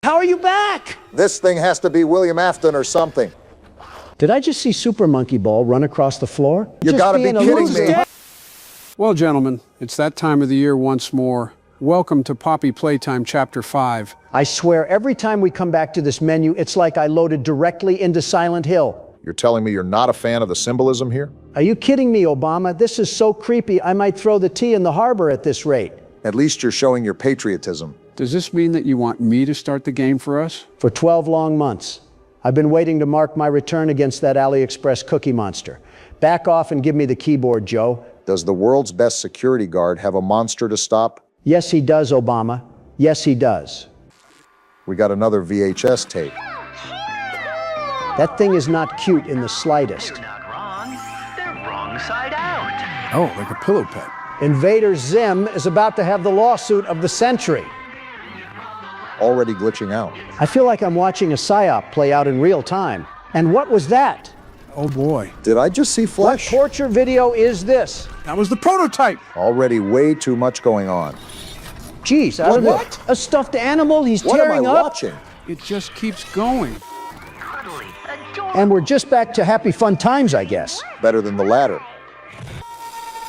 How are you back? This thing has to be William Afton or something. Did I just see Super Monkey Ball run across the floor? You gotta be kidding me. Well, gentlemen, it's that time of the year once more. Welcome to Poppy Playtime Chapter 5. I swear, every time we come back to this menu, it's like I loaded directly into Silent Hill. You're telling me you're not a fan of the symbolism here? Are you kidding me, Obama? This is so creepy, I might throw the tea in the harbor at this rate. At least you're showing your patriotism. Does this mean that you want me to start the game for us? For 12 long months, I've been waiting to mark my return against that AliExpress cookie monster. Back off and give me the keyboard, Joe. Does the world's best security guard have a monster to stop? Yes, he does, Obama. Yes, he does. We got another VHS tape. That thing is not cute in the slightest. You're not wrong. They're wrong side out. Oh, like a pillow pet. Invader Zim is about to have the lawsuit of the century. Already glitching out. I feel like I'm watching a psyop play out in real time. And what was that? Oh boy. Did I just see What flesh? torture video is this? That was the prototype! Already way too much going on. Jeez, out of What? a stuffed animal he's What am I tearing up? watching? It just keeps going. Cuddly, adorable. And we're just back to happy fun times, I guess. Better than the latter.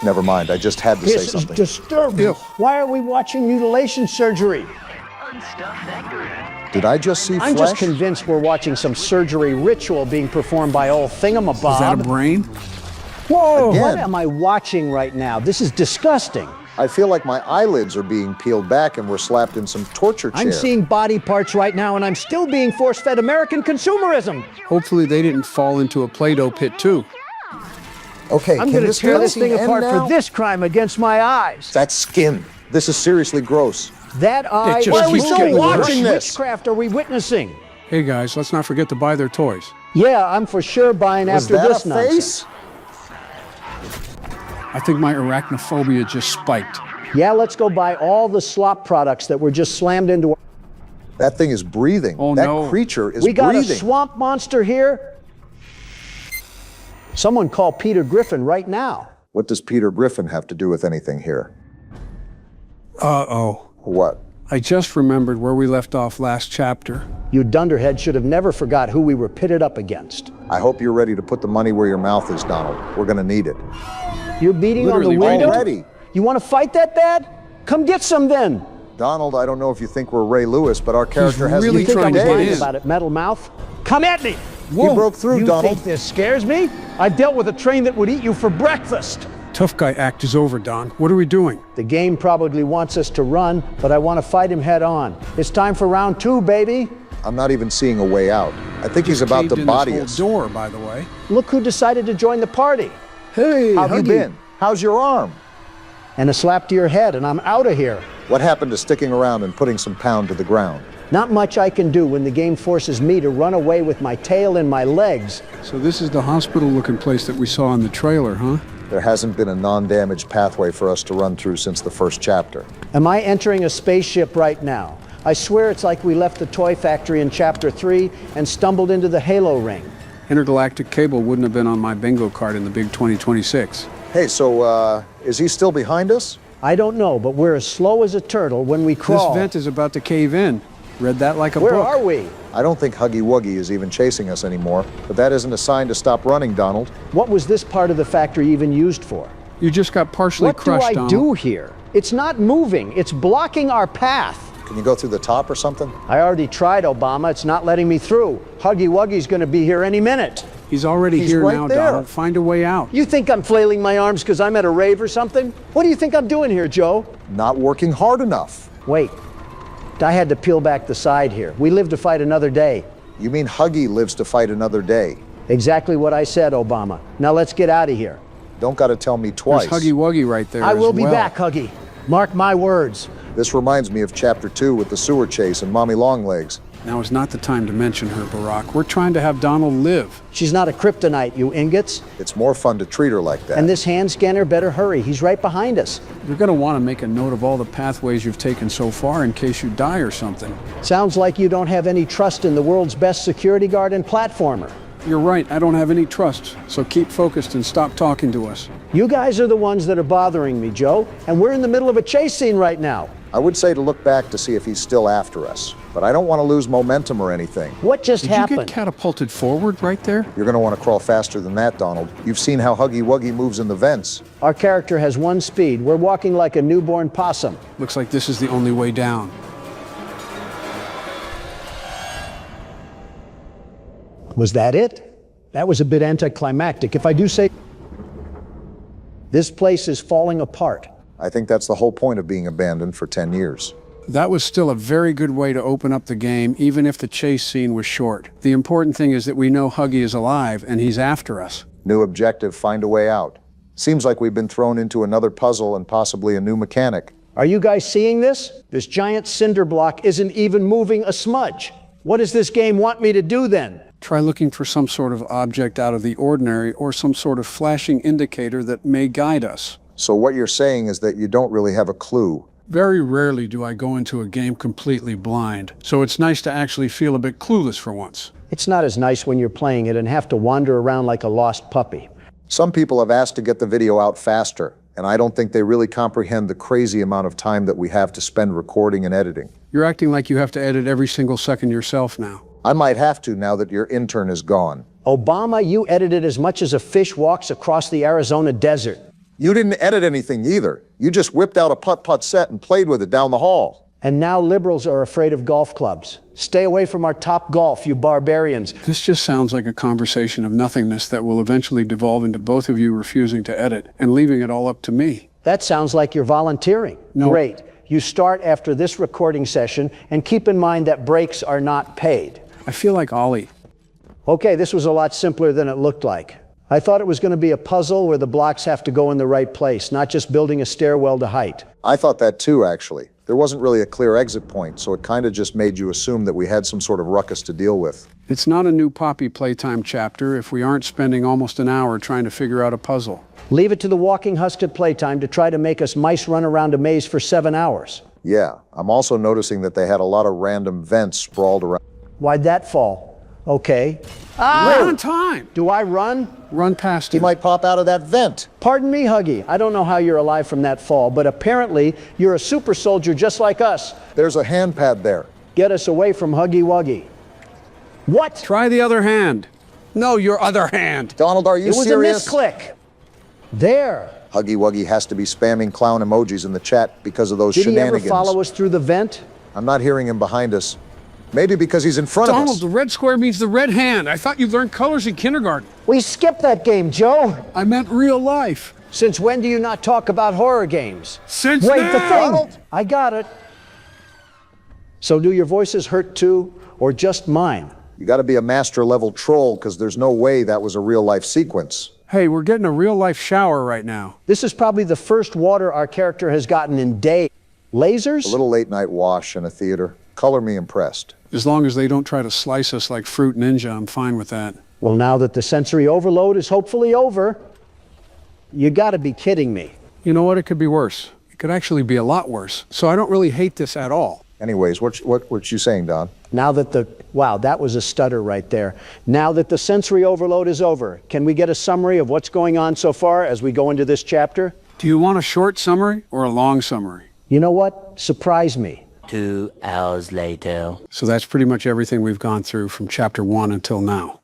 Never mind, I just had to say This is something. disturbing. Ew. Why are we watching mutilation surgery? Unstuff that grin. Did I just see I'm flesh? just convinced we're watching some surgery ritual being performed by old Thingamabob. Is that a brain? Whoa! Again. What am I watching right now? This is disgusting. I feel like my eyelids are being peeled back and we're slapped in some torture chair. I'm seeing body parts right now, and I'm still being force-fed American consumerism. Hopefully they didn't fall into a Play-Doh pit too. Okay, I'm can going to this tear this thing cutscene apart end now? for this crime against my eyes. That's skin. This is seriously gross. That eye just is Why are we moving. still getting worse? watching What this? witchcraft are we witnessing? Hey guys, let's not forget to buy their toys. Yeah, I'm for sure buying Was after that this a nonsense. face? I think my arachnophobia just spiked. Yeah, let's go buy all the slop products that were just slammed into. That thing is breathing. Oh, that no. creature is We got breathing. a swamp monster here. Someone call Peter Griffin right now. What does Peter Griffin have to do with anything here? Uh-oh. What? I just remembered where we left off last chapter. You dunderhead should have never forgot who we were pitted up against. I hope you're ready to put the money where your mouth is, Donald. We're gonna need it. You're beating Literally on the window? Already. You want to fight that bad? Come get some then. Donald, I don't know if you think we're Ray Lewis, but our character has really You think trying I'm to get lying in. about it, metal mouth? Come at me. He broke through, You Donald. think this scares me? I dealt with a train that would eat you for breakfast. Tough guy act is over, Don. What are we doing? The game probably wants us to run, but I want to fight him head on. It's time for round 2, baby. I'm not even seeing a way out. I think he's about Caved to in body this us. whole door, by the way. Look who decided to join the party. Hey, How have you been? How's your arm? And a slap to your head, and I'm out of here. What happened to sticking around and putting some pound to the ground? Not much I can do when the game forces me to run away with my tail and my legs. So this is the hospital-looking place that we saw in the trailer, huh? There hasn't been a non-damaged pathway for us to run through since the first chapter. Am I entering a spaceship right now? I swear it's like we left the toy factory in Chapter 3 and stumbled into the Halo ring. Intergalactic cable wouldn't have been on my bingo card in the big 2026. Hey, so, is he still behind us? I don't know, but we're as slow as a turtle when we crawl. This vent is about to cave in. Read that like a Where book. are we? I don't think Huggy Wuggy is even chasing us anymore, but that isn't a sign to stop running, Donald. What was this part of the factory even used for? You just got partially What crushed, do I Donald. do here? It's not moving. It's blocking our path. Can you go through the top or something? I already tried, Obama. It's not letting me through. Huggy Wuggy's going to be here any minute. He's already He's here right now, there. Donald. Find a way out. You think I'm flailing my arms because I'm at a rave or something? What do you think I'm doing here, Joe? Not working hard enough. Wait. I had to peel back the side here. We live to fight another day. You mean Huggy lives to fight another day? Exactly what I said, Obama. Now let's get out of here. Don't gotta tell me twice. There's Huggy Wuggy right there I as will be well. back, Huggy. Mark my words. This reminds me of Chapter 2 with the sewer chase and Mommy Longlegs. Now is not the time to mention her, Barack. We're trying to have Donald live. She's not a kryptonite, you ingots. It's more fun to treat her like that. And this hand scanner better hurry. He's right behind us. You're going to want to make a note of all the pathways you've taken so far in case you die or something. Sounds like you don't have any trust in the world's best security guard and platformer. You're right, I don't have any trust, so keep focused and stop talking to us. You guys are the ones that are bothering me, Joe, and we're in the middle of a chase scene right now. I would say to look back to see if he's still after us, but I don't want to lose momentum or anything. What just Did you happened? get catapulted forward right there? You're going to want to crawl faster than that, Donald. You've seen how Huggy Wuggy moves in the vents. Our character has one speed. We're walking like a newborn possum. Looks like this is the only way down. Was that it? That was a bit anticlimactic. If I do say, this place is falling apart. I think that's the whole point of being abandoned for 10 years. That was still a very good way to open up the game, even if the chase scene was short. The important thing is that we know Huggy is alive and he's after us. New objective, find a way out. Seems like we've been thrown into another puzzle and possibly a new mechanic. Are you guys seeing this? This giant cinder block isn't even moving a smudge. What does this game want me to do then? Try looking for some sort of object out of the ordinary or some sort of flashing indicator that may guide us. So what you're saying is that you don't really have a clue. Very rarely do I go into a game completely blind, so it's nice to actually feel a bit clueless for once. It's not as nice when you're playing it and have to wander around like a lost puppy. Some people have asked to get the video out faster, and I don't think they really comprehend the crazy amount of time that we have to spend recording and editing. You're acting like you have to edit every single second yourself now. I might have to now that your intern is gone. Obama, you edited as much as a fish walks across the Arizona desert. You didn't edit anything either. You just whipped out a putt-putt set and played with it down the hall. And now liberals are afraid of golf clubs. Stay away from our top golf, you barbarians. This just sounds like a conversation of nothingness that will eventually devolve into both of you refusing to edit and leaving it all up to me. That sounds like you're volunteering. No. Great. You start after this recording session, and keep in mind that breaks are not paid. I feel like Ollie. Okay, this was a lot simpler than it looked like. I thought it was going to be a puzzle where the blocks have to go in the right place, not just building a stairwell to height. I thought that too, actually. There wasn't really a clear exit point, so it kind of just made you assume that we had some sort of ruckus to deal with. It's not a new Poppy Playtime chapter if we aren't spending almost an hour trying to figure out a puzzle. Leave it to the walking husk at Playtime to try to make us mice run around a maze for 7 hours. Yeah, I'm also noticing that they had a lot of random vents sprawled around. Why'd that fall? Okay. Right on time! Do I run? Run past He him. might pop out of that vent. Pardon me, Huggy. I don't know how you're alive from that fall, but apparently you're a super soldier just like us. There's a hand pad there. Get us away from Huggy Wuggy. What? Try the other hand. No, your other hand. Donald, are you It was serious? a misclick. There. Huggy Wuggy has to be spamming clown emojis in the chat because of those Did he ever shenanigans. follow us through the vent? I'm not hearing him behind us. Maybe because he's in front Donald, of us. the red square means the red hand. I thought you learned colors in kindergarten. We skipped that game, Joe. I meant real life. Since when do you not talk about horror games? Since Wait, now. the thing. I got it. So do your voices hurt too, or just mine? You got to be a master level troll because there's no way that was a real life sequence. Hey, we're getting a real life shower right now. This is probably the first water our character has gotten in days. Lasers? A little late night wash in a theater. Color me impressed. As long as they don't try to slice us like Fruit Ninja, I'm fine with that. Well, now that the sensory overload is hopefully over, you gotta be kidding me. You know what? It could be worse. It could actually be a lot worse. So I don't really hate this at all. Anyways, what you saying, Don? Now that wow, that was a stutter right there. Now that the sensory overload is over, can we get a summary of what's going on so far as we go into this chapter? Do you want a short summary or a long summary? You know what? Surprise me. 2 hours later. So that's pretty much everything we've gone through from chapter 1 until now.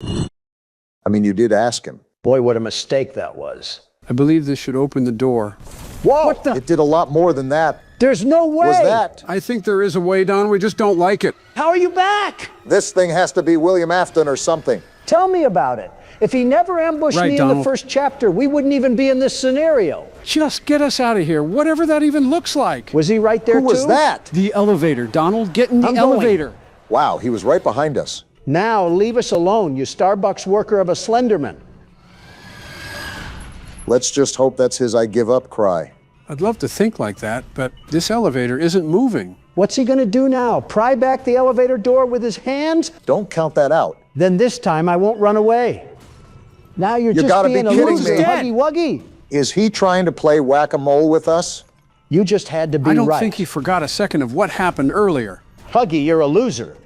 I mean, you did ask him. Boy, what a mistake that was. I believe this should open the door. Whoa! What the? It did a lot more than that. There's no way! Was that? I think there is a way, Don. We just don't like it. How are you back? This thing has to be William Afton or something. Tell me about it. If he never ambushed Right, me in the Donald. first chapter, we wouldn't even be in this scenario. Just get us out of here, whatever that even looks like. Was he right there Who was too? that? The elevator, Donald. Get in the I'm going. elevator. Wow, he was right behind us. Now leave us alone, you Starbucks worker of a Slenderman. Let's just hope that's his I give up cry. I'd love to think like that, but this elevator isn't moving. What's he gonna do now? Pry back the elevator door with his hands? Don't count that out. Then this time I won't run away. Now you're You just gotta be being a kidding loser, me. Huggy Wuggy. Is he trying to play whack-a-mole with us? You just had to be I don't right. think he forgot a second of what happened earlier. Huggy, you're a loser.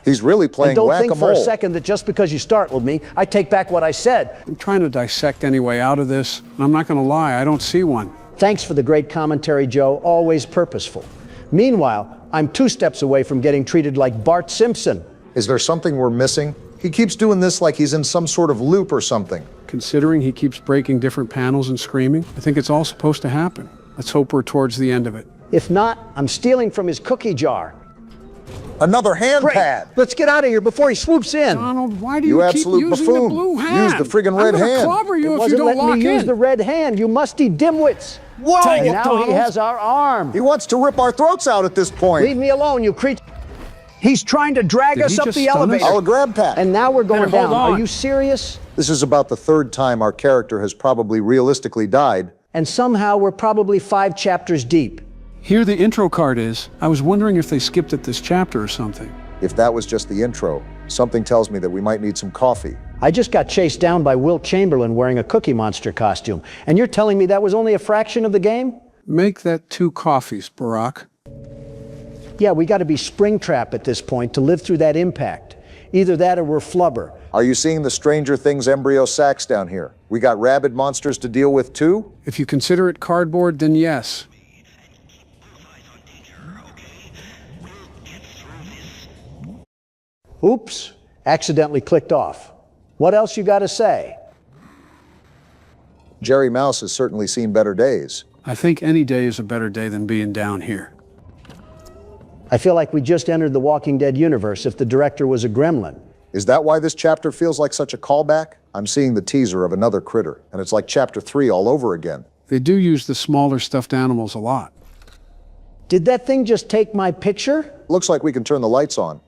He's really And playing don't think whack-a-mole. for a second that just because you startled me, I take back what I said. I'm trying to dissect any way out of this, and I'm not going to lie, I don't see one. Thanks for the great commentary, Joe. Always purposeful. Meanwhile, I'm 2 steps away from getting treated like Bart Simpson. Is there something we're missing? He keeps doing this like he's in some sort of loop or something. Considering he keeps breaking different panels and screaming, I think it's all supposed to happen. Let's hope we're towards the end of it. If not, I'm stealing from his cookie jar. Another hand Great. pad. Let's get out of here before he swoops in. Donald, why do You you keep absolute using buffoon. the blue hand? Use the friggin' red I'm gonna hand. clobber you if you Wasn't don't letting lock me use in. the red hand, you musty dimwits. Whoa! Dang it, Now Donald. he has our arm. He wants to rip our throats out at this point. Leave me alone, you creature. He's trying to drag Did us he up just the stun us? elevator. Our grab pack. And now we're going Better hold down. on. Are you serious? This is about the 3rd time our character has probably realistically died. And somehow we're probably 5 chapters deep. Here the intro card is. I was wondering if they skipped at this chapter or something. If that was just the intro, something tells me that we might need some coffee. I just got chased down by Wilt Chamberlain wearing a Cookie Monster costume. And you're telling me that was only a fraction of the game? Make that 2 coffees, Barack. Yeah, we got to be Springtrap at this point to live through that impact. Either that or we're flubber. Are you seeing the Stranger Things embryo sacs down here? We got rabid monsters to deal with too? If you consider it cardboard, then yes. Oops, accidentally clicked off. What else you got to say? Jerry Mouse has certainly seen better days. I think any day is a better day than being down here. I feel like we just entered the Walking Dead universe if the director was a gremlin. Is that why this chapter feels like such a callback? I'm seeing the teaser of another critter, and it's like chapter 3 all over again. They do use the smaller stuffed animals a lot. Did that thing just take my picture? Looks like we can turn the lights on.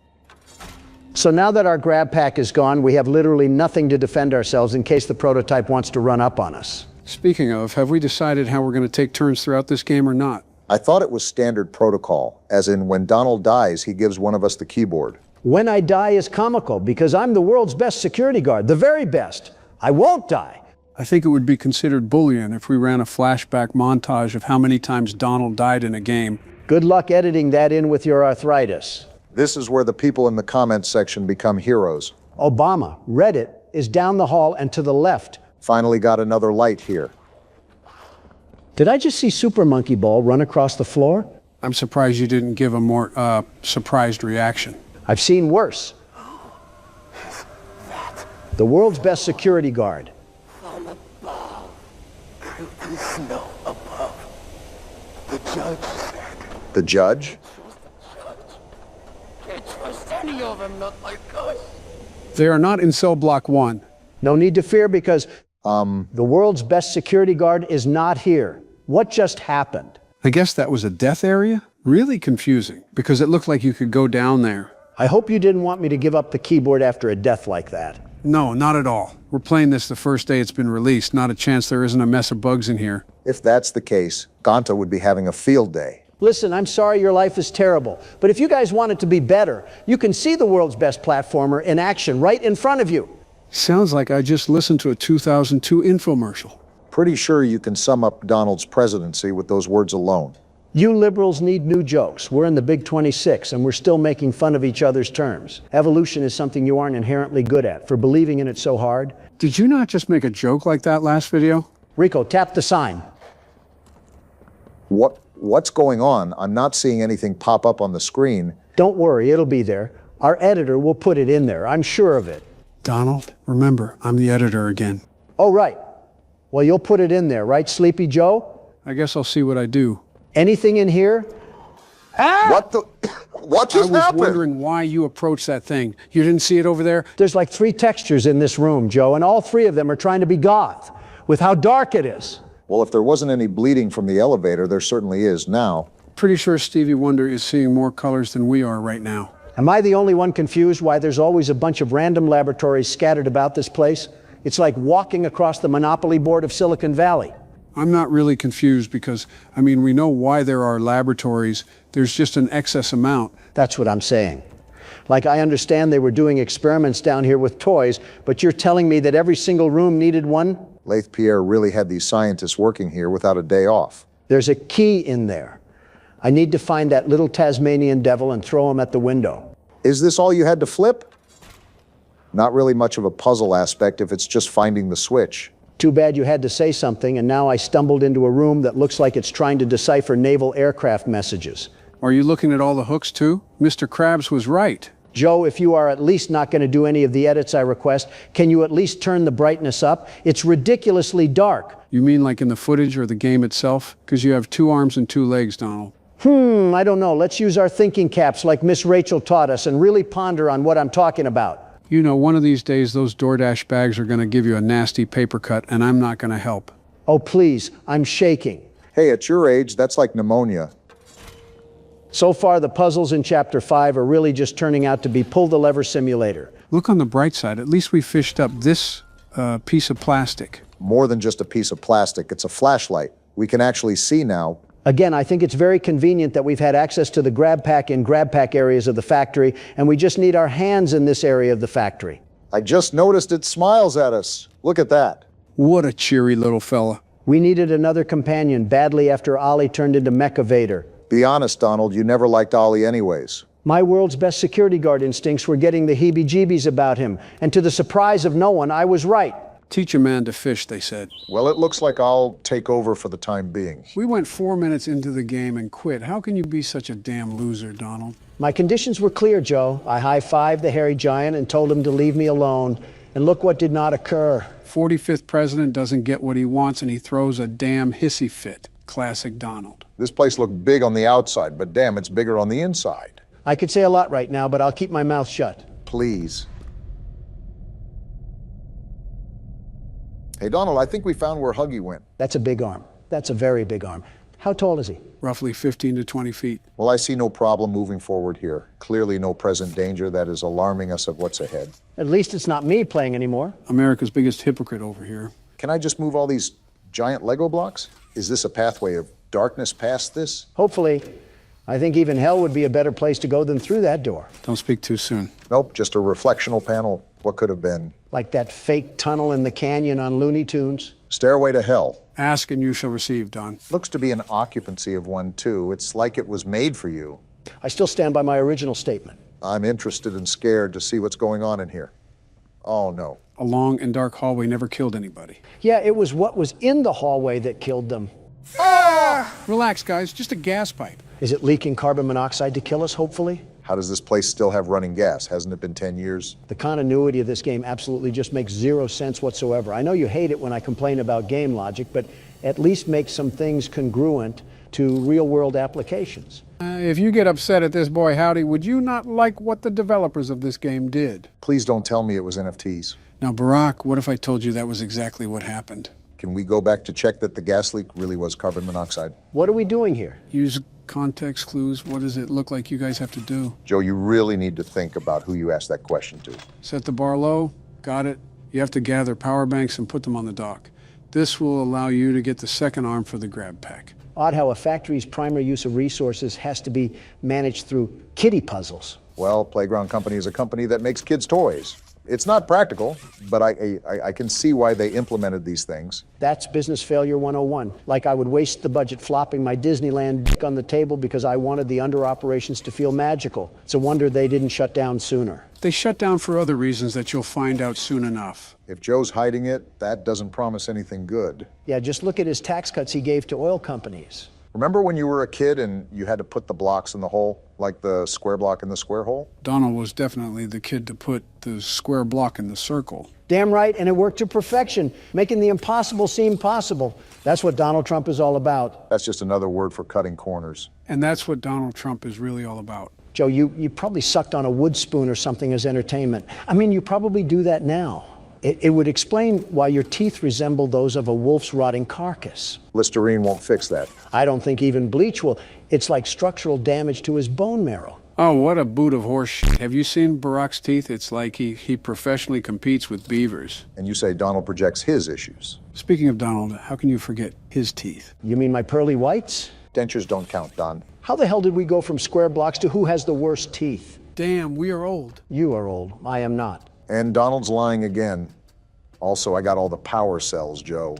So now that our grab pack is gone, we have literally nothing to defend ourselves in case the prototype wants to run up on us. Speaking of, have we decided how we're going to take turns throughout this game or not? I thought it was standard protocol, as in when Donald dies, he gives one of us the keyboard. When I die is comical because I'm the world's best security guard, the very best. I won't die. I think it would be considered bullying if we ran a flashback montage of how many times Donald died in a game. Good luck editing that in with your arthritis. This is where the people in the comments section become heroes. Obama, Reddit, is down the hall and to the left. Finally got another light here. Did I just see Super Monkey Ball run across the floor? I'm surprised you didn't give a more surprised reaction. I've seen worse. The world's best security guard. From above, through the snow above, the judge said, The judge? can't trust any of them, not like us. They are not in cell block 1. No need to fear because the world's best security guard is not here. What just happened? I guess that was a death area? Really confusing, because it looked like you could go down there. I hope you didn't want me to give up the keyboard after a death like that. No, not at all. We're playing this the first day it's been released. Not a chance there isn't a mess of bugs in here. If that's the case, Ganta would be having a field day. Listen, I'm sorry your life is terrible, but if you guys want it to be better, you can see the world's best platformer in action right in front of you. Sounds like I just listened to a 2002 infomercial. Pretty sure you can sum up Donald's presidency with those words alone. You liberals need new jokes. We're in the Big 26, and we're still making fun of each other's terms. Evolution is something you aren't inherently good at, for believing in it so hard. Did you not just make a joke like that last video? Rico, tap the sign. What's going on? I'm not seeing anything pop up on the screen. Don't worry, it'll be there. Our editor will put it in there, I'm sure of it. Donald, remember, I'm the editor again. Oh, right. Well, you'll put it in there, right, Sleepy Joe? I guess I'll see what I do. Anything in here? What I just was happened? wondering why you approached that thing. You didn't see it over there? There's like 3 textures in this room, Joe, and all 3 of them are trying to be goth, with how dark it is. Well, if there wasn't any bleeding from the elevator, there certainly is now. Pretty sure Stevie Wonder is seeing more colors than we are right now. Am I the only one confused why there's always a bunch of random laboratories scattered about this place? It's like walking across the Monopoly board of Silicon Valley. I'm not really confused because, I mean, we know why there are laboratories. There's just an excess amount. That's what I'm saying. Like, I understand they were doing experiments down here with toys, but you're telling me that every single room needed one? Laith Pierre really had these scientists working here without a day off. There's a key in there. I need to find that little Tasmanian devil and throw him at the window. Is this all you had to flip? Not really much of a puzzle aspect if it's just finding the switch. Too bad you had to say something, and now I stumbled into a room that looks like it's trying to decipher naval aircraft messages. Are you looking at all the hooks too? Mr. Krabs was right. Joe, if you are at least not going to do any of the edits I request, can you at least turn the brightness up? It's ridiculously dark. You mean like in the footage or the game itself? Because you have 2 arms and 2 legs, Donald. I don't know. Let's use our thinking caps like Miss Rachel taught us and really ponder on what I'm talking about. You know, one of these days those DoorDash bags are going to give you a nasty paper cut, and I'm not going to help. Oh, please, I'm shaking. Hey, at your age, that's like pneumonia. So far, the puzzles in Chapter 5 are really just turning out to be pull-the-lever simulator. Look on the bright side. At least we fished up this piece of plastic. More than just a piece of plastic, it's a flashlight. We can actually see now. Again, I think it's very convenient that we've had access to the grab pack and grab pack areas of the factory, and we just need our hands in this area of the factory. I just noticed it smiles at us. Look at that. What a cheery little fella. We needed another companion badly after Ollie turned into Mecha Vader. Be honest, Donald, you never liked Ollie anyways. My world's best security guard instincts were getting the heebie-jeebies about him, and to the surprise of no one, I was right. Teach a man to fish, they said. Well, it looks like I'll take over for the time being. We went 4 minutes into the game and quit. How can you be such a damn loser, Donald? My conditions were clear, Joe. I high-fived the hairy giant and told him to leave me alone. And look what did not occur. 45th president doesn't get what he wants and he throws a damn hissy fit. Classic Donald. This place looked big on the outside, but damn, it's bigger on the inside. I could say a lot right now, but I'll keep my mouth shut. Please. Hey, Donald, I think we found where Huggy went. That's a big arm. That's a very big arm. How tall is he? Roughly 15 to 20 feet. Well, I see no problem moving forward here. Clearly no present danger that is alarming us of what's ahead. At least it's not me playing anymore. America's biggest hypocrite over here. Can I just move all these giant Lego blocks? Is this a pathway of darkness past this? Hopefully. I think even hell would be a better place to go than through that door. Don't speak too soon. Nope, just a reflectional panel. What could have been? Like that fake tunnel in the canyon on Looney Tunes. Stairway to hell. Ask and you shall receive, Don. Looks to be an occupancy of one, too. It's like it was made for you. I still stand by my original statement. I'm interested and scared to see what's going on in here. Oh, no. A long and dark hallway never killed anybody. Yeah, it was what was in the hallway that killed them. Relax, guys. Just a gas pipe. Is it leaking carbon monoxide to kill us, hopefully? How does this place still have running gas? Hasn't it been 10 years? The continuity of this game absolutely just makes zero sense whatsoever. I know you hate it when I complain about game logic, but at least make some things congruent to real-world applications. If you get upset at this, boy howdy, would you not like what the developers of this game did? Please don't tell me it was NFTs. Now, Barack, what if I told you that was exactly what happened? Can we go back to check that the gas leak really was carbon monoxide? What are we doing here? Use context clues. What does it look like you guys have to do? Joe, you really need to think about who you asked that question to. Set the bar low. Got it. You have to gather power banks and put them on the dock. This will allow you to get the second arm for the grab pack. Odd how a factory's primary use of resources has to be managed through kiddie puzzles. Well, Playground Company is a company that makes kids' toys. It's not practical, but I can see why they implemented these things. That's business failure 101. Like I would waste the budget flopping my Disneyland dick on the table because I wanted the under operations to feel magical. It's a wonder they didn't shut down sooner. They shut down for other reasons that you'll find out soon enough. If Joe's hiding it, that doesn't promise anything good. Yeah, just look at his tax cuts he gave to oil companies. Remember when you were a kid and you had to put the blocks in the hole, like the square block in the square hole? Donald was definitely the kid to put the square block in the circle. Damn right, and it worked to perfection, making the impossible seem possible. That's what Donald Trump is all about. That's just another word for cutting corners. And that's what Donald Trump is really all about. Joe, you probably sucked on a wood spoon or something as entertainment. I mean, you probably do that now. It would explain why your teeth resemble those of a wolf's rotting carcass. Listerine won't fix that. I don't think even bleach will. It's like structural damage to his bone marrow. Oh, what a boot of horse shit. Have you seen Barack's teeth? It's like he professionally competes with beavers. And you say Donald projects his issues. Speaking of Donald, how can you forget his teeth? You mean my pearly whites? Dentures don't count, Don. How the hell did we go from square blocks to who has the worst teeth? Damn, we are old. You are old. I am not. And Donald's lying again. Also, I got all the power cells, Joe.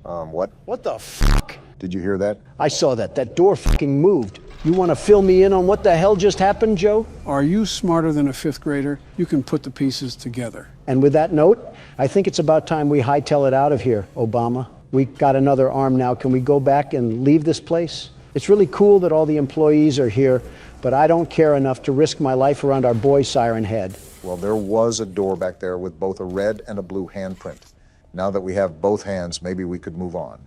What? What the fuck? Did you hear that? I saw that. That door fucking moved. You want to fill me in on what the hell just happened, Joe? Are you smarter than a fifth grader? You can put the pieces together. And with that note, I think it's about time we hightail it out of here, Obama. We got another arm now. Can we go back and leave this place? It's really cool that all the employees are here, but I don't care enough to risk my life around our boy Siren Head. Well, there was a door back there with both a red and a blue handprint. Now that we have both hands, maybe we could move on.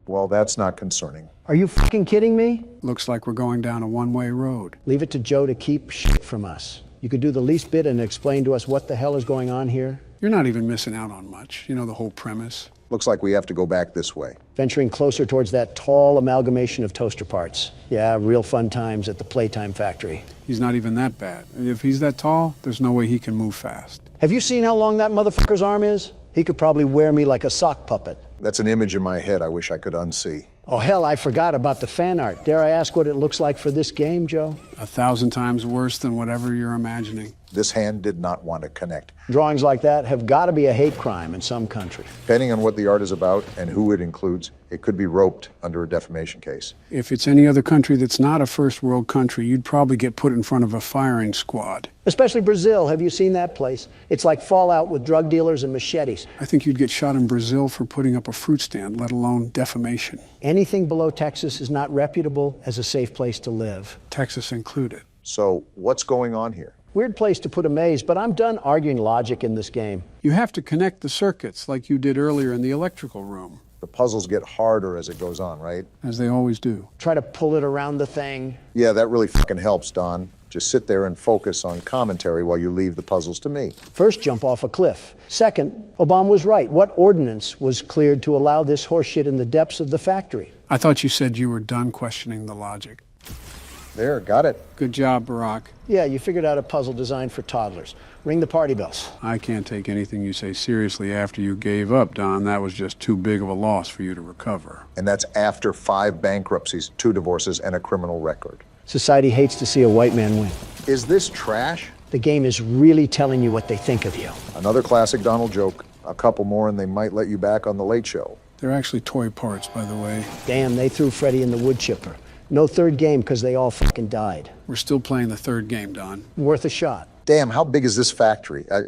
Well, that's not concerning. Are you fucking kidding me? Looks like we're going down a one-way road. Leave it to Joe to keep shit from us. You could do the least bit and explain to us what the hell is going on here. You're not even missing out on much. You know the whole premise. Looks like we have to go back this way. Venturing closer towards that tall amalgamation of toaster parts. Yeah, real fun times at the Playtime factory. He's not even that bad. If he's that tall, there's no way he can move fast. Have you seen how long that motherfucker's arm is? He could probably wear me like a sock puppet. That's an image in my head I wish I could unsee. Oh, hell, I forgot about the fan art. Dare I ask what it looks like for this game, Joe? 1,000 times worse than whatever you're imagining. This hand did not want to connect. Drawings like that have got to be a hate crime in some country. Depending on what the art is about and who it includes, it could be roped under a defamation case. If it's any other country that's not a first world country, you'd probably get put in front of a firing squad. Especially Brazil. Have you seen that place? It's like Fallout with drug dealers and machetes. I think you'd get shot in Brazil for putting up a fruit stand, let alone defamation. Anything below Texas is not reputable as a safe place to live. Texas included. So what's going on here? Weird place to put a maze, but I'm done arguing logic in this game. You have to connect the circuits like you did earlier in the electrical room. The puzzles get harder as it goes on, right? As they always do. Try to pull it around the thing. Yeah, that really fucking helps, Don. Just sit there and focus on commentary while you leave the puzzles to me. First, jump off a cliff. Second, Obama was right. What ordinance was cleared to allow this horseshit in the depths of the factory? I thought you said you were done questioning the logic. There, got it. Good job, Barack. Yeah, you figured out a puzzle designed for toddlers. Ring the party bells. I can't take anything you say seriously after you gave up, Don. That was just too big of a loss for you to recover. And that's after 5 bankruptcies, 2 divorces, and a criminal record. Society hates to see a white man win. Is this trash? The game is really telling you what they think of you. Another classic Donald joke. A couple more and they might let you back on the Late Show. They're actually toy parts, by the way. Damn, they threw Freddy in the wood chipper. No third game because they all fucking died. We're still playing the third game, Don. Worth a shot. Damn, how big is this factory? I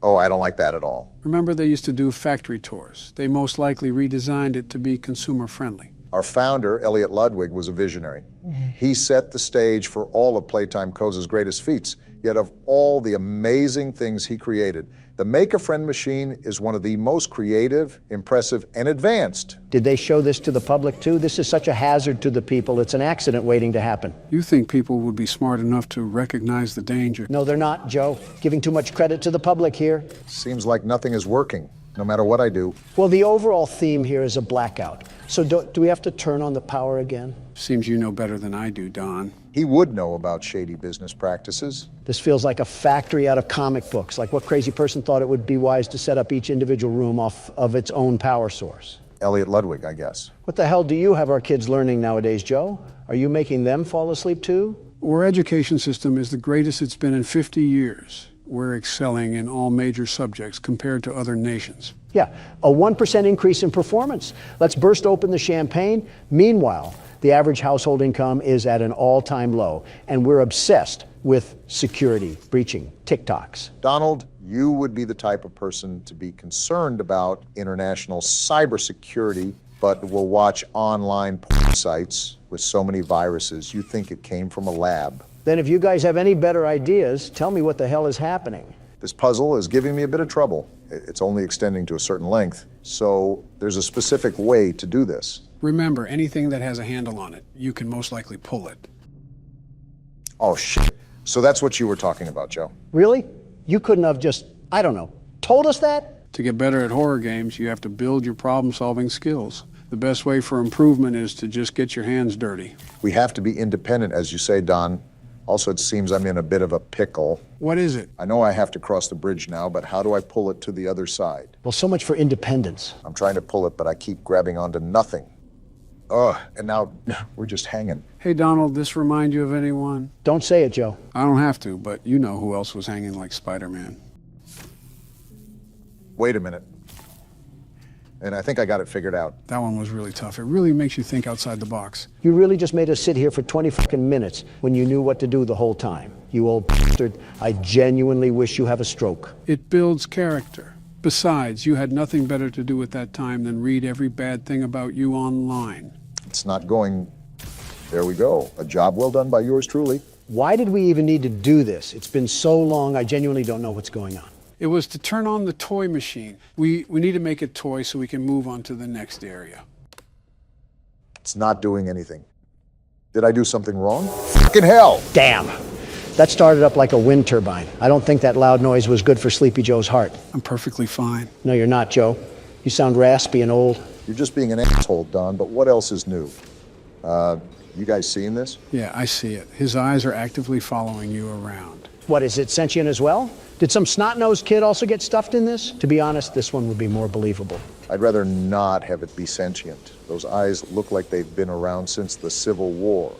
don't like that at all. Remember they used to do factory tours. They most likely redesigned it to be consumer friendly. Our founder, Elliot Ludwig, was a visionary. He set the stage for all of Playtime Co.'s greatest feats. Yet of all the amazing things he created, the Make-A-Friend machine is one of the most creative, impressive, and advanced. Did they show this to the public too? This is such a hazard to the people. It's an accident waiting to happen. You think people would be smart enough to recognize the danger? No, they're not, Joe. Giving too much credit to the public here. Seems like nothing is working, no matter what I do. Well, the overall theme here is a blackout. So do we have to turn on the power again? Seems you know better than I do, Don. He would know about shady business practices. This feels like a factory out of comic books, like what crazy person thought it would be wise to set up each individual room off of its own power source. Elliot Ludwig, I guess. What the hell do you have our kids learning nowadays, Joe? Are you making them fall asleep too? Our education system is the greatest it's been in 50 years. We're excelling in all major subjects compared to other nations. Yeah, a 1% increase in performance. Let's burst open the champagne. Meanwhile, the average household income is at an all-time low, and we're obsessed with security, breaching, TikToks. Donald, you would be the type of person to be concerned about international cybersecurity, but will watch online porn sites with so many viruses, you think it came from a lab. Then if you guys have any better ideas, tell me what the hell is happening. This puzzle is giving me a bit of trouble. It's only extending to a certain length, so there's a specific way to do this. Remember, anything that has a handle on it, you can most likely pull it. Oh, shit. So that's what you were talking about, Joe. Really? You couldn't have just, I don't know, told us that? To get better at horror games, you have to build your problem-solving skills. The best way for improvement is to just get your hands dirty. We have to be independent, as you say, Don. Also, it seems I'm in a bit of a pickle. What is it? I know I have to cross the bridge now, but how do I pull it to the other side? Well, so much for independence. I'm trying to pull it, but I keep grabbing onto nothing. Ugh, and now we're just hanging. Hey, Donald, this remind you of anyone? Don't say it, Joe. I don't have to, but you know who else was hanging like Spider-Man. Wait a minute. and I think I got it figured out. That one was really tough. It really makes you think outside the box. You really just made us sit here for 20 fucking minutes when you knew what to do the whole time. You old bastard. I genuinely wish you have a stroke. It builds character. Besides, you had nothing better to do at that time than read every bad thing about you online. It's not going... There we go. A job well done by yours truly. Why did we even need to do this? It's been so long, I genuinely don't know what's going on. It was to turn on the toy machine. We need to make it toy so we can move on to the next area. It's not doing anything. Did I do something wrong? Fucking hell! Damn! That started up like a wind turbine. I don't think that loud noise was good for Sleepy Joe's heart. I'm perfectly fine. No, you're not, Joe. You sound raspy and old. You're just being an asshole, Don, but what else is new? You guys seeing this? Yeah, I see it. His eyes are actively following you around. What, is it sentient as well? Did some snot-nosed kid also get stuffed in this? To be honest, this one would be more believable. I'd rather not have it be sentient. Those eyes look like they've been around since the Civil War.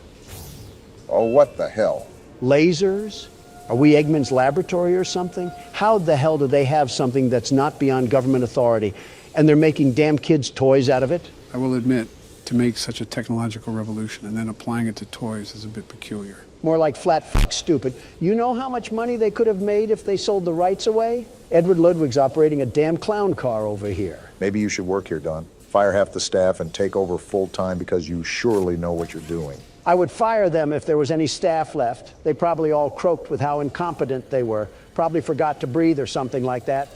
Oh, what the hell? Lasers? Are we Eggman's laboratory or something? How the hell do they have something that's not beyond government authority, and they're making damn kids' toys out of it? I will admit, to make such a technological revolution and then applying it to toys is a bit peculiar. More like flat fuck stupid. You know how much money they could have made if they sold the rights away? Edward Ludwig's operating a damn clown car over here. Maybe you should work here, Don. Fire half the staff and take over full-time because you surely know what you're doing. I would fire them if there was any staff left. They probably all croaked with how incompetent they were. Probably forgot to breathe or something like that.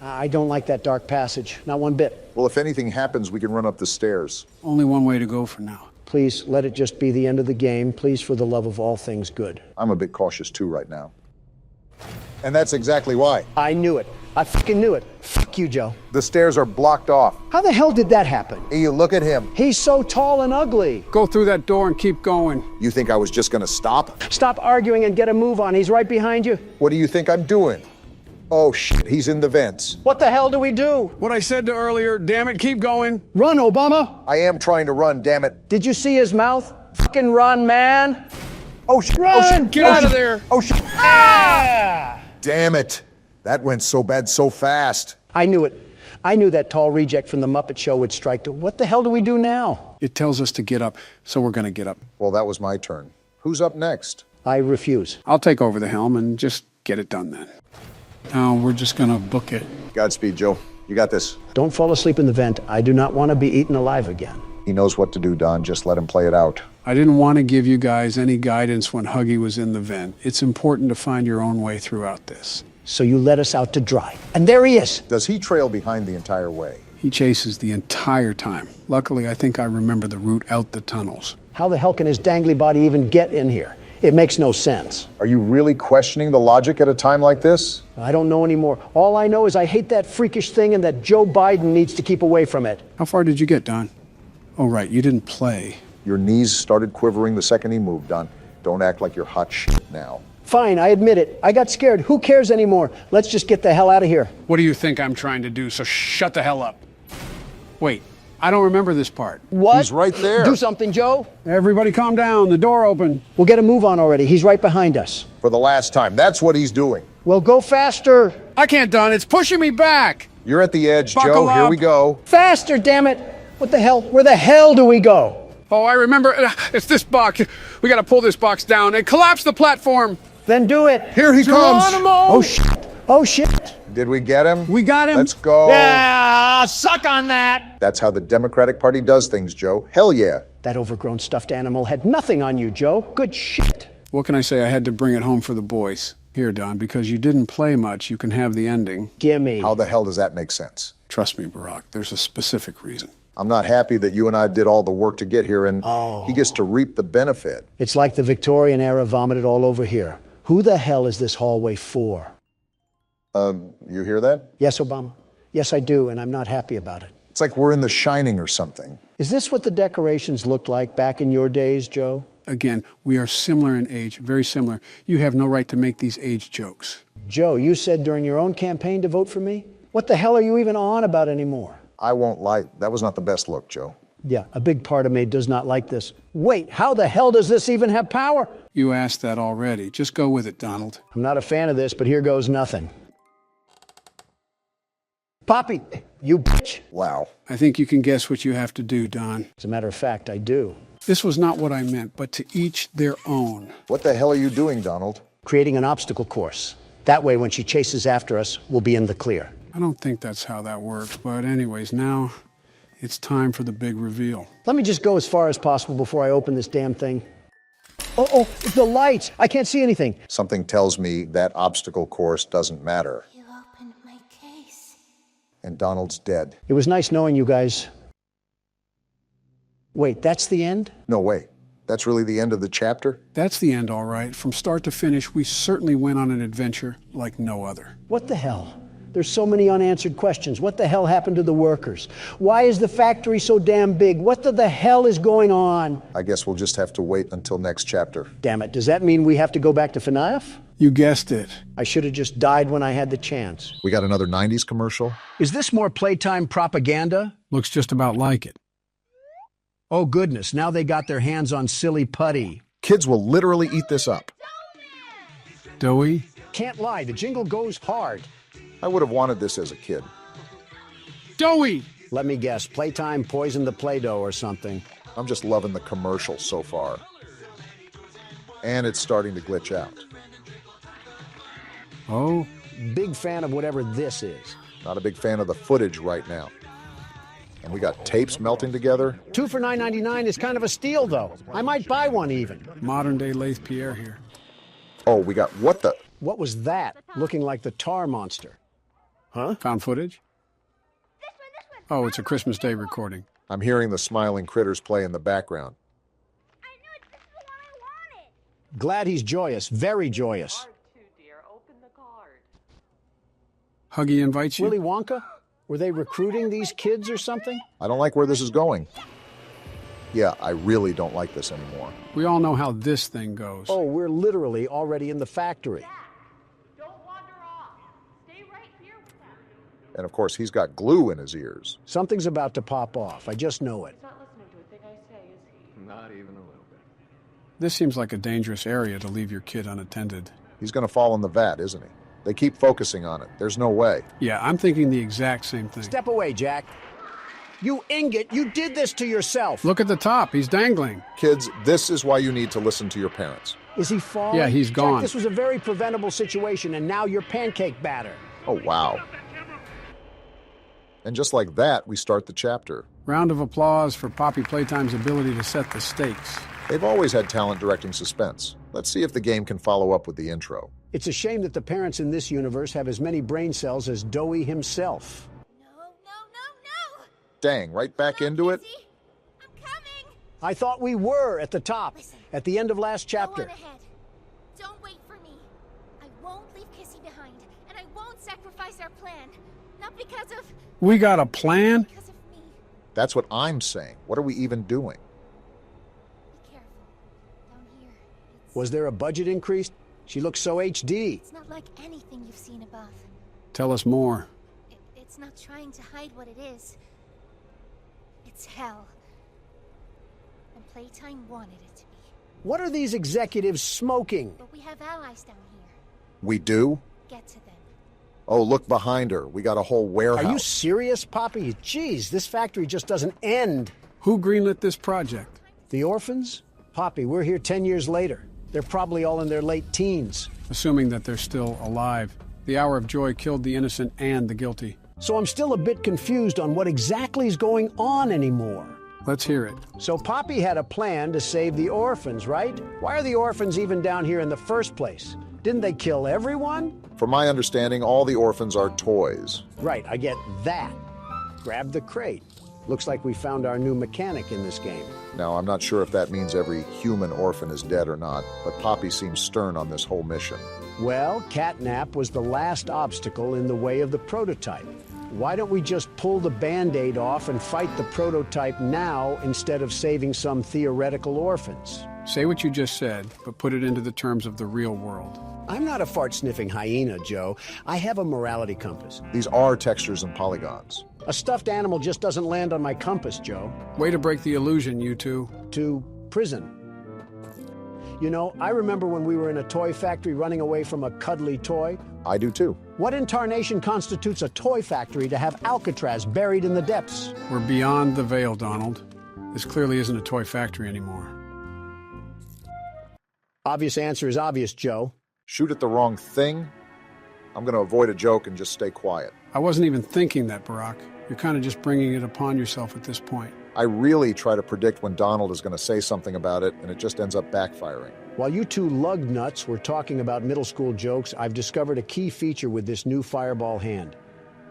I don't like that dark passage, not one bit. Well, if anything happens, we can run up the stairs. Only one way to go for now. Please, let it just be the end of the game. Please, for the love of all things good. I'm a bit cautious too right now. And that's exactly why. I knew it. I fucking knew it. Fuck you, Joe. The stairs are blocked off. How the hell did that happen? Hey, you look at him. He's so tall and ugly. Go through that door and keep going. You think I was just gonna stop? Stop arguing and get a move on. He's right behind you. What do you think I'm doing? Oh shit, he's in the vents. What the hell do we do? What I said to earlier, damn it, keep going. Run, Obama. I am trying to run, damn it. Did you see his mouth? Fucking run, man. Oh shit, Run! oh shit. Get out of there. Oh shit. Ah! Damn it. That went so bad so fast. I knew it. I knew that tall reject from the Muppet Show would strike to. What the hell do we do now? It tells us to get up, so we're gonna get up. Well, that was my turn. Who's up next? I refuse. I'll take over the helm and just get it done then. Now we're just gonna book it. Godspeed, Joe. You got this. Don't fall asleep in the vent. I do not want to be eaten alive again. He knows what to do, Don. Just let him play it out. I didn't want to give you guys any guidance when Huggy was in the vent. It's important to find your own way throughout this. So you let us out to dry. And there he is. Does he trail behind the entire way? He chases the entire time. Luckily, I think I remember the route out the tunnels. How the hell can his dangly body even get in here? It makes no sense. Are you really questioning the logic at a time like this? I don't know anymore. All I know is I hate that freakish thing and that Joe Biden needs to keep away from it. How far did you get, Don? Oh, right, you didn't play. Your knees started quivering the second he moved, Don. Don't act like you're hot shit now. Fine, I admit it. I got scared. Who cares anymore? Let's just get the hell out of here. What do you think I'm trying to do? So shut the hell up. Wait, I don't remember this part. What? He's right there. Do something, Joe. Everybody calm down, the door open. We'll get a move on already. He's right behind us. For the last time. That's what he's doing. Well, go faster. I can't, Don, it's pushing me back. You're at the edge, Buckle Joe. Here up. we go. Faster, damn it. What the hell? Where the hell do we go? Oh, I remember, it's this box. We gotta pull this box down and collapse the platform. Then do it. Here he comes. Geronimo! Oh, shit. Oh, shit. Did we get him? We got him. Let's go. Yeah, suck on that. That's how the Democratic Party does things, Joe. Hell yeah. That overgrown stuffed animal had nothing on you, Joe. Good shit. What can I say? I had to bring it home for the boys. Here, Don, because you didn't play much, you can have the ending. Gimme. How the hell does that make sense? Trust me, Barack, there's a specific reason. I'm not happy that you and I did all the work to get here, and he gets to reap the benefit. It's like the Victorian era vomited all over here. Who the hell is this hallway for? You hear that? Yes, Obama. Yes, I do, and I'm not happy about it. It's like we're in The Shining or something. Is this what the decorations looked like back in your days, Joe? Again, we are similar in age, very similar. You have no right to make these age jokes. Joe, you said during your own campaign to vote for me? What the hell are you even on about anymore? I won't lie, that was not the best look, Joe. Yeah, a big part of me does not like this. Wait, how the hell does this even have power? You asked that already. Just go with it, Donald. I'm not a fan of this, but here goes nothing. Poppy, You bitch. Wow. I think you can guess what you have to do, Don. As a matter of fact, I do. This was not what I meant, but to each their own. What the hell are you doing, Donald? Creating an obstacle course. That way, when she chases after us, we'll be in the clear. I don't think that's how that works, but anyways, now it's time for the big reveal. Let me just go as far as possible before I open this damn thing. Oh, the lights! I can't see anything. Something tells me that obstacle course doesn't matter. You opened my case. And Donald's dead. It was nice knowing you guys. Wait, that's the end? No way. That's really the end of the chapter? That's the end, all right. From start to finish, we certainly went on an adventure like no other. What the hell? There's so many unanswered questions. What the hell happened to the workers? Why is the factory so damn big? What the hell is going on? I guess we'll just have to wait until next chapter. Damn it, does that mean we have to go back to FNAF? You guessed it. I should have just died when I had the chance. We got another 90s commercial? Is this more Playtime propaganda? Looks just about like it. Oh goodness, now they got their hands on silly putty. Kids will literally eat this up. Doey? Can't lie, the jingle goes hard. I would have wanted this as a kid. Doey! Let me guess, Playtime poisoned the Play-Doh or something. I'm just loving the commercial so far. And it's starting to glitch out. Oh? Big fan of whatever this is. Not a big fan of the footage right now. And we got tapes melting together. 2 for $9.99 is kind of a steal, though. I might buy one even. Modern-day Lathe Pierre here. Oh, we got what the... What was that? Looking like the tar monster. Huh? Found footage? Oh, it's a Christmas Day recording. I'm hearing the smiling critters play in the background. Glad he's joyous, very joyous. Huggy invites you? Willy Wonka? Were they recruiting these kids or something? I don't like where this is going. Yeah, I really don't like this anymore. We all know how this thing goes. Oh, we're literally already in the factory. Don't wander off. Stay right here with them. And of course, he's got glue in his ears. Something's about to pop off. I just know it. Not listening to a thing I say, is he? Not even a little bit. This seems like a dangerous area to leave your kid unattended. He's going to fall in the vat, isn't he? They keep focusing on it. There's no way. Yeah, I'm thinking the exact same thing. Step away, Jack. You ingot, you did this to yourself. Look at the top. He's dangling. Kids, this is why you need to listen to your parents. Is he falling? Yeah, he's gone. Jack, this was a very preventable situation, and now you're pancake batter. Oh, wow. And just like that, we start the chapter. Round of applause for Poppy Playtime's ability to set the stakes. They've always had talent directing suspense. Let's see if the game can follow up with the intro. It's a shame that the parents in this universe have as many brain cells as Doey himself. No. Dang, right back into it? Kizzy, I'm coming. I thought we were at the top, Listen. at the end of last chapter. Go on ahead. Don't wait for me. I won't leave Kissy behind, and I won't sacrifice our plan. Not because of... We got a plan? Because of me. That's what I'm saying. What are we even doing? Be careful. Down here, Was there a budget increase? She looks so HD. it's not like anything you've seen above. Tell us more. It's not trying to hide what it is. It's hell. And Playtime wanted it to be. What are these executives smoking? But we have allies down here. We do? Get to them. Oh, look behind her. We got a whole warehouse. Are you serious, Poppy? Jeez, this factory just doesn't end. Who greenlit this project? The orphans? Poppy, we're here 10 years later. They're probably all in their late teens. Assuming that they're still alive. The hour of joy killed the innocent and the guilty. So I'm still a bit confused on what exactly is going on anymore. Let's hear it. So Poppy had a plan to save the orphans, right? Why are the orphans even down here in the first place? Didn't they kill everyone? From my understanding, all the orphans are toys. Right, I get that. Grab the crate. Looks like we found our new mechanic in this game. Now, I'm not sure if that means every human orphan is dead or not, but Poppy seems stern on this whole mission. Well, catnap was the last obstacle in the way of the prototype. Why don't we just pull the Band-Aid off and fight the prototype now instead of saving some theoretical orphans? Say what you just said, but put it into the terms of the real world. I'm not a fart-sniffing hyena, Joe. I have a morality compass. These are textures and polygons. A stuffed animal just doesn't land on my compass, Joe. Way to break the illusion, you two. To prison. You know, I remember when we were in a toy factory running away from a cuddly toy. I do too. What in tarnation constitutes a toy factory to have Alcatraz buried in the depths? We're beyond the veil, Donald. This clearly isn't a toy factory anymore. Obvious answer is obvious, Joe. Shoot at the wrong thing? I'm going to avoid a joke and just stay quiet. I wasn't even thinking that, Barack. You're kind of just bringing it upon yourself at this point. I really try to predict when Donald is going to say something about it, and it just ends up backfiring. While you two lug nuts were talking about middle school jokes, I've discovered a key feature with this new fireball hand.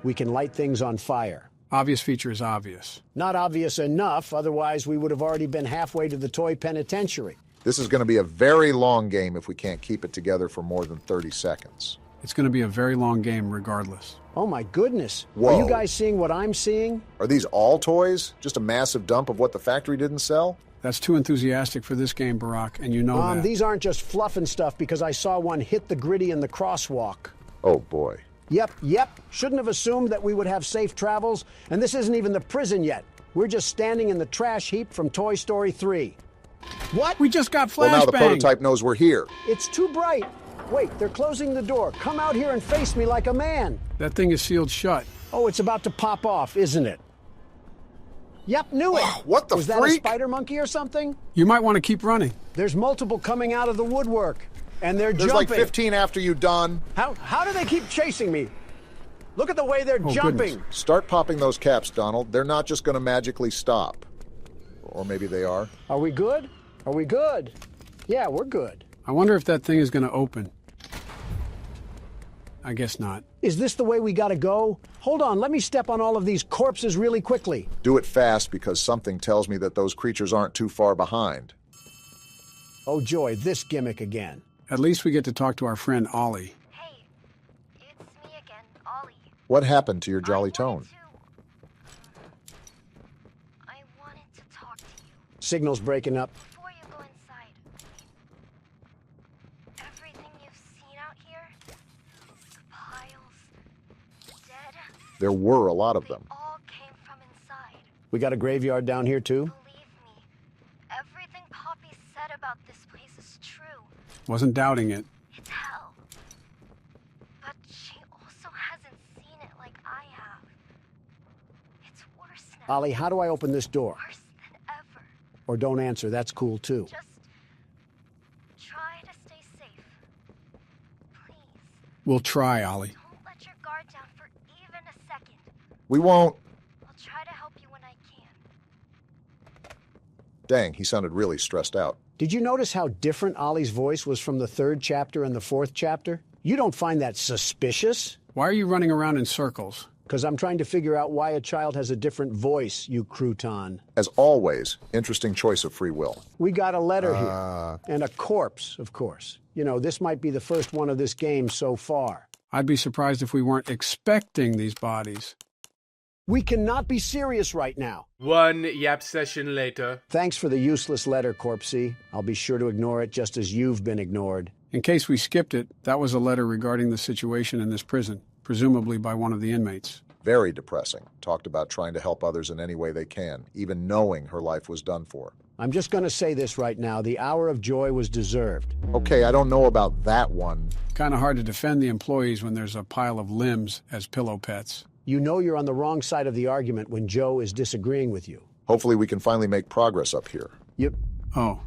We can light things on fire. Obvious feature is obvious. Not obvious enough, otherwise we would have already been halfway to the toy penitentiary. This is going to be a very long game if we can't keep it together for more than 30 seconds. It's going to be a very long game regardless. Oh my goodness. Whoa. Are you guys seeing what I'm seeing? Are these all toys? Just a massive dump of what the factory didn't sell? That's too enthusiastic for this game, Barack, and you know that. These aren't just fluff and stuff because I saw one hit the gritty in the crosswalk. Oh boy. Yep. Shouldn't have assumed that we would have safe travels. And this isn't even the prison yet. We're just standing in the trash heap from Toy Story 3. What? We just got flashbang. Well, now the prototype knows we're here. It's too bright. Wait, they're closing the door. Come out here and face me like a man. That thing is sealed shut. Oh, it's about to pop off, isn't it? Yep, knew it. What the Was that a freak? spider monkey or something? You might want to keep running. There's multiple coming out of the woodwork, and they're There's jumping. like 15 after you, Don. How do they keep chasing me? Look at the way they're Oh, jumping. goodness. Start popping those caps, Donald. They're not just going to magically stop. Or maybe they are. Are we good? Are we good? Yeah, we're good. I wonder if that thing is going to open. I guess not. Is this the way we gotta go? Hold on, let me step on all of these corpses really quickly. Do it fast because something tells me that those creatures aren't too far behind. Oh joy, this gimmick again. At least we get to talk to our friend Ollie. Hey, it's me again, Ollie. What happened to your jolly tone? I wanted to talk to you Signal's breaking up. before you go inside. Everything you've seen out here, the piles, dead, There were a lot of them. all came from inside. We got a graveyard down here too? Believe me, everything Poppy said about this place is true. Wasn't doubting it. It's hell. But she also hasn't seen it like I have. It's worse now. Ollie, how do I open this door? Worse than ever. Or don't answer, that's cool too. Just try to stay safe. Please, We'll try, Ollie. don't let your guard down for even a second. We won't. I'll try to help you when I can. Dang, he sounded really stressed out. Did you notice how different Ollie's voice was from the 3rd chapter and the 4th chapter? You don't find that suspicious? Why are you running around in circles? Because I'm trying to figure out why a child has a different voice, you crouton. As always, interesting choice of free will. We got a letter here. And a corpse, of course. You know, this might be the first one of this game so far. I'd be surprised if we weren't expecting these bodies. We cannot be serious right now. One yap session later. Thanks for the useless letter, Corpsey. I'll be sure to ignore it just as you've been ignored. In case we skipped it, that was a letter regarding the situation in this prison, presumably by one of the inmates. Very depressing. Talked about trying to help others in any way they can, even knowing her life was done for. I'm just going to say this right now. The hour of joy was deserved. Okay, I don't know about that one. Kind of hard to defend the employees when there's a pile of limbs as pillow pets. You know you're on the wrong side of the argument when Joe is disagreeing with you. Hopefully we can finally make progress up here. Oh,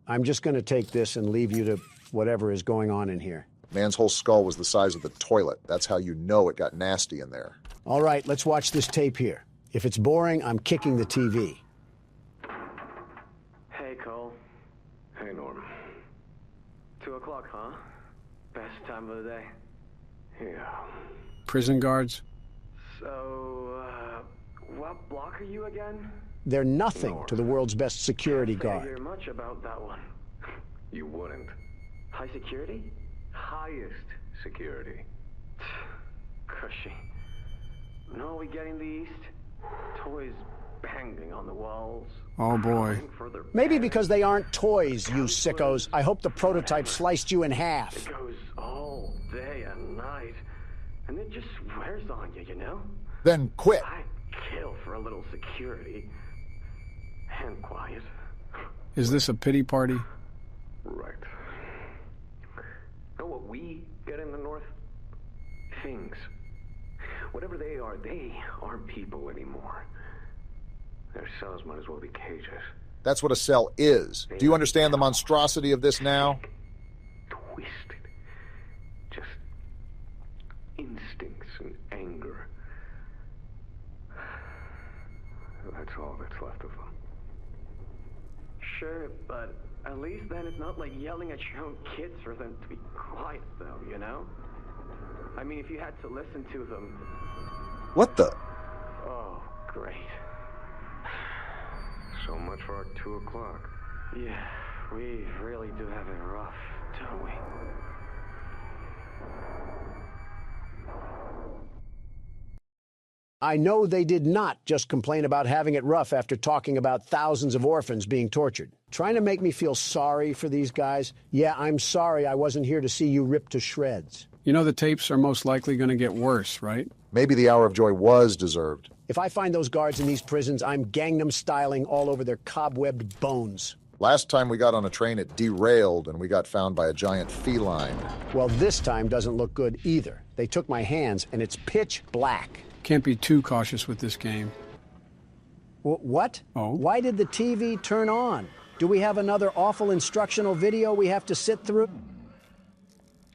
I'm just going to take this and leave you to whatever is going on in here. Man's whole skull was the size of the toilet. That's how you know it got nasty in there. All right, let's watch this tape here. If it's boring, I'm kicking the TV. Hey, Cole. Hey, Norm. 2 o'clock, huh? Best time of the day. Yeah. prison guards? So, what block are you again? They're nothing to the world's best security Can't hear guard. much about that one. You wouldn't. High security? Highest security. Cushy. No, we getting the east? Toys banging on the walls. Oh boy. Further Maybe because they aren't toys, you sickos. I hope the prototype sliced you in half. It goes all day and night. And it just wears on you, you know? Then quit. I'd kill for a little security. And quiet. Is this a pity party? Right. Know what we get in the North? Things. Whatever they aren't people anymore. Their cells might as well be cages. That's what a cell is. Do you understand the monstrosity of this now? Twisted. Just instincts and anger. That's all that's left of them. Sure, but at least then it's not like yelling at your own kids for them to be quiet, though, you know? I mean, if you had to listen to them... What the? Oh, great. So much for our 2 o'clock. Yeah, we really do have it rough, don't we? I know they did not just complain about having it rough after talking about thousands of orphans being tortured. Trying to make me feel sorry for these guys? Yeah, I'm sorry I wasn't here to see you ripped to shreds. You know the tapes are most likely going to get worse, right? Maybe the hour of joy was deserved. If I find those guards in these prisons, I'm Gangnam styling all over their cobwebbed bones. Last time we got on a train, it derailed and we got found by a giant feline. Well, this time doesn't look good either. They took my hands and it's pitch black. Can't be too cautious with this game. What? Oh? Why did the TV turn on? Do we have another awful instructional video we have to sit through?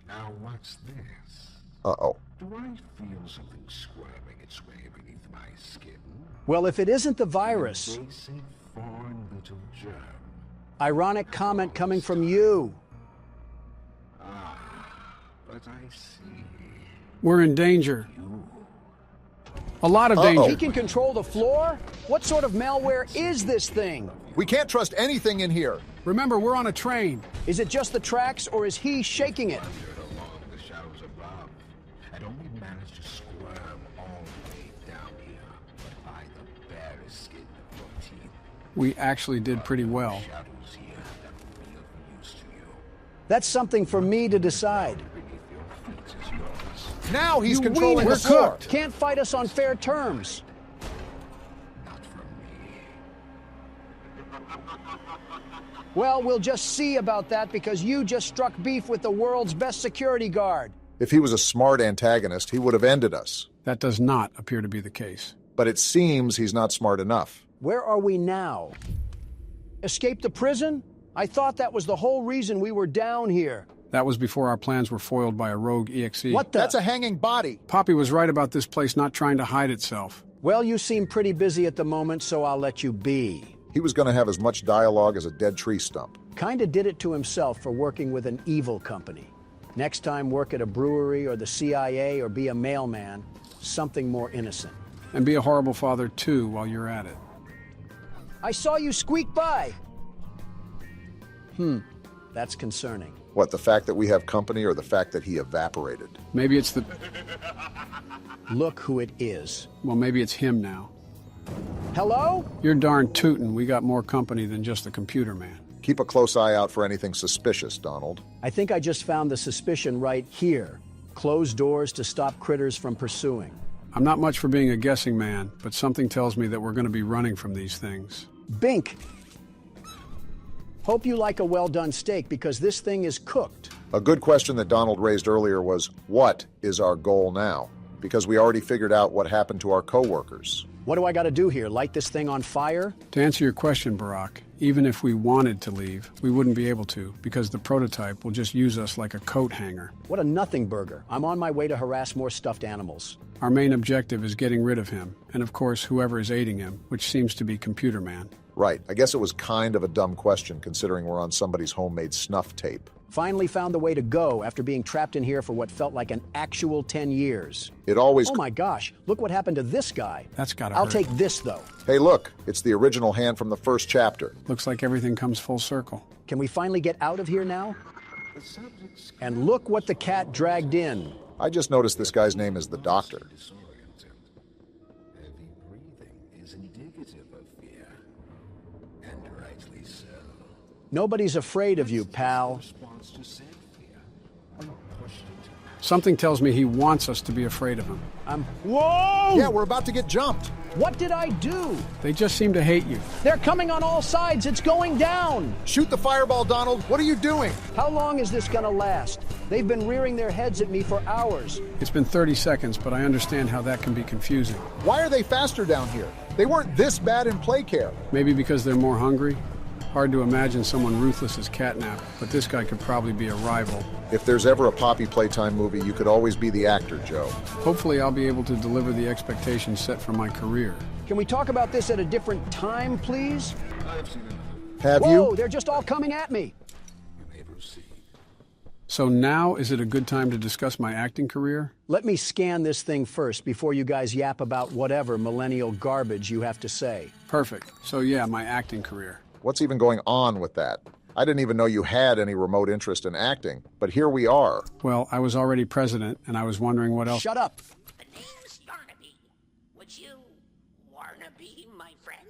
Now what's this? Uh-oh. Do I feel something squirming its way beneath my skin? Well, if it isn't the virus. An invasive foreign little germ. Ironic comment coming from you. Ah, but I see. We're in danger. A lot of danger. He can control the floor? What sort of malware is this thing? We can't trust anything in here. Remember, we're on a train. Is it just the tracks, or is he shaking it? Along the shadows above, and only managed to squirm all the way down here, but by the barest skin of your teeth. We actually did pretty well. Shadows here that will be of use to you. That's something for me to decide. Beneath your feet is yours. Now he's You controlling we're the floor. cooked. Can't fight us on fair terms. Not from me. Well, we'll just see about that because you just struck beef with the world's best security guard. If he was a smart antagonist, he would have ended us. That does not appear to be the case. But it seems he's not smart enough. Where are we now? Escape the prison? I thought that was the whole reason we were down here. That was before our plans were foiled by a rogue EXE. What the? That's a hanging body. Poppy was right about this place not trying to hide itself. Well, you seem pretty busy at the moment, so I'll let you be. He was going to have as much dialogue as a dead tree stump. Kinda did it to himself for working with an evil company. Next time, work at a brewery or the CIA or be a mailman. Something more innocent. And be a horrible father, too, while you're at it. I saw you squeak by. That's concerning. What, the fact that we have company or the fact that he evaporated? Maybe it's the... Look who it is. Well, maybe it's him now. Hello? You're darn tootin'. We got more company than just the computer man. Keep a close eye out for anything suspicious, Donald. I think I just found the suspicion right here. Closed doors to stop critters from pursuing. I'm not much for being a guessing man, but something tells me that we're going to be running from these things. Bink! Hope you like a well-done steak because this thing is cooked. A good question that Donald raised earlier was, what is our goal now? Because we already figured out what happened to our coworkers. What do I got to do here? Light this thing on fire? To answer your question, Barack, even if we wanted to leave, we wouldn't be able to, because the prototype will just use us like a coat hanger. What a nothing burger. I'm on my way to harass more stuffed animals. Our main objective is getting rid of him, and of course, whoever is aiding him, which seems to be Computer Man. Right. I guess it was kind of a dumb question considering we're on somebody's homemade snuff tape. Finally found the way to go after being trapped in here for what felt like an actual 10 years. It always... Oh my gosh, look what happened to this guy. That's gotta I'll hurt. take this, though. Hey, look, it's the original hand from the first chapter. Looks like everything comes full circle. Can we finally get out of here now? And look what the cat dragged in. I just noticed this guy's name is the Doctor. Heavy breathing is indicative of fear, and rightly so. Nobody's afraid of you, pal. Response to said fear, are you pushed into Something tells me he wants us to be afraid of him. Whoa! Yeah, we're about to get jumped. What did I do? They just seem to hate you. They're coming on all sides. It's going down. Shoot the fireball, Donald. What are you doing? How long is this gonna last? They've been rearing their heads at me for hours. It's been 30 seconds, but I understand how that can be confusing. Why are they faster down here? They weren't this bad in play care. Maybe because they're more hungry? Hard to imagine someone ruthless as Catnap, but this guy could probably be a rival. If there's ever a Poppy Playtime movie, you could always be the actor, Joe. Hopefully I'll be able to deliver the expectations set for my career. Can we talk about this at a different time, please? Have Whoa, you? they're just all coming at me. So now is it a good time to discuss my acting career? Let me scan this thing first before you guys yap about whatever millennial garbage you have to say. Perfect. So yeah, my acting career. What's even going on with that? I didn't even know you had any remote interest in acting, but here we are. Well, I was already president, and I was wondering what else. Shut up. The name's Yarnaby. Would you Yarnaby, my friend?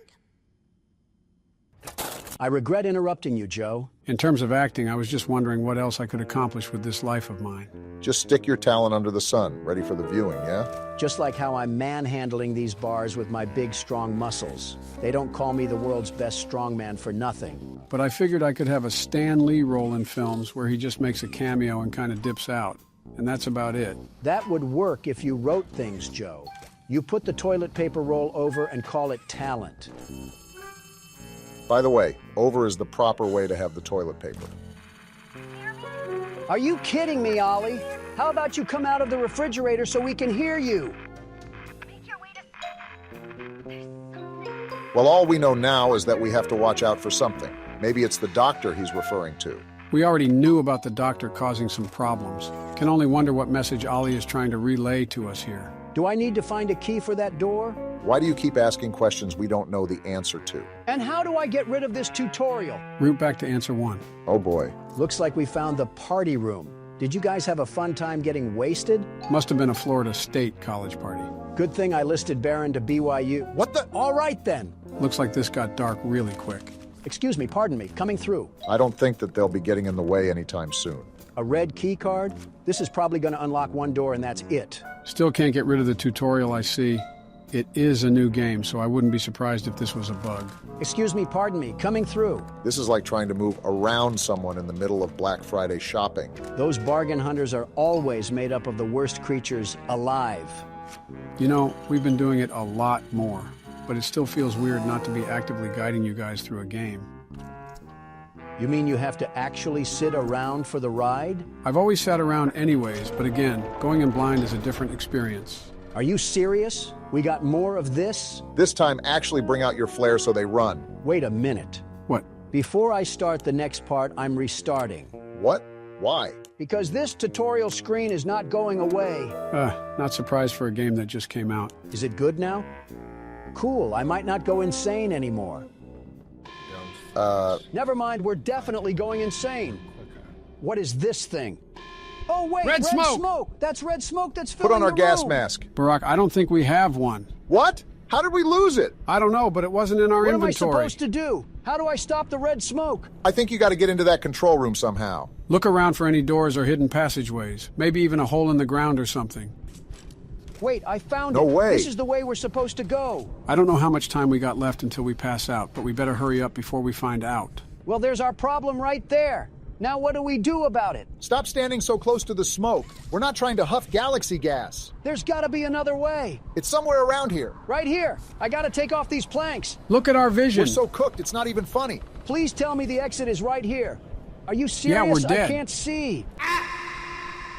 I regret interrupting you, Joe. In terms of acting, I was just wondering what else I could accomplish with this life of mine. Just stick your talent under the sun, ready for the viewing, yeah? Just like how I'm manhandling these bars with my big, strong muscles. They don't call me the world's best strongman for nothing. But I figured I could have a Stan Lee role in films where he just makes a cameo and kind of dips out. And that's about it. That would work if you wrote things, Joe. You put the toilet paper roll over and call it talent. By the way, over is the proper way to have the toilet paper. Are you kidding me, Ollie? How about you come out of the refrigerator so we can hear you? Well, all we know now is that we have to watch out for something. Maybe it's the doctor he's referring to. We already knew about the doctor causing some problems. Can only wonder what message Ollie is trying to relay to us here. Do I need to find a key for that door? Why do you keep asking questions we don't know the answer to? And how do I get rid of this tutorial? Route back to answer 1. Oh boy. Looks like we found the party room. Did you guys have a fun time getting wasted? Must have been a Florida State college party. Good thing I listed Barron to BYU. What the? All right then. Looks like this got dark really quick. Excuse me, pardon me, coming through. I don't think that they'll be getting in the way anytime soon. A red key card? This is probably going to unlock one door and that's it. Still can't get rid of the tutorial I see. It is a new game, so I wouldn't be surprised if this was a bug. Excuse me, pardon me, coming through. This is like trying to move around someone in the middle of Black Friday shopping. Those bargain hunters are always made up of the worst creatures alive. You know, we've been doing it a lot more, but it still feels weird not to be actively guiding you guys through a game. You mean you have to actually sit around for the ride? I've always sat around anyways, but again, going in blind is a different experience. Are you serious? We got more of this? This time, actually bring out your flair so they run. Wait a minute. What? Before I start the next part, I'm restarting. What? Why? Because this tutorial screen is not going away. Not surprised for a game that just came out. Is it good now? Cool, I might not go insane anymore. Never mind, we're definitely going insane. What is this thing? Oh, wait, red smoke! That's red smoke that's filling Put on our the gas room. mask. Barack, I don't think we have one. What? How did we lose it? I don't know, but it wasn't in our What inventory. am I supposed to do? How do I stop the red smoke? I think you got to get into that control room somehow. Look around for any doors or hidden passageways. Maybe even a hole in the ground or something. Wait, I found it. No way. This is the way we're supposed to go. I don't know how much time we got left until we pass out, but we better hurry up before we find out. Well, there's our problem right there. Now what do we do about it? Stop standing so close to the smoke. We're not trying to huff galaxy gas. There's got to be another way. It's somewhere around here. Right here. I got to take off these planks. Look at our vision. We're so cooked, it's not even funny. Please tell me the exit is right here. Are you serious? Yeah, we're dead. I can't see.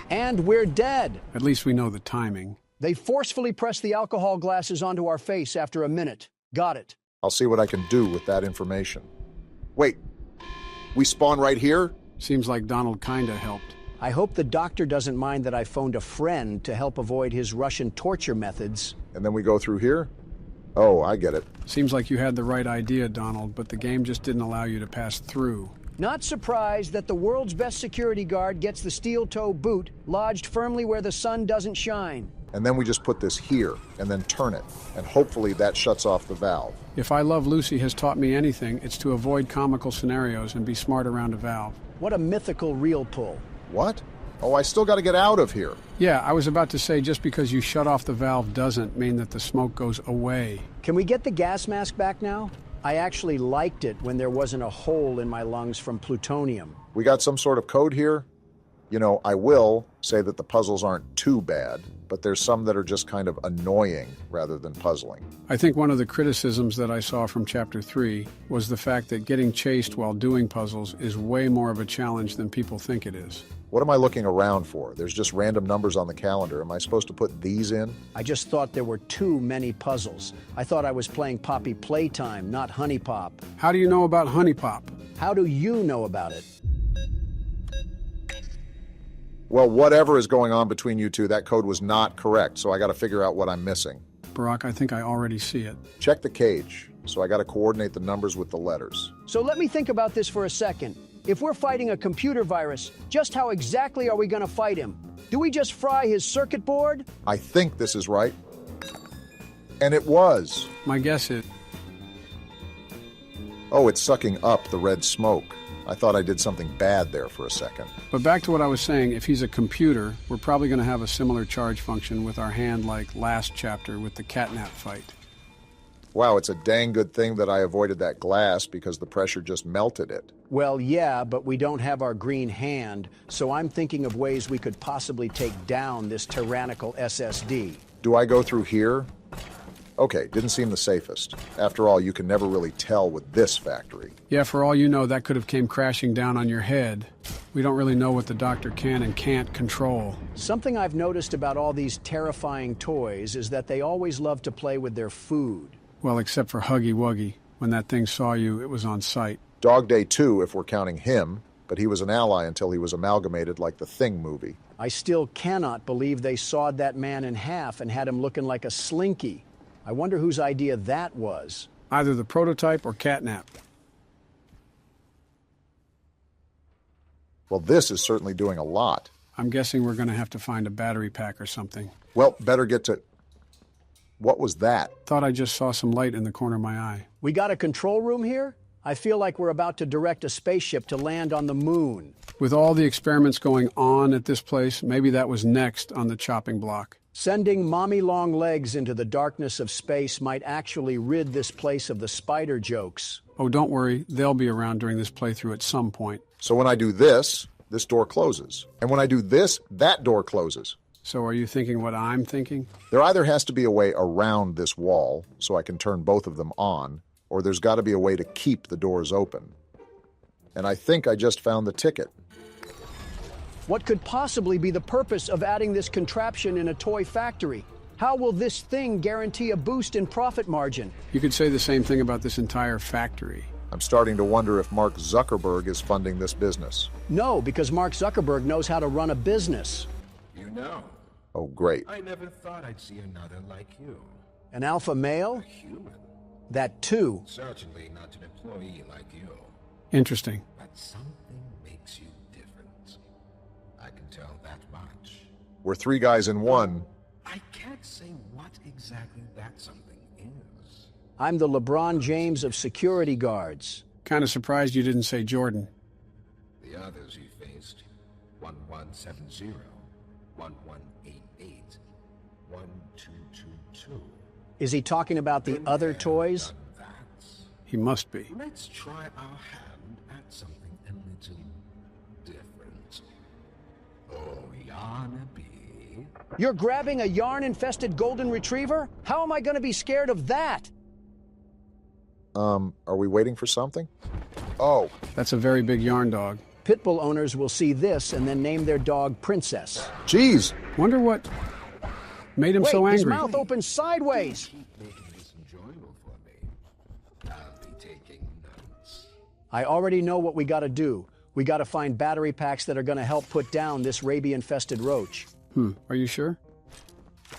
And we're dead. At least we know the timing. They forcefully pressed the alcohol glasses onto our face after a minute. Got it. I'll see what I can do with that information. Wait, we spawn right here? Seems like Donald kinda helped. I hope the doctor doesn't mind that I phoned a friend to help avoid his Russian torture methods. And then we go through here? Oh, I get it. Seems like you had the right idea, Donald, but the game just didn't allow you to pass through. Not surprised that the world's best security guard gets the steel-toe boot lodged firmly where the sun doesn't shine. And then we just put this here, and then turn it, and hopefully that shuts off the valve. If I Love Lucy has taught me anything, it's to avoid comical scenarios and be smart around a valve. What a mythical reel pull. What? Oh, I still got to get out of here. Yeah, I was about to say just because you shut off the valve doesn't mean that the smoke goes away. Can we get the gas mask back now? I actually liked it when there wasn't a hole in my lungs from plutonium. We got some sort of code here? You know, I will say that the puzzles aren't too bad, but there's some that are just kind of annoying rather than puzzling. I think one of the criticisms that I saw from Chapter 3 was the fact that getting chased while doing puzzles is way more of a challenge than people think it is. What am I looking around for? There's just random numbers on the calendar. Am I supposed to put these in? I just thought there were too many puzzles. I thought I was playing Poppy Playtime, not Honey Pop. How do you know about Honey Pop? How do you know about it? Well, whatever is going on between you two, that code was not correct, so I got to figure out what I'm missing. Barack, I think I already see it. Check the cage, so I got to coordinate the numbers with the letters. So let me think about this for a second. If we're fighting a computer virus, just how exactly are we going to fight him? Do we just fry his circuit board? I think this is right. And it was. My guess is... Oh, it's sucking up the red smoke. I thought I did something bad there for a second. But back to what I was saying, if he's a computer, we're probably going to have a similar charge function with our hand like last chapter with the catnap fight. Wow, it's a dang good thing that I avoided that glass because the pressure just melted it. Well, yeah, but we don't have our green hand, so I'm thinking of ways we could possibly take down this tyrannical SSD. Do I go through here? Okay, didn't seem the safest. After all, you can never really tell with this factory. Yeah, for all you know, that could have came crashing down on your head. We don't really know what the doctor can and can't control. Something I've noticed about all these terrifying toys is that they always love to play with their food. Well, except for Huggy Wuggy. When that thing saw you, it was on sight. Dog Day 2, if we're counting him, but he was an ally until he was amalgamated like the Thing movie. I still cannot believe they sawed that man in half and had him looking like a slinky. I wonder whose idea that was. Either the prototype or catnap. Well, this is certainly doing a lot. I'm guessing we're going to have to find a battery pack or something. Well, better get to... What was that? Thought I just saw some light in the corner of my eye. We got a control room here? I feel like we're about to direct a spaceship to land on the moon. With all the experiments going on at this place, maybe that was next on the chopping block. Sending mommy long legs into the darkness of space might actually rid this place of the spider jokes. Oh, don't worry. They'll be around during this playthrough at some point. So when I do this, this door closes. And when I do this, that door closes. So are you thinking what I'm thinking? There either has to be a way around this wall so I can turn both of them on, or there's got to be a way to keep the doors open. And I think I just found the ticket. What could possibly be the purpose of adding this contraption in a toy factory? How will this thing guarantee a boost in profit margin? You could say the same thing about this entire factory. I'm starting to wonder if Mark Zuckerberg is funding this business. No, because Mark Zuckerberg knows how to run a business. You know. Oh, great. I never thought I'd see another like you. An alpha male? A human. That too. Certainly not an employee like you. Interesting. But something makes you different. I can tell that much. We're three guys in one. I can't say what exactly that something is. I'm the LeBron James of security guards. Kind of surprised you didn't say Jordan. The others you faced, 1170, 1188, 1222. Is he talking about the other toys? He must be. Let's try our hand at something a little different. Oh, Yarnaby. You're grabbing a yarn-infested golden retriever? How am I going to be scared of that? Are we waiting for something? Oh. That's a very big yarn dog. Pitbull owners will see this and then name their dog Princess. Jeez. Wonder what made him so angry. His mouth opened sideways. Keep making this enjoyable for me. I'll be taking notes. I already know what we got to do. We got to find battery packs that are going to help put down this rabies-infested roach. Are you sure?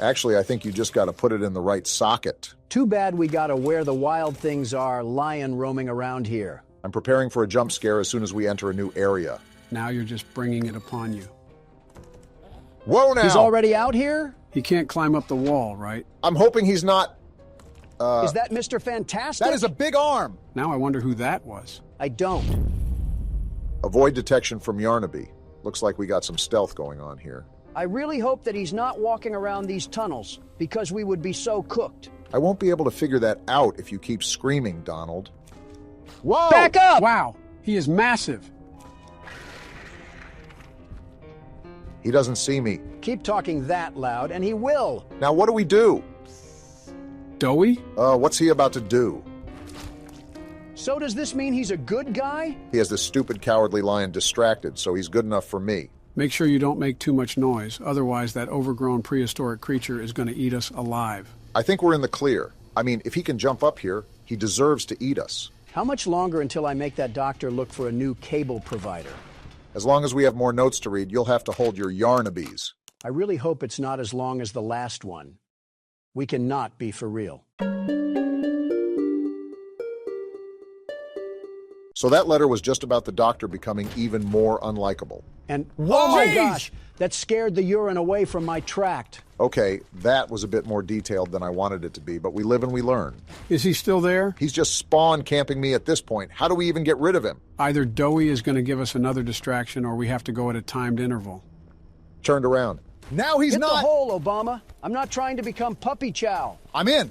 Actually, I think you just got to put it in the right socket. Too bad we got to where the wild things are, lion roaming around here. I'm preparing for a jump scare as soon as we enter a new area. Now you're just bringing it upon you. Whoa now! He's already out here? He can't climb up the wall, right? I'm hoping he's not... Is that Mr. Fantastic? That is a big arm! Now I wonder who that was. I don't. Avoid detection from Yarnaby. Looks like we got some stealth going on here. I really hope that he's not walking around these tunnels, because we would be so cooked. I won't be able to figure that out if you keep screaming, Donald. Whoa! Back up! Wow, he is massive. He doesn't see me. Keep talking that loud, and he will. Now what do we do? Doey? What's he about to do? So does this mean he's a good guy? He has this stupid cowardly lion distracted, so he's good enough for me. Make sure you don't make too much noise, otherwise that overgrown prehistoric creature is going to eat us alive. I think we're in the clear. I mean, if he can jump up here, he deserves to eat us. How much longer until I make that doctor look for a new cable provider? As long as we have more notes to read, you'll have to hold your Yarnabies. I really hope it's not as long as the last one. We cannot be for real. So that letter was just about the doctor becoming even more unlikable. And, oh my gosh, that scared the urine away from my tract. Okay, that was a bit more detailed than I wanted it to be, but we live and we learn. Is he still there? He's just spawn camping me at this point. How do we even get rid of him? Either Doey is going to give us another distraction, or we have to go at a timed interval. Turned around. Now he's Hit not. the hole, Obama. I'm not trying to become puppy chow. I'm in.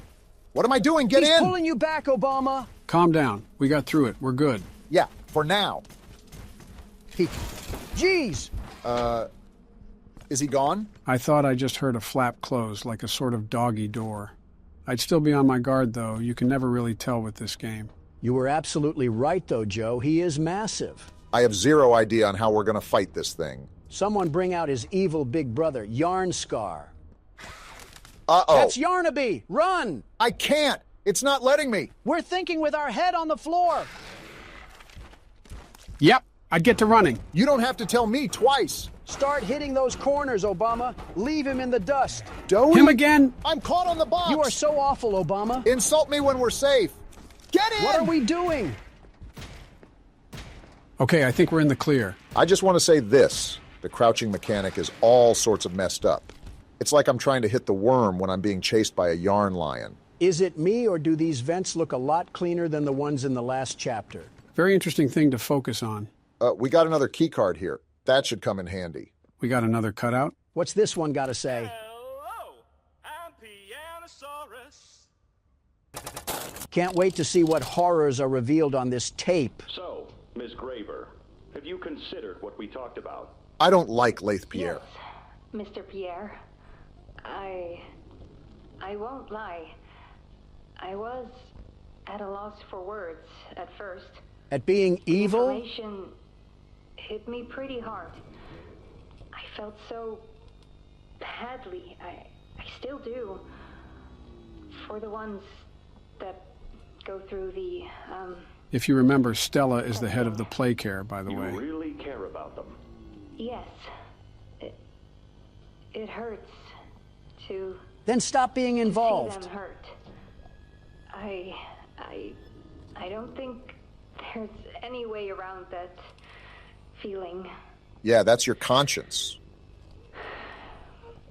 What am I doing? Get He's in. pulling you back, Obama. Calm down. We got through it. We're good. Yeah, for now. Jeez. Is he gone? I thought I just heard a flap close, like a sort of doggy door. I'd still be on my guard, though. You can never really tell with this game. You were absolutely right, though, Joe. He is massive. I have zero idea on how we're going to fight this thing. Someone bring out his evil big brother, Yarn Scar. Uh-oh. That's Yarnaby. Run! I can't. It's not letting me. We're thinking with our head on the floor. Yep, I'd get to running. You don't have to tell me twice. Start hitting those corners, Obama. Leave him in the dust. Doey? Him again? I'm caught on the box. You are so awful, Obama. Insult me when we're safe. Get in! What are we doing? Okay, I think we're in the clear. I just want to say this. The crouching mechanic is all sorts of messed up. It's like I'm trying to hit the worm when I'm being chased by a yarn lion. Is it me, or do these vents look a lot cleaner than the ones in the last chapter? Very interesting thing to focus on. We got another key card here. That should come in handy. We got another cutout? What's this one got to say? Hello, I'm Pianosaurus. Can't wait to see what horrors are revealed on this tape. So, Miss Graver, have you considered what we talked about? I don't like Lathe Pierre. Yes, Mr. Pierre. I won't lie. I was at a loss for words at first. At being evil? Information hit me pretty hard. I felt so badly. I still do. For the ones that go through the, If you remember, Stella is the head of the play care, by the way. You really care about them? Yes. It hurts to... Then stop being involved. See them hurt. I don't think there's any way around that feeling. Yeah, that's your conscience.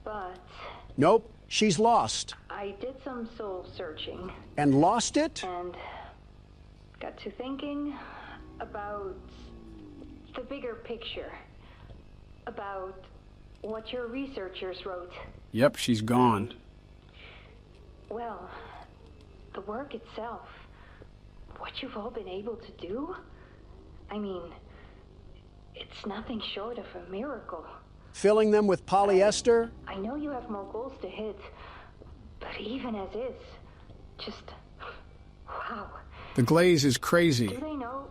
But... Nope, she's lost. I did some soul searching. And lost it? And got to thinking about the bigger picture. About what your researchers wrote. Yep, she's gone. Well, the work itself, what you've all been able to do, I mean, it's nothing short of a miracle. Filling them with polyester? I know you have more goals to hit, but even as is, just, wow. The glaze is crazy. Do they know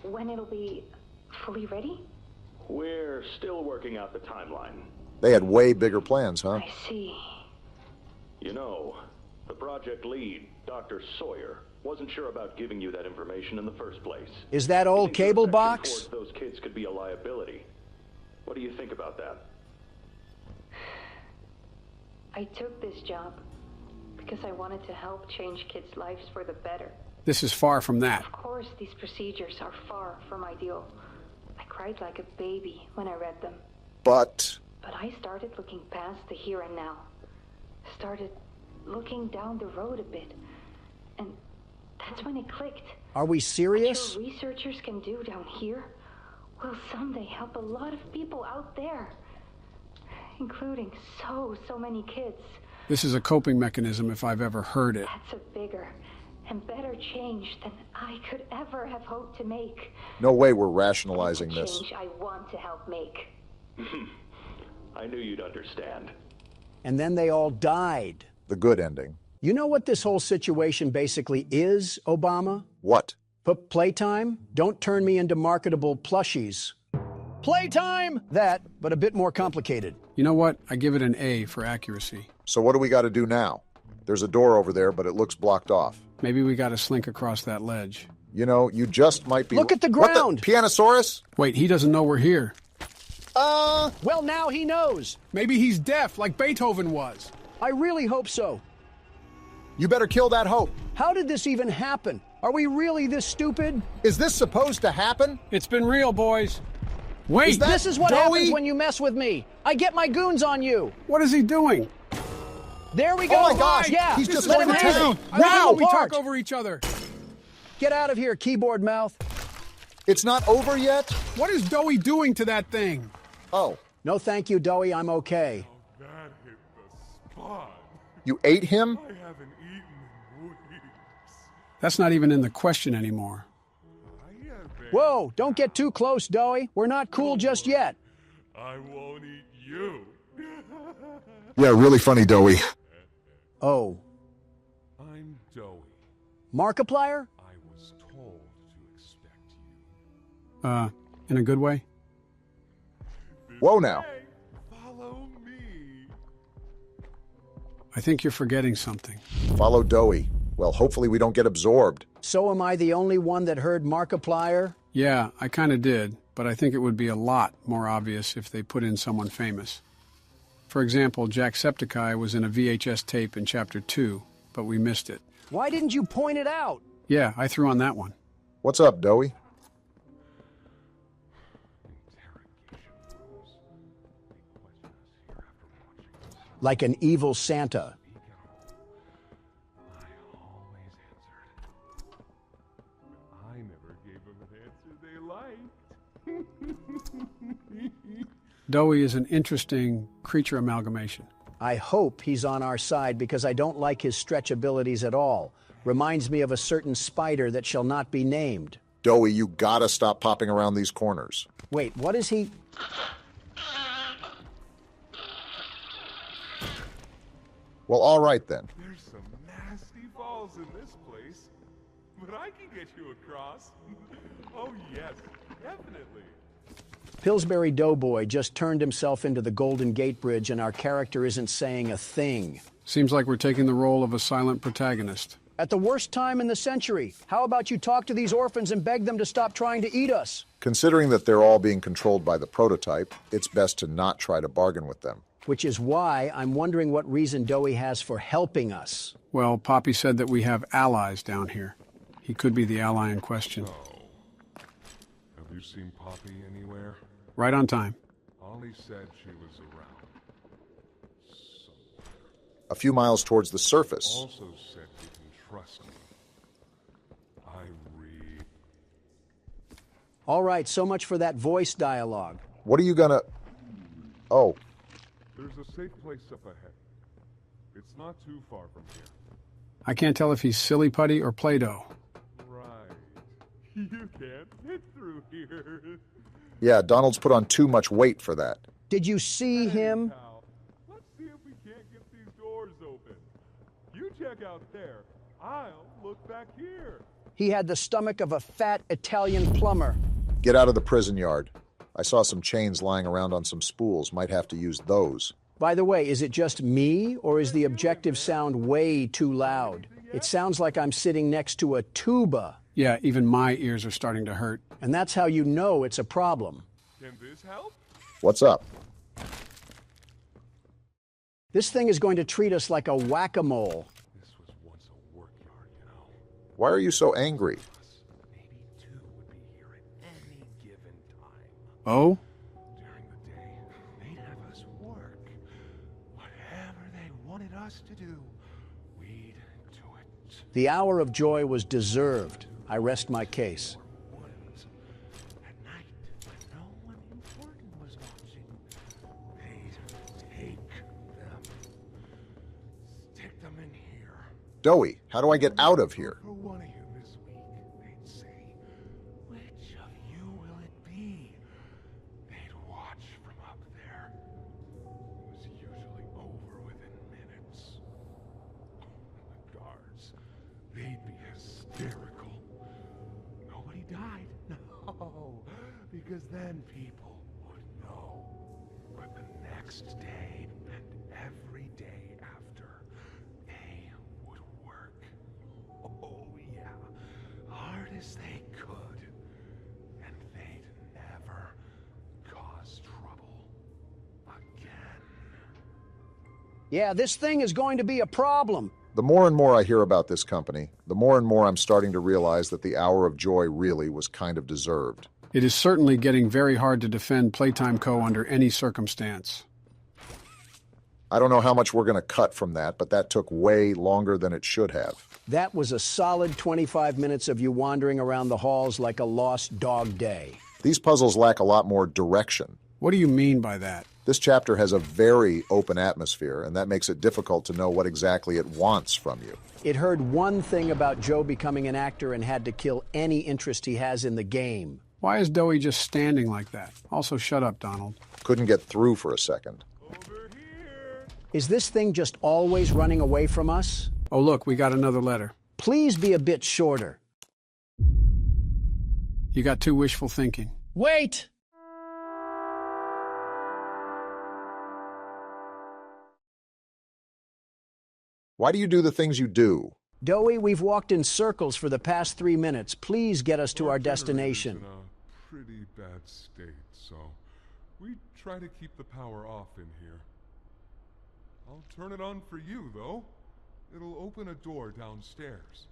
when it'll be fully ready? We're still working out the timeline. They had way bigger plans, huh? I see. You know, the project lead, Dr. Sawyer, wasn't sure about giving you that information in the first place. Is that old cable box? Those kids could be a liability. What do you think about that? I took this job because I wanted to help change kids' lives for the better. This is far from that. Of course, these procedures are far from ideal. I cried like a baby when I read them. But I started looking past the here and now. Started looking down the road a bit. And that's when it clicked. Are we serious? What your researchers can do down here will someday help a lot of people out there, including so many kids. This is a coping mechanism if I've ever heard it. That's a bigger and better change than I could ever have hoped to make. No way we're rationalizing It's a this. change I want to help make. I knew you'd understand. And then they all died. The good ending. You know what this whole situation basically is, Obama? What? Playtime? Don't turn me into marketable plushies. Playtime! That, but a bit more complicated. You know what? I give it an A for accuracy. So what do we got to do now? There's a door over there, but it looks blocked off. Maybe we got to slink across that ledge. You know, you just might be... Look at the ground! What the? Pianosaurus? Wait, he doesn't know we're here. Well, now he knows. Maybe he's deaf, like Beethoven was. I really hope so. You better kill that hope. How did this even happen? Are we really this stupid? Is this supposed to happen? It's been real, boys. Wait! This is what Doey? happens when you mess with me. I get my goons on you. What is he doing? There we go. Oh my gosh, Yeah, he's just let going him to have town. it. I love Wow, when we Bart. talk over each other. Get out of here, keyboard mouth. It's not over yet? What is Doey doing to that thing? Oh. No, thank you, Doey. I'm okay. That hit the spot. You ate him? I haven't eaten in weeks. That's not even in the question anymore. Whoa, don't get too close, Doey. We're not cool just yet. I won't eat you. Yeah, really funny, Doey. Oh. I'm Doey. Markiplier? I was told to expect you. In a good way? Whoa now. Follow me. I think you're forgetting something. Follow Doey. Well, hopefully we don't get absorbed. So am I the only one that heard Markiplier? Yeah, I kind of did, but I think it would be a lot more obvious if they put in someone famous. For example, Jacksepticeye was in a VHS tape in Chapter 2, but we missed it. Why didn't you point it out? Yeah, I threw on that one. What's up, Doey? Like an evil Santa. I never gave them an answer they liked. Doey is an interesting creature amalgamation. I hope he's on our side because I don't like his stretch abilities at all. Reminds me of a certain spider that shall not be named. Doey, you gotta stop popping around these corners. Wait, what is he? Well, all right then. There's some nasty balls in this place, but I can get you across. Oh yes, definitely. Pillsbury Doughboy just turned himself into the Golden Gate Bridge and our character isn't saying a thing. Seems like we're taking the role of a silent protagonist. At the worst time in the century, how about you talk to these orphans and beg them to stop trying to eat us? Considering that they're all being controlled by the prototype, it's best to not try to bargain with them. Which is why I'm wondering what reason Doey has for helping us. Well, Poppy said that we have allies down here. He could be the ally in question. Oh. Have you seen Poppy anywhere? Right on time. Ollie said she was around. A few miles towards the surface. Also said you can trust me. I read. All right, so much for that voice dialogue. What are you gonna... Oh. There's a safe place up ahead. It's not too far from here. I can't tell if he's silly putty or Play-Doh. Right. You can't fit through here. Yeah, Donald's put on too much weight for that. Did you see him? Pal, let's see if we can't get these doors open. You check out there. I'll look back here. He had the stomach of a fat Italian plumber. Get out of the prison yard. I saw some chains lying around on some spools. Might have to use those. By the way, is it just me, or is the objective sound way too loud? It sounds like I'm sitting next to a tuba. Yeah, even my ears are starting to hurt. And that's how you know it's a problem. Can this help? What's up? This thing is going to treat us like a whack-a-mole. This was once a work yard, you know. Why are you so angry? Maybe two would be here at any given time. Oh? During the day, they'd have us work. Whatever they wanted us to do, we'd do it. The hour of joy was deserved. I rest my case. At night, Doey, how do I get out of here? For one of you this week, they'd say, which of you will it be? They'd watch from up there. It was usually over within minutes. The guards, they'd be hysterical. Nobody died. No, because then people would know. But the next day and every day after, they would work. Oh yeah, hard as they could. And they'd never cause trouble again. Yeah, this thing is going to be a problem. The more and more I hear about this company, the more and more I'm starting to realize that the hour of joy really was kind of deserved. It is certainly getting very hard to defend Playtime Co. under any circumstance. I don't know how much we're going to cut from that, but that took way longer than it should have. That was a solid 25 minutes of you wandering around the halls like a lost dog day. These puzzles lack a lot more direction. What do you mean by that? This chapter has a very open atmosphere, and that makes it difficult to know what exactly it wants from you. It heard one thing about Joe becoming an actor and had to kill any interest he has in the game. Why is Doey just standing like that? Also, shut up, Donald. Couldn't get through for a second. Is this thing just always running away from us? Oh, look, we got another letter. Please be a bit shorter. You got too wishful thinking. Wait! Why do you do the things you do? Doey, we've walked in circles for the past 3 minutes. Please get us to our destination. In a pretty bad state, so we try to keep the power off in here. I'll turn it on for you, though. It'll open a door downstairs.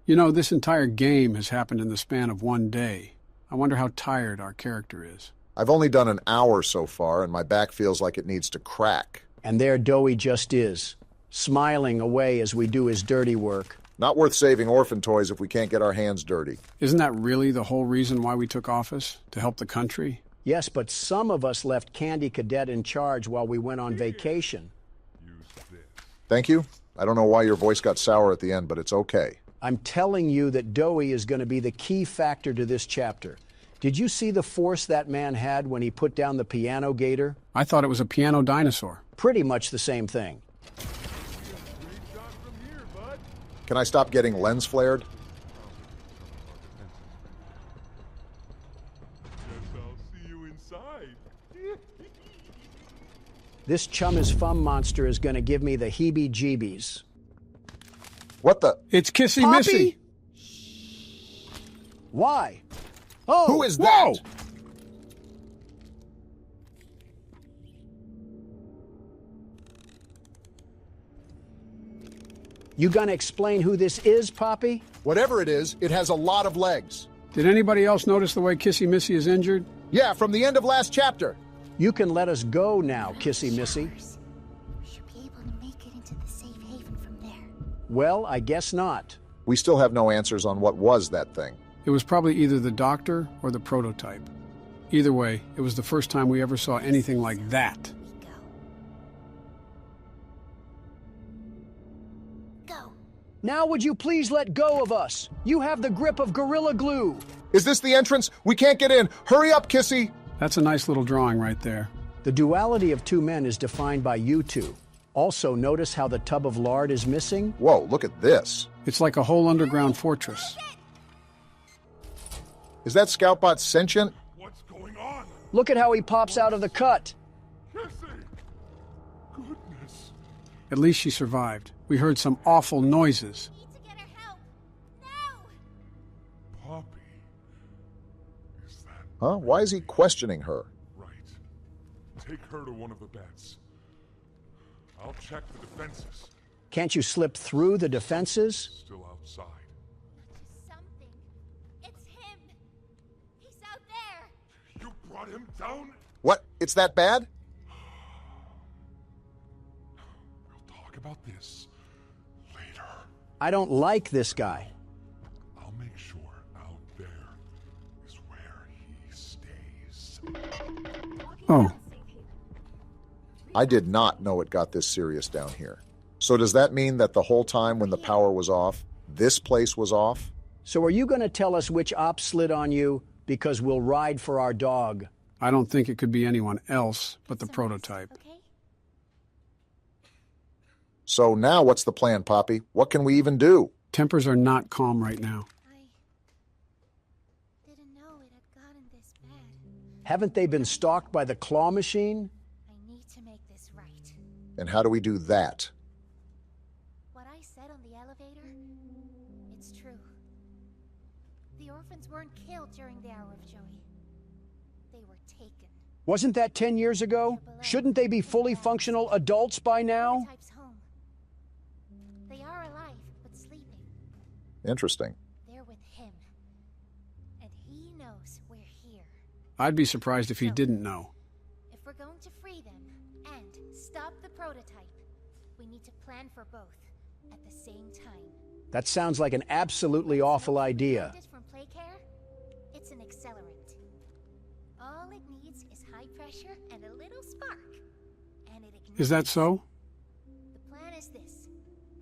You know, this entire game has happened in the span of one day. I wonder how tired our character is. I've only done an hour so far, and my back feels like it needs to crack. And there Doey just is, smiling away as we do his dirty work. Not worth saving orphan toys if we can't get our hands dirty. Isn't that really the whole reason why we took office? To help the country? Yes, but some of us left Candy Cadet in charge while we went on vacation. Thank you. I don't know why your voice got sour at the end, but it's okay. I'm telling you that Doey is going to be the key factor to this chapter. Did you see the force that man had when he put down the piano gator? I thought it was a piano dinosaur. Pretty much the same thing. Can I stop getting lens flared? Guess I'll see you inside. This Chum is Fum monster is going to give me the heebie-jeebies. What the? It's Kissy Missy. Why? Oh, who is that? Whoa! You gonna explain who this is, Poppy? Whatever it is, it has a lot of legs. Did anybody else notice the way Kissy Missy is injured? Yeah, from the end of last chapter. You can let us go now, Kissy Missy. We should be able to make it into the safe haven from there. Well, I guess not. We still have no answers on what was that thing. It was probably either the doctor or the prototype. Either way, it was the first time we ever saw anything like that. Go. Now would you please let go of us? You have the grip of Gorilla Glue. Is this the entrance? We can't get in. Hurry up, Kissy. That's a nice little drawing right there. The duality of two men is defined by you two. Also, notice how the tub of lard is missing? Whoa, look at this. It's like a whole underground fortress. Is that Scoutbot sentient? What's going on? Look at how he pops out of the cut. Kissy! Goodness. At least she survived. We heard some awful noises. We need to get her help. Now! Poppy. Is that... Huh? Why is he questioning her? Right. Take her to one of the beds. I'll check the defenses. Can't you slip through the defenses? Still outside. Something. It's him. He's out there. You brought him down? What? It's that bad? We'll talk about this later. I don't like this guy. I'll make sure out there is where he stays. Oh. I did not know it got this serious down here. So does that mean that the whole time when the power was off, this place was off? So are you going to tell us which op slid on you? Because we'll ride for our dog. I don't think it could be anyone else but the prototype. Okay? So now what's the plan, Poppy? What can we even do? Tempers are not calm right now. I didn't know it had gotten this bad. Haven't they been stalked by the claw machine? I need to make this right. And how do we do that? What I said on the elevator, it's true. The orphans weren't killed during the hour of Joey. They were taken. Wasn't that 10 years ago? Shouldn't they be fully functional adults by now? Prototype's home. They are alive, but sleeping. Interesting. They're with him. And he knows we're here. I'd be surprised if he didn't know. If we're going to free them and stop the prototype, we need to plan for both at the same time. That sounds like an absolutely awful idea. From Playcare, it's an accelerant. All it needs is high pressure and a little spark, and it ignites. Is that so? The plan is this.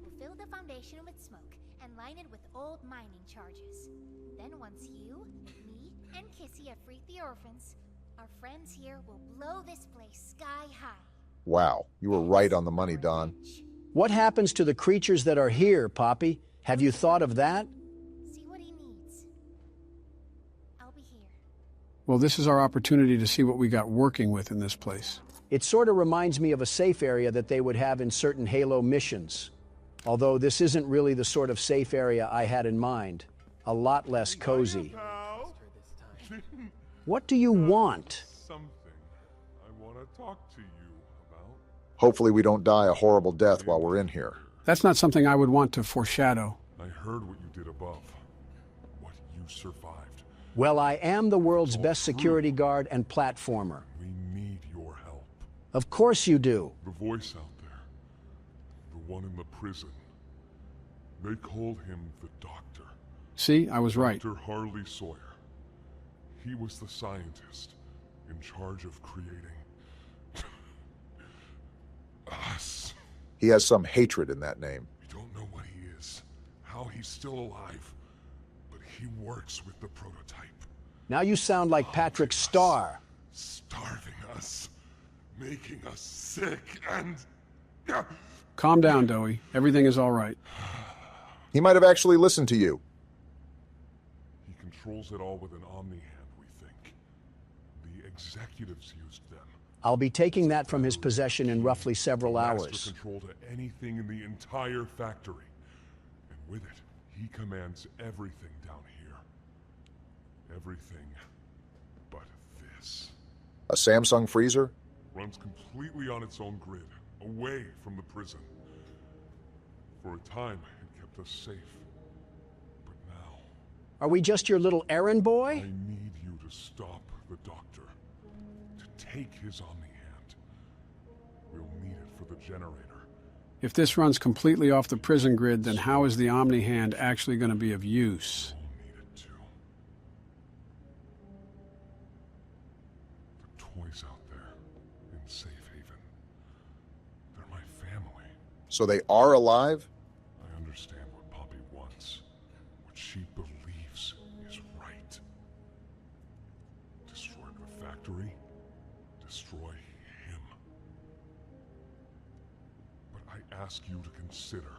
We'll fill the foundation with smoke and line it with old mining charges. Then once you, me, and Kissy have freed the orphans, our friends here will blow this place sky high. Wow, you were right on the money, Don. What happens to the creatures that are here, Poppy? Have you thought of that? See what he needs. I'll be here. Well, this is our opportunity to see what we got working with in this place. It sort of reminds me of a safe area that they would have in certain Halo missions. Although this isn't really the sort of safe area I had in mind. A lot less cozy. What do you want? Something I want to talk to you about. Hopefully we don't die a horrible death while we're in here. That's not something I would want to foreshadow. I heard what you did above. What you survived. Well, I am the world's best security guard and platformer. We need your help. Of course you do. The voice out there. The one in the prison. They called him the Doctor. See, I was right. Dr. Harley Sawyer. He was the scientist in charge of creating us. He has some hatred in that name. We don't know what he is, how he's still alive, but he works with the prototype. Now you sound like Patrick Starr. Starving us, making us sick, and... Calm down, Doey. Everything is all right. He might have actually listened to you. He controls it all with an omni hand, we think. The executives used them. I'll be taking that from his possession in roughly several hours. Master control to anything in the entire factory. And with it, he commands everything down here. Everything but this. A Samsung freezer? Runs completely on its own grid, away from the prison. For a time, it kept us safe. But now... Are we just your little errand boy? I need you to stop the Doctor. To take his omni-hand. We'll need it for the generator. If this runs completely off the prison grid, then how is the omni-hand actually going to be of use? We'll need it too. The toys out there in Safe Haven. They're my family. So they are alive? I understand what Poppy wants. What she believes is right. Destroy the factory. Destroy him. But I ask you to consider.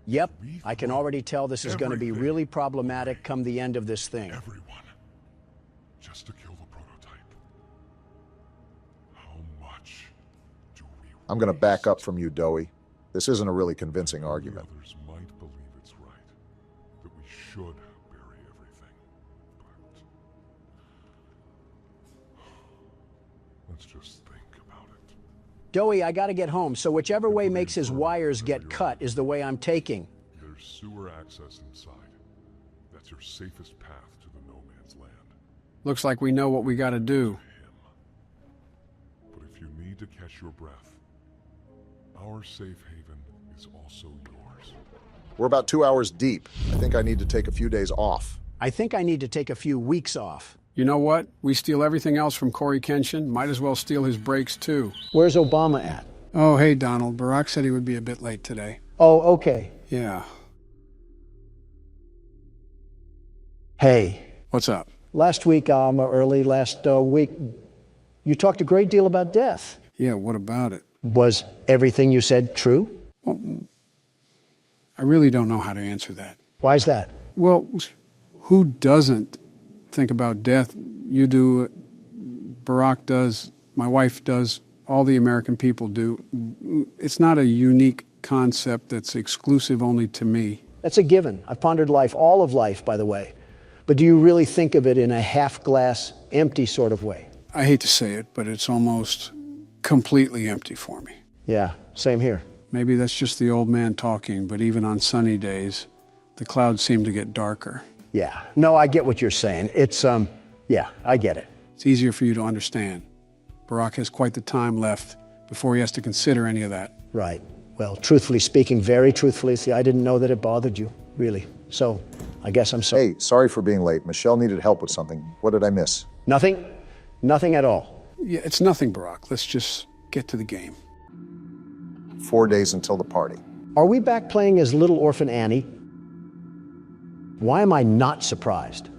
Yep, I can already tell this is going to be really problematic come the end of this thing. Everyone. Just to kill the prototype. How much do we I'm going to back up from you, Doey. This isn't a really convincing argument. Others might believe it's right. That we should bury everything. But... let's just think about it. Doey, I gotta get home, so whichever way makes his wires get cut is the way I'm taking. There's sewer access inside. That's your safest path to the no man's land. Looks like we know what we gotta do. But if you need to catch your breath, our safe haven is also yours. We're about 2 hours deep. I think I need to take a few days off. I think I need to take a few weeks off. You know what? We steal everything else from Corey Kenshin. Might as well steal his brakes, too. Where's Obama at? Oh, hey, Donald. Barack said he would be a bit late today. Oh, okay. Yeah. Hey. What's up? Last week, last week, you talked a great deal about death. Yeah, what about it? Was everything you said true? Well, I really don't know how to answer that. Why is that? Well, who doesn't think about death? You do, Barack does, my wife does, all the American people do. It's not a unique concept that's exclusive only to me. That's a given. I've pondered life, all of life, by the way. But do you really think of it in a half-glass, empty sort of way? I hate to say it, but it's almost completely empty for me. Yeah, same here. Maybe that's just the old man talking, but even on sunny days, the clouds seem to get darker. Yeah, no, I get what you're saying. It's, yeah, I get it. It's easier for you to understand. Barack has quite the time left before he has to consider any of that. Right. Well, truthfully speaking, very truthfully, see, I didn't know that it bothered you, really. So, I guess I'm sorry. Hey, sorry for being late. Michelle needed help with something. What did I miss? Nothing? Nothing at all. Yeah, it's nothing, Barack. Let's just get to the game. 4 days until the party. Are we back playing as Little Orphan Annie? Why am I not surprised?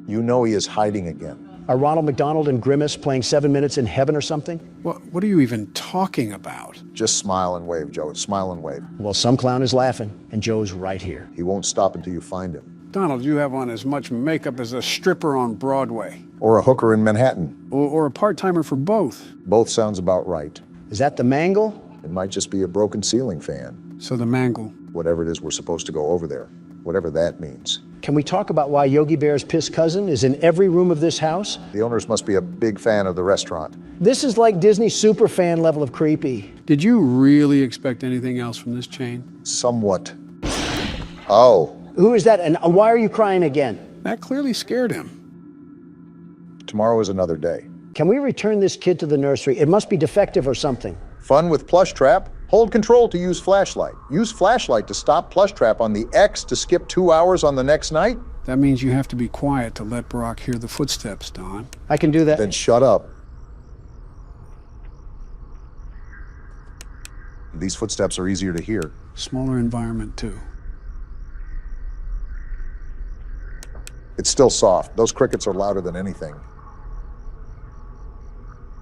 You know he is hiding again. Are Ronald McDonald and Grimace playing 7 Minutes in Heaven or something? What are you even talking about? Just smile and wave, Joe. Smile and wave. Well, some clown is laughing, and Joe's right here. He won't stop until you find him. Donald, you have on as much makeup as a stripper on Broadway. Or a hooker in Manhattan. Or a part-timer for both. Both sounds about right. Is that the mangle? It might just be a broken ceiling fan. So the mangle. Whatever it is we're supposed to go over there. Whatever that means. Can we talk about why Yogi Bear's piss cousin is in every room of this house? The owners must be a big fan of the restaurant. This is like Disney superfan level of creepy. Did you really expect anything else from this chain? Somewhat. Oh. Who is that, and why are you crying again? That clearly scared him. Tomorrow is another day. Can we return this kid to the nursery? It must be defective or something. Fun with Plush Trap? Hold control to use flashlight. Use flashlight to stop Plush Trap on the X to skip 2 hours on the next night? That means you have to be quiet to let Barack hear the footsteps, Don. I can do that. Then shut up. These footsteps are easier to hear. Smaller environment, too. It's still soft. Those crickets are louder than anything.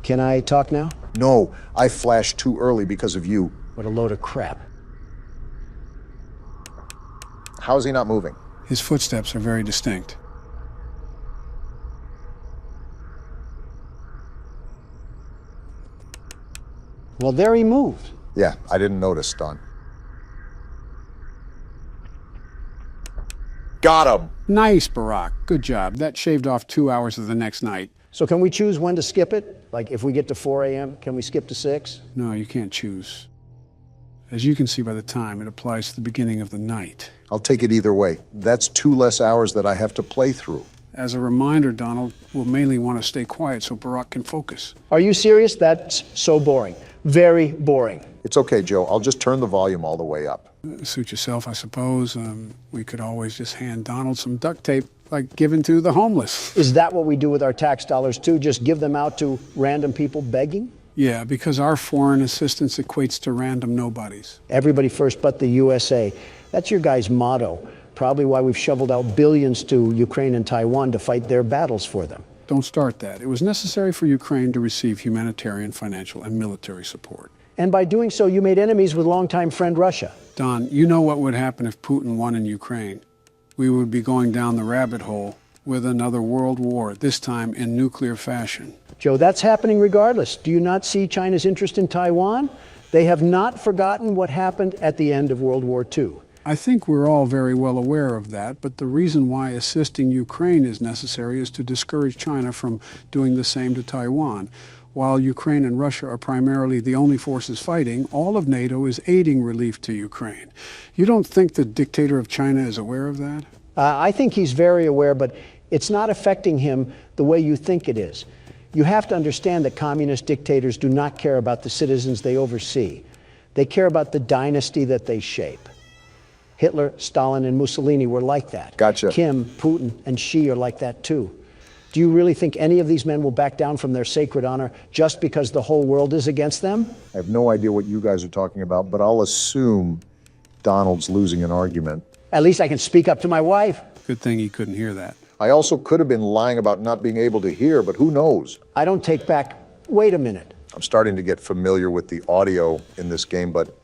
Can I talk now? No, I flashed too early because of you. What a load of crap. How is he not moving? His footsteps are very distinct. Well, there he moved. Yeah, I didn't notice, Don. Got him! Nice, Barack. Good job. That shaved off 2 hours of the next night. So can we choose when to skip it? Like if we get to 4 a.m., can we skip to 6? No, you can't choose. As you can see by the time, it applies to the beginning of the night. I'll take it either way. That's 2 less hours that I have to play through. As a reminder, Donald, we'll mainly want to stay quiet so Barack can focus. Are you serious? That's so boring. Very boring. It's okay, Joe. I'll just turn the volume all the way up. Suit yourself, I suppose. We could always just hand Donald some duct tape, like given to the homeless. Is that what we do with our tax dollars, too? Just give them out to random people begging? Yeah, because our foreign assistance equates to random nobodies. Everybody first but the USA. That's your guy's motto. Probably why we've shoveled out billions to Ukraine and Taiwan to fight their battles for them. Don't start that. It was necessary for Ukraine to receive humanitarian, financial, and military support. And by doing so, you made enemies with longtime friend Russia. Don, you know what would happen if Putin won in Ukraine. We would be going down the rabbit hole with another world war, this time in nuclear fashion. Joe, that's happening regardless. Do you not see China's interest in Taiwan? They have not forgotten what happened at the end of World War II. I think we're all very well aware of that, but the reason why assisting Ukraine is necessary is to discourage China from doing the same to Taiwan. While Ukraine and Russia are primarily the only forces fighting, all of NATO is aiding relief to Ukraine. You don't think the dictator of China is aware of that? I think he's very aware, but it's not affecting him the way you think it is. You have to understand that communist dictators do not care about the citizens they oversee. They care about the dynasty that they shape. Hitler, Stalin, and Mussolini were like that. Gotcha. Kim, Putin, and Xi are like that too. Do you really think any of these men will back down from their sacred honor just because the whole world is against them? I have no idea what you guys are talking about, but I'll assume Donald's losing an argument. At least I can speak up to my wife. Good thing he couldn't hear that. I also could have been lying about not being able to hear, but who knows? I don't take back. Wait a minute. I'm starting to get familiar with the audio in this game, but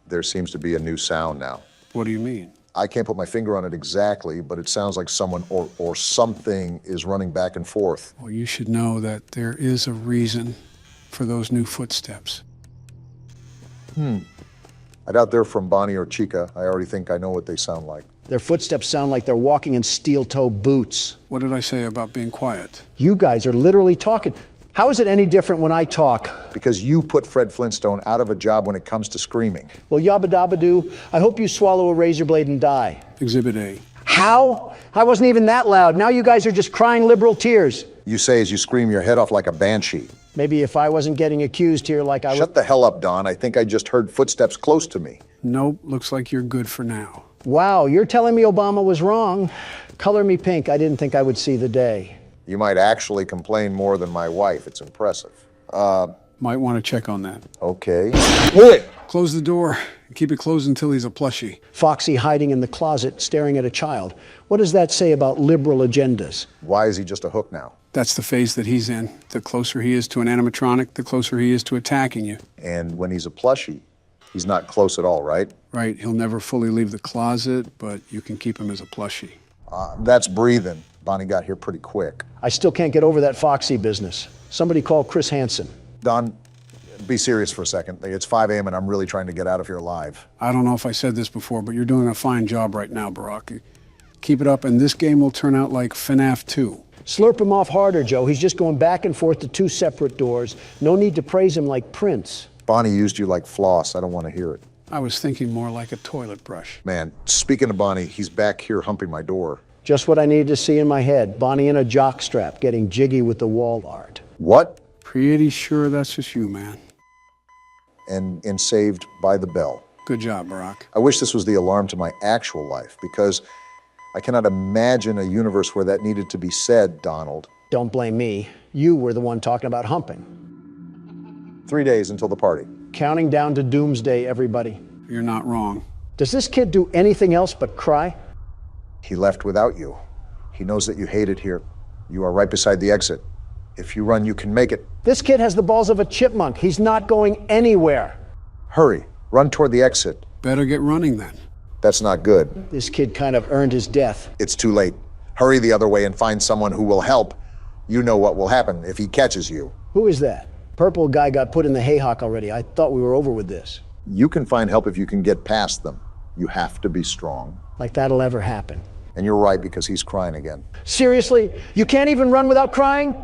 there seems to be a new sound now. What do you mean? I can't put my finger on it exactly, but it sounds like someone or something is running back and forth. Well, you should know that there is a reason for those new footsteps. I doubt they're from Bonnie or Chica. I already think I know what they sound like. Their footsteps sound like they're walking in steel-toe boots. What did I say about being quiet? You guys are literally talking. How is it any different when I talk? Because you put Fred Flintstone out of a job when it comes to screaming. Well, yabba dabba doo, I hope you swallow a razor blade and die. Exhibit A. How? I wasn't even that loud. Now you guys are just crying liberal tears. You say as you scream your head off like a banshee. Maybe if I wasn't getting accused here like I was. Shut the hell up, Don. I think I just heard footsteps close to me. Nope, looks like you're good for now. Wow, you're telling me Obama was wrong. Color me pink. I didn't think I would see the day. You might actually complain more than my wife. It's impressive. Might want to check on that. Okay. Close the door and keep it closed until he's a plushie. Foxy hiding in the closet, staring at a child. What does that say about liberal agendas? Why is he just a hook now? That's the phase that he's in. The closer he is to an animatronic, the closer he is to attacking you. And when he's a plushie, he's not close at all, right? Right, he'll never fully leave the closet, but you can keep him as a plushie. That's breathing. Bonnie got here pretty quick. I still can't get over that Foxy business. Somebody call Chris Hansen. Don, be serious for a second. It's 5 a.m. and I'm really trying to get out of here alive. I don't know if I said this before, but you're doing a fine job right now, Barack. Keep it up, and this game will turn out like FNAF 2. Slurp him off harder, Joe. He's just going back and forth to 2 separate doors. No need to praise him like Prince. Bonnie used you like floss. I don't want to hear it. I was thinking more like a toilet brush. Man, speaking of Bonnie, he's back here humping my door. Just what I needed to see in my head. Bonnie in a jockstrap, getting jiggy with the wall art. What? Pretty sure that's just you, man. And saved by the bell. Good job, Barack. I wish this was the alarm to my actual life, because I cannot imagine a universe where that needed to be said, Donald. Don't blame me. You were the one talking about humping. 3 days until the party. Counting down to doomsday, everybody. You're not wrong. Does this kid do anything else but cry? He left without you. He knows that you hate it here. You are right beside the exit. If you run, you can make it. This kid has the balls of a chipmunk. He's not going anywhere. Hurry. Run toward the exit. Better get running then. That's not good. This kid kind of earned his death. It's too late. Hurry the other way and find someone who will help. You know what will happen if he catches you. Who is that? Purple guy got put in the haycock already. I thought we were over with this. You can find help if you can get past them. You have to be strong. Like that'll ever happen. And you're right, because he's crying again. Seriously? You can't even run without crying?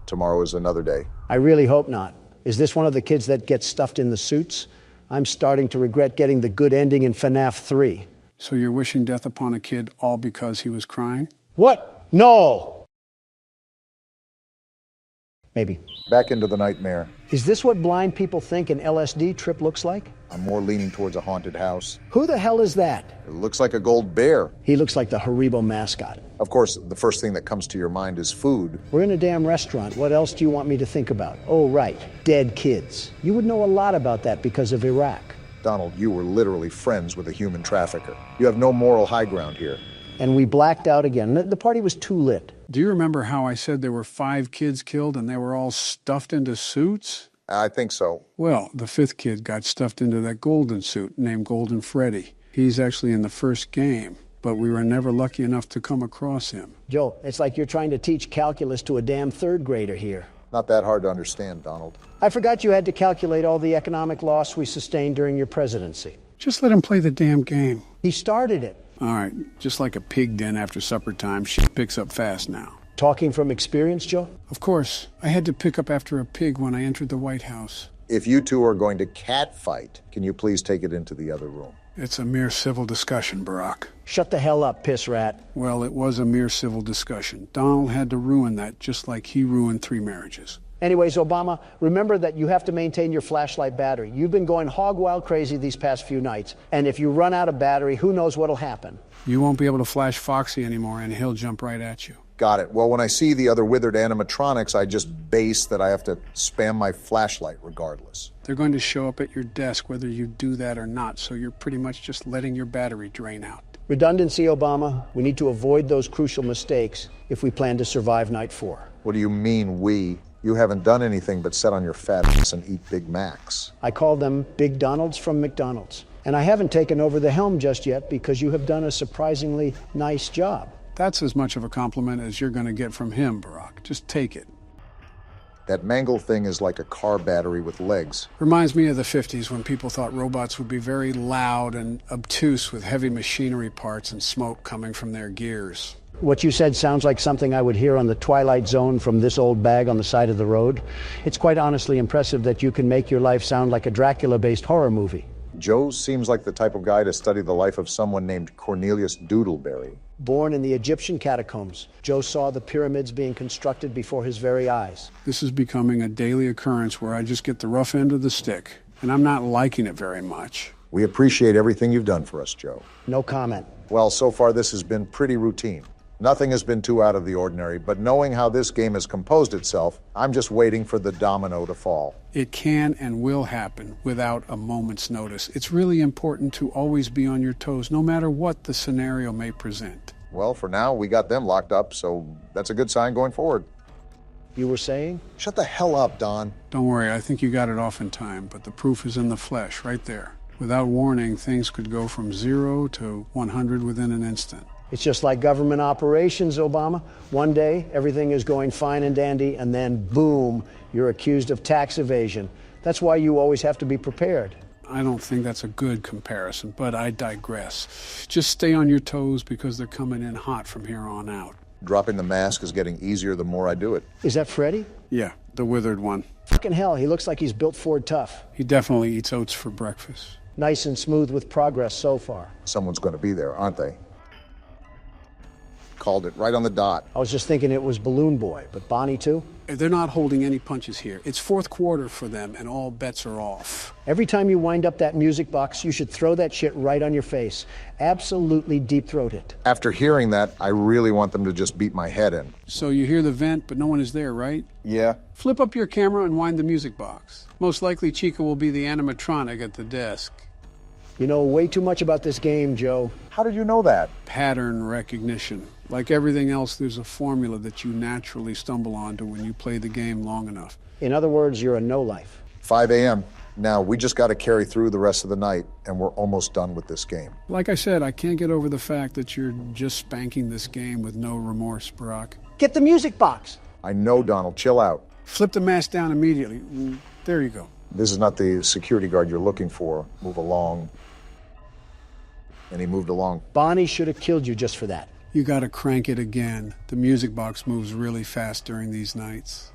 Tomorrow is another day. I really hope not. Is this one of the kids that gets stuffed in the suits? I'm starting to regret getting the good ending in FNAF 3. So you're wishing death upon a kid all because he was crying? What? No! Maybe. Back into the nightmare. Is this what blind people think an LSD trip looks like? I'm more leaning towards a haunted house. Who the hell is that? It looks like a gold bear. He looks like the Haribo mascot. Of course, the first thing that comes to your mind is food. We're in a damn restaurant. What else do you want me to think about? Oh, right. Dead kids. You would know a lot about that because of Iraq. Donald, you were literally friends with a human trafficker. You have no moral high ground here. And we blacked out again. The party was too lit. Do you remember how I said there were 5 kids killed and they were all stuffed into suits? I think so. Well, the 5th kid got stuffed into that golden suit named Golden Freddy. He's actually in the first game, but we were never lucky enough to come across him. Joe, it's like you're trying to teach calculus to a damn 3rd grader here. Not that hard to understand, Donald. I forgot you had to calculate all the economic loss we sustained during your presidency. Just let him play the damn game. He started it. All right, just like a pig den after supper time, shit picks up fast now. Talking from experience, Joe? Of course. I had to pick up after a pig when I entered the White House. If you two are going to catfight, can you please take it into the other room? It's a mere civil discussion, Barack. Shut the hell up, piss rat. Well, it was a mere civil discussion. Donald had to ruin that just like he ruined 3 marriages. Anyways, Obama, remember that you have to maintain your flashlight battery. You've been going hog wild crazy these past few nights. And if you run out of battery, who knows what'll happen. You won't be able to flash Foxy anymore, and he'll jump right at you. Got it. Well, when I see the other withered animatronics, I just base that I have to spam my flashlight regardless. They're going to show up at your desk whether you do that or not, so you're pretty much just letting your battery drain out. Redundancy, Obama. We need to avoid those crucial mistakes if we plan to survive Night 4. What do you mean, we? You haven't done anything but sit on your fat ass and eat Big Macs. I call them Big Donalds from McDonald's. And I haven't taken over the helm just yet because you have done a surprisingly nice job. That's as much of a compliment as you're going to get from him, Barack. Just take it. That mangle thing is like a car battery with legs. Reminds me of the 50s when people thought robots would be very loud and obtuse with heavy machinery parts and smoke coming from their gears. What you said sounds like something I would hear on the Twilight Zone from this old bag on the side of the road. It's quite honestly impressive that you can make your life sound like a Dracula-based horror movie. Joe seems like the type of guy to study the life of someone named Cornelius Doodleberry. Born in the Egyptian catacombs, Joe saw the pyramids being constructed before his very eyes. This is becoming a daily occurrence where I just get the rough end of the stick, and I'm not liking it very much. We appreciate everything you've done for us, Joe. No comment. Well, so far this has been pretty routine. Nothing has been too out of the ordinary, but knowing how this game has composed itself, I'm just waiting for the domino to fall. It can and will happen without a moment's notice. It's really important to always be on your toes, no matter what the scenario may present. Well, for now, we got them locked up, so that's a good sign going forward. You were saying? Shut the hell up, Don. Don't worry, I think you got it off in time, but the proof is in the flesh, right there. Without warning, things could go from 0 to 100 within an instant. It's just like government operations, Obama. One day, everything is going fine and dandy, and then, boom, you're accused of tax evasion. That's why you always have to be prepared. I don't think that's a good comparison, but I digress. Just stay on your toes because they're coming in hot from here on out. Dropping the mask is getting easier the more I do it. Is that Freddy? Yeah, the withered one. Fucking hell, he looks like he's built Ford tough. He definitely eats oats for breakfast. Nice and smooth with progress so far. Someone's going to be there, aren't they? Called it right on the dot. I was just thinking it was Balloon Boy, but Bonnie too? They're not holding any punches here. It's fourth quarter for them, and all bets are off. Every time you wind up that music box, you should throw that shit right on your face. Absolutely deep-throat it. After hearing that, I really want them to just beat my head in. So you hear the vent, but no one is there, right? Yeah. Flip up your camera and wind the music box. Most likely Chica will be the animatronic at the desk. You know way too much about this game, Joe. How did you know that? Pattern recognition. Like everything else, there's a formula that you naturally stumble onto when you play the game long enough. In other words, you're a no-life. 5 a.m. Now, we just got to carry through the rest of the night, and we're almost done with this game. Like I said, I can't get over the fact that you're just spanking this game with no remorse, Barack. Get the music box. I know, Donald. Chill out. Flip the mask down immediately. There you go. This is not the security guard you're looking for. Move along. And he moved along. Bonnie should have killed you just for that. You gotta crank it again. The music box moves really fast during these nights.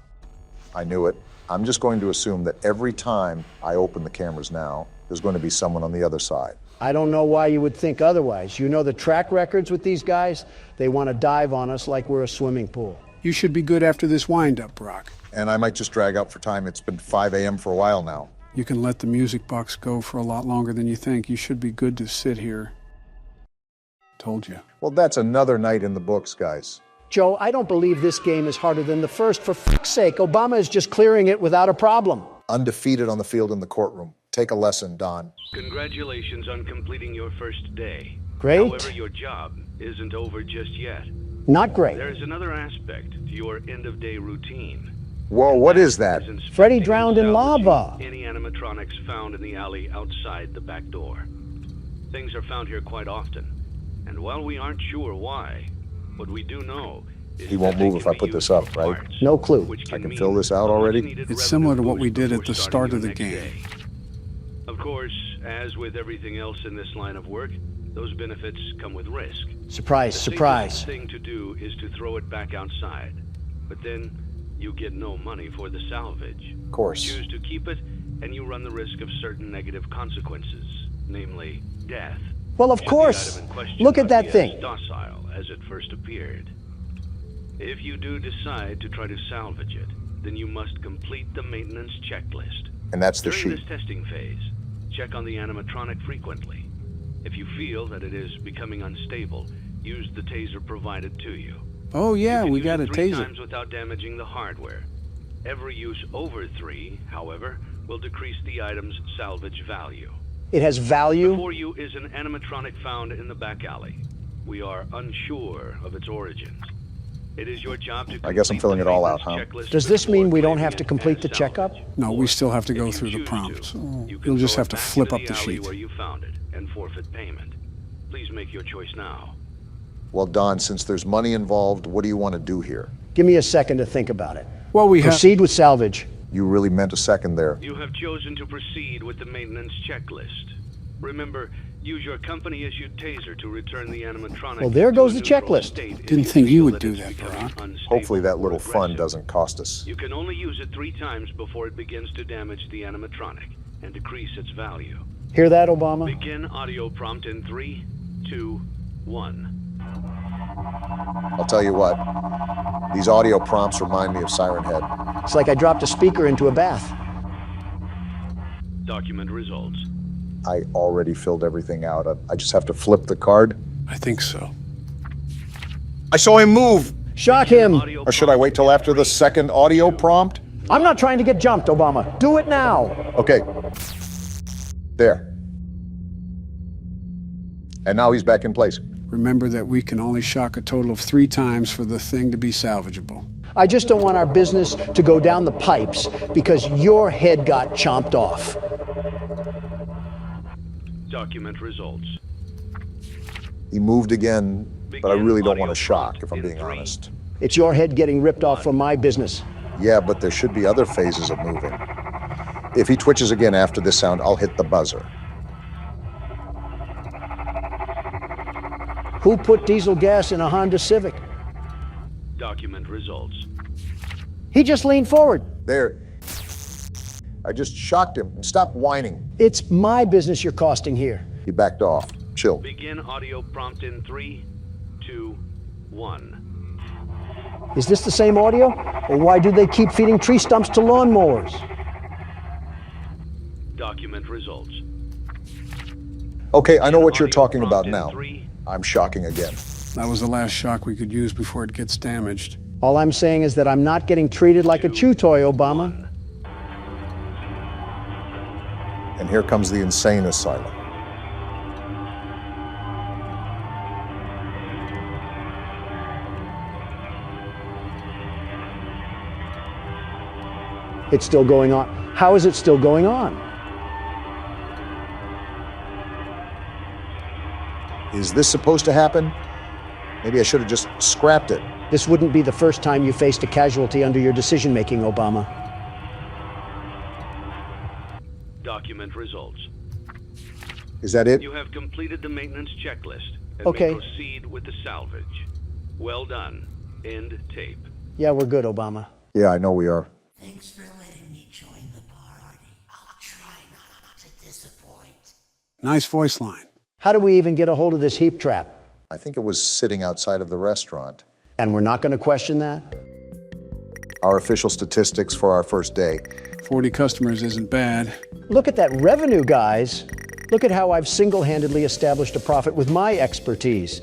I knew it. I'm just going to assume that every time I open the cameras now, there's going to be someone on the other side. I don't know why you would think otherwise. You know the track records with these guys? They want to dive on us like we're a swimming pool. You should be good after this wind-up, Barack. And I might just drag out for time. It's been 5 a.m. for a while now. You can let the music box go for a lot longer than you think. You should be good to sit here. Told you. Well, that's another night in the books, guys. Joe, I don't believe this game is harder than the first. For fuck's sake, Obama is just clearing it without a problem. Undefeated on the field in the courtroom. Take a lesson, Don. Congratulations on completing your first day. Great. However, your job isn't over just yet. Not great. There's another aspect to your end-of-day routine. Whoa, what is that? Freddy drowned in lava. Any animatronics found in the alley outside the back door. Things are found here quite often. And while we aren't sure why, what we do know is he won't move if I put this up, right? No clue. I can fill this out already? It's similar to what we did at the start of the game. Of course, as with everything else in this line of work, those benefits come with risk. Surprise, surprise. The thing to do is to throw it back outside. But then you get no money for the salvage. Of course. You choose to keep it, and you run the risk of certain negative consequences, namely death. Well, of course. Look at that thing. As docile as it first appeared. If you do decide to try to salvage it, then you must complete the maintenance checklist. And that's the During sheet. this testing phase, check on the animatronic frequently. If you feel that it is becoming unstable, use the taser provided to you. Oh yeah, we got a use it 3 taser. times without damaging the hardware. Every use over 3, however, will decrease the item's salvage value. It has value? Before you is an animatronic found in the back alley. We are unsure of its origins. It is your job to I guess I'm filling it all out, huh? Does this mean we don't have to complete the checkup? No, we still have to go through the prompts. You'll just have to flip up the sheet. Where you found it and forfeit payment. Please make your choice now. Well, Don, since there's money involved, what do you want to do here? Give me a second to think about it. Well, we have... Proceed with salvage. You really meant a second there. You have chosen to proceed with the maintenance checklist. Remember, use your company-issued taser to return the animatronic. Well, there goes the checklist. Didn't think you would do that, Barat. Hopefully that little fun doesn't cost us. You can only use it 3 times before it begins to damage the animatronic and decrease its value. Hear that, Obama? Begin audio prompt in 3, 2, 1. I'll tell you what, these audio prompts remind me of Siren Head. It's like I dropped a speaker into a bath. Document results. I already filled everything out. I just have to flip the card. I think so. I saw him move. Shock him. Or should I wait till after the second audio prompt? I'm not trying to get jumped, Obama. Do it now. Okay. There. And now he's back in place. Remember that we can only shock a total of 3 times for the thing to be salvageable. I just don't want our business to go down the pipes because your head got chomped off. Document results. He moved again, but I really don't want to shock, if I'm being honest. It's your head getting ripped off from my business. Yeah, but there should be other phases of moving. If he twitches again after this sound, I'll hit the buzzer. Who put diesel gas in a Honda Civic? Document results. He just leaned forward. There. I just shocked him. Stop whining. It's my business you're costing here. He backed off. Chill. Begin audio prompt in 3, 2, 1. Is this the same audio? Or why do they keep feeding tree stumps to lawnmowers? Document results. Okay, I know what you're talking about now. I'm shocking again. That was the last shock we could use before it gets damaged. All I'm saying is that I'm not getting treated like a chew toy, Obama. And here comes the insane asylum. It's still going on. How is it still going on? Is this supposed to happen? Maybe I should have just scrapped it. This wouldn't be the first time you faced a casualty under your decision-making, Obama. Document results. Is that it? You have completed the maintenance checklist and Okay. may proceed with the salvage. Well done. End tape. Yeah, we're good, Obama. Yeah, I know we are. Thanks for letting me join the party. I'll try not to disappoint. Nice voice line. How do we even get a hold of this heap trap? I think it was sitting outside of the restaurant. And we're not going to question that? Our official statistics for our first day. 40 customers isn't bad. Look at that revenue, guys. Look at how I've single-handedly established a profit with my expertise.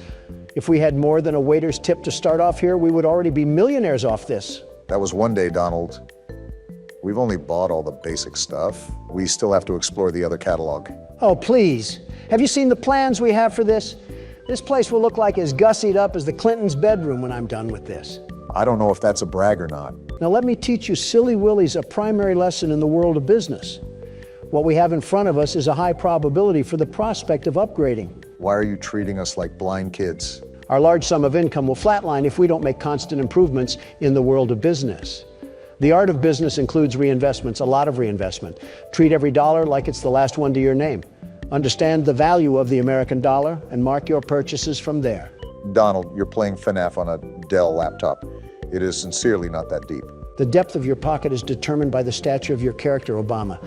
If we had more than a waiter's tip to start off here, we would already be millionaires off this. That was one day, Donald. We've only bought all the basic stuff. We still have to explore the other catalog. Oh, please. Have you seen the plans we have for this? This place will look like as gussied up as the Clintons' bedroom when I'm done with this. I don't know if that's a brag or not. Now let me teach you silly willies a primary lesson in the world of business. What we have in front of us is a high probability for the prospect of upgrading. Why are you treating us like blind kids? Our large sum of income will flatline if we don't make constant improvements in the world of business. The art of business includes reinvestments, a lot of reinvestment. Treat every dollar like it's the last one to your name. Understand the value of the American dollar and mark your purchases from there. Donald, you're playing FNAF on a Dell laptop. It is sincerely not that deep. The depth of your pocket is determined by the stature of your character, Obama.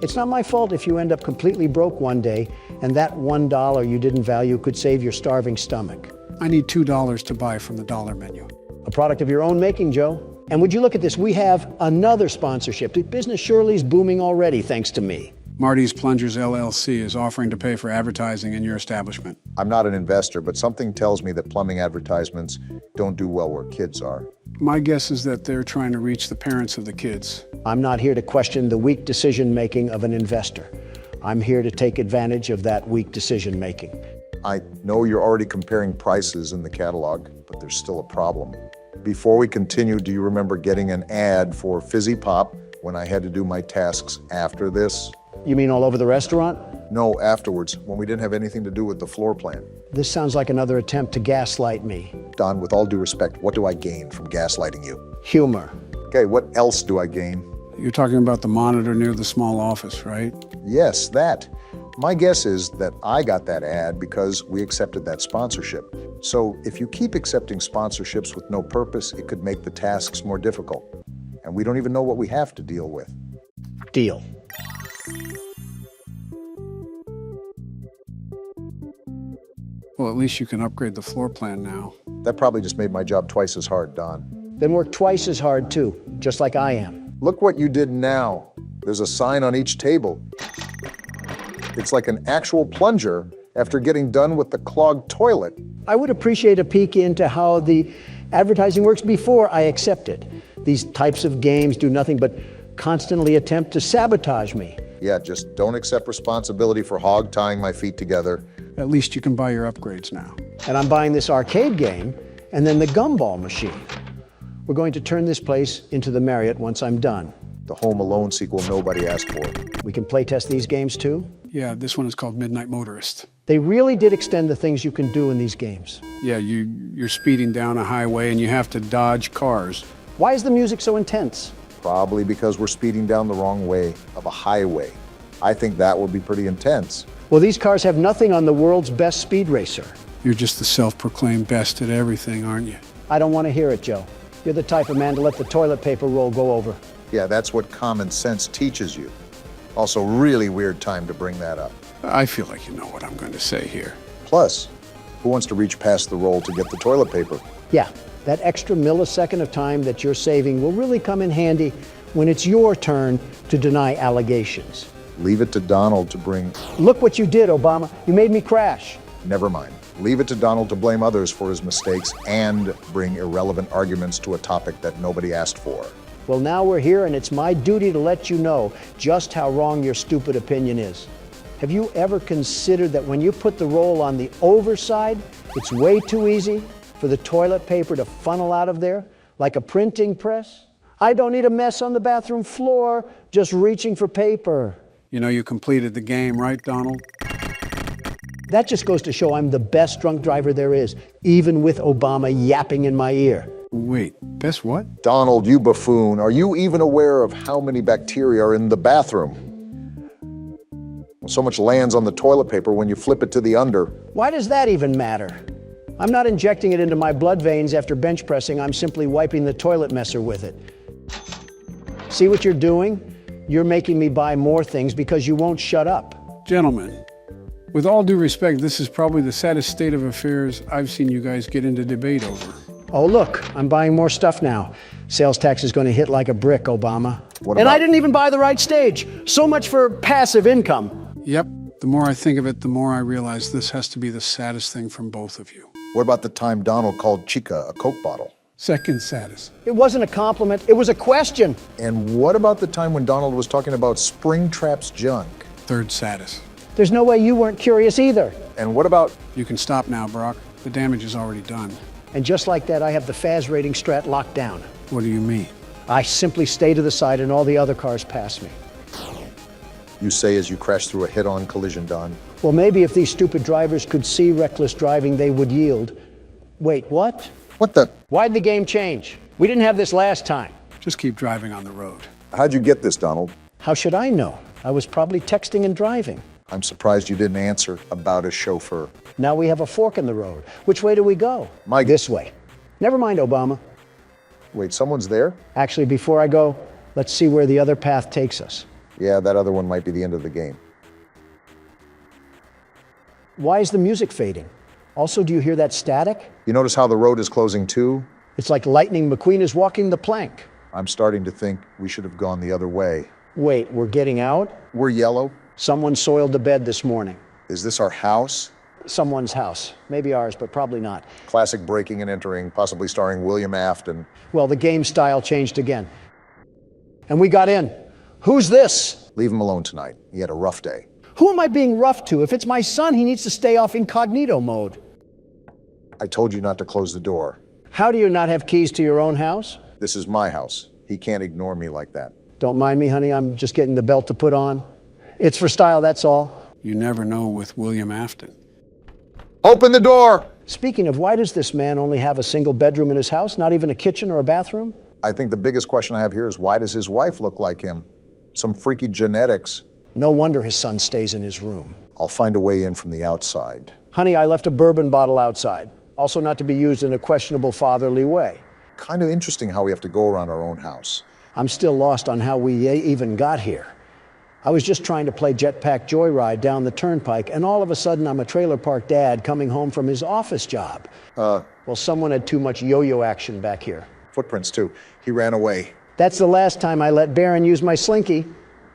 It's not my fault if you end up completely broke one day and that $1 you didn't value could save your starving stomach. I need $2 to buy from the dollar menu. A product of your own making, Joe. And would you look at this, we have another sponsorship. The business surely is booming already, thanks to me. Marty's Plungers LLC is offering to pay for advertising in your establishment. I'm not an investor, but something tells me that plumbing advertisements don't do well where kids are. My guess is that they're trying to reach the parents of the kids. I'm not here to question the weak decision-making of an investor. I'm here to take advantage of that weak decision-making. I know you're already comparing prices in the catalog, but there's still a problem. Before we continue, do you remember getting an ad for Fizzy Pop when I had to do my tasks after this? You mean all over the restaurant? No, afterwards, when we didn't have anything to do with the floor plan. This sounds like another attempt to gaslight me. Don, with all due respect, what do I gain from gaslighting you? Humor. Okay, what else do I gain? You're talking about the monitor near the small office, right? Yes, that. My guess is that I got that ad because we accepted that sponsorship. So if you keep accepting sponsorships with no purpose, it could make the tasks more difficult. And we don't even know what we have to deal with. Deal. Well, at least you can upgrade the floor plan now. That probably just made my job twice as hard, Don. Then work twice as hard too, just like I am. Look what you did now. There's a sign on each table. It's like an actual plunger after getting done with the clogged toilet. I would appreciate a peek into how the advertising works before I accept it. These types of games do nothing but constantly attempt to sabotage me. Yeah, just don't accept responsibility for hog tying my feet together. At least you can buy your upgrades now. And I'm buying this arcade game and then the gumball machine. We're going to turn this place into the Marriott once I'm done. The Home Alone sequel nobody asked for. We can play test these games too? Yeah, this one is called Midnight Motorist. They really did extend the things you can do in these games. Yeah, you're speeding down a highway and you have to dodge cars. Why is the music so intense? Probably because we're speeding down the wrong way of a highway. I think that would be pretty intense. Well, these cars have nothing on the world's best speed racer. You're just the self-proclaimed best at everything, aren't you? I don't want to hear it, Joe. You're the type of man to let the toilet paper roll go over. Yeah, that's what common sense teaches you. Also, really weird time to bring that up. I feel like you know what I'm going to say here. Plus, who wants to reach past the roll to get the toilet paper? Yeah, that extra millisecond of time that you're saving will really come in handy when it's your turn to deny allegations. Leave it to Donald to bring... Look what you did, Obama. You made me crash. Never mind. Leave it to Donald to blame others for his mistakes and bring irrelevant arguments to a topic that nobody asked for. Well, now we're here, and it's my duty to let you know just how wrong your stupid opinion is. Have you ever considered that when you put the roll on the overside, it's way too easy for the toilet paper to funnel out of there like a printing press? I don't need a mess on the bathroom floor just reaching for paper. You know you completed the game, right, Donald? That just goes to show I'm the best drunk driver there is, even with Obama yapping in my ear. Wait, best what? Donald, you buffoon. Are you even aware of how many bacteria are in the bathroom? So much lands on the toilet paper when you flip it to the under. Why does that even matter? I'm not injecting it into my blood veins after bench pressing. I'm simply wiping the toilet messer with it. See what you're doing? You're making me buy more things because you won't shut up. Gentlemen, with all due respect, this is probably the saddest state of affairs I've seen you guys get into debate over. Oh, look, I'm buying more stuff now. Sales tax is going to hit like a brick, Obama. And I didn't even buy the right stage. So much for passive income. Yep, the more I think of it, the more I realize this has to be the saddest thing from both of you. What about the time Donald called Chica a Coke bottle? Second saddest. It wasn't a compliment, it was a question. And what about the time when Donald was talking about Springtrap's junk? Third saddest. There's no way you weren't curious either. And what about... You can stop now, Brock. The damage is already done. And just like that, I have the FAS rating strat locked down. What do you mean? I simply stay to the side and all the other cars pass me. You say as you crash through a head-on collision, Don. Well, maybe if these stupid drivers could see reckless driving, they would yield. Wait, what? What the? Why'd the game change? We didn't have this last time. Just keep driving on the road. How'd you get this, Donald? How should I know? I was probably texting and driving. I'm surprised you didn't answer about a chauffeur. Now we have a fork in the road. Which way do we go? This way. Never mind, Obama. Wait, someone's there? Actually, before I go, let's see where the other path takes us. Yeah, that other one might be the end of the game. Why is the music fading? Also, do you hear that static? You notice how the road is closing too? It's like Lightning McQueen is walking the plank. I'm starting to think we should have gone the other way. Wait, we're getting out? We're yellow. Someone soiled the bed this morning. Is this our house? Someone's house. Maybe ours, but probably not. Classic breaking and entering, possibly starring William Afton. Well, the game style changed again. And we got in. Who's this? Leave him alone tonight. He had a rough day. Who am I being rough to? If it's my son, he needs to stay off incognito mode. I told you not to close the door. How do you not have keys to your own house? This is my house. He can't ignore me like that. Don't mind me, honey. I'm just getting the belt to put on. It's for style, that's all. You never know with William Afton. Open the door! Speaking of, why does this man only have a single bedroom in his house? Not even a kitchen or a bathroom? I think the biggest question I have here is why does his wife look like him? Some freaky genetics. No wonder his son stays in his room. I'll find a way in from the outside. Honey, I left a bourbon bottle outside. Also not to be used in a questionable fatherly way. Kind of interesting how we have to go around our own house. I'm still lost on how we even got here. I was just trying to play jetpack joyride down the turnpike, and all of a sudden I'm a trailer park dad coming home from his office job. Well, someone had too much yo-yo action back here. Footprints too. He ran away. That's the last time I let Barron use my slinky.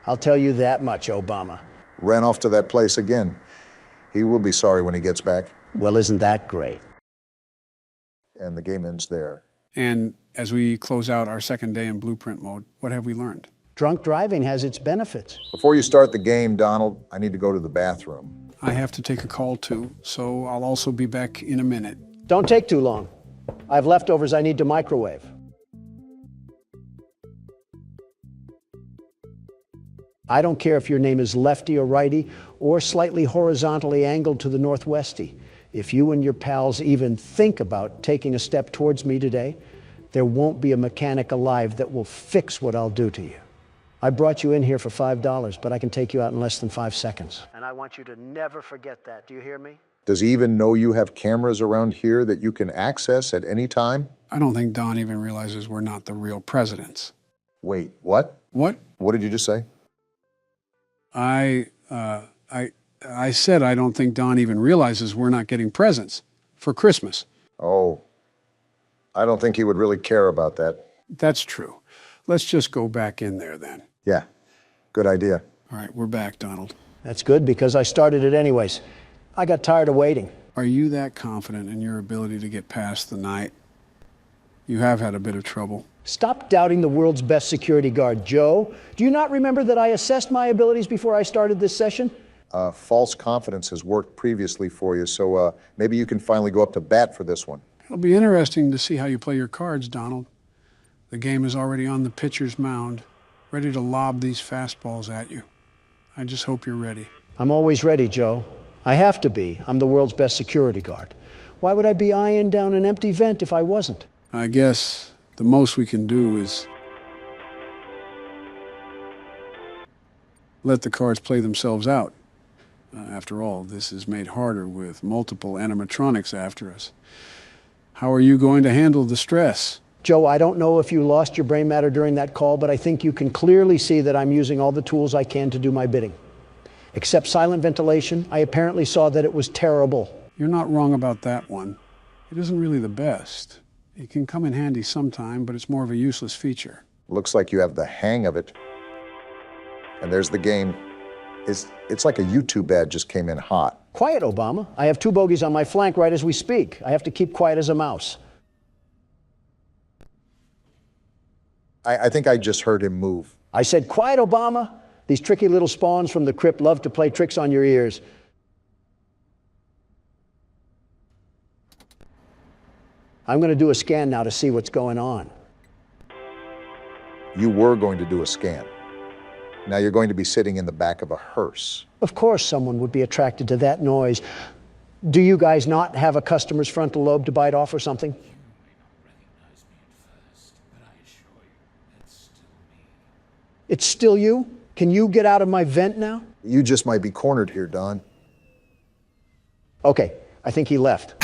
I'll tell you that much, Obama. Ran off to that place again. He will be sorry when he gets back. Well, isn't that great? And the game ends there. And as we close out our second day in blueprint mode, what have we learned? Drunk driving has its benefits. Before you start the game, Donald, I need to go to the bathroom. I have to take a call too, so I'll also be back in a minute. Don't take too long. I have leftovers I need to microwave. I don't care if your name is lefty or righty or slightly horizontally angled to the northwesty. If you and your pals even think about taking a step towards me today, there won't be a mechanic alive that will fix what I'll do to you. I brought you in here for $5, but I can take you out in less than 5 seconds. And I want you to never forget that. Do you hear me? Does he even know you have cameras around here that you can access at any time? I don't think Don even realizes we're not the real presidents. Wait, what? What? What did you just say? I said I don't think Don even realizes we're not getting presents for Christmas. Oh, I don't think he would really care about that. That's true. Let's just go back in there then. Yeah, good idea. All right, we're back, Donald. That's good because I started it anyways. I got tired of waiting. Are you that confident in your ability to get past the night? You have had a bit of trouble. Stop doubting the world's best security guard, Joe. Do you not remember that I assessed my abilities before I started this session? False confidence has worked previously for you, so maybe you can finally go up to bat for this one. It'll be interesting to see how you play your cards, Donald. The game is already on the pitcher's mound, ready to lob these fastballs at you. I just hope you're ready. I'm always ready, Joe. I have to be. I'm the world's best security guard. Why would I be eyeing down an empty vent if I wasn't? I guess the most we can do is let the cards play themselves out. After all, this is made harder with multiple animatronics after us. How are you going to handle the stress? Joe, I don't know if you lost your brain matter during that call, but I think you can clearly see that I'm using all the tools I can to do my bidding. Except silent ventilation, I apparently saw that it was terrible. You're not wrong about that one. It isn't really the best. It can come in handy sometime, but it's more of a useless feature. Looks like you have the hang of it. And there's the game. It's like a YouTube ad just came in hot. Quiet, Obama. I have 2 bogeys on my flank right as we speak. I have to keep quiet as a mouse. I think I just heard him move. I said, quiet, Obama. These tricky little spawns from the crypt love to play tricks on your ears. I'm going to do a scan now to see what's going on. You were going to do a scan. Now you're going to be sitting in the back of a hearse. Of course someone would be attracted to that noise. Do you guys not have a customer's frontal lobe to bite off or something? It's still you? Can you get out of my vent now? You just might be cornered here, Don. Okay, I think he left.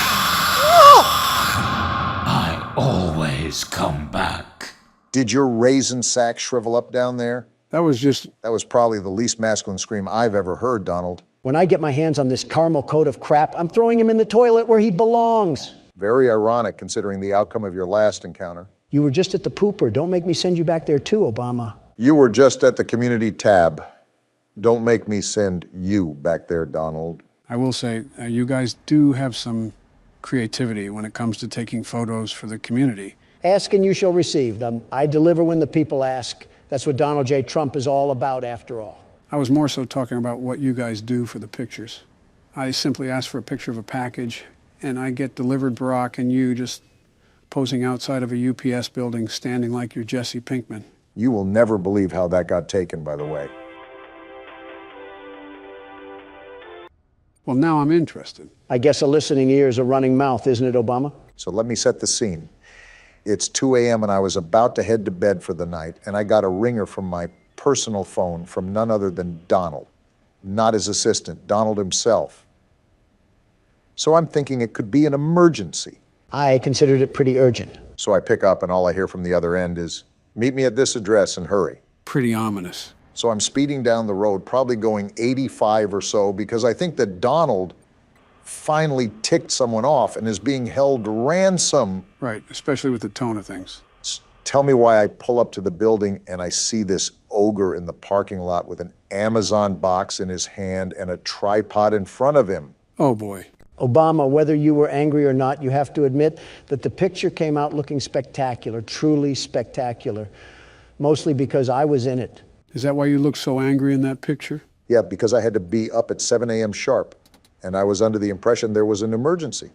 I always come back. Did your raisin sack shrivel up down there? That was probably the least masculine scream I've ever heard, Donald. When I get my hands on this caramel coat of crap, I'm throwing him in the toilet where he belongs. Very ironic considering the outcome of your last encounter. You were just at the pooper. Don't make me send you back there too, Obama. You were just at the community tab. Don't make me send you back there, Donald. I will say, you guys do have some creativity when it comes to taking photos for the community. Ask and you shall receive. I deliver when the people ask. That's what Donald J. Trump is all about, after all. I was more so talking about what you guys do for the pictures. I simply ask for a picture of a package, and I get delivered Barack and you just posing outside of a UPS building, standing like you're Jesse Pinkman. You will never believe how that got taken, by the way. Well, now I'm interested. I guess a listening ear is a running mouth, isn't it, Obama? So let me set the scene. It's 2 a.m. and I was about to head to bed for the night, and I got a ringer from my personal phone from none other than Donald. Not his assistant, Donald himself. So I'm thinking it could be an emergency. I considered it pretty urgent. So I pick up and all I hear from the other end is, "Meet me at this address and hurry." Pretty ominous. So I'm speeding down the road, probably going 85 or so, because I think that Donald finally ticked someone off and is being held ransom. Right, especially with the tone of things. Tell me why I pull up to the building and I see this ogre in the parking lot with an Amazon box in his hand and a tripod in front of him. Oh boy. Obama, whether you were angry or not, you have to admit that the picture came out looking spectacular, truly spectacular, mostly because I was in it. Is that why you look so angry in that picture? Yeah, because I had to be up at 7 a.m. sharp, and I was under the impression there was an emergency.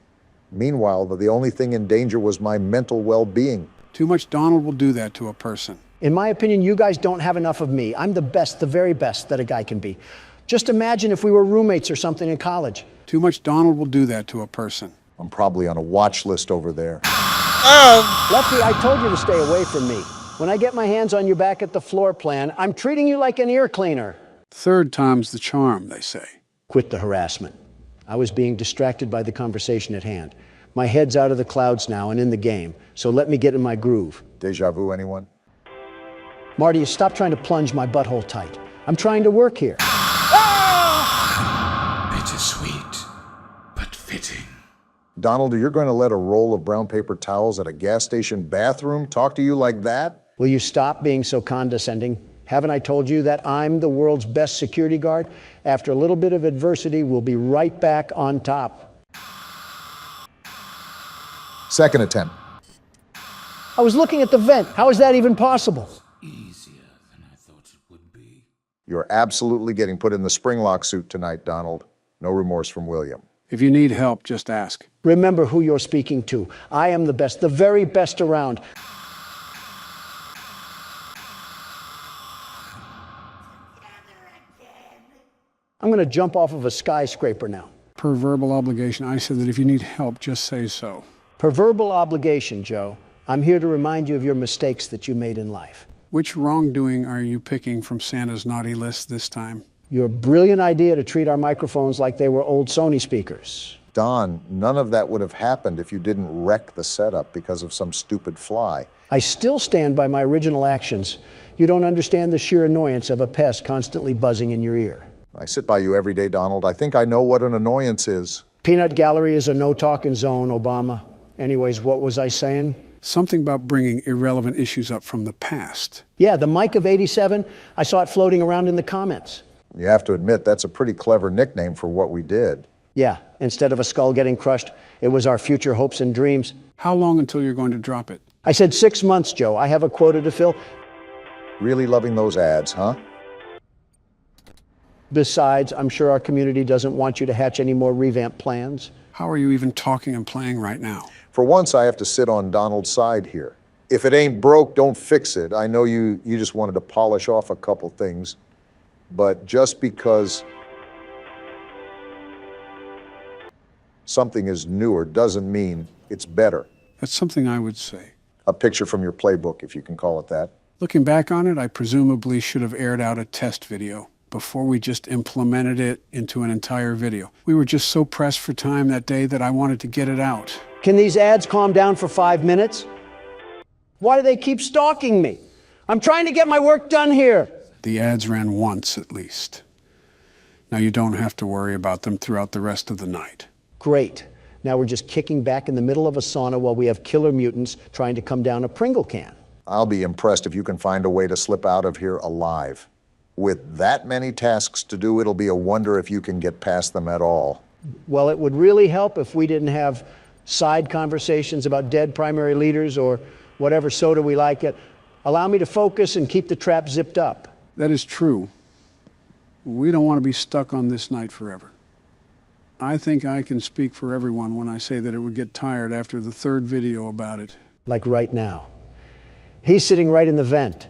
Meanwhile, the only thing in danger was my mental well-being. Too much Donald will do that to a person. In my opinion, you guys don't have enough of me. I'm the best, the very best that a guy can be. Just imagine if we were roommates or something in college. Too much Donald will do that to a person. I'm probably on a watch list over there. Lefty, I told you to stay away from me. When I get my hands on you back at the floor plan, I'm treating you like an ear cleaner. Third time's the charm, they say. Quit the harassment. I was being distracted by the conversation at hand. My head's out of the clouds now and in the game, so let me get in my groove. Deja vu, anyone? Marty, stop trying to plunge my butthole tight. I'm trying to work here. Bittersweet, but fitting. Donald, you're going to let a roll of brown paper towels at a gas station bathroom talk to you like that? Will you stop being so condescending? Haven't I told you that I'm the world's best security guard? After a little bit of adversity, we'll be right back on top. Second attempt. I was looking at the vent. How is that even possible? Easier than I thought it would be. You're absolutely getting put in the springlock suit tonight, Donald. No remorse from William. If you need help, just ask. Remember who you're speaking to. I am the best, the very best around. I'm going to jump off of a skyscraper now. Per verbal obligation, I said that if you need help, just say so. Per verbal obligation, Joe. I'm here to remind you of your mistakes that you made in life. Which wrongdoing are you picking from Santa's naughty list this time? Your brilliant idea to treat our microphones like they were old Sony speakers. Don, none of that would have happened if you didn't wreck the setup because of some stupid fly. I still stand by my original actions. You don't understand the sheer annoyance of a pest constantly buzzing in your ear. I sit by you every day, Donald. I think I know what an annoyance is. Peanut Gallery is a no-talking zone, Obama. Anyways, what was I saying? Something about bringing irrelevant issues up from the past. Yeah, the mic of '87, I saw it floating around in the comments. You have to admit, that's a pretty clever nickname for what we did. Yeah, instead of a skull getting crushed, it was our future hopes and dreams. How long until you're going to drop it? I said 6 months, Joe. I have a quota to fill. Really loving those ads, huh? Besides, I'm sure our community doesn't want you to hatch any more revamp plans. How are you even talking and playing right now? For once, I have to sit on Donald's side here. If it ain't broke, don't fix it. I know you just wanted to polish off a couple things, but just because something is newer doesn't mean it's better. That's something I would say. A picture from your playbook, if you can call it that. Looking back on it, I presumably should have aired out a test video before we just implemented it into an entire video. We were just so pressed for time that day that I wanted to get it out. Can these ads calm down for 5 minutes? Why do they keep stalking me? I'm trying to get my work done here. The ads ran once at least. Now you don't have to worry about them throughout the rest of the night. Great. Now we're just kicking back in the middle of a sauna while we have killer mutants trying to come down a Pringle can. I'll be impressed if you can find a way to slip out of here alive. With that many tasks to do, it'll be a wonder if you can get past them at all. Well, it would really help if we didn't have side conversations about dead primary leaders or whatever soda we like it. Allow me to focus and keep the trap zipped up. That is true. We don't want to be stuck on this night forever. I think I can speak for everyone when I say that it would get tired after the third video about it. Like right now. He's sitting right in the vent.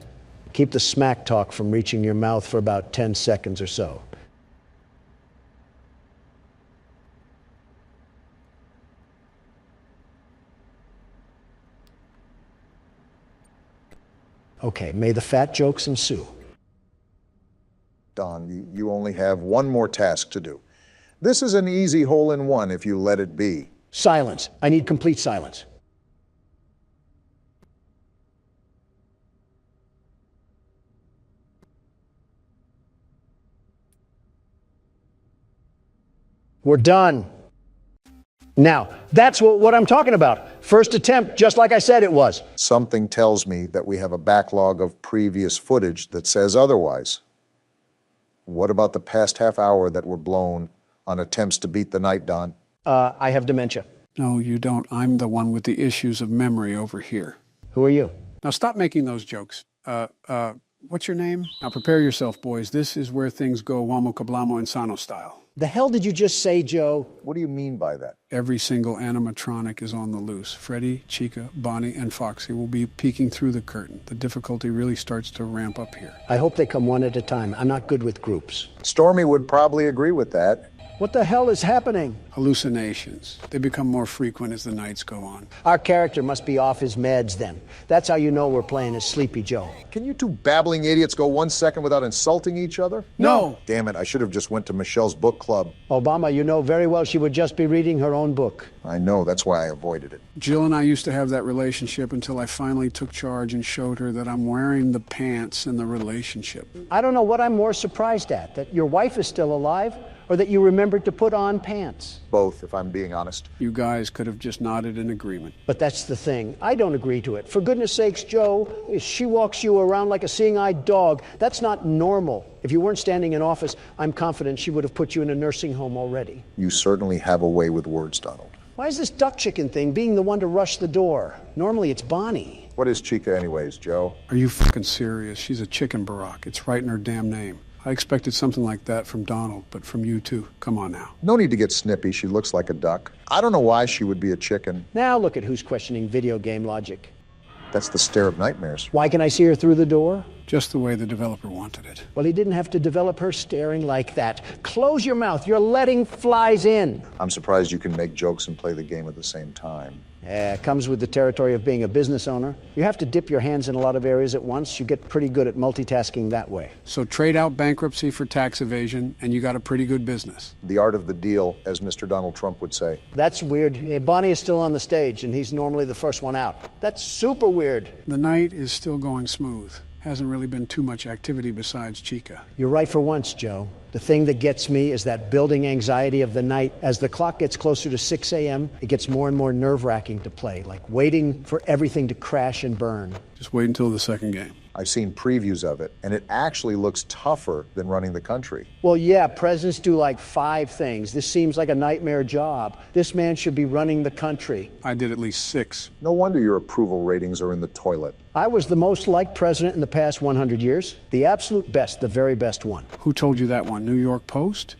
Keep the smack talk from reaching your mouth for about 10 seconds or so. Okay, may the fat jokes ensue. Don, you only have one more task to do. This is an easy hole-in-one if you let it be. Silence. I need complete silence. We're done. Now, that's what I'm talking about. First attempt, just like I said it was. Something tells me that we have a backlog of previous footage that says otherwise. What about the past half hour that were blown on attempts to beat the night, Don? I have dementia. No, you don't. I'm the one with the issues of memory over here. Who are you? Now stop making those jokes. What's your name? Now prepare yourself, boys. This is where things go Wamo Kablamo Insano style. The hell did you just say, Joe? What do you mean by that? Every single animatronic is on the loose. Freddy, Chica, Bonnie, and Foxy will be peeking through the curtain. The difficulty really starts to ramp up here. I hope they come one at a time. I'm not good with groups. Stormy would probably agree with that. What the hell is happening? Hallucinations. They become more frequent as the nights go on. Our character must be off his meds then. That's how you know we're playing as Sleepy Joe. Can you two babbling idiots go 1 second without insulting each other? No! Damn it, I should have just went to Michelle's book club. Obama, you know very well she would just be reading her own book. I know, that's why I avoided it. Jill and I used to have that relationship until I finally took charge and showed her that I'm wearing the pants in the relationship. I don't know what I'm more surprised at, that your wife is still alive or that you remembered to put on pants. Both, if I'm being honest. You guys could have just nodded in agreement. But that's the thing. I don't agree to it. For goodness sakes, Joe, she walks you around like a seeing-eyed dog. That's not normal. If you weren't standing in office, I'm confident she would have put you in a nursing home already. You certainly have a way with words, Donald. Why is this duck chicken thing being the one to rush the door? Normally it's Bonnie. What is Chica anyways, Joe? Are you fucking serious? She's a chicken barack. It's right in her damn name. I expected something like that from Donald, but from you too. Come on now. No need to get snippy. She looks like a duck. I don't know why she would be a chicken. Now look at who's questioning video game logic. That's the stare of nightmares. Why can I see her through the door? Just the way the developer wanted it. Well, he didn't have to develop her staring like that. Close your mouth. You're letting flies in. I'm surprised you can make jokes and play the game at the same time. Yeah, it comes with the territory of being a business owner. You have to dip your hands in a lot of areas at once. You get pretty good at multitasking that way. So trade out bankruptcy for tax evasion, and you got a pretty good business. The art of the deal, as Mr. Donald Trump would say. That's weird. Hey, Bonnie is still on the stage, and he's normally the first one out. That's super weird. The night is still going smooth. Hasn't really been too much activity besides Chica. You're right for once, Joe. The thing that gets me is that building anxiety of the night. As the clock gets closer to 6 a.m., it gets more and more nerve-wracking to play, like waiting for everything to crash and burn. Just wait until the second game. I've seen previews of it, and it actually looks tougher than running the country. Well, yeah, presidents do like 5 things. This seems like a nightmare job. This man should be running the country. I did at least 6. No wonder your approval ratings are in the toilet. I was the most liked president in the past 100 years. The absolute best, the very best one. Who told you that one? New York Post?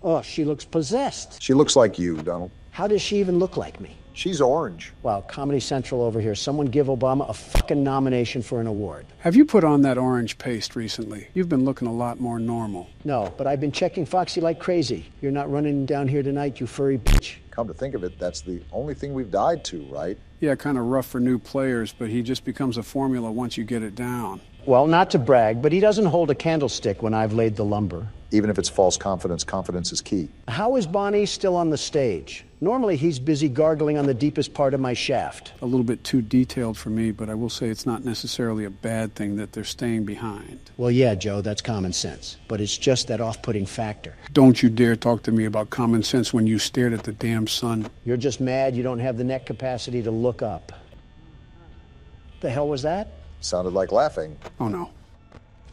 Oh, she looks possessed. She looks like you, Donald. How does she even look like me? She's orange. Wow, Comedy Central over here. Someone give Obama a fucking nomination for an award. Have you put on that orange paste recently? You've been looking a lot more normal. No, but I've been checking Foxy like crazy. You're not running down here tonight, you furry bitch. Come to think of it, that's the only thing we've died to, right? Yeah, kind of rough for new players, but he just becomes a formula once you get it down. Well, not to brag, but he doesn't hold a candlestick when I've laid the lumber. Even if it's false confidence, confidence is key. How is Bonnie still on the stage? Normally he's busy gargling on the deepest part of my shaft. A little bit too detailed for me, but I will say it's not necessarily a bad thing that they're staying behind. Well, yeah, Joe, that's common sense. But it's just that off-putting factor. Don't you dare talk to me about common sense when you stared at the damn sun. You're just mad you don't have the neck capacity to look up. The hell was that? Sounded like laughing. Oh, no.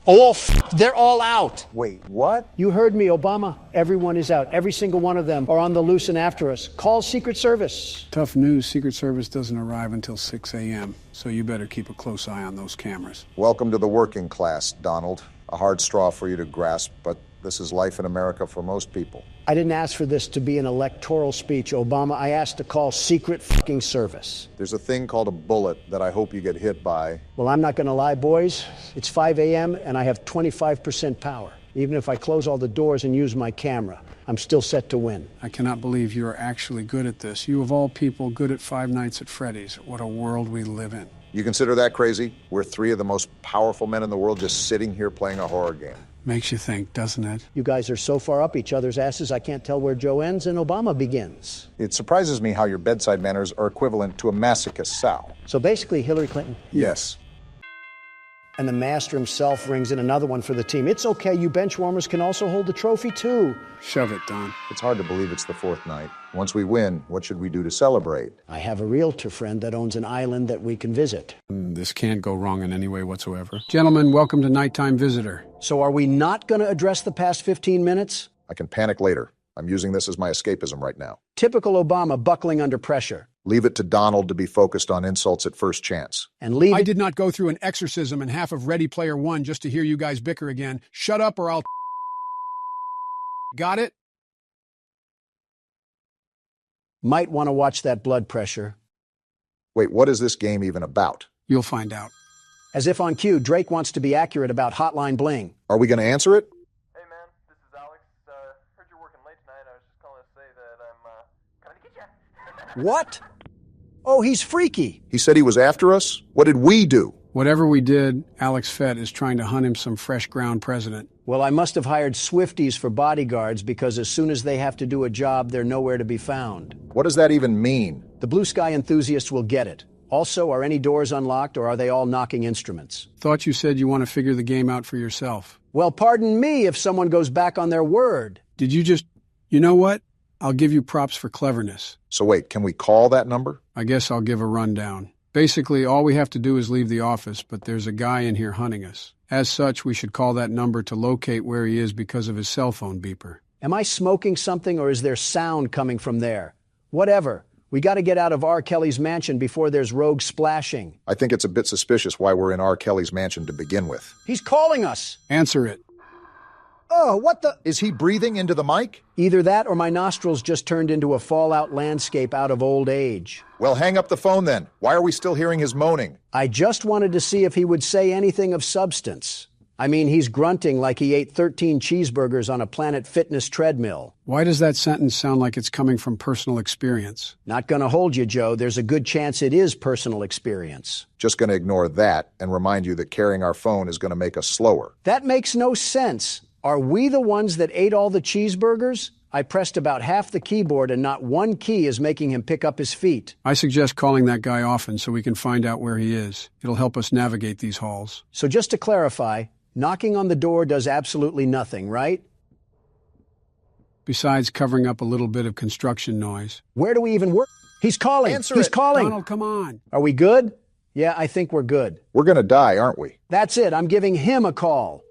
Oh, they're all out. Wait, what? You heard me, Obama. Everyone is out. Every single one of them are on the loose and after us. Call Secret Service. Tough news, Secret Service doesn't arrive until 6 a.m., so you better keep a close eye on those cameras. Welcome to the working class, Donald. A hard straw for you to grasp, but this is life in America for most people. I didn't ask for this to be an electoral speech, Obama. I asked to call Secret fucking Service. There's a thing called a bullet that I hope you get hit by. Well, I'm not going to lie, boys. It's 5 a.m. and I have 25% power. Even if I close all the doors and use my camera, I'm still set to win. I cannot believe you are actually good at this. You, of all people, good at Five Nights at Freddy's. What a world we live in. You consider that crazy? We're three of the most powerful men in the world just sitting here playing a horror game. Makes you think, doesn't it? You guys are so far up each other's asses, I can't tell where Joe ends and Obama begins. It surprises me how your bedside manners are equivalent to a masochist sow. So basically, Hillary Clinton. Yes. And the master himself rings in another one for the team. It's okay, you bench warmers can also hold the trophy too. Shove it, Don. It's hard to believe it's the fourth night. Once we win, what should we do to celebrate? I have a realtor friend that owns an island that we can visit. This can't go wrong in any way whatsoever. Gentlemen, welcome to Nighttime Visitor. So are we not going to address the past 15 minutes? I can panic later. I'm using this as my escapism right now. Typical Obama buckling under pressure. Leave it to Donald to be focused on insults at first chance. And leave I did not go through an exorcism and half of Ready Player One just to hear you guys bicker again. Shut up or I'll... Got it? Might want to watch that blood pressure. Wait, what is this game even about? You'll find out. As if on cue, Drake wants to be accurate about Hotline Bling. Are we going to answer it? Hey man, this is Alex. Heard you're working late tonight. I was just calling to say that I'm coming to get you. What? Oh, he's freaky. He said he was after us? What did we do? Whatever we did, Alex Fett is trying to hunt him some fresh ground president. Well, I must have hired Swifties for bodyguards because as soon as they have to do a job, they're nowhere to be found. What does that even mean? The blue sky enthusiasts will get it. Also, are any doors unlocked or are they all knocking instruments? Thought you said you want to figure the game out for yourself. Well, pardon me if someone goes back on their word. Did you just... You know what? I'll give you props for cleverness. So wait, can we call that number? I guess I'll give a rundown. Basically, all we have to do is leave the office, but there's a guy in here hunting us. As such, we should call that number to locate where he is because of his cell phone beeper. Am I smoking something or is there sound coming from there? Whatever. We got to get out of R. Kelly's mansion before there's rogue splashing. I think it's a bit suspicious why we're in R. Kelly's mansion to begin with. He's calling us. Answer it. Oh, what the? Is he breathing into the mic? Either that or my nostrils just turned into a fallout landscape out of old age. Well, hang up the phone then. Why are we still hearing his moaning? I just wanted to see if he would say anything of substance. I mean, he's grunting like he ate 13 cheeseburgers on a Planet Fitness treadmill. Why does that sentence sound like it's coming from personal experience? Not gonna hold you, Joe. There's a good chance it is personal experience. Just gonna ignore that and remind you that carrying our phone is gonna make us slower. That makes no sense. Are we the ones that ate all the cheeseburgers? I pressed about half the keyboard and not one key is making him pick up his feet. I suggest calling that guy often so we can find out where he is. It'll help us navigate these halls. So just to clarify, knocking on the door does absolutely nothing, right? Besides covering up a little bit of construction noise. Where do we even work? He's calling. He's calling. Donald, come on. Are we good? Yeah, I think we're good. We're gonna die, aren't we? That's it. I'm giving him a call.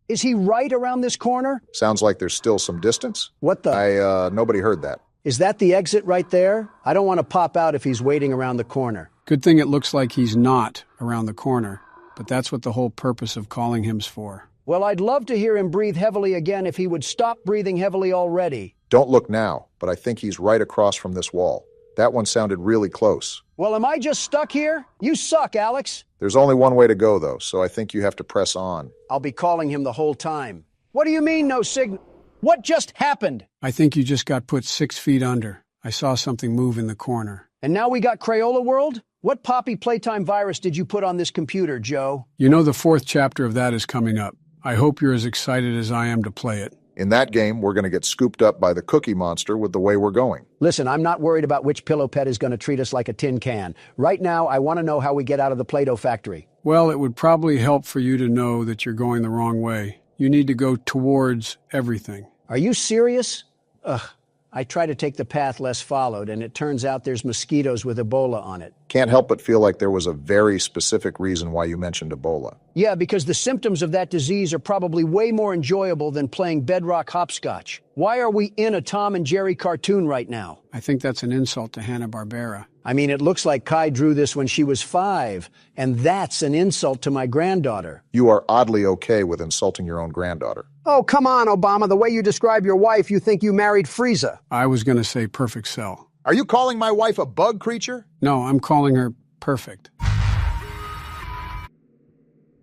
Is he right around this corner? Sounds like there's still some distance. What the? Nobody heard that. Is that the exit right there? I don't want to pop out if he's waiting around the corner. Good thing it looks like he's not around the corner, but that's what the whole purpose of calling him's for. Well, I'd love to hear him breathe heavily again if he would stop breathing heavily already. Don't look now, but I think he's right across from this wall. That one sounded really close. Well, am I just stuck here? You suck, Alex. There's only one way to go, though, so I think you have to press on. I'll be calling him the whole time. What do you mean, no signal? What just happened? I think you just got put 6 feet under. I saw something move in the corner. And now we got Crayola World? What Poppy Playtime virus did you put on this computer, Joe? You know the 4th chapter of that is coming up. I hope you're as excited as I am to play it. In that game, we're going to get scooped up by the Cookie Monster with the way we're going. Listen, I'm not worried about which pillow pet is going to treat us like a tin can. Right now, I want to know how we get out of the Play-Doh factory. Well, it would probably help for you to know that you're going the wrong way. You need to go towards everything. Are you serious? Ugh, I try to take the path less followed, and it turns out there's mosquitoes with Ebola on it. Can't help but feel like there was a very specific reason why you mentioned Ebola. Yeah, because the symptoms of that disease are probably way more enjoyable than playing bedrock hopscotch. Why are we in a Tom and Jerry cartoon right now? I think that's an insult to Hanna-Barbera. I mean, it looks like Kai drew this when she was 5, and that's an insult to my granddaughter. You are oddly okay with insulting your own granddaughter. Oh, come on, Obama. The way you describe your wife, you think you married Frieza. I was going to say perfect cell. Are you calling my wife a bug creature? No, I'm calling her perfect.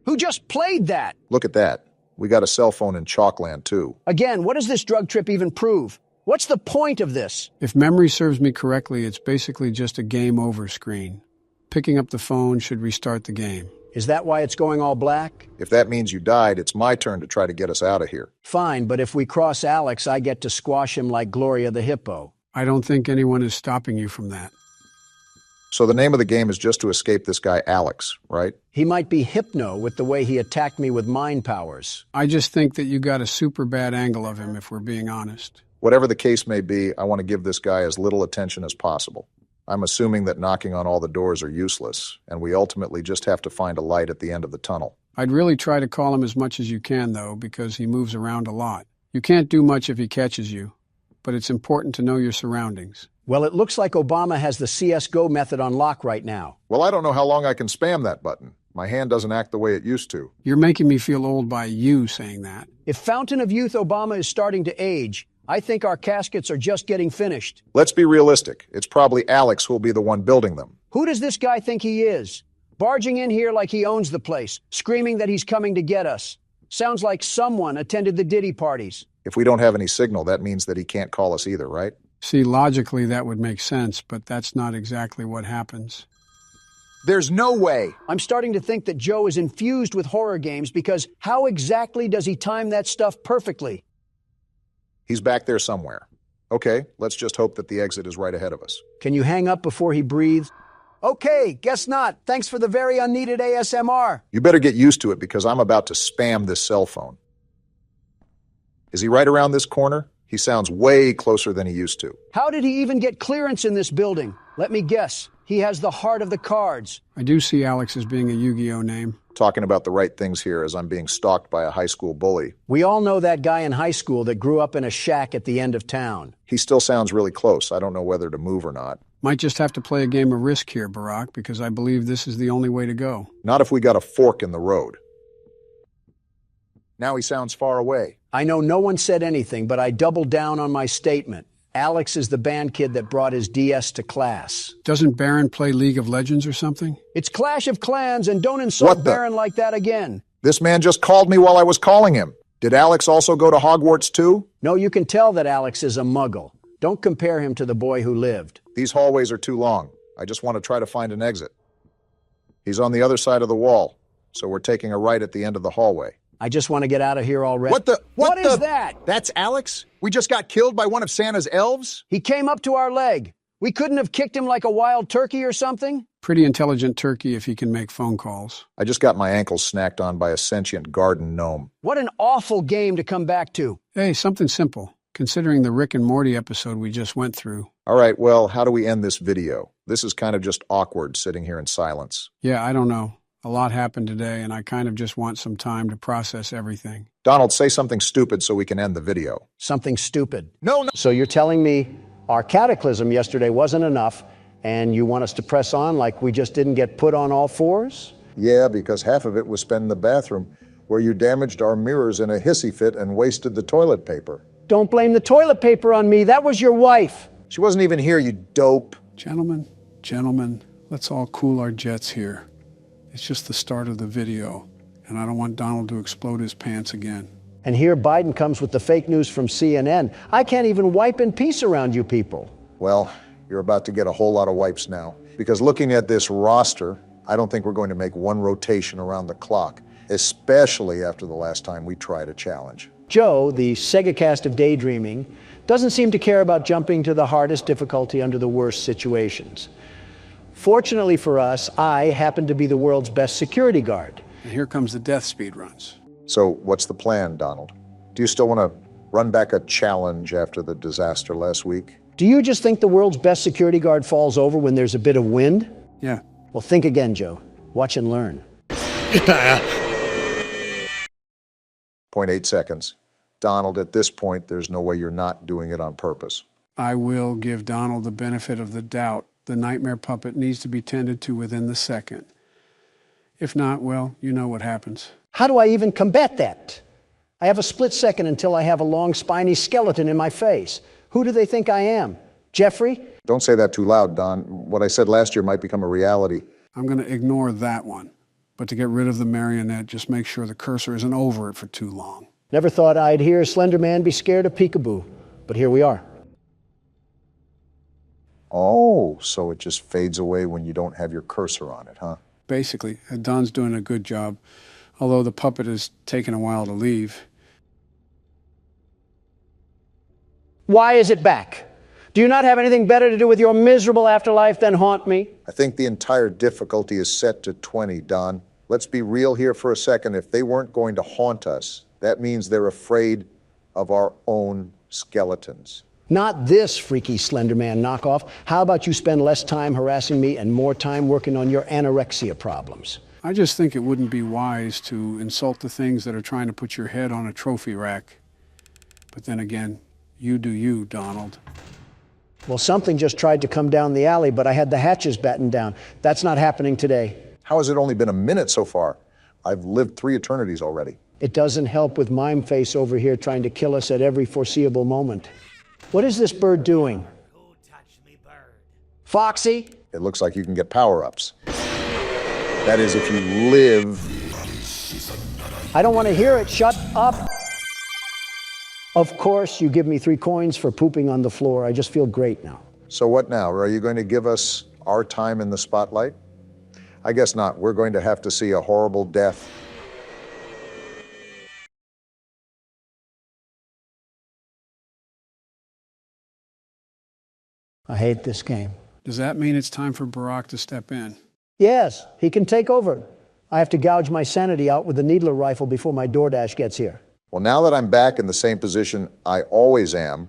Who just played that? Look at that. We got a cell phone in Chalkland, too. Again, what does this drug trip even prove? What's the point of this? If memory serves me correctly, it's basically just a game over screen. Picking up the phone should restart the game. Is that why it's going all black? If that means you died, it's my turn to try to get us out of here. Fine, but if we cross Alex, I get to squash him like Gloria the Hippo. I don't think anyone is stopping you from that. So the name of the game is just to escape this guy Alex, right? He might be hypno with the way he attacked me with mind powers. I just think that you got a super bad angle of him, if we're being honest. Whatever the case may be, I want to give this guy as little attention as possible. I'm assuming that knocking on all the doors are useless, and we ultimately just have to find a light at the end of the tunnel. I'd really try to call him as much as you can, though, because he moves around a lot. You can't do much if he catches you, but it's important to know your surroundings. Well, it looks like Obama has the CSGO method on lock right now. Well, I don't know how long I can spam that button. My hand doesn't act the way it used to. You're making me feel old by you saying that. If Fountain of Youth Obama is starting to age, I think our caskets are just getting finished. Let's be realistic. It's probably Alex who'll be the one building them. Who does this guy think he is? Barging in here like he owns the place, screaming that he's coming to get us. Sounds like someone attended the Diddy parties. If we don't have any signal, that means that he can't call us either, right? See, logically that would make sense, but that's not exactly what happens. There's no way. I'm starting to think that Joe is infused with horror games because how exactly does he time that stuff perfectly? He's back there somewhere. Okay, let's just hope that the exit is right ahead of us. Can you hang up before he breathes? Okay, guess not. Thanks for the very unneeded ASMR. You better get used to it because I'm about to spam this cell phone. Is he right around this corner? He sounds way closer than he used to. How did he even get clearance in this building? Let me guess. He has the heart of the cards. I do see Alex as being a Yu-Gi-Oh name. Talking about the right things here as I'm being stalked by a high school bully. We all know that guy in high school that grew up in a shack at the end of town. He still sounds really close. I don't know whether to move or not. Might just have to play a game of Risk here, Barack, because I believe this is the only way to go. Not if we got a fork in the road. Now he sounds far away. I know no one said anything, but I doubled down on my statement. Alex is the band kid that brought his DS to class. Doesn't Baron play League of Legends or something? It's Clash of Clans, and don't insult Baron like that again. This man just called me while I was calling him. Did Alex also go to Hogwarts too? No, you can tell that Alex is a muggle. Don't compare him to the boy who lived. These hallways are too long. I just want to try to find an exit. He's on the other side of the wall, so we're taking a right at the end of the hallway. I just want to get out of here already. What is that? That's Alex? We just got killed by one of Santa's elves? He came up to our leg. We couldn't have kicked him like a wild turkey or something? Pretty intelligent turkey if he can make phone calls. I just got my ankles snacked on by a sentient garden gnome. What an awful game to come back to. Hey, something simple, considering the Rick and Morty episode we just went through. All right, well, how do we end this video? This is kind of just awkward sitting here in silence. Yeah, I don't know. A lot happened today, and I kind of just want some time to process everything. Donald, say something stupid so we can end the video. Something stupid? No. So you're telling me our cataclysm yesterday wasn't enough, and you want us to press on like we just didn't get put on all fours? Yeah, because half of it was spent in the bathroom, where you damaged our mirrors in a hissy fit and wasted the toilet paper. Don't blame the toilet paper on me. That was your wife. She wasn't even here, you dope. Gentlemen, let's all cool our jets here. It's just the start of the video, and I don't want Donald to explode his pants again. And here Biden comes with the fake news from CNN. I can't even wipe in peace around you people. Well, you're about to get a whole lot of wipes now. Because looking at this roster, I don't think we're going to make one rotation around the clock, especially after the last time we tried a challenge. Joe, the Sega cast of daydreaming, doesn't seem to care about jumping to the hardest difficulty under the worst situations. Fortunately for us, I happen to be the world's best security guard. And here comes the death speed runs. So what's the plan, Donald? Do you still want to run back a challenge after the disaster last week? Do you just think the world's best security guard falls over when there's a bit of wind? Yeah. Well, think again, Joe. Watch and learn. 0.8 seconds. Donald, at this point, there's no way you're not doing it on purpose. I will give Donald the benefit of the doubt. The nightmare puppet needs to be tended to within the second. If not, well, you know what happens. How do I even combat that? I have a split second until I have a long, spiny skeleton in my face. Who do they think I am? Jeffrey? Don't say that too loud, Don. What I said last year might become a reality. I'm going to ignore that one. But to get rid of the marionette, just make sure the cursor isn't over it for too long. Never thought I'd hear Slender Man be scared of peekaboo, but here we are. Oh, so it just fades away when you don't have your cursor on it, huh? Basically, Don's doing a good job, although the puppet has taken a while to leave. Why is it back? Do you not have anything better to do with your miserable afterlife than haunt me? I think the entire difficulty is set to 20, Don. Let's be real here for a second. If they weren't going to haunt us, that means they're afraid of our own skeletons. Not this freaky Slender Man knockoff. How about you spend less time harassing me and more time working on your anorexia problems? I just think it wouldn't be wise to insult the things that are trying to put your head on a trophy rack. But then again, you do you, Donald. Well, something just tried to come down the alley, but I had the hatches battened down. That's not happening today. How has it only been a minute so far? I've lived 3 eternities already. It doesn't help with Mime Face over here trying to kill us at every foreseeable moment. What is this bird doing? Foxy? It looks like you can get power-ups. That is, if you live. I don't want to hear it. Shut up. Of course, you give me 3 coins for pooping on the floor. I just feel great now. So what now? Are you going to give us our time in the spotlight? I guess not. We're going to have to see a horrible death. I hate this game. Does that mean it's time for Barack to step in? Yes, he can take over. I have to gouge my sanity out with the needler rifle before my DoorDash gets here. Well, now that I'm back in the same position I always am,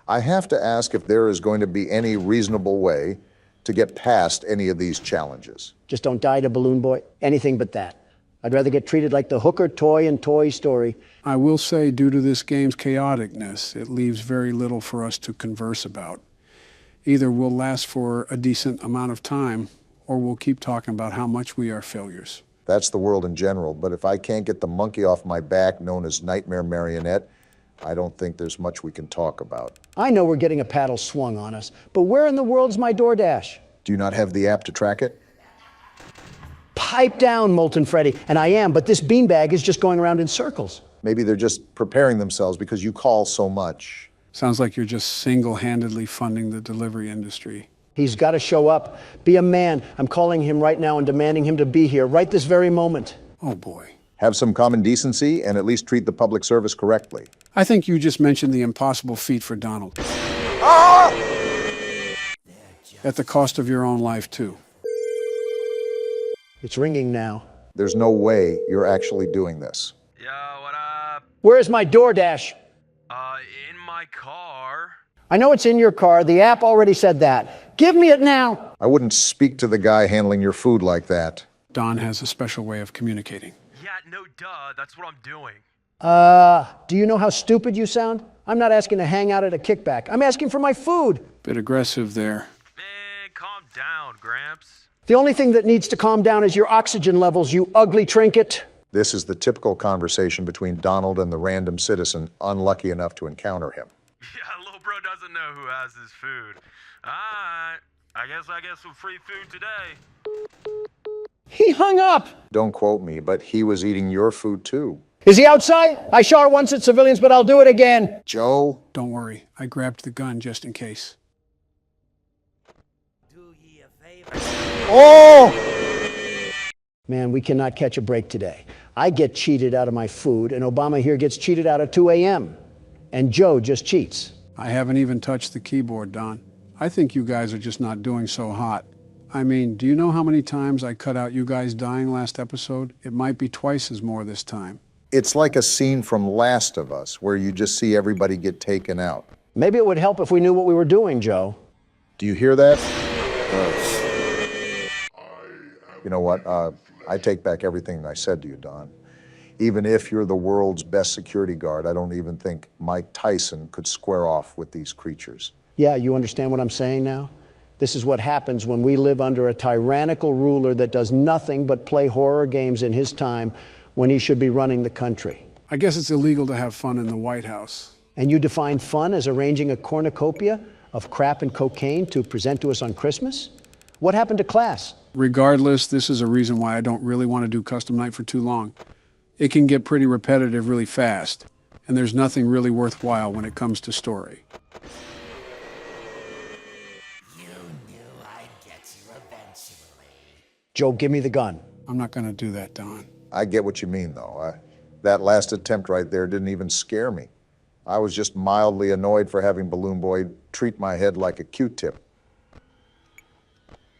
I have to ask if there is going to be any reasonable way to get past any of these challenges. Just don't die to Balloon Boy. Anything but that. I'd rather get treated like the hooker toy in Toy Story. I will say, due to this game's chaoticness, it leaves very little for us to converse about. Either we'll last for a decent amount of time, or we'll keep talking about how much we are failures. That's the world in general, but if I can't get the monkey off my back known as Nightmare Marionette, I don't think there's much we can talk about. I know we're getting a paddle swung on us, but where in the world's my DoorDash? Do you not have the app to track it? Pipe down, Molten Freddy. And I am, but this beanbag is just going around in circles. Maybe they're just preparing themselves because you call so much. Sounds like you're just single-handedly funding the delivery industry. He's got to show up. Be a man. I'm calling him right now and demanding him to be here right this very moment. Oh, boy. Have some common decency and at least treat the public service correctly. I think you just mentioned the impossible feat for Donald. Ah! At the cost of your own life, too. It's ringing now. There's no way you're actually doing this. Yo, what up? Where's my DoorDash? In my car. I know it's in your car. The app already said that. Give me it now. I wouldn't speak to the guy handling your food like that. Don has a special way of communicating. Yeah, no duh, that's what I'm doing. Do you know how stupid you sound? I'm not asking to hang out at a kickback. I'm asking for my food. Bit aggressive there. Man, calm down, Gramps. The only thing that needs to calm down is your oxygen levels, you ugly trinket. This is the typical conversation between Donald and the random citizen unlucky enough to encounter him. Yeah, little bro doesn't know who has his food. Alright, I guess I get some free food today. He hung up. Don't quote me, but he was eating your food too. Is he outside? I shot once at civilians, but I'll do it again. Joe? Don't worry, I grabbed the gun just in case. Oh! Man, we cannot catch a break today. I get cheated out of my food, and Obama here gets cheated out at 2 a.m. And Joe just cheats. I haven't even touched the keyboard, Don. I think you guys are just not doing so hot. I mean, do you know how many times I cut out you guys dying last episode? It might be twice as more this time. It's like a scene from Last of Us, where you just see everybody get taken out. Maybe it would help if we knew what we were doing, Joe. Do you hear that? You know what? I take back everything I said to you, Don. Even if you're the world's best security guard, I don't even think Mike Tyson could square off with these creatures. Yeah, you understand what I'm saying now? This is what happens when we live under a tyrannical ruler that does nothing but play horror games in his time when he should be running the country. I guess it's illegal to have fun in the White House. And you define fun as arranging a cornucopia of crap and cocaine to present to us on Christmas? What happened to class? Regardless, this is a reason why I don't really want to do custom night for too long. It can get pretty repetitive really fast, and there's nothing really worthwhile when it comes to story. Joe, give me the gun. I'm not going to do that, Don. I get what you mean, though. That last attempt right there didn't even scare me. I was just mildly annoyed for having Balloon Boy treat my head like a Q-tip.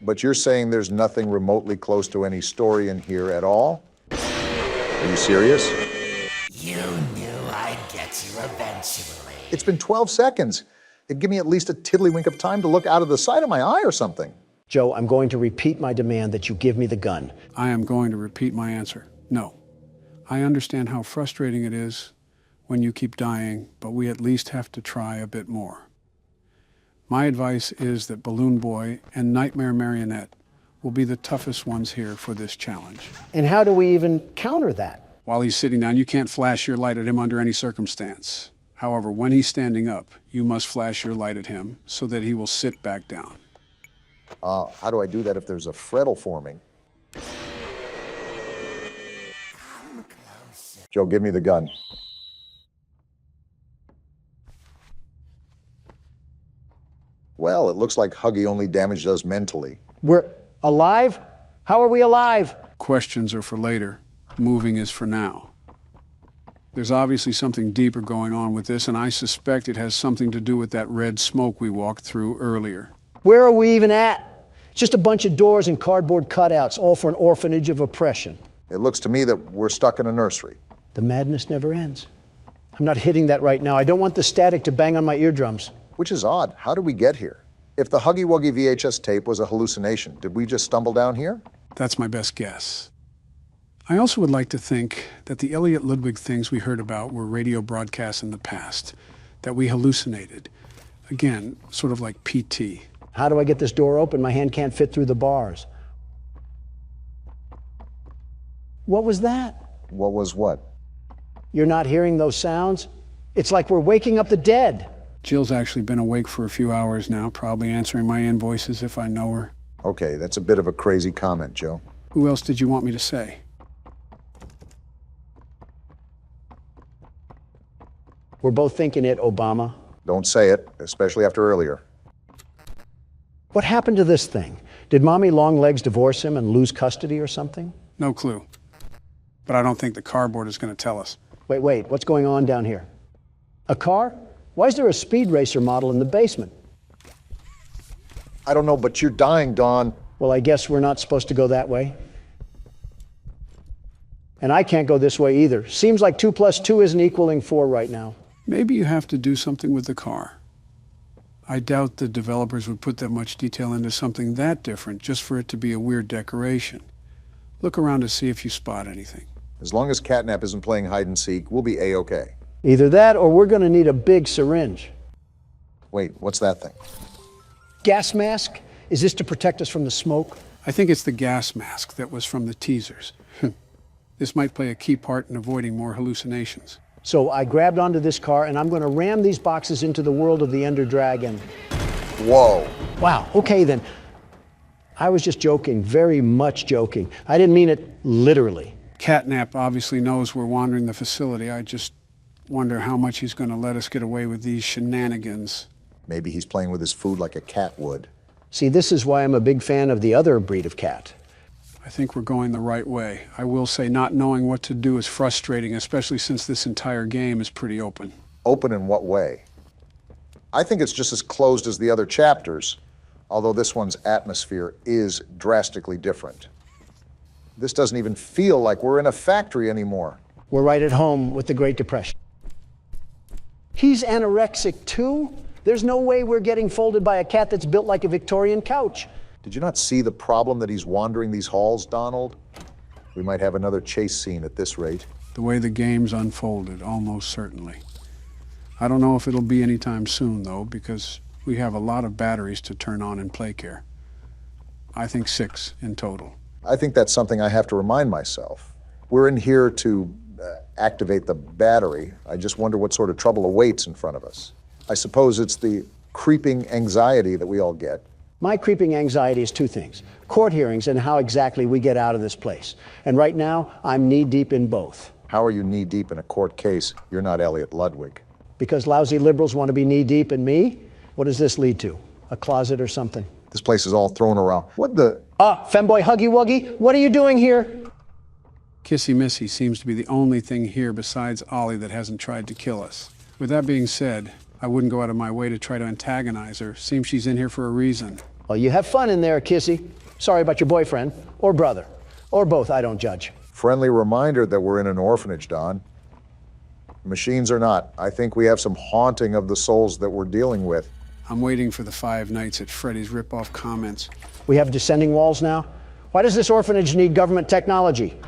But you're saying there's nothing remotely close to any story in here at all? Are you serious? You knew I'd get you eventually. It's been 12 seconds. It'd give me at least a tiddlywink of time to look out of the side of my eye or something. Joe, I'm going to repeat my demand that you give me the gun. I am going to repeat my answer. No. I understand how frustrating it is when you keep dying, but we at least have to try a bit more. My advice is that Balloon Boy and Nightmare Marionette will be the toughest ones here for this challenge. And how do we even counter that? While he's sitting down, you can't flash your light at him under any circumstance. However, when he's standing up, you must flash your light at him so that he will sit back down. How do I do that if there's a freckle forming? Joe, give me the gun. Well, it looks like Huggy only damaged us mentally. We're alive? How are we alive? Questions are for later. Moving is for now. There's obviously something deeper going on with this, and I suspect it has something to do with that red smoke we walked through earlier. Where are we even at? Just a bunch of doors and cardboard cutouts, all for an orphanage of oppression. It looks to me that we're stuck in a nursery. The madness never ends. I'm not hitting that right now. I don't want the static to bang on my eardrums. Which is odd. How did we get here? If the Huggy Wuggy VHS tape was a hallucination, did we just stumble down here? That's my best guess. I also would like to think that the Elliot Ludwig things we heard about were radio broadcasts in the past, that we hallucinated. Again, sort of like PT. How do I get this door open? My hand can't fit through the bars. What was that? What was what? You're not hearing those sounds? It's like we're waking up the dead. Jill's actually been awake for a few hours now, probably answering my invoices if I know her. Okay, that's a bit of a crazy comment, Joe. Who else did you want me to say? We're both thinking it, Obama. Don't say it, especially after earlier. What happened to this thing? Did Mommy Longlegs divorce him and lose custody or something? No clue. But I don't think the cardboard is going to tell us. Wait, what's going on down here? A car? Why is there a speed racer model in the basement? I don't know, but you're dying, Don. Well, I guess we're not supposed to go that way. And I can't go this way either. Seems like 2 + 2 isn't equaling 4 right now. Maybe you have to do something with the car. I doubt the developers would put that much detail into something that different just for it to be a weird decoration. Look around to see if you spot anything. As long as Catnap isn't playing hide and seek, we'll be A-okay. Either that or we're going to need a big syringe. Wait, what's that thing? Gas mask? Is this to protect us from the smoke? I think it's the gas mask that was from the teasers. This might play a key part in avoiding more hallucinations. So I grabbed onto this car and I'm going to ram these boxes into the world of the Ender Dragon. Whoa. Wow, okay then. I was just joking, very much joking. I didn't mean it literally. Catnap obviously knows we're wandering the facility. I just wonder how much he's going to let us get away with these shenanigans. Maybe he's playing with his food like a cat would. See, this is why I'm a big fan of the other breed of cat. I think we're going the right way. I will say not knowing what to do is frustrating, especially since this entire game is pretty open. Open in what way? I think it's just as closed as the other chapters, although this one's atmosphere is drastically different. This doesn't even feel like we're in a factory anymore. We're right at home with the Great Depression. He's anorexic too? There's no way we're getting folded by a cat that's built like a Victorian couch. Did you not see the problem that he's wandering these halls, Donald? We might have another chase scene at this rate. The way the game's unfolded, almost certainly. I don't know if it'll be anytime soon, though, because we have a lot of batteries to turn on in play care. I think 6 in total. I think that's something I have to remind myself. We're in here to activate the battery. I just wonder what sort of trouble awaits in front of us. I suppose it's the creeping anxiety that we all get. My creeping anxiety is 2 things: court hearings and how exactly we get out of this place. And right now, I'm knee-deep in both. How are you knee-deep in a court case? You're not Elliot Ludwig. Because lousy liberals want to be knee-deep in me? What does this lead to? A closet or something? This place is all thrown around. What the? Femboy Huggy Wuggy, what are you doing here? Kissy Missy seems to be the only thing here besides Ollie that hasn't tried to kill us. With that being said, I wouldn't go out of my way to try to antagonize her. Seems she's in here for a reason. Well, you have fun in there, Kissy. Sorry about your boyfriend, or brother, or both, I don't judge. Friendly reminder that we're in an orphanage, Don. Machines or not, I think we have some haunting of the souls that we're dealing with. I'm waiting for the 5 Nights at Freddy's rip-off comments. We have descending walls now? Why does this orphanage need government technology?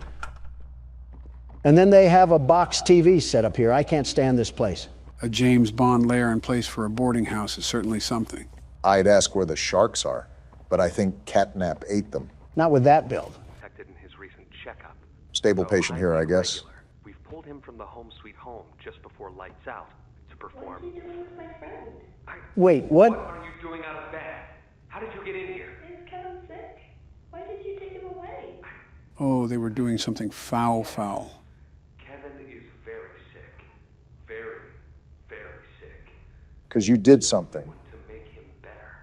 And then they have a box TV set up here. I can't stand this place. A James Bond lair in place for a boarding house is certainly something. I'd ask where the sharks are, but I think catnap ate them. Not with that build. Detected in his recent checkup. Stable patient here, I guess. We've pulled him from the home sweet home just before lights out to perform. What is he doing with my friend? Wait, what? What are you doing out of bed? How did you get in here? Is Kevin sick? Why did you take him away? Oh, they were doing something foul. Kevin is very sick. Very, very sick. Because you did something. To make him better.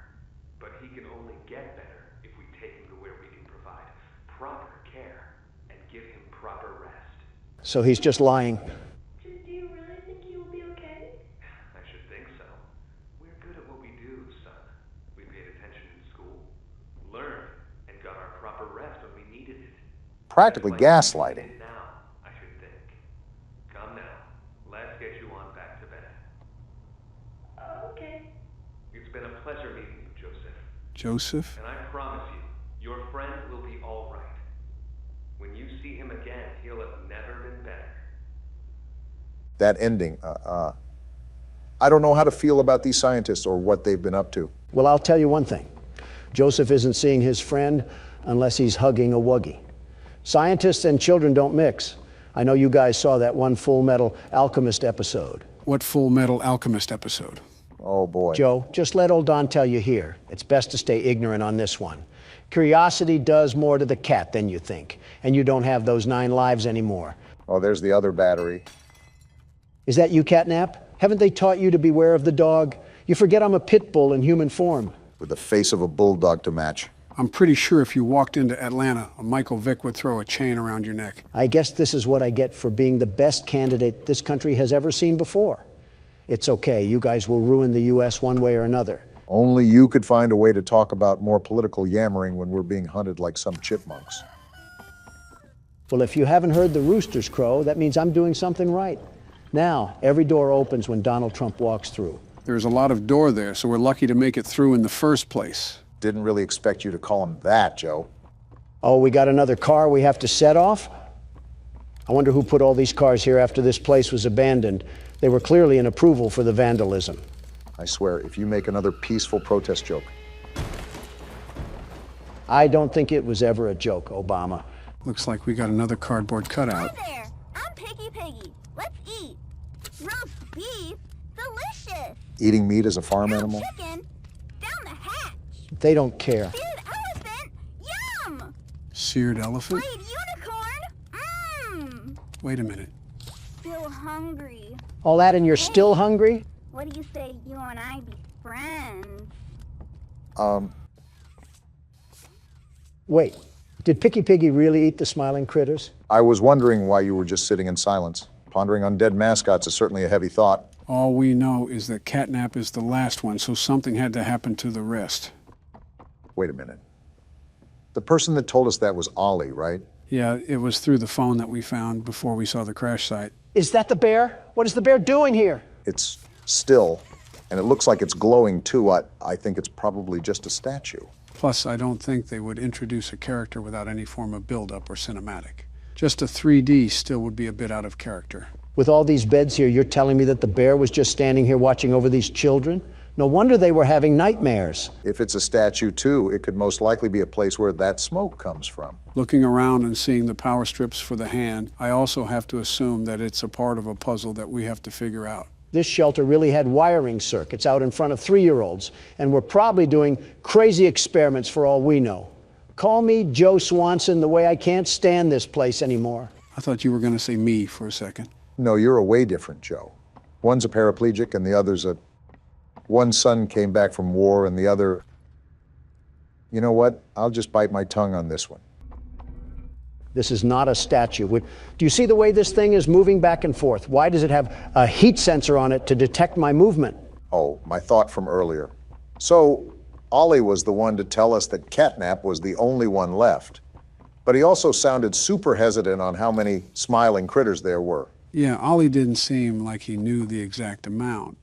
But he can only get better if we take him to where we can provide proper care and give him proper rest. So he's just lying. Do you really think he will be okay? I should think so. We're good at what we do, son. We paid attention in school, learned, and got our proper rest when we needed it. Practically gaslighting. Now, I should think. Come now. Let's get you on back to bed. Oh, okay. It's been a pleasure meeting you, Joseph. Joseph? And I promise you, your friend will be all right. When you see him again, he'll have never been better. That ending, I don't know how to feel about these scientists or what they've been up to. Well, I'll tell you one thing. Joseph isn't seeing his friend unless he's hugging a Wuggy. Scientists and children don't mix. I know you guys saw that one Full Metal Alchemist episode. What Full Metal Alchemist episode? Oh, boy. Joe, just let old Don tell you here. It's best to stay ignorant on this one. Curiosity does more to the cat than you think, and you don't have those 9 lives anymore. Oh, there's the other battery. Is that you, Catnap? Haven't they taught you to beware of the dog? You forget I'm a pit bull in human form. With the face of a bulldog to match. I'm pretty sure if you walked into Atlanta, a Michael Vick would throw a chain around your neck. I guess this is what I get for being the best candidate this country has ever seen before. It's okay, you guys will ruin the U.S. one way or another. Only you could find a way to talk about more political yammering when we're being hunted like some chipmunks. Well, if you haven't heard the roosters crow, that means I'm doing something right. Now, every door opens when Donald Trump walks through. There's a lot of door there, so we're lucky to make it through in the first place. Didn't really expect you to call him that, Joe. Oh, we got another car we have to set off? I wonder who put all these cars here after this place was abandoned. They were clearly an approval for the vandalism. I swear, if you make another peaceful protest joke. I don't think it was ever a joke, Obama. Looks like we got another cardboard cutout. Hi there, I'm Piggy. Let's eat. Roast beef, delicious. Eating meat as a farm animal? Chicken, down the hatch. They don't care. Seared elephant, yum. Seared elephant? Played unicorn, Wait a minute. Still hungry. All that and you're still hungry? What do you say you and I be friends? Wait, did Picky Piggy really eat the smiling critters? I was wondering why you were just sitting in silence. Pondering on dead mascots is certainly a heavy thought. All we know is that Catnap is the last one, so something had to happen to the rest. Wait a minute. The person that told us that was Ollie, right? Yeah, it was through the phone that we found before we saw the crash site. Is that the bear? What is the bear doing here? It's still, and it looks like it's glowing too. I think it's probably just a statue. Plus, I don't think they would introduce a character without any form of build-up or cinematic. Just a 3D still would be a bit out of character. With all these beds here, you're telling me that the bear was just standing here watching over these children? No wonder they were having nightmares. If it's a statue, too, it could most likely be a place where that smoke comes from. Looking around and seeing the power strips for the hand, I also have to assume that it's a part of a puzzle that we have to figure out. This shelter really had wiring circuits out in front of 3-year-olds, and we're probably doing crazy experiments for all we know. Call me Joe Swanson the way I can't stand this place anymore. I thought you were going to say me for a second. No, you're a way different Joe. One's a paraplegic and the other's a... One son came back from war and the other... You know what? I'll just bite my tongue on this one. This is not a statue. Do you see the way this thing is moving back and forth? Why does it have a heat sensor on it to detect my movement? Oh, my thought from earlier. So, Ollie was the one to tell us that Catnap was the only one left. But he also sounded super hesitant on how many smiling critters there were. Yeah, Ollie didn't seem like he knew the exact amount,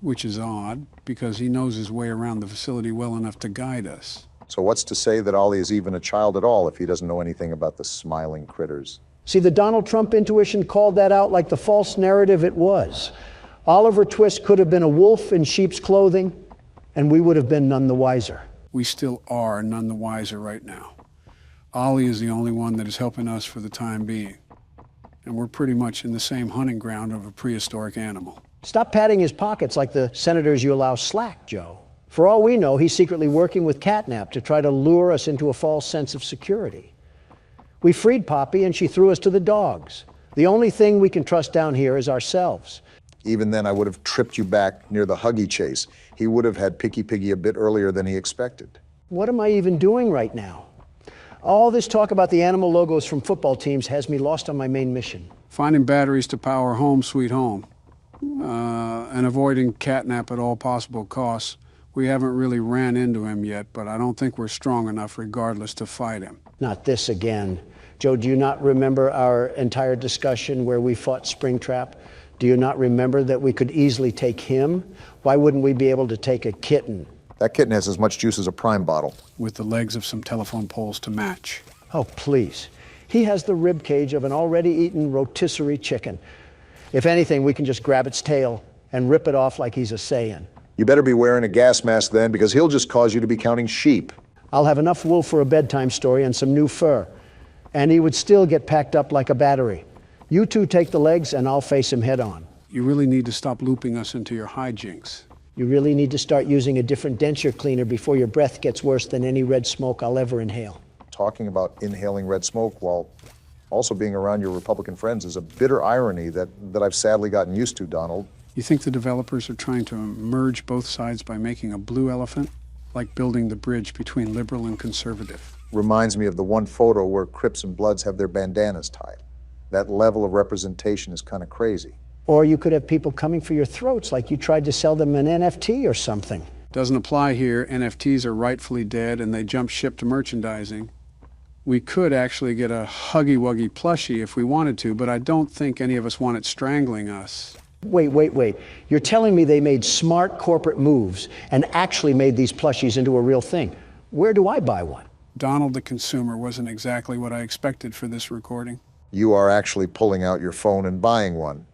which is odd, because he knows his way around the facility well enough to guide us. So what's to say that Ollie is even a child at all if he doesn't know anything about the smiling critters? See, the Donald Trump intuition called that out like the false narrative it was. Oliver Twist could have been a wolf in sheep's clothing, and we would have been none the wiser. We still are none the wiser right now. Ollie is the only one that is helping us for the time being. And we're pretty much in the same hunting ground of a prehistoric animal. Stop patting his pockets like the senators you allow slack, Joe. For all we know, he's secretly working with Catnap to try to lure us into a false sense of security. We freed Poppy and she threw us to the dogs. The only thing we can trust down here is ourselves. Even then, I would have tripped you back near the Huggy chase. He would have had Picky Piggy a bit earlier than he expected. What am I even doing right now? All this talk about the animal logos from football teams has me lost on my main mission. Finding batteries to power Home Sweet Home. And avoiding Catnap at all possible costs. We haven't really ran into him yet, but I don't think we're strong enough regardless to fight him. Not this again. Joe, do you not remember our entire discussion where we fought Springtrap? Do you not remember that we could easily take him? Why wouldn't we be able to take a kitten? That kitten has as much juice as a Prime bottle. With the legs of some telephone poles to match. Oh, please. He has the rib cage of an already eaten rotisserie chicken. If anything, we can just grab its tail and rip it off like he's a Saiyan. You better be wearing a gas mask then, because he'll just cause you to be counting sheep. I'll have enough wool for a bedtime story and some new fur. And he would still get packed up like a battery. You two take the legs and I'll face him head on. You really need to stop looping us into your hijinks. You really need to start using a different denture cleaner before your breath gets worse than any red smoke I'll ever inhale. Talking about inhaling red smoke while also being around your Republican friends is a bitter irony that I've sadly gotten used to, Donald. You think the developers are trying to merge both sides by making a blue elephant? Like building the bridge between liberal and conservative. Reminds me of the one photo where Crips and Bloods have their bandanas tied. That level of representation is kind of crazy. Or you could have people coming for your throats like you tried to sell them an NFT or something. Doesn't apply here. NFTs are rightfully dead and they jump ship to merchandising. We could actually get a Huggy Wuggy plushie if we wanted to, but I don't think any of us want it strangling us. Wait. You're telling me they made smart corporate moves and actually made these plushies into a real thing. Where do I buy one? Donald the consumer wasn't exactly what I expected for this recording. You are actually pulling out your phone and buying one.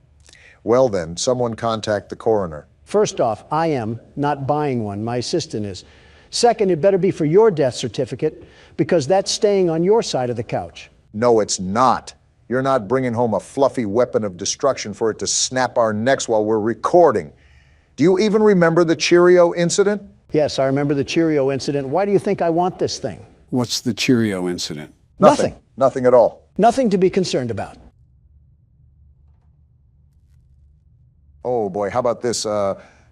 Well then, someone contact the coroner. First off, I am not buying one. My assistant is. Second, it better be for your death certificate because that's staying on your side of the couch. No, it's not. You're not bringing home a fluffy weapon of destruction for it to snap our necks while we're recording. Do you even remember the Cheerio incident? Yes, I remember the Cheerio incident. Why do you think I want this thing? What's the Cheerio incident? Nothing. Nothing at all. Nothing to be concerned about. Oh boy, how about this?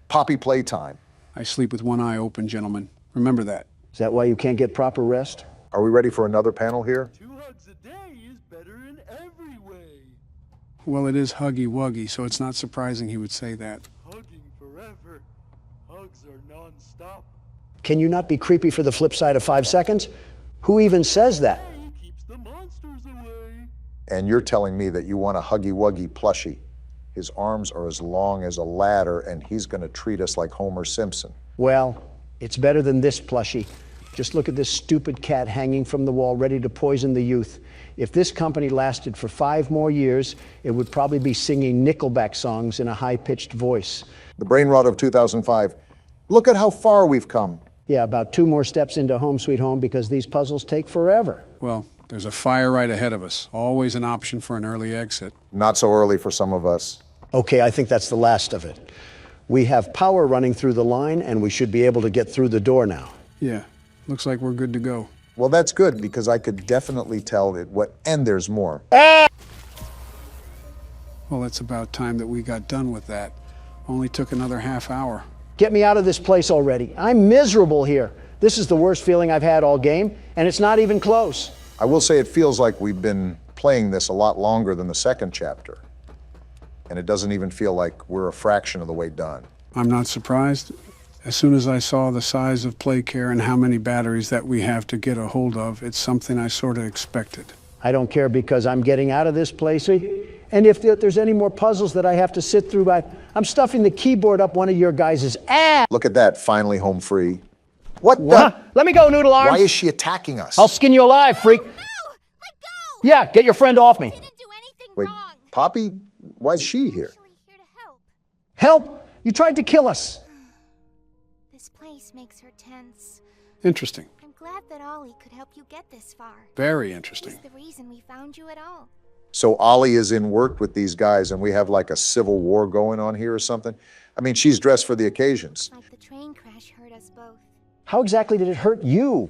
Poppy Playtime. I sleep with one eye open, gentlemen. Remember that. Is that why you can't get proper rest? Are we ready for another panel here? 2 hugs a day is better in every way. Well, it is Huggy Wuggy, so it's not surprising he would say that. Hugging forever. Hugs are non-stop. Can you not be creepy for the flip side of 5 seconds? Who even says that? Keeps the monsters away. And you're telling me that you want a Huggy Wuggy plushie. His arms are as long as a ladder, and he's going to treat us like Homer Simpson. Well, it's better than this plushie. Just look at this stupid cat hanging from the wall, ready to poison the youth. If this company lasted for 5 more years, it would probably be singing Nickelback songs in a high-pitched voice. The brain rot of 2005. Look at how far we've come. Yeah, about 2 more steps into Home Sweet Home because these puzzles take forever. Well, there's a fire right ahead of us. Always an option for an early exit. Not so early for some of us. Okay, I think that's the last of it. We have power running through the line, and we should be able to get through the door now. Yeah, looks like we're good to go. Well, that's good, because I could definitely tell it what, and there's more. Well, it's about time that we got done with that. Only took another half hour. Get me out of this place already. I'm miserable here. This is the worst feeling I've had all game, and it's not even close. I will say it feels like we've been playing this a lot longer than the second chapter. And it doesn't even feel like we're a fraction of the way done. I'm not surprised. As soon as I saw the size of Playcare and how many batteries that we have to get a hold of, it's something I sort of expected. I don't care because I'm getting out of this place. And if there's any more puzzles that I have to sit through, I'm stuffing the keyboard up one of your guys' ass. Look at that, finally home free. What the? Let me go, Noodle Arms. Why is she attacking us? I'll skin you alive, freak. No, let go. Yeah, get your friend off me. Wait, Poppy, why is she here? Help? You tried to kill us. This place makes her tense. Interesting. I'm glad that Ollie could help you get this far. Very interesting. He's the reason we found you at all. So Ollie is in work with these guys and we have like a civil war going on here or something? I mean, she's dressed for the occasions. Like the train crash hurt us both. How exactly did it hurt you?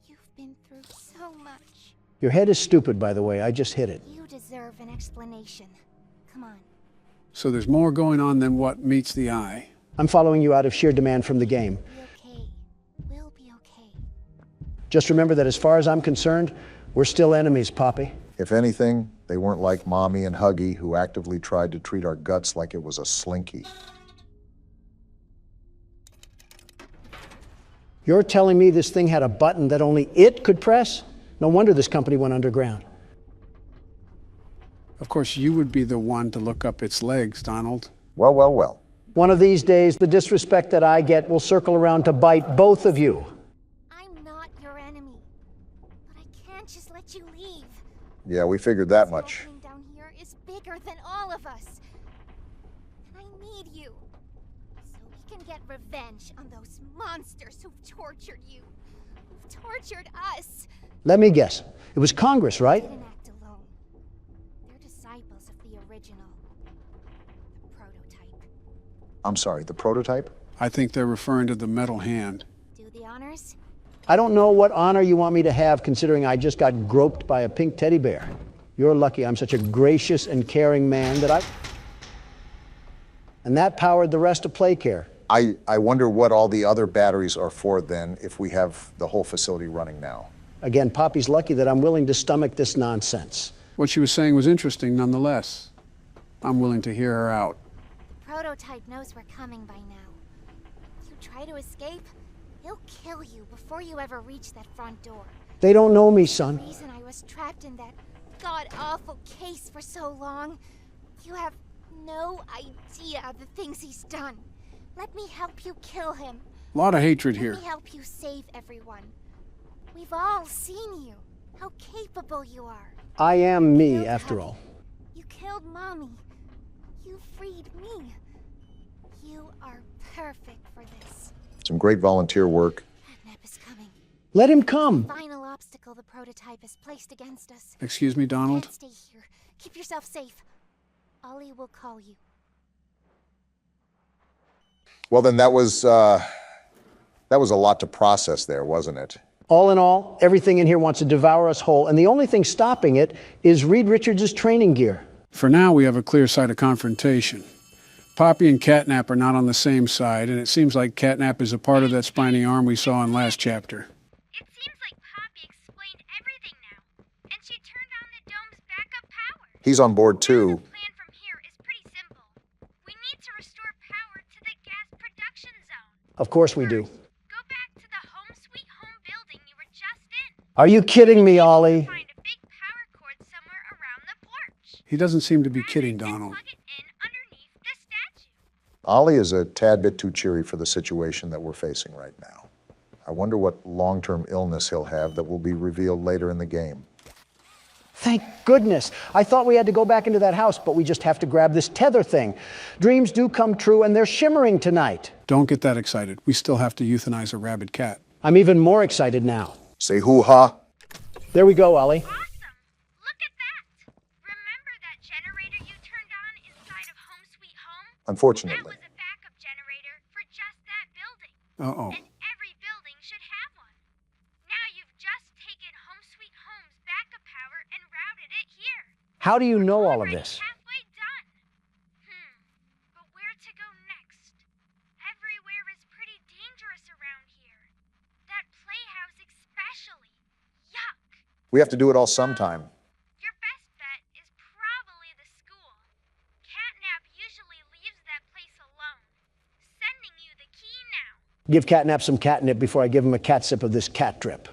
You've been through so much. Your head is stupid, by the way. I just hit it. You deserve an explanation. Come on. So there's more going on than what meets the eye. I'm following you out of sheer demand from the game. Be okay. We'll be okay. Just remember that as far as I'm concerned, we're still enemies, Poppy. If anything, they weren't like Mommy and Huggy, who actively tried to treat our guts like it was a slinky. You're telling me this thing had a button that only it could press? No wonder this company went underground. Of course, you would be the one to look up its legs, Donald. Well, well, well. One of these days, the disrespect that I get will circle around to bite both of you. I'm not your enemy, but I can't just let you leave. Yeah, we figured that much. This down here is bigger than all of us. And I need you. So we can get revenge on those monsters who've tortured you. Who've tortured us. Let me guess. It was Congress, right? They didn't act alone. They're disciples of the original. The prototype. I'm sorry, the prototype? I think they're referring to the metal hand. Do the honors? I don't know what honor you want me to have, considering I just got groped by a pink teddy bear. You're lucky I'm such a gracious and caring man that And that powered the rest of Playcare. I wonder what all the other batteries are for then, if we have the whole facility running now. Again, Poppy's lucky that I'm willing to stomach this nonsense. What she was saying was interesting nonetheless. I'm willing to hear her out. The prototype knows we're coming by now. If you try to escape, he'll kill you before you ever reach that front door. They don't know me, son. The reason I was trapped in that god-awful case for so long. You have no idea of the things he's done. Let me help you kill him. A lot of hatred Let here. me help you save everyone. We've all seen you. How capable you are. I am me, after all. You killed Mommy. You freed me. You are perfect for this. Some great volunteer work. Catnap is coming. Let him come. Final obstacle the prototype has placed against us. Excuse me, Donald? Can't stay here. Keep yourself safe. Ollie will call you. Well, then that was a lot to process there, wasn't it? All in all, everything in here wants to devour us whole, and the only thing stopping it is Reed Richards' training gear. For now, we have a clear sight of confrontation. Poppy and Catnap are not on the same side, and it seems like Catnap is a part of that spiny arm we saw in last chapter. It seems like Poppy explained everything now, and she turned on the dome's backup power. He's on board too. The plan from here is pretty simple. We need to restore power to the gas production zone. Of course we do. Go back to the Home Sweet Home building you were just in. Are you kidding me, Ollie? Find a big power cord somewhere around the porch. He doesn't seem to be kidding, Donald. Plug it in underneath the statue. Ollie is a tad bit too cheery for the situation that we're facing right now. I wonder what long-term illness he'll have that will be revealed later in the game. Thank goodness. I thought we had to go back into that house, but we just have to grab this tether thing. Dreams do come true, and they're shimmering tonight. Don't get that excited. We still have to euthanize a rabid cat. I'm even more excited now. Say hoo-ha. There we go, Ollie. Unfortunately. That was a backup generator for just that building. Uh-oh. And every building should have one. Now you've just taken Home Sweet Home's backup power and routed it here. How do you know all of this? Halfway done. But where to go next? Everywhere is pretty dangerous around here. That playhouse especially. Yuck. We have to do it all sometime. Give Catnap some catnip before I give him a cat sip of this cat drip.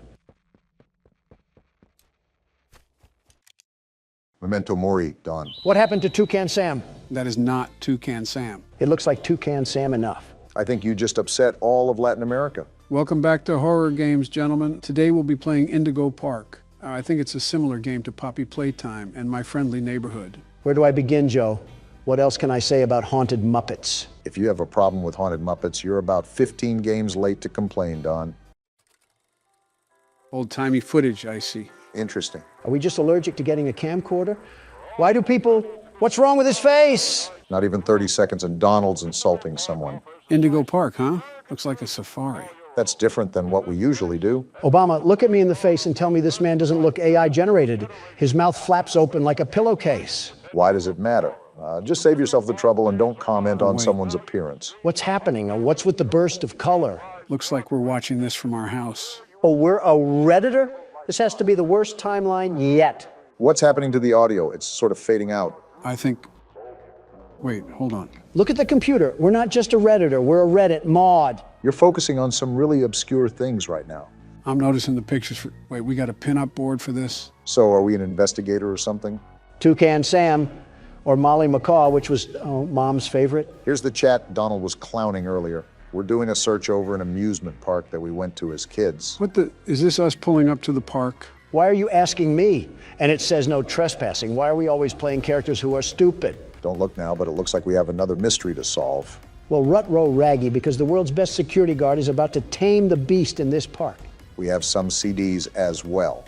Memento mori, Don. What happened to Toucan Sam? That is not Toucan Sam. It looks like Toucan Sam enough. I think you just upset all of Latin America. Welcome back to Horror Games, gentlemen. Today we'll be playing Indigo Park. I think it's a similar game to Poppy Playtime and My Friendly Neighborhood. Where do I begin, Joe? What else can I say about haunted Muppets? If you have a problem with haunted Muppets, you're about 15 games late to complain, Don. Old-timey footage, I see. Interesting. Are we just allergic to getting a camcorder? Why do people... What's wrong with his face? Not even 30 seconds and Donald's insulting someone. Indigo Park, huh? Looks like a safari. That's different than what we usually do. Obama, look at me in the face and tell me this man doesn't look AI generated. His mouth flaps open like a pillowcase. Why does it matter? Just save yourself the trouble and don't comment on someone's appearance. What's happening? What's with the burst of color? Looks like we're watching this from our house. Oh, we're a Redditor? This has to be the worst timeline yet. What's happening to the audio? It's sort of fading out. I think... Wait, hold on. Look at the computer. We're not just a Redditor, we're a Reddit mod. You're focusing on some really obscure things right now. I'm noticing the pictures. Wait, we got a pin-up board for this? So are we an investigator or something? Toucan Sam. Or Molly McCaw, which was Mom's favorite. Here's the chat Donald was clowning earlier. We're doing a search over an amusement park that we went to as kids. What the... Is this us pulling up to the park? Why are you asking me? And it says no trespassing. Why are we always playing characters who are stupid? Don't look now, but it looks like we have another mystery to solve. Well, rut-row raggy, because the world's best security guard is about to tame the beast in this park. We have some CDs as well.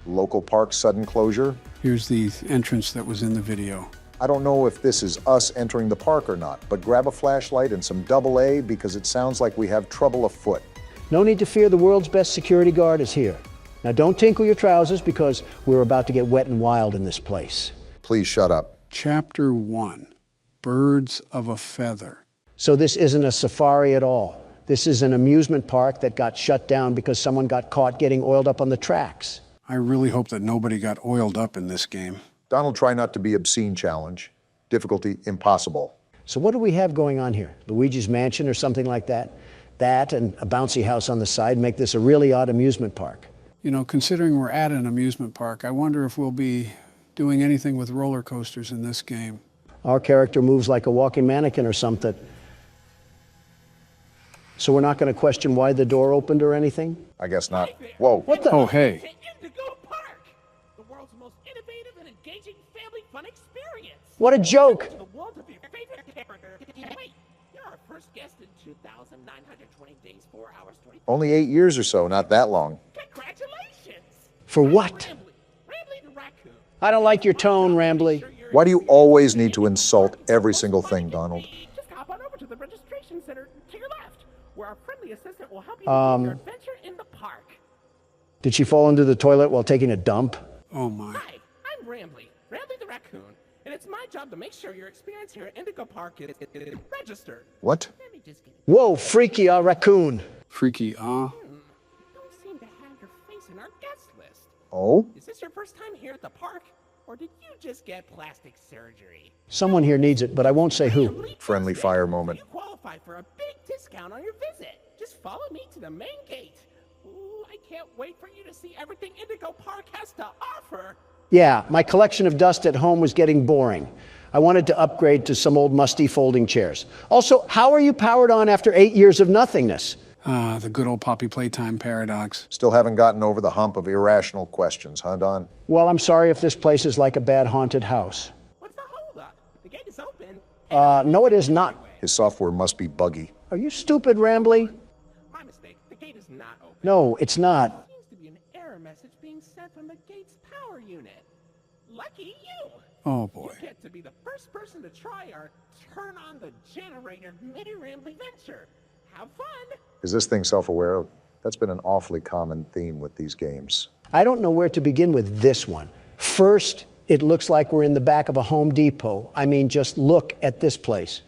Local park sudden closure. Here's the entrance that was in the video. I don't know if this is us entering the park or not, but grab a flashlight and some AA because it sounds like we have trouble afoot. No need to fear, the world's best security guard is here. Now don't tinkle your trousers because we're about to get wet and wild in this place. Please shut up. Chapter 1, Birds of a Feather. So this isn't a safari at all. This is an amusement park that got shut down because someone got caught getting oiled up on the tracks. I really hope that nobody got oiled up in this game. Donald, try not to be obscene challenge. Difficulty impossible. So what do we have going on here? Luigi's Mansion or something like that? That and a bouncy house on the side make this a really odd amusement park. You know, considering we're at an amusement park, I wonder if we'll be doing anything with roller coasters in this game. Our character moves like a walking mannequin or something. So we're not going to question why the door opened or anything? I guess not. Whoa. What the? Oh, hey. Indigo Park, the world's most innovative and engaging family fun experience. What a joke. To the world of your favorite character. Wait, you're our first guest in 2,920 days, 4 hours, 20. Only 8 years or so, not that long. Congratulations. For what? Rambly the raccoon. I don't like your tone, Rambly. Why do you always need to insult every single thing, Donald? Just hop on over to the registration center to your left, where our friendly assistant will help you with your adventure in the park. Did she fall into the toilet while taking a dump? Oh my. Hi, I'm Rambly the raccoon, and it's my job to make sure your experience here at Indigo Park is registered. What? Whoa, freaky raccoon. Freaky, Don't seem to have your face in our guest list. Oh? Is this your first time here at the park, or did you just get plastic surgery? Someone here needs it, but I won't say who. Friendly fire moment. You qualify for a big discount on your visit. Just follow me to the main gate. Ooh, I can't wait for you to see everything Indigo Park has to offer. Yeah, my collection of dust at home was getting boring. I wanted to upgrade to some old musty folding chairs. Also, how are you powered on after 8 years of nothingness? Ah, the good old Poppy Playtime paradox. Still haven't gotten over the hump of irrational questions, huh, Don? Well, I'm sorry if this place is like a bad haunted house. What's the holdup? The gate is open. No, it is not. His software must be buggy. Are you stupid, Rambly? My mistake. The gate is not open. No, it's not. There seems to be an error message being sent from the gate's power unit. Lucky you! Oh, boy. You get to be the first person to try our turn on the generator mini-rambly venture. Have fun! Is this thing self-aware? That's been an awfully common theme with these games. I don't know where to begin with this one. First, it looks like we're in the back of a Home Depot. I mean, just look at this place.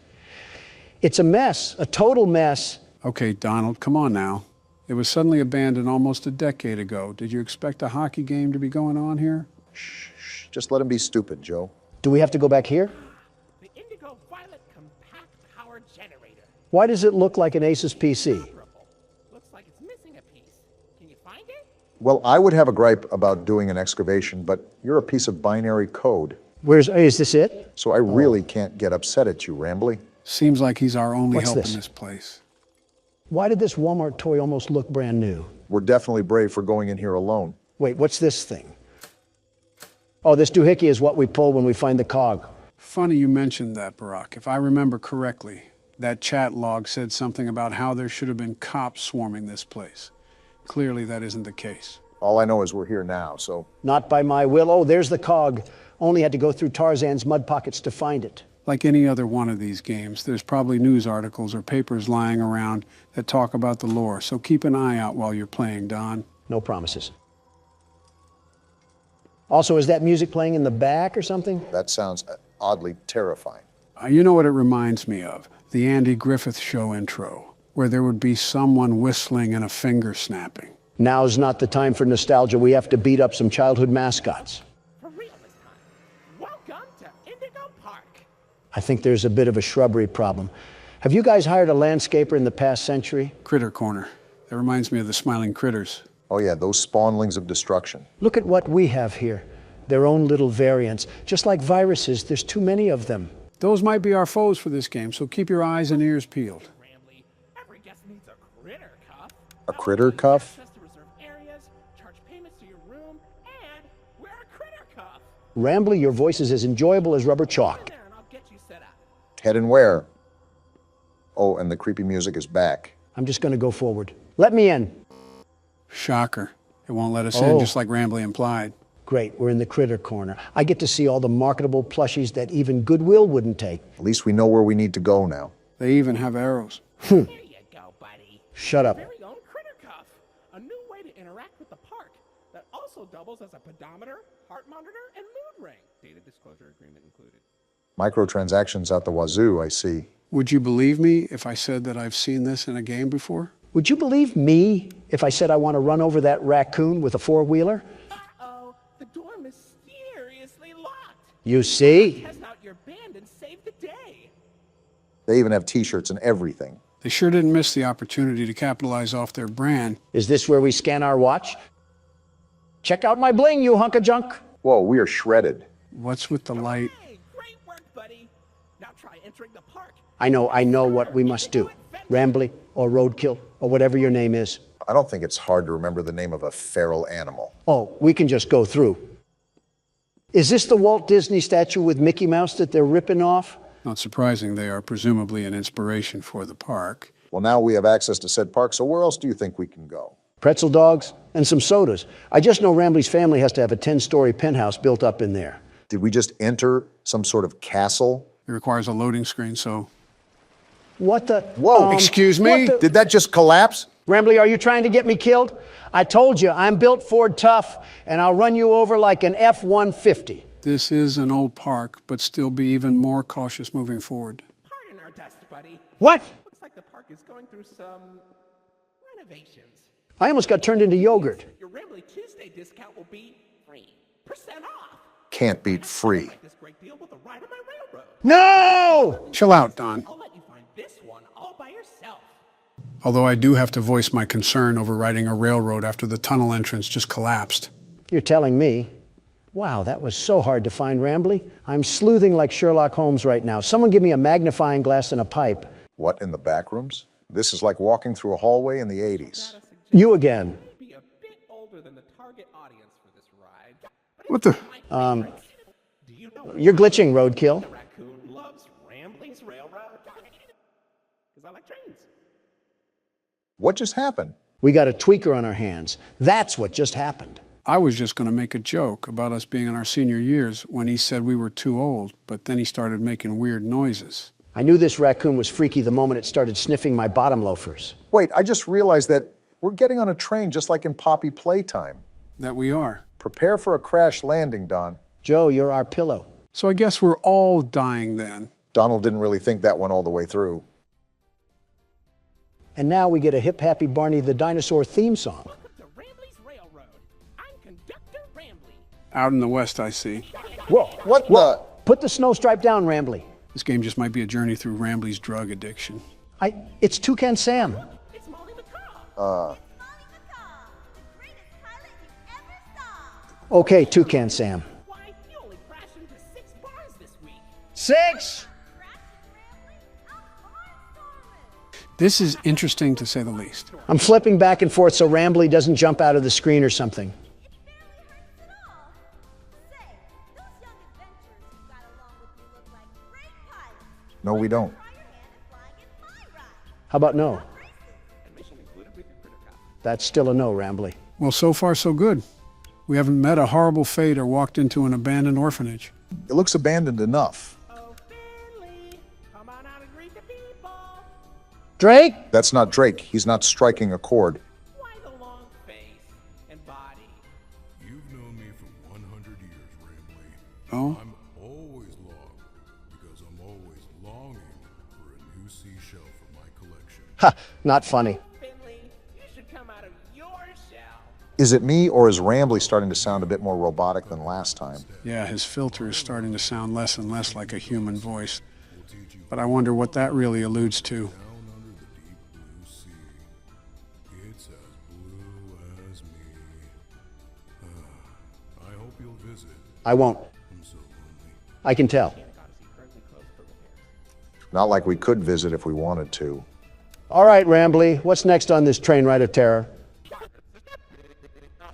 It's a mess, a total mess. Okay, Donald, come on now. It was suddenly abandoned almost a decade ago. Did you expect a hockey game to be going on here? Shh, just let him be stupid, Joe. Do we have to go back here? The Indigo Violet Compact Power Generator. Why does it look like an Asus PC? Looks like it's missing a piece. Can you find it? Well, I would have a gripe about doing an excavation, but you're a piece of binary code. Is this it? So I really can't get upset at you, Rambly. Seems like he's our only What's help this? in this place. Why did this Walmart toy almost look brand new? We're definitely brave for going in here alone. Wait, what's this thing? Oh, this doohickey is what we pull when we find the cog. Funny you mentioned that, Barack. If I remember correctly, that chat log said something about how there should have been cops swarming this place. Clearly, that isn't the case. All I know is we're here now, so... Not by my will. Oh, there's the cog. Only had to go through Tarzan's mud pockets to find it. Like any other one of these games, there's probably news articles or papers lying around that talk about the lore, so keep an eye out while you're playing, Don. No promises. Also, is that music playing in the back or something? That sounds oddly terrifying. You know what it reminds me of? The Andy Griffith Show intro, where there would be someone whistling and a finger snapping. Now's not the time for nostalgia. We have to beat up some childhood mascots. For real this time. Welcome to Indigo Park. I think there's a bit of a shrubbery problem. Have you guys hired a landscaper in the past century? Critter Corner. That reminds me of the Smiling Critters. Oh yeah, those spawnlings of destruction. Look at what we have here. Their own little variants. Just like viruses, there's too many of them. Those might be our foes for this game, so keep your eyes and ears peeled. Every guest needs a critter cuff. A critter cuff? Access to reserved areas, charge payments to your room, and wear a critter cuff. Rambly, your voice is as enjoyable as rubber chalk. There, and I'll get you set up. Heading where? Oh, and the creepy music is back. I'm just going to go forward. Let me in. Shocker. It won't let us in, just like Rambly implied. Great, we're in the critter corner. I get to see all the marketable plushies that even Goodwill wouldn't take. At least we know where we need to go now. They even have arrows. There you go, buddy. Shut up. Very own critter cuff. A new way to interact with the park that also doubles as a pedometer, heart monitor, and mood ring. Data disclosure agreement included. Microtransactions out the wazoo, I see. Would you believe me if I said that I've seen this in a game before? Would you believe me if I said I want to run over that raccoon with a four-wheeler? Uh-oh, the door mysteriously locked. You see? Test out your band and save the day. They even have t-shirts and everything. They sure didn't miss the opportunity to capitalize off their brand. Is this where we scan our watch? Check out my bling, you hunk of junk. Whoa, we are shredded. What's with the light? Hey, great work, buddy. Now try entering the park. I know what we must do. Rambly or Roadkill or whatever your name is. I don't think it's hard to remember the name of a feral animal. Oh, we can just go through. Is this the Walt Disney statue with Mickey Mouse that they're ripping off? Not surprising, they are presumably an inspiration for the park. Well, now we have access to said park, so where else do you think we can go? Pretzel dogs and some sodas. I just know Rambly's family has to have a 10-story penthouse built up in there. Did we just enter some sort of castle? It requires a loading screen, so... What the? Whoa, excuse me? Did that just collapse? Rambly, are you trying to get me killed? I told you, I'm built Ford tough, and I'll run you over like an F-150. This is an old park, but still be even more cautious moving forward. Pardon our dust, buddy. What? Looks like the park is going through some renovations. I almost got turned into yogurt. Your Rambly Tuesday discount will be 3% off. Can't beat free. This great deal with a ride on my railroad. No! Chill out, Don. I'll let you find this one all by yourself. Although I do have to voice my concern over riding a railroad after the tunnel entrance just collapsed. You're telling me? Wow, that was so hard to find, Rambly. I'm sleuthing like Sherlock Holmes right now. Someone give me a magnifying glass and a pipe. What, in the back rooms? This is like walking through a hallway in the 80s. You again. Be a bit older than the target audience for this ride. What the? Do you know You're glitching, Roadkill. the raccoon loves Rambling's Railroad? Because I like trains. What just happened? We got a tweaker on our hands. That's what just happened. I was just going to make a joke about us being in our senior years when he said we were too old, but then he started making weird noises. I knew this raccoon was freaky the moment it started sniffing my bottom loafers. Wait, I just realized that we're getting on a train just like in Poppy Playtime. That we are. Prepare for a crash landing, Don. Joe, you're our pillow. So I guess we're all dying then. Donald didn't really think that one all the way through. And now we get a Hip Happy Barney the Dinosaur theme song. Welcome to Rambley's Railroad. I'm Conductor Rambley. Out in the west, I see. Whoa, What the? Put the snow stripe down, Rambley. This game just might be a journey through Rambley's drug addiction. It's Toucan Sam. It's Molly McCaw. Molly McCaw, the greatest pilot you ever saw. Okay, Toucan Sam. Why, you only crashed into 6 bars this week. 6! This is interesting to say the least. I'm flipping back and forth so Rambley doesn't jump out of the screen or something. No, we don't. How about no? That's still a no, Rambley. Well, so far so good. We haven't met a horrible fate or walked into an abandoned orphanage. It looks abandoned enough. Oh, Finley, come on out and greet the people. Drake? That's not Drake. He's not striking a chord. Why the long face and body? You've known me for 100 years, Rambley. Oh? I'm always long because I'm always longing for a new seashell for my collection. Ha, not funny. Finley, you should come out of your shell. Is it me, or is Rambley starting to sound a bit more robotic than last time? Yeah, his filter is starting to sound less and less like a human voice. But I wonder what that really alludes to. Down under the deep blue sea, it's as blue as me. I hope you'll visit. I won't. I'm so lonely. I can tell. Not like we could visit if we wanted to. All right, Rambley, what's next on this train ride of terror?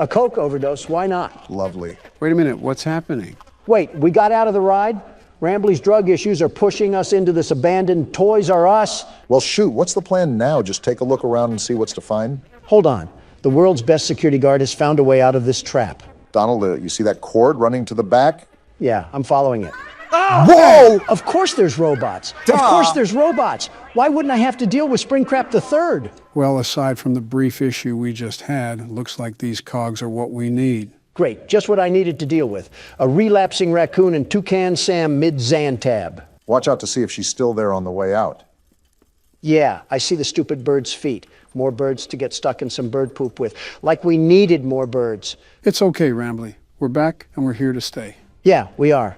A coke overdose, why not? Lovely. Wait a minute, what's happening? Wait, we got out of the ride? Rambley's drug issues are pushing us into this abandoned Toys R Us? Well, shoot, what's the plan now? Just take a look around and see what's to find? Hold on. The world's best security guard has found a way out of this trap. Donald, you see that cord running to the back? Yeah, I'm following it. Whoa! Of course there's robots. Duh. Of course there's robots. Why wouldn't I have to deal with Springcrap the Third? Well, aside from the brief issue we just had, looks like these cogs are what we need. Great, just what I needed to deal with. A relapsing raccoon and Toucan Sam mid-Xantab. Watch out to see if she's still there on the way out. Yeah, I see the stupid bird's feet. More birds to get stuck in some bird poop with. Like we needed more birds. It's okay, Rambley. We're back and we're here to stay. Yeah, we are.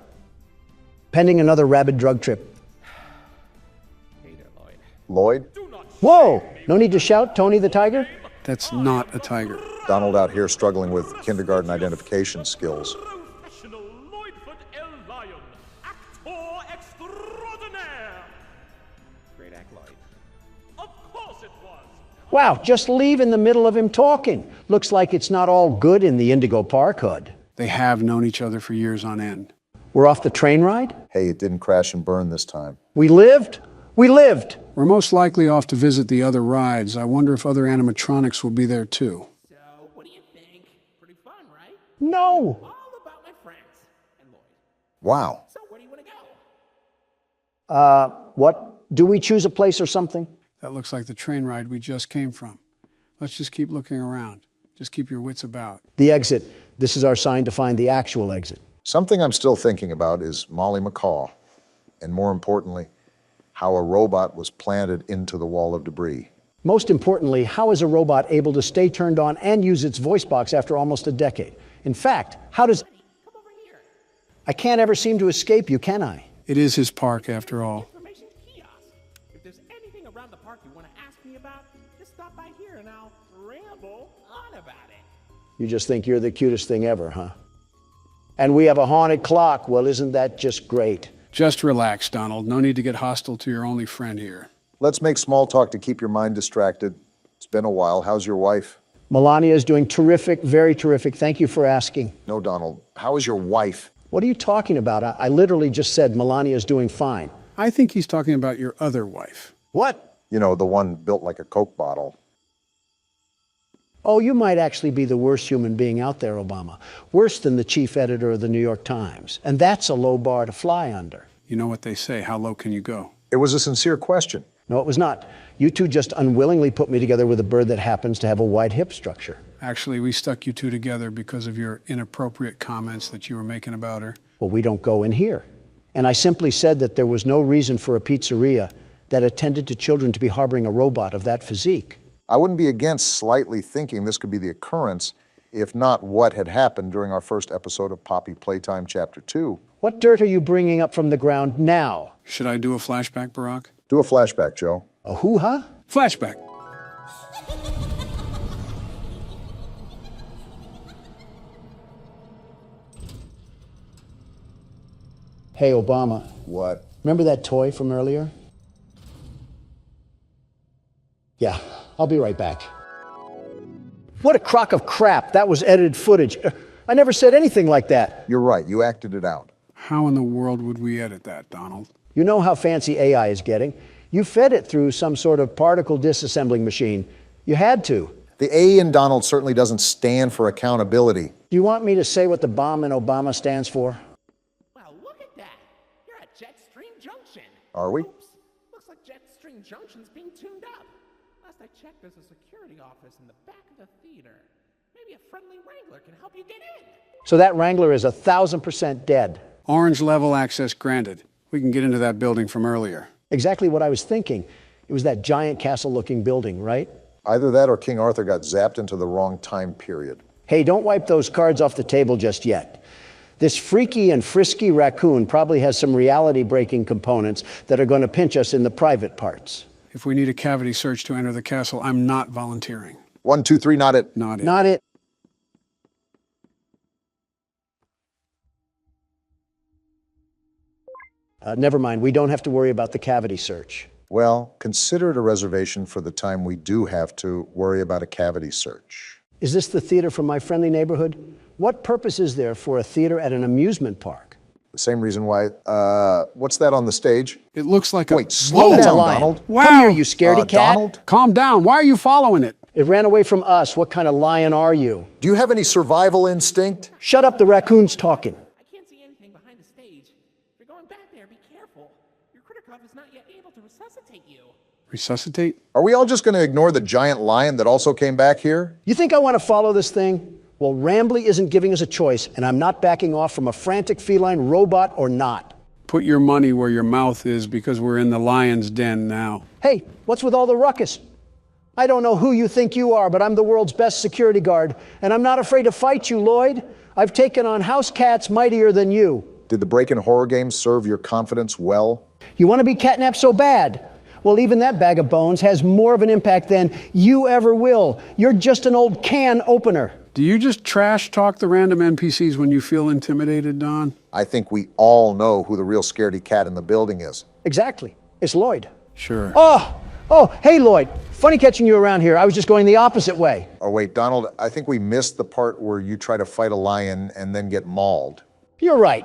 Pending another rabid drug trip. Lloyd? Whoa! No need to shout, Tony the Tiger? That's not a tiger. Donald out here struggling with kindergarten identification skills. Great act, Lloyd. Of course it was. Wow, just leave in the middle of him talking. Looks like it's not all good in the Indigo Park hood. They have known each other for years on end. We're off the train ride? Hey, it didn't crash and burn this time. We lived? We lived! We're most likely off to visit the other rides. I wonder if other animatronics will be there too. So, what do you think? Pretty fun, right? No! All about my friends and Lloyd. Wow. So, where do you want to go? What? Do we choose a place or something? That looks like the train ride we just came from. Let's just keep looking around. Just keep your wits about. The exit. This is our sign to find the actual exit. Something I'm still thinking about is Molly McCaw, and more importantly, how a robot was planted into the wall of debris. Most importantly, how is a robot able to stay turned on and use its voice box after almost a decade? In fact, how does... I can't ever seem to escape you, can I? It is his park, after all. Information kiosk. If there's anything around the park you want to ask me about, just stop by here and I'll ramble on about it. You just think you're the cutest thing ever, huh? And we have a haunted clock. Well, isn't that just great? Just relax, Donald. No need to get hostile to your only friend here. Let's make small talk to keep your mind distracted. It's been a while. How's your wife? Melania is doing terrific, very terrific. Thank you for asking. No, Donald. How is your wife? What are you talking about? I literally just said Melania is doing fine. I think he's talking about your other wife. What? You know, the one built like a Coke bottle. Oh, you might actually be the worst human being out there, Obama. Worse than the chief editor of the New York Times. And that's a low bar to fly under. You know what they say, how low can you go? It was a sincere question. No, it was not. You two just unwillingly put me together with a bird that happens to have a wide hip structure. Actually, we stuck you two together because of your inappropriate comments that you were making about her. Well, we don't go in here. And I simply said that there was no reason for a pizzeria that attended to children to be harboring a robot of that physique. I wouldn't be against slightly thinking this could be the occurrence, if not what had happened during our first episode of Poppy Playtime Chapter 2. What dirt are you bringing up from the ground now? Should I do a flashback, Barack? Do a flashback, Joe. A hoo-ha? Flashback. Hey, Obama. What? Remember that toy from earlier? Yeah, I'll be right back. What a crock of crap. That was edited footage. I never said anything like that. You're right. You acted it out. How in the world would we edit that, Donald? You know how fancy AI is getting. You fed it through some sort of particle disassembling machine. You had to. The A in Donald certainly doesn't stand for accountability. Do you want me to say what the bomb in Obama stands for? Well, look at that. You're at Jetstream Junction. Are we? Oops. Looks like Jetstream Junction's being tuned up. Last I checked, there's a security office in the back of the theater. Maybe a friendly wrangler can help you get in. So that wrangler is 1,000% dead. Orange level access granted. We can get into that building from earlier. Exactly what I was thinking. It was that giant castle-looking building, right? Either that or King Arthur got zapped into the wrong time period. Hey, don't wipe those cards off the table just yet. This freaky and frisky raccoon probably has some reality-breaking components that are going to pinch us in the private parts. If we need a cavity search to enter the castle, I'm not volunteering. 1, 2, 3, not it. Not it. Not it. Never mind, we don't have to worry about the cavity search. Well, consider it a reservation for the time we do have to worry about a cavity search. Is this the theater from my friendly neighborhood? What purpose is there for a theater at an amusement park? The same reason why, what's that on the stage? It looks like a... Wait, slow down, lion. Donald. Wow. Come here, you scaredy cat. Donald? Calm down. Why are you following it? It ran away from us. What kind of lion are you? Do you have any survival instinct? Shut up, the raccoon's talking. I can't see anything behind the stage. If you're going back there, be careful. Your Criticov is not yet able to resuscitate you. Resuscitate? Are we all just going to ignore the giant lion that also came back here? You think I want to follow this thing? Well, Rambly isn't giving us a choice, and I'm not backing off from a frantic feline robot or not. Put your money where your mouth is because we're in the lion's den now. Hey, what's with all the ruckus? I don't know who you think you are, but I'm the world's best security guard, and I'm not afraid to fight you, Lloyd. I've taken on house cats mightier than you. Did the break-in horror game serve your confidence well? You want to be catnapped so bad? Well, even that bag of bones has more of an impact than you ever will. You're just an old can opener. Do you just trash talk the random NPCs when you feel intimidated, Don? I think we all know who the real scaredy cat in the building is. Exactly. It's Lloyd. Sure. Oh, hey, Lloyd. Funny catching you around here. I was just going the opposite way. Oh, wait, Donald, I think we missed the part where you try to fight a lion and then get mauled. You're right.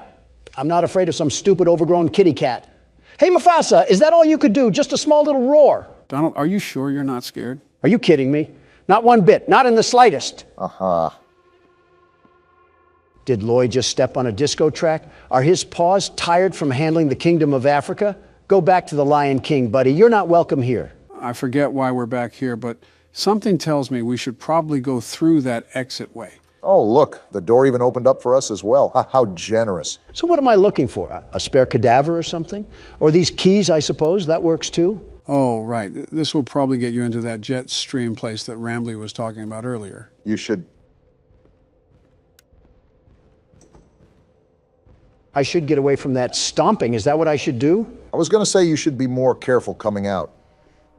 I'm not afraid of some stupid overgrown kitty cat. Hey, Mufasa, is that all you could do? Just a small little roar? Donald, are you sure you're not scared? Are you kidding me? Not one bit. Not in the slightest. Uh-huh. Did Lloyd just step on a disco track? Are his paws tired from handling the kingdom of Africa? Go back to the Lion King, buddy. You're not welcome here. I forget why we're back here, but something tells me we should probably go through that exit way. Oh, look, the door even opened up for us as well. How generous. So what am I looking for? A spare cadaver or something? Or these keys, I suppose? That works too? Oh, right. This will probably get you into that jet stream place that Rambly was talking about earlier. You should... I should get away from that stomping. Is that what I should do? I was going to say you should be more careful coming out,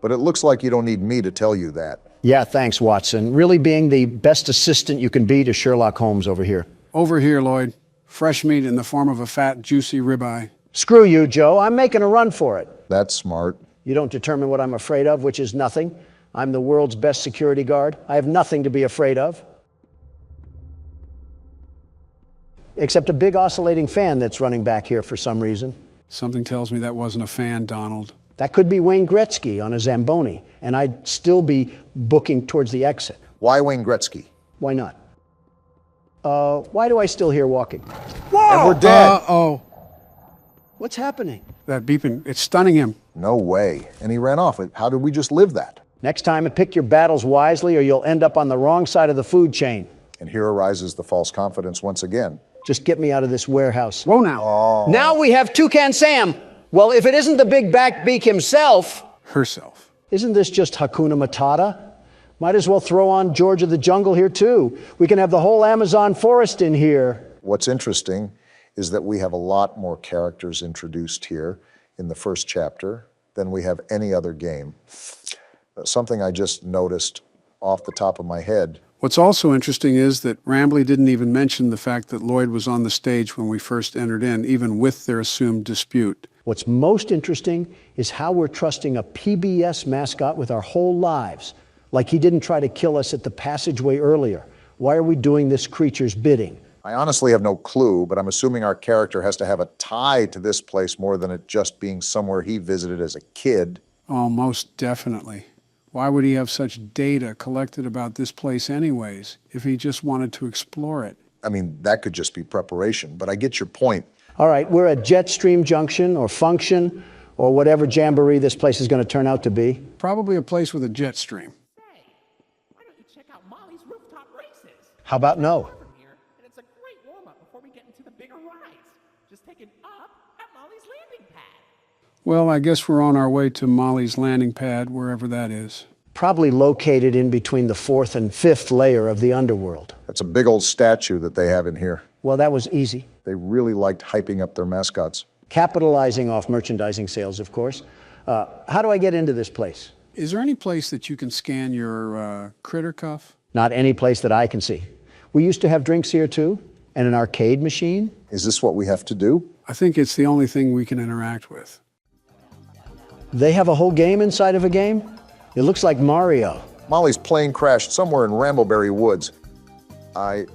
but it looks like you don't need me to tell you that. Yeah, thanks, Watson. Really being the best assistant you can be to Sherlock Holmes over here. Over here, Lloyd. Fresh meat in the form of a fat, juicy ribeye. Screw you, Joe. I'm making a run for it. That's smart. You don't determine what I'm afraid of, which is nothing. I'm the world's best security guard. I have nothing to be afraid of. Except a big oscillating fan that's running back here for some reason. Something tells me that wasn't a fan, Donald. That could be Wayne Gretzky on a Zamboni, and I'd still be booking towards the exit. Why Wayne Gretzky? Why not? Why do I still hear walking? Whoa! And we're dead. Uh-oh. What's happening? That beeping, it's stunning him. No way. And he ran off. How did we just live that? Next time, pick your battles wisely or you'll end up on the wrong side of the food chain. And here arises the false confidence once again. Just get me out of this warehouse. Whoa now. Oh. Now we have Toucan Sam. Well, if it isn't the big back beak himself. Herself. Isn't this just Hakuna Matata? Might as well throw on George of the Jungle here too. We can have the whole Amazon forest in here. What's interesting is that we have a lot more characters introduced here in the first chapter than we have any other game. Something I just noticed off the top of my head. What's also interesting is that Rambley didn't even mention the fact that Lloyd was on the stage when we first entered in, even with their assumed dispute. What's most interesting is how we're trusting a PBS mascot with our whole lives, like he didn't try to kill us at the passageway earlier. Why are we doing this creature's bidding? I honestly have no clue, but I'm assuming our character has to have a tie to this place more than it just being somewhere he visited as a kid. Oh, most definitely. Why would he have such data collected about this place anyways, if he just wanted to explore it? I mean, that could just be preparation, but I get your point. All right, we're at Jetstream Junction or Function or whatever jamboree this place is going to turn out to be. Probably a place with a jet stream. Say, why don't you check out Molly's rooftop races? How about no? From here, and it's a great warm-up before we get into the bigger rides. Just take it up at Molly's landing pad. Well, I guess we're on our way to Molly's landing pad, wherever that is. Probably located in between the 4th and 5th layer of the underworld. That's a big old statue that they have in here. Well, that was easy. They really liked hyping up their mascots. Capitalizing off merchandising sales, of course. How do I get into this place? Is there any place that you can scan your critter cuff? Not any place that I can see. We used to have drinks here too, and an arcade machine. Is this what we have to do? I think it's the only thing we can interact with. They have a whole game inside of a game? It looks like Mario. Molly's plane crashed somewhere in Rambleberry Woods. I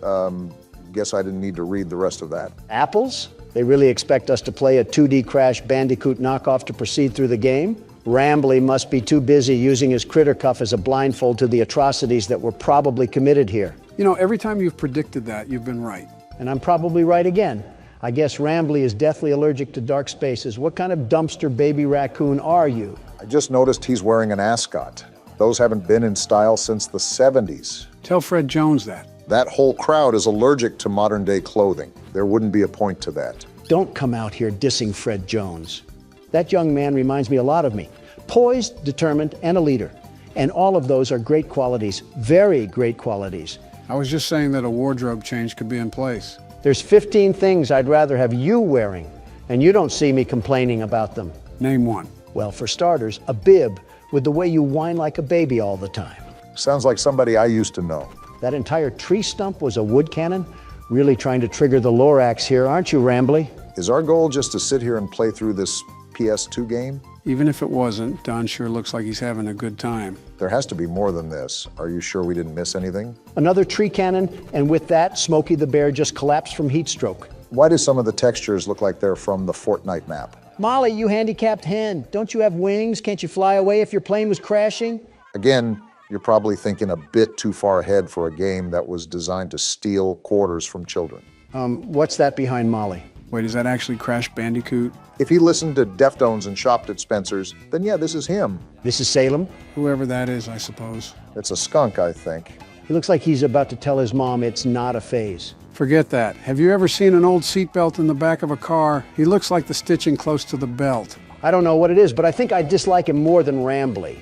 guess I didn't need to read the rest of that. Apples? They really expect us to play a 2D Crash Bandicoot knockoff to proceed through the game? Rambley must be too busy using his critter cuff as a blindfold to the atrocities that were probably committed here. You know, every time you've predicted that, you've been right. And I'm probably right again. I guess Rambley is deathly allergic to dark spaces. What kind of dumpster baby raccoon are you? I just noticed he's wearing an ascot. Those haven't been in style since the 70s. Tell Fred Jones that. That whole crowd is allergic to modern-day clothing. There wouldn't be a point to that. Don't come out here dissing Fred Jones. That young man reminds me a lot of me. Poised, determined, and a leader. And all of those are great qualities, very great qualities. I was just saying that a wardrobe change could be in place. There's 15 things I'd rather have you wearing, and you don't see me complaining about them. Name one. Well, for starters, a bib with the way you whine like a baby all the time. Sounds like somebody I used to know. That entire tree stump was a wood cannon? Really trying to trigger the Lorax here, aren't you, Rambley? Is our goal just to sit here and play through this PS2 game? Even if it wasn't, Don sure looks like he's having a good time. There has to be more than this. Are you sure we didn't miss anything? Another tree cannon, and with that, Smokey the Bear just collapsed from heat stroke. Why do some of the textures look like they're from the Fortnite map? Molly, you handicapped hen. Don't you have wings? Can't you fly away if your plane was crashing? Again, you're probably thinking a bit too far ahead for a game that was designed to steal quarters from children. What's that behind Molly? Wait, is that actually Crash Bandicoot? If he listened to Deftones and shopped at Spencer's, then yeah, this is him. This is Salem? Whoever that is, I suppose. It's a skunk, I think. He looks like he's about to tell his mom it's not a phase. Forget that. Have you ever seen an old seatbelt in the back of a car? He looks like the stitching close to the belt. I don't know what it is, but I think I dislike him more than Rambley.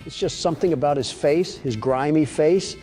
It's just something about his face, his grimy face.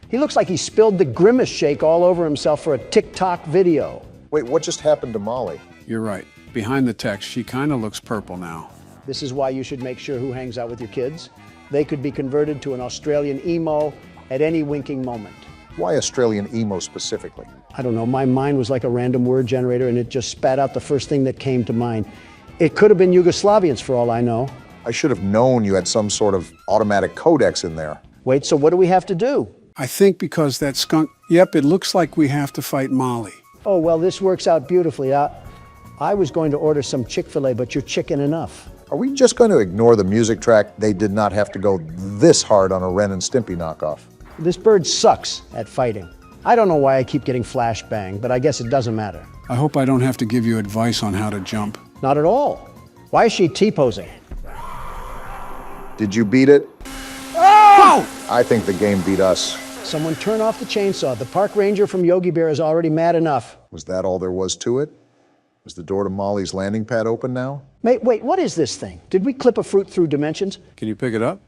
He looks like he spilled the Grimace shake all over himself for a TikTok video. Wait, what just happened to Molly? You're right. Behind the text, she kind of looks purple now. This is why you should make sure who hangs out with your kids. They could be converted to an Australian emo at any winking moment. Why Australian emo specifically? I don't know. My mind was like a random word generator, and it just spat out the first thing that came to mind. It could have been Yugoslavians for all I know. I should have known you had some sort of automatic codex in there. Wait, so what do we have to do? I think because that skunk... Yep, it looks like we have to fight Molly. Oh, well, this works out beautifully. I was going to order some Chick-fil-A, but you're chicken enough. Are we just going to ignore the music track? They did not have to go this hard on a Ren and Stimpy knockoff. This bird sucks at fighting. I don't know why I keep getting flashbang, but I guess it doesn't matter. I hope I don't have to give you advice on how to jump. Not at all. Why is she T-posing? Did you beat it? Oh! I think the game beat us. Someone turn off the chainsaw. The park ranger from Yogi Bear is already mad enough. Was that all there was to it? Is the door to Molly's landing pad open now? Wait, what is this thing? Did we clip a fruit through dimensions? Can you pick it up?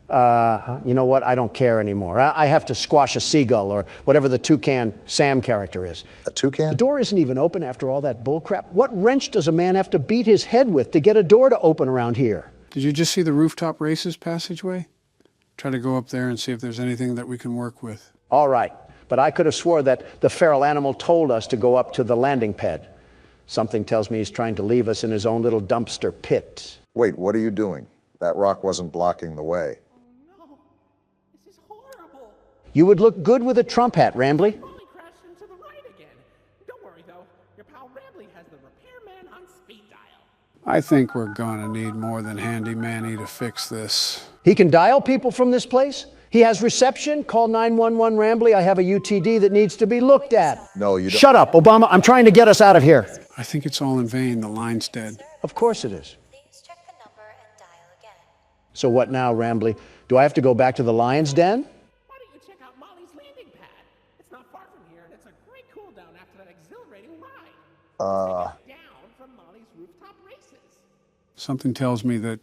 You know what? I don't care anymore. I have to squash a seagull or whatever the Toucan Sam character is. A toucan? The door isn't even open after all that bullcrap. What wrench does a man have to beat his head with to get a door to open around here? Did you just see the rooftop races passageway? Try to go up there and see if there's anything that we can work with. All right, but I could have swore that the feral animal told us to go up to the landing pad. Something tells me he's trying to leave us in his own little dumpster pit. Wait, what are you doing? That rock wasn't blocking the way. Oh no, this is horrible. You would look good with a Trump hat, Rambly. Molly crashed into the right again. Don't worry though, your pal Rambly has the repairman on speed dial. I think we're gonna need more than Handy Manny to fix this. He can dial people from this place? He has reception? Call 911 Rambly. I have a UTD that needs to be looked at. No, you don't. Shut up, Obama. I'm trying to get us out of here. I think it's all in vain. The line's dead. Of course it is. So what now, Rambly? Do I have to go back to the lion's den? Why don't you check out Molly's landing pad? It's not far from here, and it's a great cool down after that exhilarating ride. Down from Molly's rooftop races. Something tells me that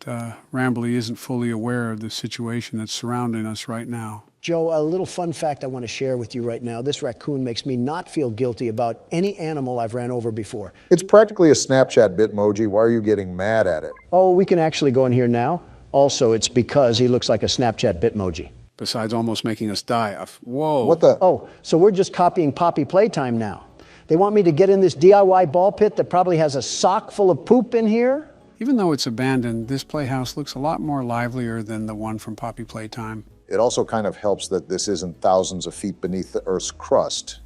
Rambly isn't fully aware of the situation that's surrounding us right now. Joe, a little fun fact I want to share with you right now. This raccoon makes me not feel guilty about any animal I've ran over before. It's practically a Snapchat Bitmoji. Why are you getting mad at it? Oh, we can actually go in here now. Also, it's because he looks like a Snapchat Bitmoji. Besides almost making us die. Whoa. What the? Oh, so we're just copying Poppy Playtime now. They want me to get in this DIY ball pit that probably has a sock full of poop in here? Even though it's abandoned, this playhouse looks a lot more livelier than the one from Poppy Playtime. It also kind of helps that this isn't thousands of feet beneath the Earth's crust.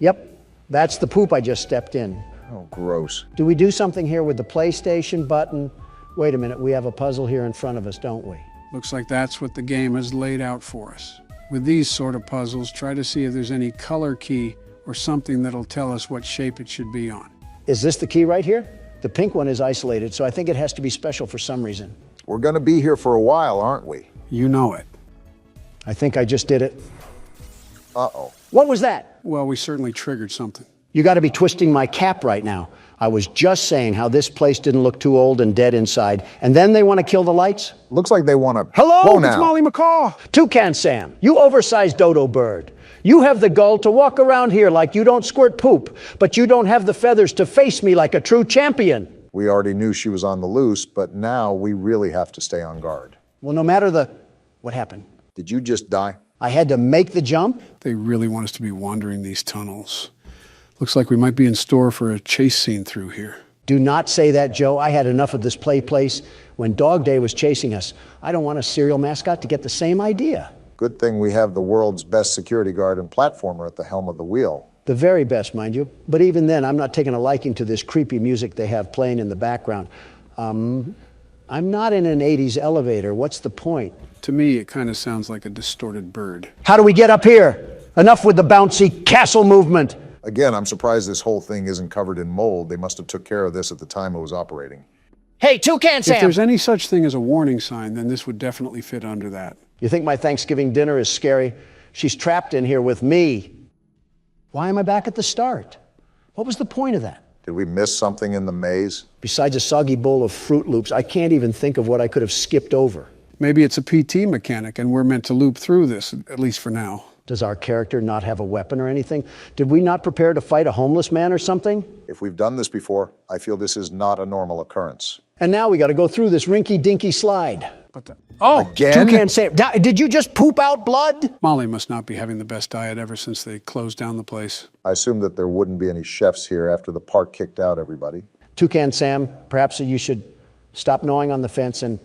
Yep, that's the poop I just stepped in. Oh, gross. Do we do something here with the PlayStation button? Wait a minute, we have a puzzle here in front of us, don't we? Looks like that's what the game has laid out for us. With these sort of puzzles, try to see if there's any color key or something that'll tell us what shape it should be on. Is this the key right here? The pink one is isolated, so I think it has to be special for some reason. We're going to be here for a while, aren't we? You know it. I think I just did it. Uh-oh. What was that? Well, we certainly triggered something. You got to be twisting my cap right now. I was just saying how this place didn't look too old and dead inside, and then they want to kill the lights? Looks like they want to... Hello, Whoa, it's now. Molly McCaw. Toucan Sam, you oversized dodo bird. You have the gall to walk around here like you don't squirt poop, but you don't have the feathers to face me like a true champion. We already knew she was on the loose, but now we really have to stay on guard. Well, no matter the... What happened? Did you just die? I had to make the jump? They really want us to be wandering these tunnels. Looks like we might be in store for a chase scene through here. Do not say that, Joe. I had enough of this place when Dog Day was chasing us. I don't want a serial mascot to get the same idea. Good thing we have the world's best security guard and platformer at the helm of the wheel. The very best, mind you. But even then, I'm not taking a liking to this creepy music they have playing in the background. I'm not in an 80s elevator. What's the point? To me, it kind of sounds like a distorted bird. How do we get up here? Enough with the bouncy castle movement. Again, I'm surprised this whole thing isn't covered in mold. They must have took care of this at the time it was operating. Hey, Toucan Sam! If there's any such thing as a warning sign, then this would definitely fit under that. You think my Thanksgiving dinner is scary? She's trapped in here with me. Why am I back at the start? What was the point of that? Did we miss something in the maze? Besides a soggy bowl of Fruit Loops, I can't even think of what I could have skipped over. Maybe it's a PT mechanic and we're meant to loop through this, at least for now. Does our character not have a weapon or anything? Did we not prepare to fight a homeless man or something? If we've done this before, I feel this is not a normal occurrence. And now we got to go through this rinky-dinky slide. Oh, again? Toucan Sam, did you just poop out blood? Molly must not be having the best diet ever since they closed down the place. I assumed that there wouldn't be any chefs here after the park kicked out everybody. Toucan Sam, perhaps you should stop gnawing on the fence and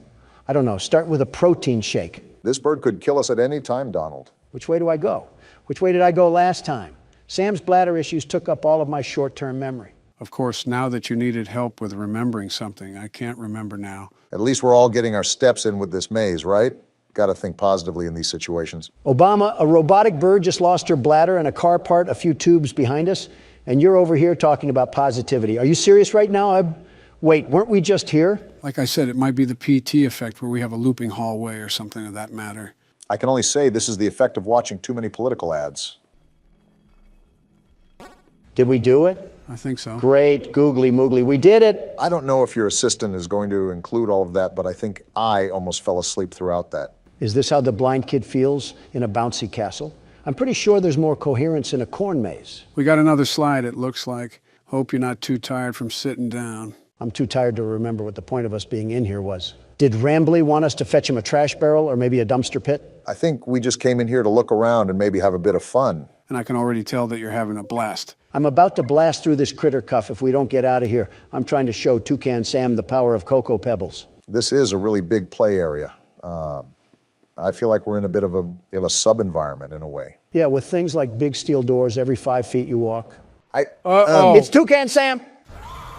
I don't know, start with a protein shake. This bird could kill us at any time, Donald. Which way do I go? Which way did I go last time? Sam's bladder issues took up all of my short-term memory. Of course, now that you needed help with remembering something, I can't remember now. At least we're all getting our steps in with this maze, right? Got to think positively in these situations. Obama, a robotic bird just lost her bladder and a car part a few tubes behind us, and you're over here talking about positivity. Are you serious right now? Wait, weren't we just here? Like I said, it might be the PT effect where we have a looping hallway or something of that matter. I can only say this is the effect of watching too many political ads. Did we do it? I think so. Great, googly moogly, we did it. I don't know if your assistant is going to include all of that, but I think I almost fell asleep throughout that. Is this how the blind kid feels in a bouncy castle? I'm pretty sure there's more coherence in a corn maze. We got another slide, it looks like. Hope you're not too tired from sitting down. I'm too tired to remember what the point of us being in here was. Did Rambly want us to fetch him a trash barrel or maybe a dumpster pit? I think we just came in here to look around and maybe have a bit of fun. And I can already tell that you're having a blast. I'm about to blast through this critter cuff if we don't get out of here. I'm trying to show Toucan Sam the power of Cocoa Pebbles. This is a really big play area. I feel like we're in a bit of a sub-environment in a way. Yeah, with things like big steel doors every 5 feet you walk. It's Toucan Sam!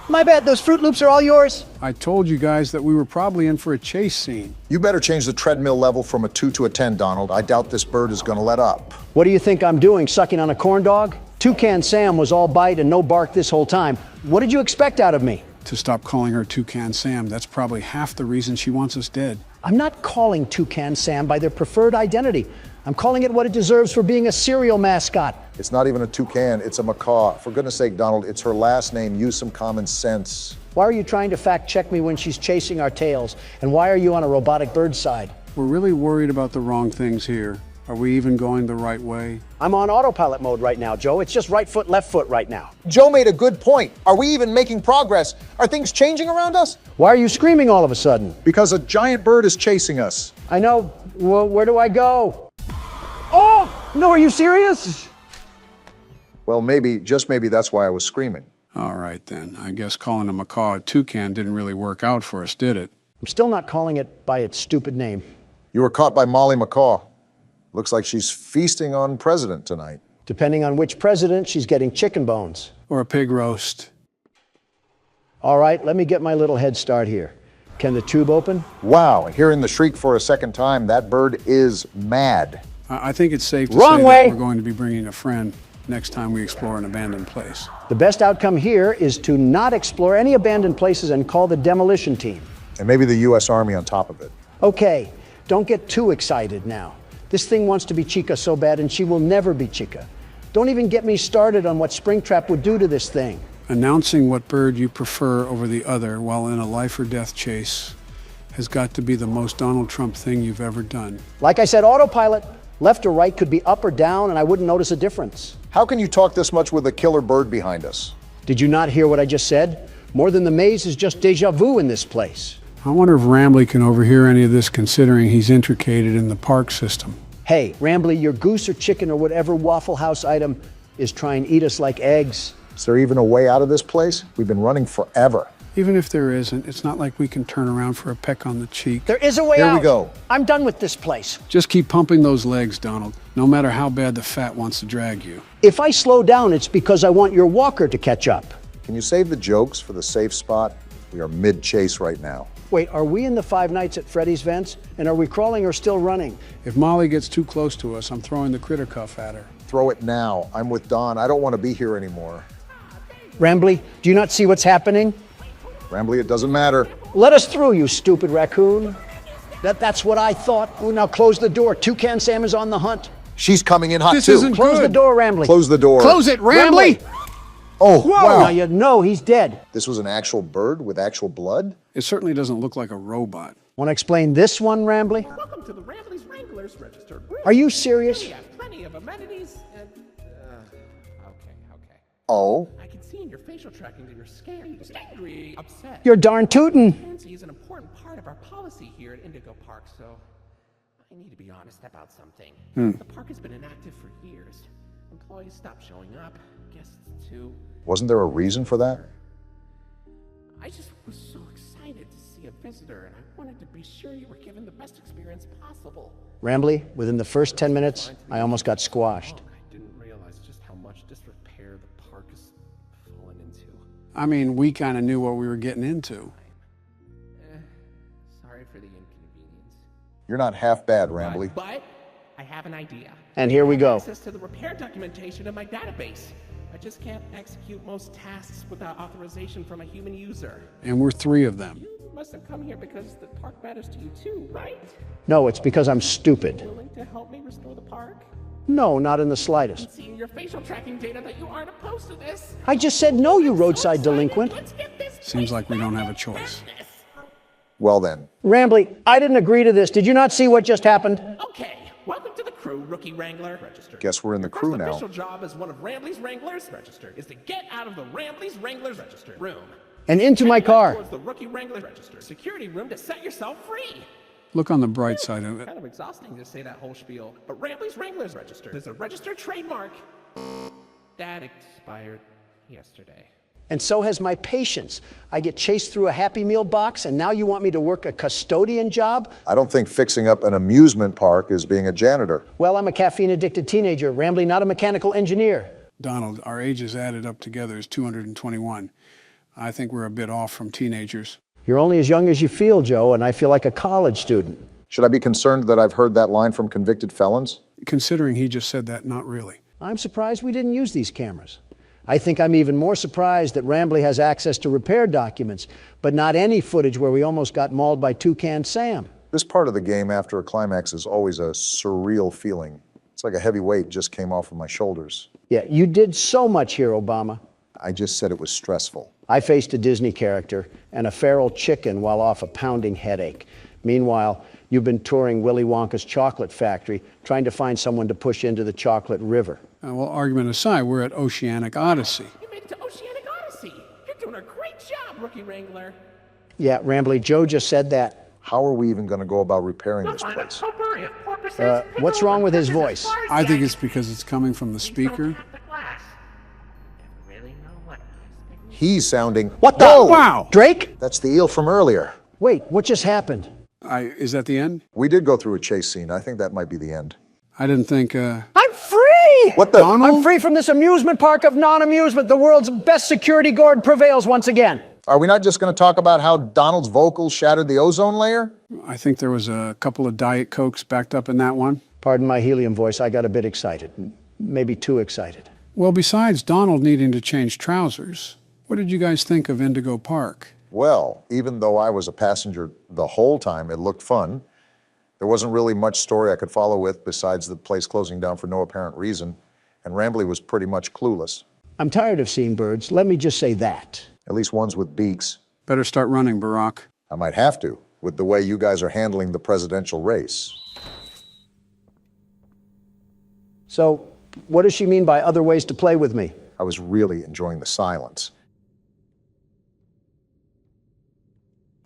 My bad, those Fruit Loops are all yours. I told you guys that we were probably in for a chase scene. You better change the treadmill level from a 2 to a 10, Donald. I doubt this bird is going to let up. What do you think I'm doing, sucking on a corn dog? Toucan Sam was all bite and no bark this whole time. What did you expect out of me? To stop calling her Toucan Sam. That's probably half the reason she wants us dead. I'm not calling Toucan Sam by their preferred identity. I'm calling it what it deserves for being a cereal mascot. It's not even a toucan, it's a macaw. For goodness sake, Donald, it's her last name. Use some common sense. Why are you trying to fact check me when she's chasing our tails? And why are you on a robotic bird's side? We're really worried about the wrong things here. Are we even going the right way? I'm on autopilot mode right now, Joe. It's just right foot, left foot right now. Joe made a good point. Are we even making progress? Are things changing around us? Why are you screaming all of a sudden? Because a giant bird is chasing us. I know. Well, where do I go? Oh, no, are you serious? Well, maybe, just maybe that's why I was screaming. All right, then. I guess calling a macaw a toucan didn't really work out for us, did it? I'm still not calling it by its stupid name. You were caught by Molly Macaw. Looks like she's feasting on president tonight. Depending on which president, she's getting chicken bones. Or a pig roast. All right, let me get my little head start here. Can the tube open? Wow, hearing the shriek for a second time, that bird is mad. I think it's safe to Wrong say way. that we're going to be bringing a friend next time we explore an abandoned place. The best outcome here is to not explore any abandoned places and call the demolition team. And maybe the U.S. Army on top of it. Okay, don't get too excited now. This thing wants to be Chica so bad, and she will never be Chica. Don't even get me started on what Springtrap would do to this thing. Announcing what bird you prefer over the other while in a life or death chase has got to be the most Donald Trump thing you've ever done. Like I said, autopilot. Left or right could be up or down, and I wouldn't notice a difference. How can you talk this much with a killer bird behind us? Did you not hear what I just said? More than the maze is just deja vu in this place. I wonder if Rambly can overhear any of this considering he's intricated in the park system. Hey, Rambly, your goose or chicken or whatever Waffle House item is trying to eat us like eggs. Is there even a way out of this place? We've been running forever. Even if there isn't, it's not like we can turn around for a peck on the cheek. There is a way out. Here we go. I'm done with this place. Just keep pumping those legs, Donald, no matter how bad the fat wants to drag you. If I slow down, it's because I want your walker to catch up. Can you save the jokes for the safe spot? We are mid-chase right now. Wait, are we in the Five Nights at Freddy's vents? And are we crawling or still running? If Molly gets too close to us, I'm throwing the critter cuff at her. Throw it now. I'm with Don. I don't want to be here anymore. Rambly, do you not see what's happening? Rambly, it doesn't matter. Let us through, you stupid raccoon. That's what I thought. Oh, now close the door. Toucan Sam is on the hunt. She's coming in hot This too. isn't Close good. the door, Rambly. Close the door. Close it, Rambly! Oh, Now wow. you know he's dead. This was an actual bird with actual blood? It certainly doesn't look like a robot. Want to explain this one, Rambly? Welcome to the Rambly's Wranglers Registered Room. Are you serious? We have plenty of amenities and... Okay. Oh? I can see in your facial tracking that you're scared, angry, upset. You're darn tootin'. Transparency is an important part of our policy here at Indigo Park, so I need to be honest about something. The park has been inactive for years. Employees stopped showing up, guests too. Wasn't there a reason for that? I just was so excited to see a visitor, and I wanted to be sure you were given the best experience possible. Rambly, within the first 10 minutes, I almost got squashed. I didn't realize just how much disrepair the park has fallen into. I mean, we kind of knew what we were getting into. Sorry for the inconvenience. You're not half bad, Rambly. But I have an idea. And here we go. Access to the repair documentation in my database. I just can't execute most tasks without authorization from a human user. And we're 3 of them. You must have come here because the park matters to you too, right? No, it's because I'm stupid. Willing to help me restore the park? No, not in the slightest. I see in your facial tracking data that you aren't opposed to this. I just said no, you roadside delinquent. Seems like we don't have a choice. Well then. Rambly, I didn't agree to this. Did you not see what just happened? Okay, welcome to the crew, Rookie Wrangler. Register. Guess we're in the crew now. Your official job as one of Rambly's Wranglers, registered, is to get out of the Rambly's Wranglers register room. And into my car. Towards the Rookie Wrangler register security room to set yourself free. Look on the bright side of it. Kind of exhausting to say that whole spiel, but Rambly's Wranglers register is a registered trademark that expired yesterday. And so has my patience. I get chased through a Happy Meal box, and now you want me to work a custodian job? I don't think fixing up an amusement park is being a janitor. Well, I'm a caffeine-addicted teenager, Rambly, not a mechanical engineer. Donald, our ages added up together is 221. I think we're a bit off from teenagers. You're only as young as you feel, Joe, and I feel like a college student. Should I be concerned that I've heard that line from convicted felons? Considering he just said that, not really. I'm surprised we didn't use these cameras. I think I'm even more surprised that Rambly has access to repair documents, but not any footage where we almost got mauled by Toucan Sam. This part of the game after a climax is always a surreal feeling. It's like a heavy weight just came off of my shoulders. Yeah, you did so much here, Obama. I just said it was stressful. I faced a Disney character and a feral chicken while off a pounding headache. Meanwhile, you've been touring Willy Wonka's chocolate factory, trying to find someone to push into the chocolate river. Well, argument aside, we're at Oceanic Odyssey. You made it to Oceanic Odyssey. You're doing a great job, Rookie Wrangler. Yeah, Rambly, Joe just said that. How are we even going to go about repairing this place? What's wrong with his voice? I think it's because it's coming from the speaker. He's sounding... What the? Whoa! Wow! Drake? That's the eel from earlier. Wait, what just happened? Is that the end? We did go through a chase scene. I think that might be the end. I didn't think, I'm free! What the? I'm free from this amusement park of non-amusement. The world's best security guard prevails once again. Are we not just going to talk about how Donald's vocals shattered the ozone layer? I think there was a couple of Diet Cokes backed up in that one. Pardon my helium voice, I got a bit excited. Maybe too excited. Well, besides Donald needing to change trousers, what did you guys think of Indigo Park? Well, even though I was a passenger the whole time, it looked fun. There wasn't really much story I could follow with besides the place closing down for no apparent reason, and Rambly was pretty much clueless. I'm tired of seeing birds, let me just say that. At least ones with beaks. Better start running, Barack. I might have to, with the way you guys are handling the presidential race. So, what does she mean by other ways to play with me? I was really enjoying the silence.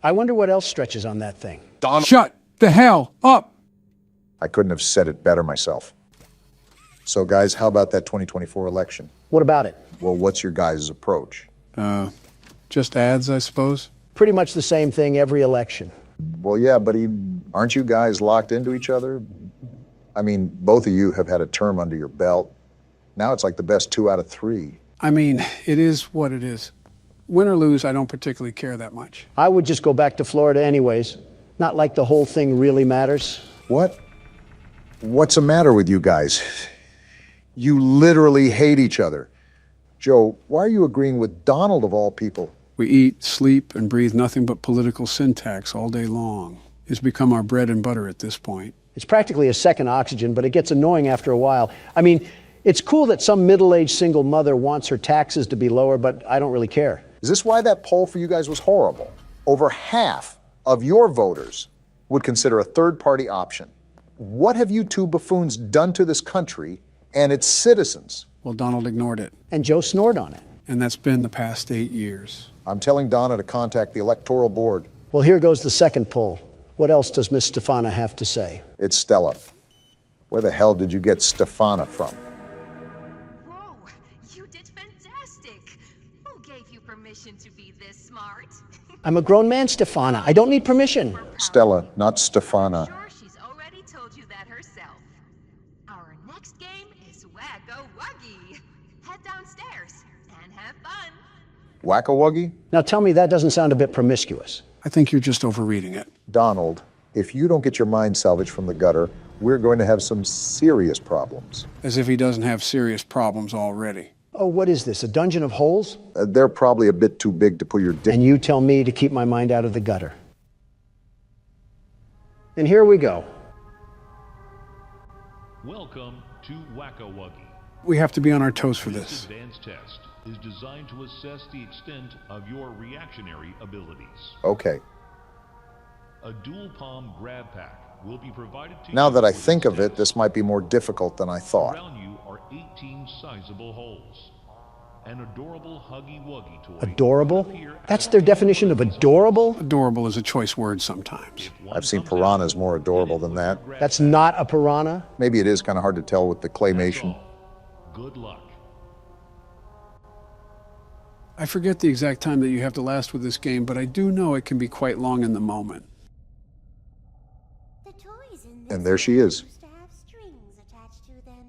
I wonder what else stretches on that thing. Donald. Shut the hell up! I couldn't have said it better myself. So guys, how about that 2024 election? What about it? Well, what's your guys' approach? Just ads, I suppose? Pretty much the same thing every election. Well, yeah, but aren't you guys locked into each other? I mean, both of you have had a term under your belt. Now it's like the best 2 out of 3. I mean, it is what it is. Win or lose, I don't particularly care that much. I would just go back to Florida anyways. Not like the whole thing really matters. What? What's the matter with you guys? You literally hate each other. Joe, why are you agreeing with Donald of all people? We eat, sleep, and breathe nothing but political syntax all day long. It's become our bread and butter at this point. It's practically a second oxygen, but it gets annoying after a while. I mean, it's cool that some middle-aged single mother wants her taxes to be lower, but I don't really care. Is this why that poll for you guys was horrible? Over half of your voters would consider a third-party option. What have you two buffoons done to this country and its citizens? Well, Donald ignored it. And Joe snored on it. And that's been the past 8 years. I'm telling Donna to contact the Electoral Board. Well, here goes the second poll. What else does Miss Stefana have to say? It's Stella. Where the hell did you get Stefana from? Whoa, you did fantastic. Who gave you permission to be this smart? I'm a grown man, Stefana. I don't need permission. Stella, not Stefana. She's already told you that herself. Our next game is Whack-A-Wuggy. Head downstairs and have fun. Whack-A-Wuggy? Now tell me that doesn't sound a bit promiscuous. I think you're just overreading it. Donald, if you don't get your mind salvaged from the gutter, we're going to have some serious problems. As if he doesn't have serious problems already. Oh, what is this, a dungeon of holes? They're probably a bit too big to put your dick. And you tell me to keep my mind out of the gutter. And here we go. Welcome to Whack-A-Wuggy. We have to be on our toes for This this. advanced test is designed to assess the extent of your reactionary abilities. Okay. A dual palm grab pack will be provided to Now you that I for think of this it, this might be more difficult than I thought. Around you are 18 sizable holes. An adorable Huggy Wuggy toy. Adorable? That's their definition of adorable? Adorable is a choice word sometimes. I've seen piranhas more adorable than that. That's not a piranha? Maybe it is kind of hard to tell with the claymation. Good luck. I forget the exact time that you have to last with this game, but I do know it can be quite long in the moment. The toys in And there she is. used to have strings attached to them,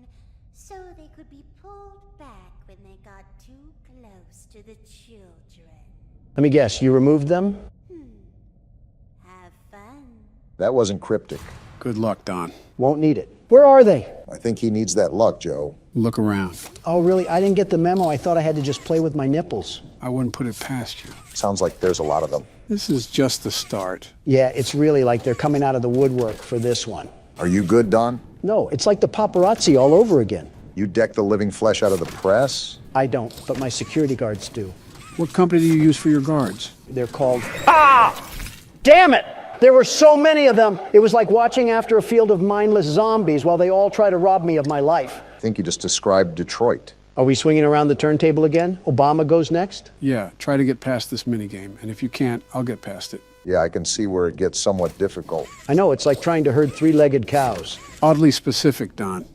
so they could be pulled back when they got too close to the children. Let me guess, you removed them? Have fun. That wasn't cryptic. Good luck, Don. Won't need it. Where are they? I think he needs that luck, Joe. Look around. Oh, really? I didn't get the memo. I thought I had to just play with my nipples. I wouldn't put it past you. Sounds like there's a lot of them. This is just the start. Yeah, it's really like they're coming out of the woodwork for this one. Are you good, Don? No, it's like the paparazzi all over again. You deck the living flesh out of the press? I don't, but my security guards do. What company do you use for your guards? They're called... Ah! Damn it! There were so many of them. It was like watching after a field of mindless zombies while they all try to rob me of my life. I think you just described Detroit. Are we swinging around the turntable again? Obama goes next? Yeah, try to get past this minigame, and if you can't, I'll get past it. Yeah, I can see where it gets somewhat difficult. I know, it's like trying to herd three-legged cows. Oddly specific, Don.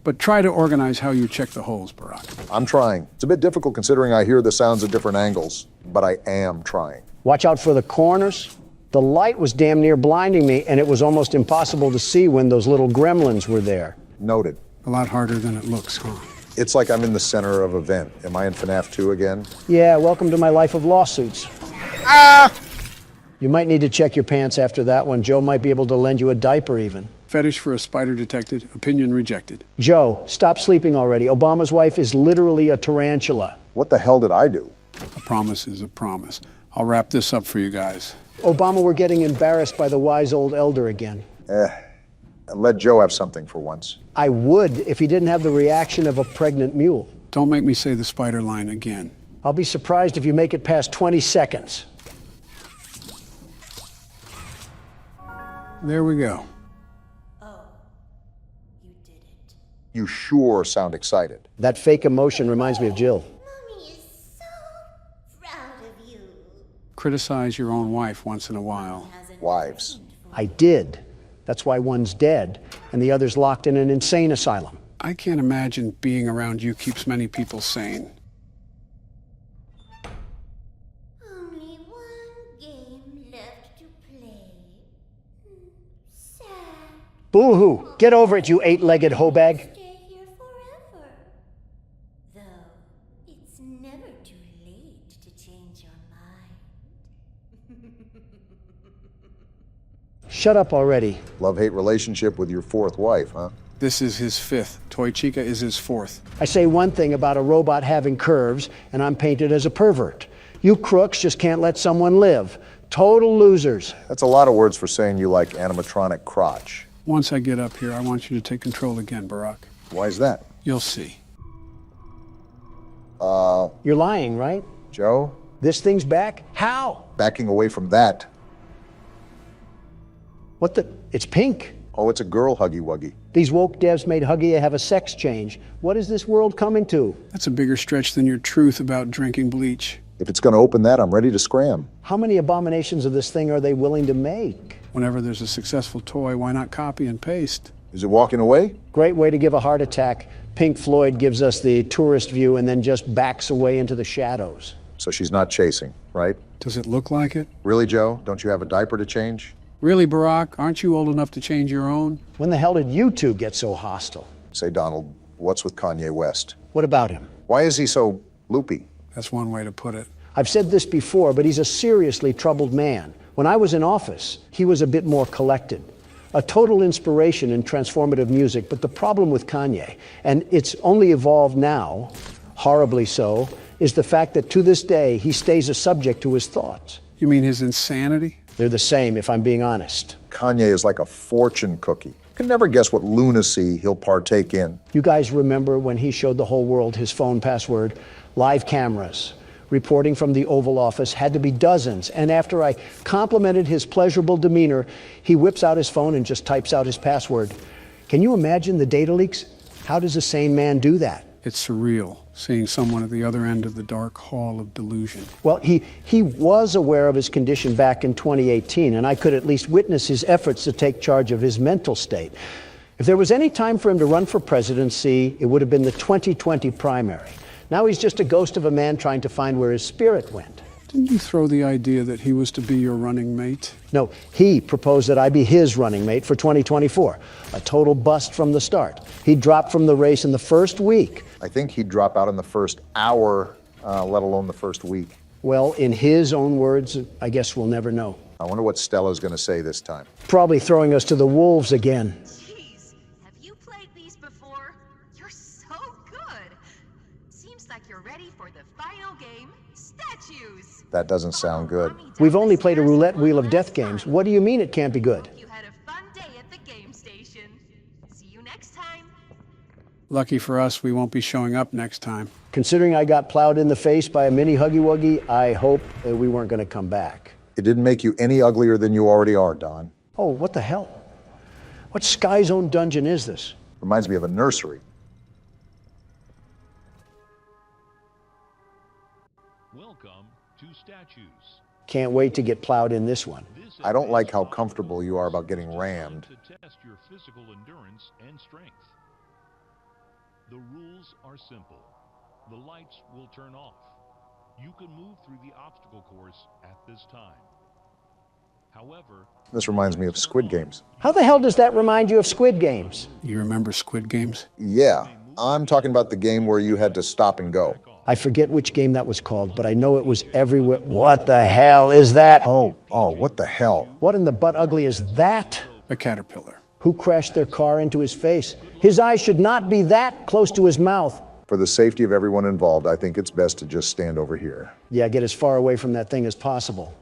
But try to organize how you check the holes, Barack. I'm trying. It's a bit difficult considering I hear the sounds at different angles, but I am trying. Watch out for the corners. The light was damn near blinding me, and it was almost impossible to see when those little gremlins were there. Noted. A lot harder than it looks, huh? It's like I'm in the center of an event. Am I in FNAF 2 again? Yeah, welcome to my life of lawsuits. Ah! You might need to check your pants after that one. Joe might be able to lend you a diaper even. Fetish for a spider detected, opinion rejected. Joe, stop sleeping already. Obama's wife is literally a tarantula. What the hell did I do? A promise is a promise. I'll wrap this up for you guys. Obama, we're getting embarrassed by the wise old elder again. Let Joe have something for once. I would if he didn't have the reaction of a pregnant mule. Don't make me say the spider line again. I'll be surprised if you make it past 20 seconds. There we go. You sure sound excited. That fake emotion reminds me of Jill. Mommy is so proud of you. Criticize your own wife once in a while. Wives. I did. That's why one's dead, and the other's locked in an insane asylum. I can't imagine being around you keeps many people sane. Only one game left to play. Sad. Boo-hoo! Get over it, you eight-legged hoe-bag. Stay here forever. Though, it's never too late to change your mind. Shut up already. Love-hate relationship with your fourth wife, huh? This is his fifth. Toy Chica is his fourth. I say one thing about a robot having curves, and I'm painted as a pervert. You crooks just can't let someone live. Total losers. That's a lot of words for saying you like animatronic crotch. Once I get up here, I want you to take control again, Barack. Why is that? You'll see. You're lying, right? Joe? This thing's back? How? Backing away from that. What the? It's pink. Oh, it's a girl Huggy Wuggy. These woke devs made Huggy have a sex change. What is this world coming to? That's a bigger stretch than your truth about drinking bleach. If it's going to open that, I'm ready to scram. How many abominations of this thing are they willing to make? Whenever there's a successful toy, why not copy and paste? Is it walking away? Great way to give a heart attack. Pink Floyd gives us the tourist view and then just backs away into the shadows. So she's not chasing. right? Does it look like it? Really, Joe? Don't you have a diaper to change? Really, Barack? Aren't you old enough to change your own? When the hell did you two get so hostile? Say, Donald, what's with Kanye West? What about him? Why is he so loopy? That's one way to put it. I've said this before, but he's a seriously troubled man. When I was in office, he was a bit more collected. A total inspiration in transformative music, but the problem with Kanye, and it's only evolved now, horribly so, is the fact that to this day, he stays a subject to his thoughts. You mean his insanity? They're the same, if I'm being honest. Kanye is like a fortune cookie. You can never guess what lunacy he'll partake in. You guys remember when he showed the whole world his phone password? Live cameras, reporting from the Oval Office, had to be dozens. And after I complimented his pleasurable demeanor, he whips out his phone and just types out his password. Can you imagine the data leaks? How does a sane man do that? It's surreal, seeing someone at the other end of the dark hall of delusion. Well, he was aware of his condition back in 2018, and I could at least witness his efforts to take charge of his mental state. If there was any time for him to run for presidency, it would have been the 2020 primary. Now he's just a ghost of a man trying to find where his spirit went. Didn't you throw the idea that he was to be your running mate? No, he proposed that I be his running mate for 2024. A total bust from the start. He dropped from the race in the first week. I think he'd drop out in the first hour, let alone the first week. Well, in his own words, I guess we'll never know. I wonder what Stella's going to say this time. Probably throwing us to the wolves again. Jeez, have you played these before? You're so good. Seems like you're ready for the final game, statues. That doesn't sound good. We've only played a roulette wheel of death games. What do you mean it can't be good? You had a fun day at the game station. See you next time. Lucky for us, we won't be showing up next time. Considering I got plowed in the face by a mini Huggy Wuggy, I hope that we weren't going to come back. It didn't make you any uglier than you already are, Don. Oh, what the hell? What Sky Zone dungeon is this? Reminds me of a nursery. Welcome to Statues. Can't wait to get plowed in this one. I don't like how comfortable you are about getting rammed. To test your physical endurance and strength. The rules are simple. The lights will turn off. You can move through the obstacle course at this time. However, This reminds me of Squid Games. How the hell does that remind you of Squid Games? You remember Squid Games? Yeah, I'm talking about the game where you had to stop and go. I forget which game that was called, but I know it was everywhere. What the hell is that? Oh, what the hell? What in the butt ugly is that? A caterpillar. Who crashed their car into his face? His eyes should not be that close to his mouth. For the safety of everyone involved, I think it's best to just stand over here. Yeah, get as far away from that thing as possible.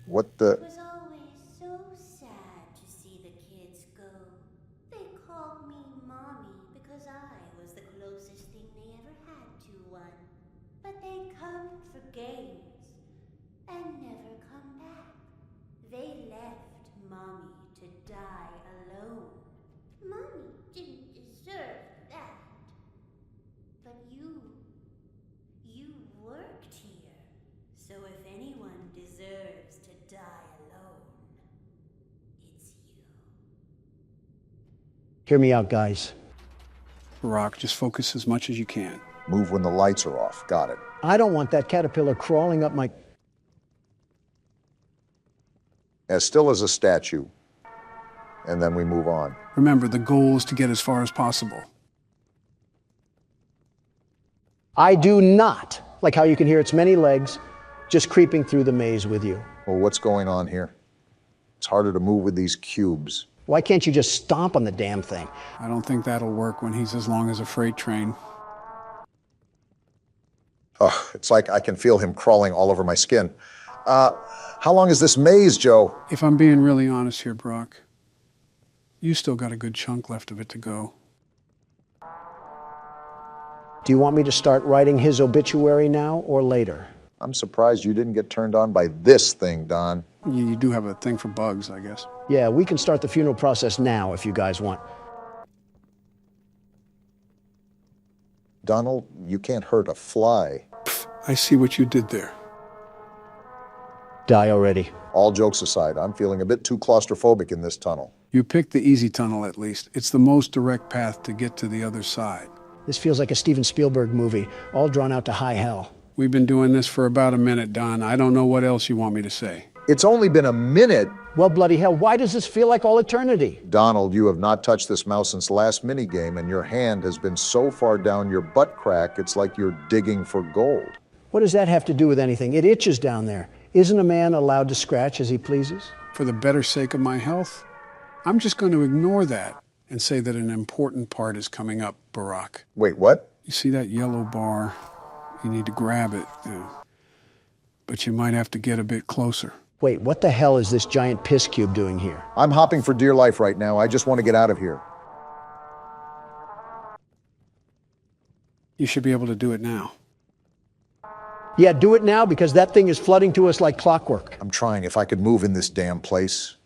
What the? It was always so sad to see the kids go. They called me Mommy because I was the closest thing they ever had to one. But they'd come for games and never come back. They left Mommy to die alone. Mommy didn't deserve that. But you worked here. So if anyone deserves to die alone, it's you. Hear me out, guys. Barack, just focus as much as you can. Move when the lights are off. Got it. I don't want that caterpillar crawling up my... As still as a statue. And then we move on. Remember, the goal is to get as far as possible. I do not like how you can hear its many legs just creeping through the maze with you. Well, what's going on here? It's harder to move with these cubes. Why can't you just stomp on the damn thing? I don't think that'll work when he's as long as a freight train. Oh, it's like I can feel him crawling all over my skin. How long is this maze, Joe? If I'm being really honest here, Brock, you still got a good chunk left of it to go. Do you want me to start writing his obituary now or later? I'm surprised you didn't get turned on by this thing, Don. You do have a thing for bugs, I guess. Yeah, we can start the funeral process now if you guys want. Donald, you can't hurt a fly. I see what you did there. Die already. All jokes aside, I'm feeling a bit too claustrophobic in this tunnel. You picked the easy tunnel, at least. It's the most direct path to get to the other side. This feels like a Steven Spielberg movie, all drawn out to high hell. We've been doing this for about a minute, Don. I don't know what else you want me to say. It's only been a minute. Well, bloody hell, why does this feel like all eternity? Donald, you have not touched this mouse since last minigame, and your hand has been so far down your butt crack, it's like you're digging for gold. What does that have to do with anything? It itches down there. Isn't a man allowed to scratch as he pleases? For the better sake of my health, I'm just going to ignore that and say that an important part is coming up, Barack. Wait, what? You see that yellow bar? You need to grab it. But you might have to get a bit closer. Wait, what the hell is this giant piss cube doing here? I'm hopping for dear life right now. I just want to get out of here. You should be able to do it now. Yeah, do it now because that thing is flooding to us like clockwork. I'm trying. If I could move in this damn place.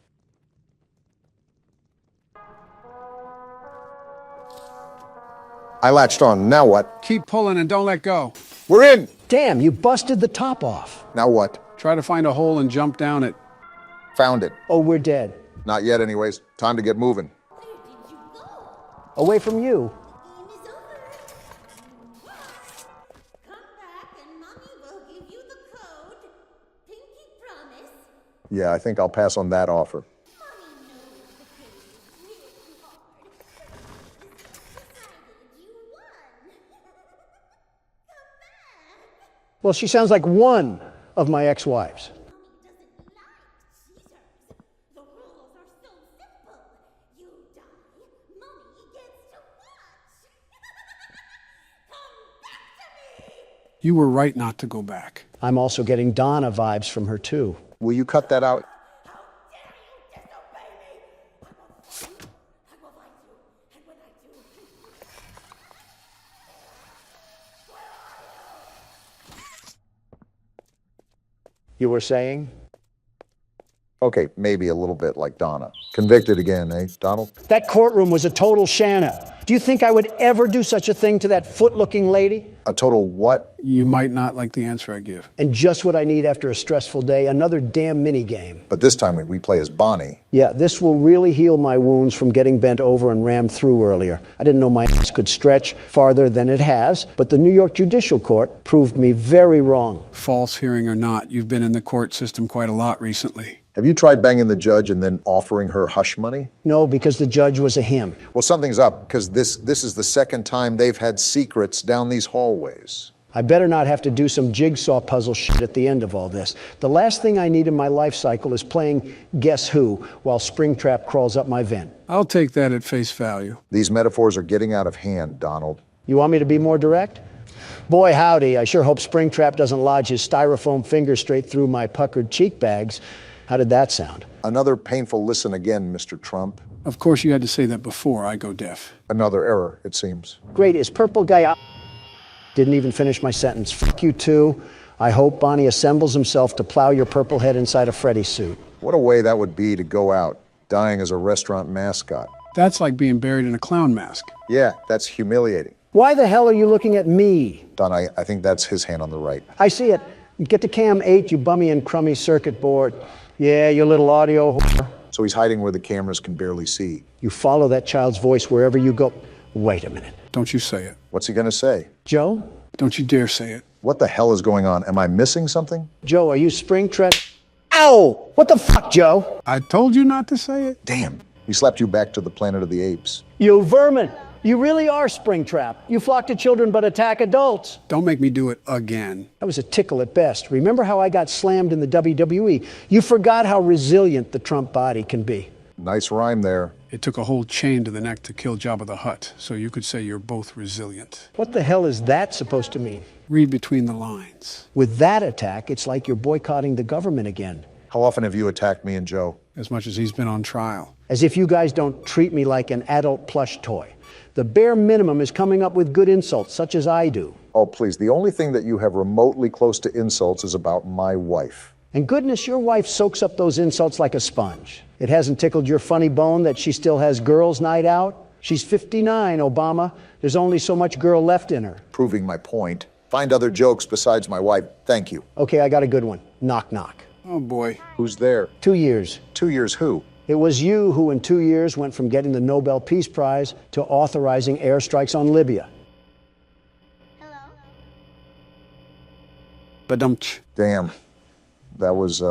I latched on. Now what? Keep pulling and don't let go. We're in! Damn, you busted the top off. Now what? Try to find a hole and jump down it. Found it. Oh, we're dead. Not yet anyways. Time to get moving. Away from you. Yeah, I think I'll pass on that offer. Well, she sounds like one of my ex-wives. You were right not to go back. I'm also getting Donna vibes from her, too. Will you cut that out? You were saying? Okay, maybe a little bit like Donna. Convicted again, eh, Donald? That courtroom was a total shanna. Do you think I would ever do such a thing to that foot-looking lady? A total what? You might not like the answer I give. And just what I need after a stressful day, another damn minigame. But this time we play as Bonnie. Yeah, this will really heal my wounds from getting bent over and rammed through earlier. I didn't know my ass could stretch farther than it has, but the New York Judicial Court proved me very wrong. False hearing or not, you've been in the court system quite a lot recently. Have you tried banging the judge and then offering her hush money? No, because the judge was a him. Well, something's up, because this is the second time they've had secrets down these hallways. I better not have to do some jigsaw puzzle shit at the end of all this. The last thing I need in my life cycle is playing Guess Who while Springtrap crawls up my vent. I'll take that at face value. These metaphors are getting out of hand, Donald. You want me to be more direct? Boy, howdy, I sure hope Springtrap doesn't lodge his styrofoam finger straight through my puckered cheek bags. How did that sound? Another painful listen again, Mr. Trump. Of course, you had to say that before I go deaf. Another error, it seems. Great, is purple guy out? Didn't even finish my sentence. Fuck you too. I hope Bonnie assembles himself to plow your purple head inside a Freddy suit. What a way that would be to go out, dying as a restaurant mascot. That's like being buried in a clown mask. Yeah, that's humiliating. Why the hell are you looking at me? Don, I think that's his hand on the right. I see it. Get to cam 8, you bummy and crummy circuit board. Yeah, you little audio whore. So he's hiding where the cameras can barely see. You follow that child's voice wherever you go. Wait a minute. Don't you say it. What's he gonna say? Joe? Don't you dare say it. What the hell is going on? Am I missing something? Joe, are you Springtrap? Ow! What the fuck, Joe? I told you not to say it. Damn. He slapped you back to the planet of the apes. You vermin! You really are Springtrap. You flock to children but attack adults. Don't make me do it again. That was a tickle at best. Remember how I got slammed in the WWE? You forgot how resilient the Trump body can be. Nice rhyme there. It took a whole chain to the neck to kill Jabba the Hutt, so you could say you're both resilient. What the hell is that supposed to mean? Read between the lines. With that attack, it's like you're boycotting the government again. How often have you attacked me and Joe? As much as he's been on trial. As if you guys don't treat me like an adult plush toy. The bare minimum is coming up with good insults, such as I do. Oh, please, the only thing that you have remotely close to insults is about my wife. And goodness, your wife soaks up those insults like a sponge. It hasn't tickled your funny bone that she still has girls' night out? She's 59, Obama. There's only so much girl left in her. Proving my point. Find other jokes besides my wife. Thank you. Okay, I got a good one. Knock, knock. Oh, boy. Who's there? 2 years. 2 years who? It was you who in 2 years went from getting the Nobel Peace Prize to authorizing airstrikes on Libya. Badumch. Damn. That was,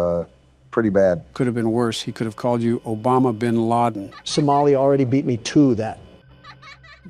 pretty bad. Could have been worse. He could have called you Obama bin Laden. Somalia already beat me to that.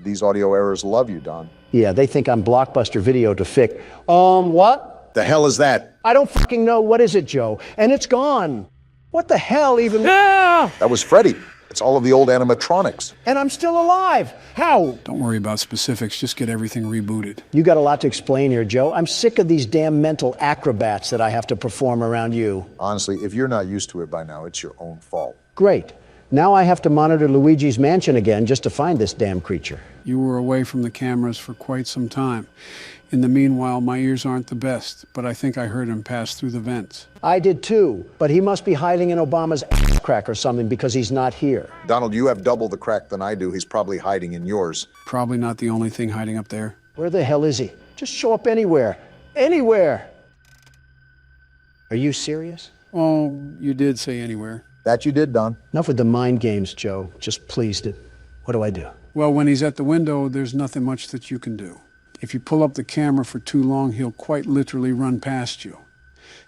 These audio errors love you, Don. Yeah, they think I'm Blockbuster Video to fix. What? The hell is that? I don't fucking know. What is it, Joe? And it's gone. What the hell even? That was Freddy. It's all of the old animatronics. And I'm still alive. How? Don't worry about specifics. Just get everything rebooted. You got a lot to explain here, Joe. I'm sick of these damn mental acrobats that I have to perform around you. Honestly, if you're not used to it by now, it's your own fault. Great. Now I have to monitor Luigi's mansion again just to find this damn creature. You were away from the cameras for quite some time. In the meanwhile, my ears aren't the best, but I think I heard him pass through the vents. I did too, but he must be hiding in Obama's crack or something because he's not here. Donald, you have double the crack than I do. He's probably hiding in yours. Probably not the only thing hiding up there. Where the hell is he? Just show up anywhere. Anywhere. Are you serious? Oh, you did say anywhere. That you did, Don. Enough with the mind games, Joe. Just pleased it. What do I do? Well, when he's at the window, there's nothing much that you can do. If you pull up the camera for too long, he'll quite literally run past you.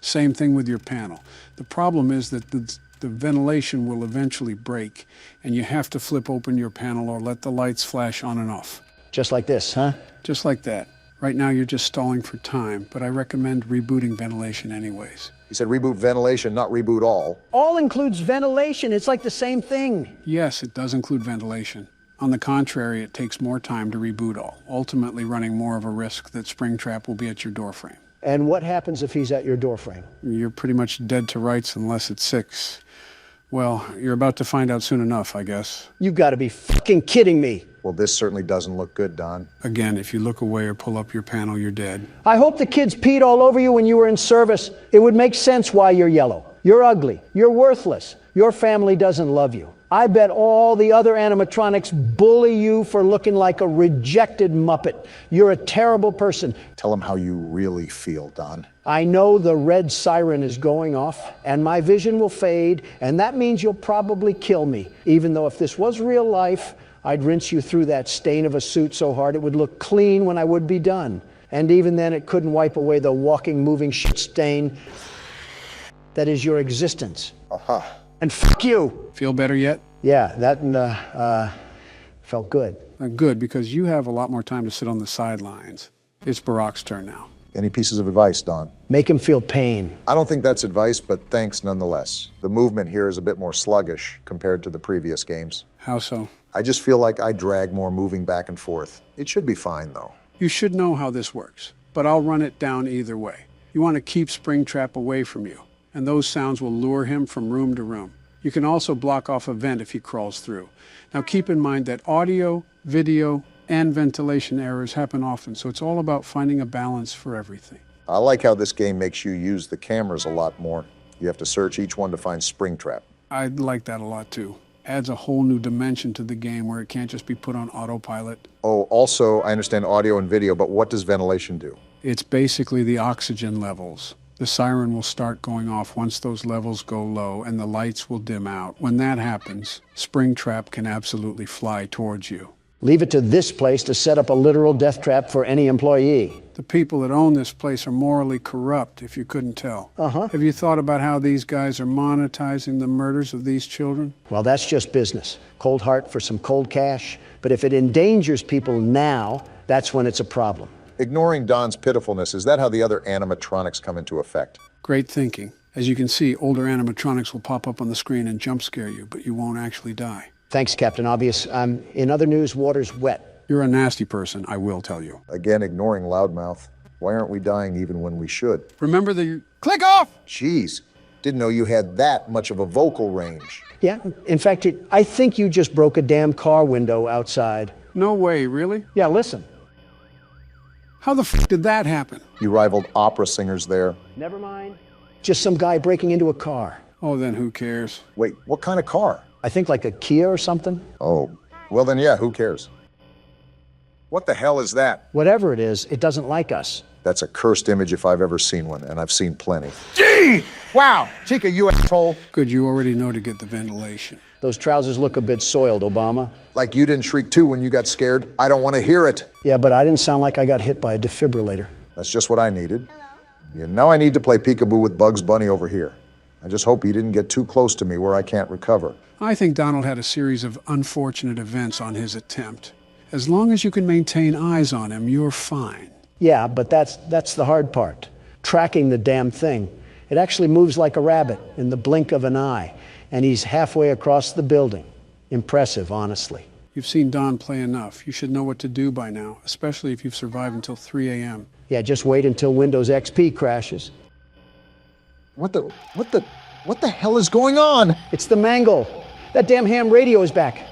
Same thing with your panel. The problem is that the ventilation will eventually break, and you have to flip open your panel or let the lights flash on and off. Just like this, huh? Just like that. Right now you're just stalling for time, but I recommend rebooting ventilation anyways. He said reboot ventilation, not reboot all. All includes ventilation. It's like the same thing. Yes, it does include ventilation. On the contrary, it takes more time to reboot all, ultimately running more of a risk that Springtrap will be at your doorframe. And what happens if he's at your doorframe? You're pretty much dead to rights unless it's 6. Well, you're about to find out soon enough, I guess. You've got to be fucking kidding me. Well, this certainly doesn't look good, Don. Again, if you look away or pull up your panel, you're dead. I hope the kids peed all over you when you were in service. It would make sense why you're yellow. You're ugly. You're worthless. Your family doesn't love you. I bet all the other animatronics bully you for looking like a rejected Muppet. You're a terrible person. Tell them how you really feel, Don. I know the red siren is going off, and my vision will fade, and that means you'll probably kill me, even though if this was real life, I'd rinse you through that stain of a suit so hard it would look clean when I would be done. And even then, it couldn't wipe away the walking, moving shit stain that is your existence. And fuck you. Feel better yet? Yeah, that felt good. Good, because you have a lot more time to sit on the sidelines. It's Barack's turn now. Any pieces of advice, Don? Make him feel pain. I don't think that's advice, but thanks nonetheless. The movement here is a bit more sluggish compared to the previous games. How so? I just feel like I drag more moving back and forth. It should be fine, though. You should know how this works, but I'll run it down either way. You want to keep Springtrap away from you, and those sounds will lure him from room to room. You can also block off a vent if he crawls through. Now keep in mind that audio, video, and ventilation errors happen often, so it's all about finding a balance for everything. I like how this game makes you use the cameras a lot more. You have to search each one to find Springtrap. I like that a lot too. Adds a whole new dimension to the game where it can't just be put on autopilot. Oh, also, I understand audio and video, but what does ventilation do? It's basically the oxygen levels. The siren will start going off once those levels go low, and the lights will dim out. When that happens, Springtrap can absolutely fly towards you. Leave it to this place to set up a literal death trap for any employee. The people that own this place are morally corrupt, if you couldn't tell. Have you thought about how these guys are monetizing the murders of these children? Well, that's just business. Cold heart for some cold cash. But if it endangers people now, that's when it's a problem. Ignoring Don's pitifulness, is that how the other animatronics come into effect? Great thinking. As you can see, older animatronics will pop up on the screen and jump scare you, but you won't actually die. Thanks, Captain Obvious. In other news, water's wet. You're a nasty person, I will tell you. Again, ignoring Loudmouth. Why aren't we dying even when we should? Remember the... Click off! Jeez, didn't know you had that much of a vocal range. Yeah, in fact, I think you just broke a damn car window outside. No way, really? Yeah, listen. How the f*** did that happen? You rivaled opera singers there. Never mind. Just some guy breaking into a car. Oh, then who cares? Wait, what kind of car? I think like a Kia or something. Oh, well then yeah, who cares? What the hell is that? Whatever it is, it doesn't like us. That's a cursed image if I've ever seen one, and I've seen plenty. Gee! Wow, Chica, you asshole. Good, you already know to get the ventilation. Those trousers look a bit soiled, Obama. Like you didn't shriek too when you got scared. I don't want to hear it. Yeah, but I didn't sound like I got hit by a defibrillator. That's just what I needed. You know I need to play peekaboo with Bugs Bunny over here. I just hope he didn't get too close to me where I can't recover. I think Donald had a series of unfortunate events on his attempt. As long as you can maintain eyes on him, you're fine. Yeah, but that's the hard part. Tracking the damn thing. It actually moves like a rabbit in the blink of an eye. And he's halfway across the building. Impressive, honestly. You've seen Don play enough. You should know what to do by now, especially if you've survived until 3 a.m. Yeah, just wait until Windows XP crashes. What the hell is going on? It's the mangle. That damn ham radio is back.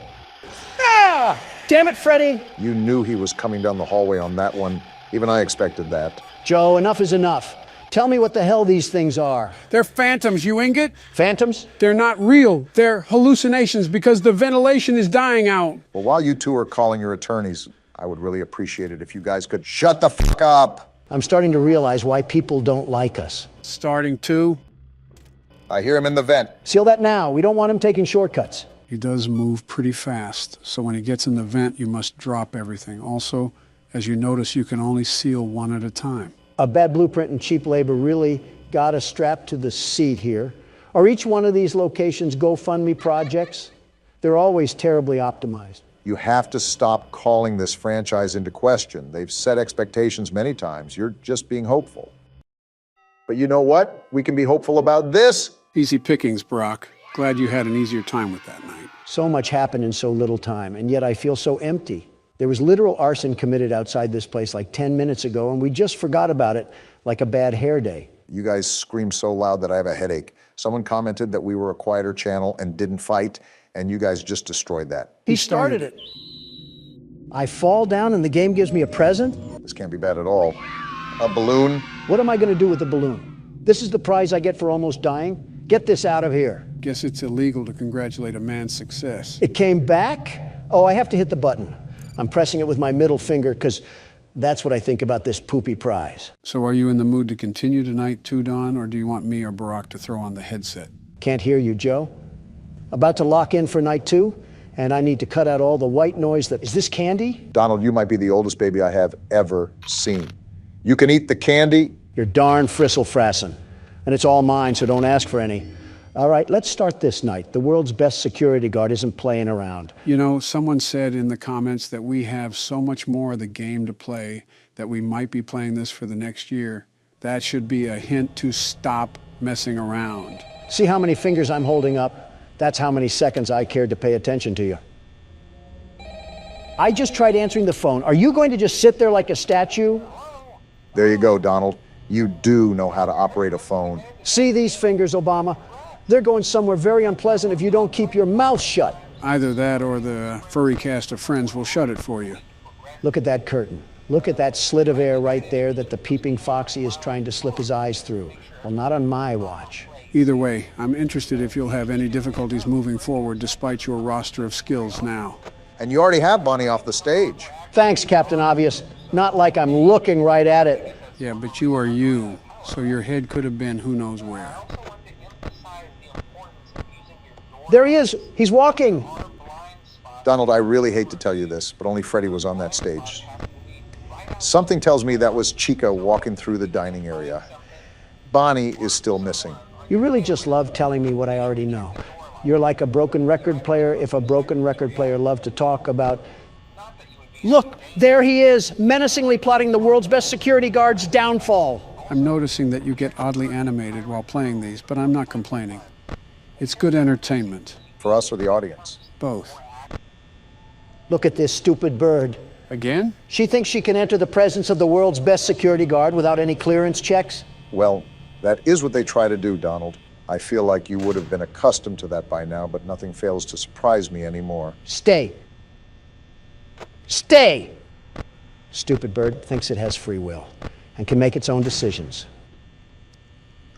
Ah! Damn it, Freddy! You knew he was coming down the hallway on that one. Even I expected that. Joe, enough is enough. Tell me what the hell these things are. They're phantoms, you ingot. Phantoms? They're not real. They're hallucinations because the ventilation is dying out. Well, while you two are calling your attorneys, I would really appreciate it if you guys could shut the fuck up. I'm starting to realize why people don't like us. Starting to? I hear him in the vent. Seal that now. We don't want him taking shortcuts. He does move pretty fast, so when he gets in the vent, you must drop everything. Also, as you notice, you can only seal one at a time. A bad blueprint and cheap labor really got us strapped to the seat here. Are each one of these locations GoFundMe projects? They're always terribly optimized. You have to stop calling this franchise into question. They've set expectations many times. You're just being hopeful. But you know what? We can be hopeful about this. Easy pickings, Brock. Glad you had an easier time with that night. So much happened in so little time, and yet I feel so empty. There was literal arson committed outside this place like 10 minutes ago, and we just forgot about it like a bad hair day. You guys scream so loud that I have a headache. Someone commented that we were a quieter channel and didn't fight, and you guys just destroyed that. He started it. I fall down and the game gives me a present? This can't be bad at all. A balloon? What am I going to do with the balloon? This is the prize I get for almost dying? Get this out of here. Guess it's illegal to congratulate a man's success. It came back? Oh, I have to hit the button. I'm pressing it with my middle finger because that's what I think about this poopy prize. So are you in the mood to continue tonight too, Don, or do you want me or Barack to throw on the headset? Can't hear you, Joe. About to lock in for night 2, and I need to cut out all the white noise that... Is this candy? Donald, you might be the oldest baby I have ever seen. You can eat the candy. You're darn fristle-frassin'. And it's all mine, so don't ask for any. All right, let's start this night. The world's best security guard isn't playing around. You know, someone said in the comments that we have so much more of the game to play that we might be playing this for the next year. That should be a hint to stop messing around. See how many fingers I'm holding up? That's how many seconds I cared to pay attention to you. I just tried answering the phone. Are you going to just sit there like a statue? There you go, Donald. You do know how to operate a phone. See these fingers, Obama? They're going somewhere very unpleasant if you don't keep your mouth shut. Either that or the furry cast of friends will shut it for you. Look at that curtain. Look at that slit of air right there that the peeping foxy is trying to slip his eyes through. Well, not on my watch. Either way, I'm interested if you'll have any difficulties moving forward despite your roster of skills now. And you already have Bonnie off the stage. Thanks, Captain Obvious. Not like I'm looking right at it. Yeah, but you are you, so your head could have been who knows where. There he is. He's walking. Donald, I really hate to tell you this, but only Freddy was on that stage. Something tells me that was Chica walking through the dining area. Bonnie is still missing. You really just love telling me what I already know. You're like a broken record player if a broken record player loved to talk about... Look, there he is, menacingly plotting the world's best security guard's downfall. I'm noticing that you get oddly animated while playing these, but I'm not complaining. It's good entertainment. For us or the audience? Both. Look at this stupid bird. Again? She thinks she can enter the presence of the world's best security guard without any clearance checks? Well, that is what they try to do, Donald. I feel like you would have been accustomed to that by now, but nothing fails to surprise me anymore. Stay. Stay! Stupid bird thinks it has free will and can make its own decisions.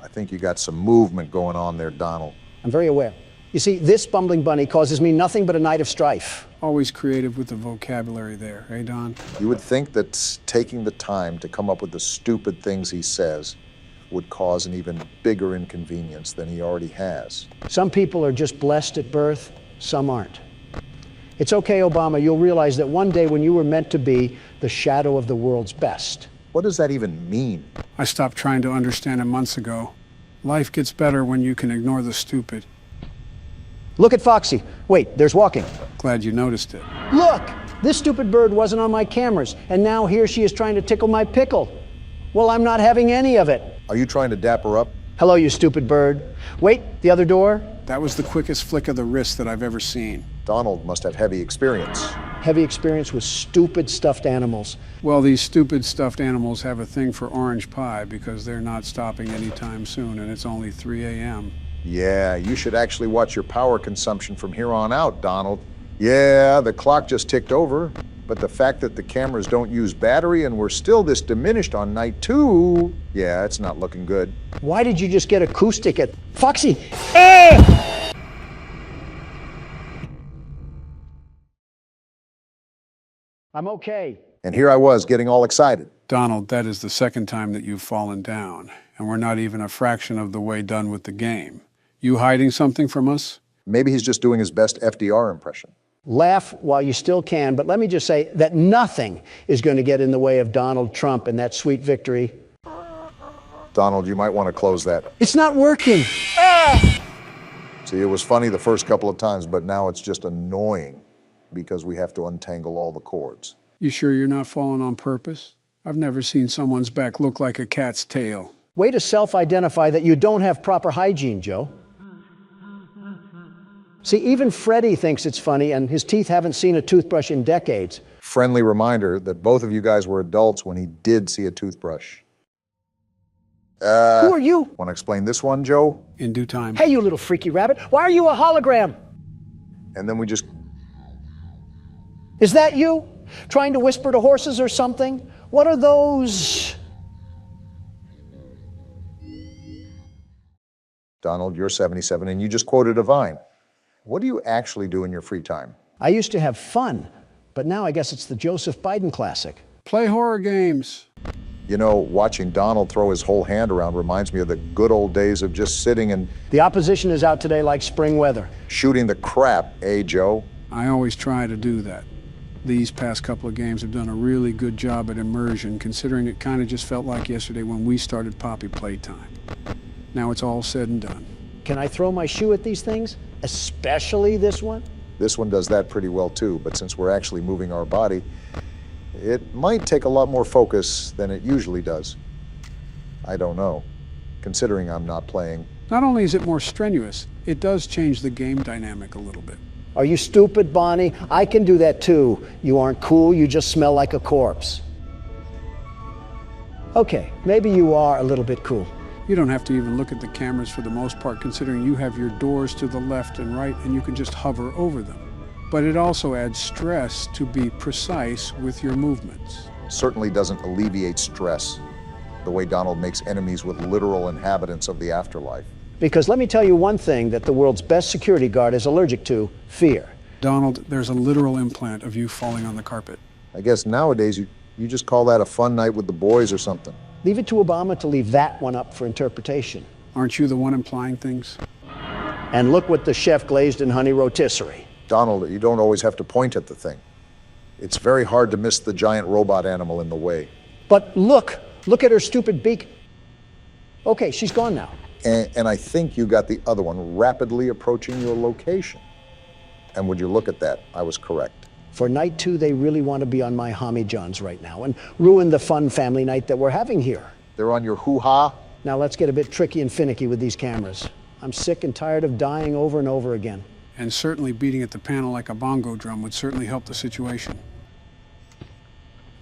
I think you got some movement going on there, Donald. I'm very aware. You see, this bumbling bunny causes me nothing but a night of strife. Always creative with the vocabulary there, eh, Don? You would think that taking the time to come up with the stupid things he says would cause an even bigger inconvenience than he already has. Some people are just blessed at birth, some aren't. It's okay, Obama, you'll realize that one day when you were meant to be the shadow of the world's best. What does that even mean? I stopped trying to understand him months ago. Life gets better when you can ignore the stupid. Look at Foxy. Wait, there's walking. Glad you noticed it. Look! This stupid bird wasn't on my cameras, and now here she is trying to tickle my pickle. Well, I'm not having any of it. Are you trying to dap her up? Hello, you stupid bird. Wait, the other door? That was the quickest flick of the wrist that I've ever seen. Donald must have heavy experience. Heavy experience with stupid stuffed animals. Well, these stupid stuffed animals have a thing for orange pie because they're not stopping anytime soon, and it's only 3 a.m. Yeah, you should actually watch your power consumption from here on out, Donald. Yeah, the clock just ticked over, but the fact that the cameras don't use battery and we're still this diminished on night 2, yeah, it's not looking good. Why did you just get acoustic at Foxy? Ah! I'm okay. And here I was getting all excited. Donald, that is the second time that you've fallen down, and we're not even a fraction of the way done with the game. You hiding something from us? Maybe he's just doing his best FDR impression. Laugh while you still can, but let me just say that nothing is going to get in the way of Donald Trump and that sweet victory. Donald, you might want to close that. It's not working. Ah! See, it was funny the first couple of times, but now it's just annoying because we have to untangle all the cords. You sure you're not falling on purpose? I've never seen someone's back look like a cat's tail. Way to self-identify that you don't have proper hygiene, Joe. See, even Freddie thinks it's funny, and his teeth haven't seen a toothbrush in decades. Friendly reminder that both of you guys were adults when he did see a toothbrush. Who are you? Want to explain this one, Joe? In due time. Hey, you little freaky rabbit. Why are you a hologram? And then we just... Is that you? Trying to whisper to horses or something? What are those? Donald, you're 77 and you just quoted a Vine. What do you actually do in your free time? I used to have fun, but now I guess it's the Joseph Biden classic. Play horror games. You know, watching Donald throw his whole hand around reminds me of the good old days of just sitting and... The opposition is out today like spring weather. Shooting the crap, eh, Joe? I always try to do that. These past couple of games have done a really good job at immersion, considering it kind of just felt like yesterday when we started Poppy Playtime. Now it's all said and done. Can I throw my shoe at these things? Especially this one? This one does that pretty well too, but since we're actually moving our body, it might take a lot more focus than it usually does. I don't know, considering I'm not playing. Not only is it more strenuous, it does change the game dynamic a little bit. Are you stupid, Bonnie? I can do that too. You aren't cool, you just smell like a corpse. Okay, maybe you are a little bit cool. You don't have to even look at the cameras for the most part, considering you have your doors to the left and right, and you can just hover over them. But it also adds stress to be precise with your movements. Certainly doesn't alleviate stress, the way Donald makes enemies with literal inhabitants of the afterlife. Because let me tell you one thing that the world's best security guard is allergic to: fear. Donald, there's a literal implant of you falling on the carpet. I guess nowadays you just call that a fun night with the boys or something. Leave it to Obama to leave that one up for interpretation. Aren't you the one implying things? And look what the chef glazed in honey rotisserie. Donald, you don't always have to point at the thing. It's very hard to miss the giant robot animal in the way. But look at her stupid beak. Okay, she's gone now. And I think you got the other one rapidly approaching your location. And would you look at that? I was correct. For night 2, they really want to be on my Homie Johns right now and ruin the fun family night that we're having here. They're on your hoo-ha? Now let's get a bit tricky and finicky with these cameras. I'm sick and tired of dying over and over again. And certainly beating at the panel like a bongo drum would certainly help the situation.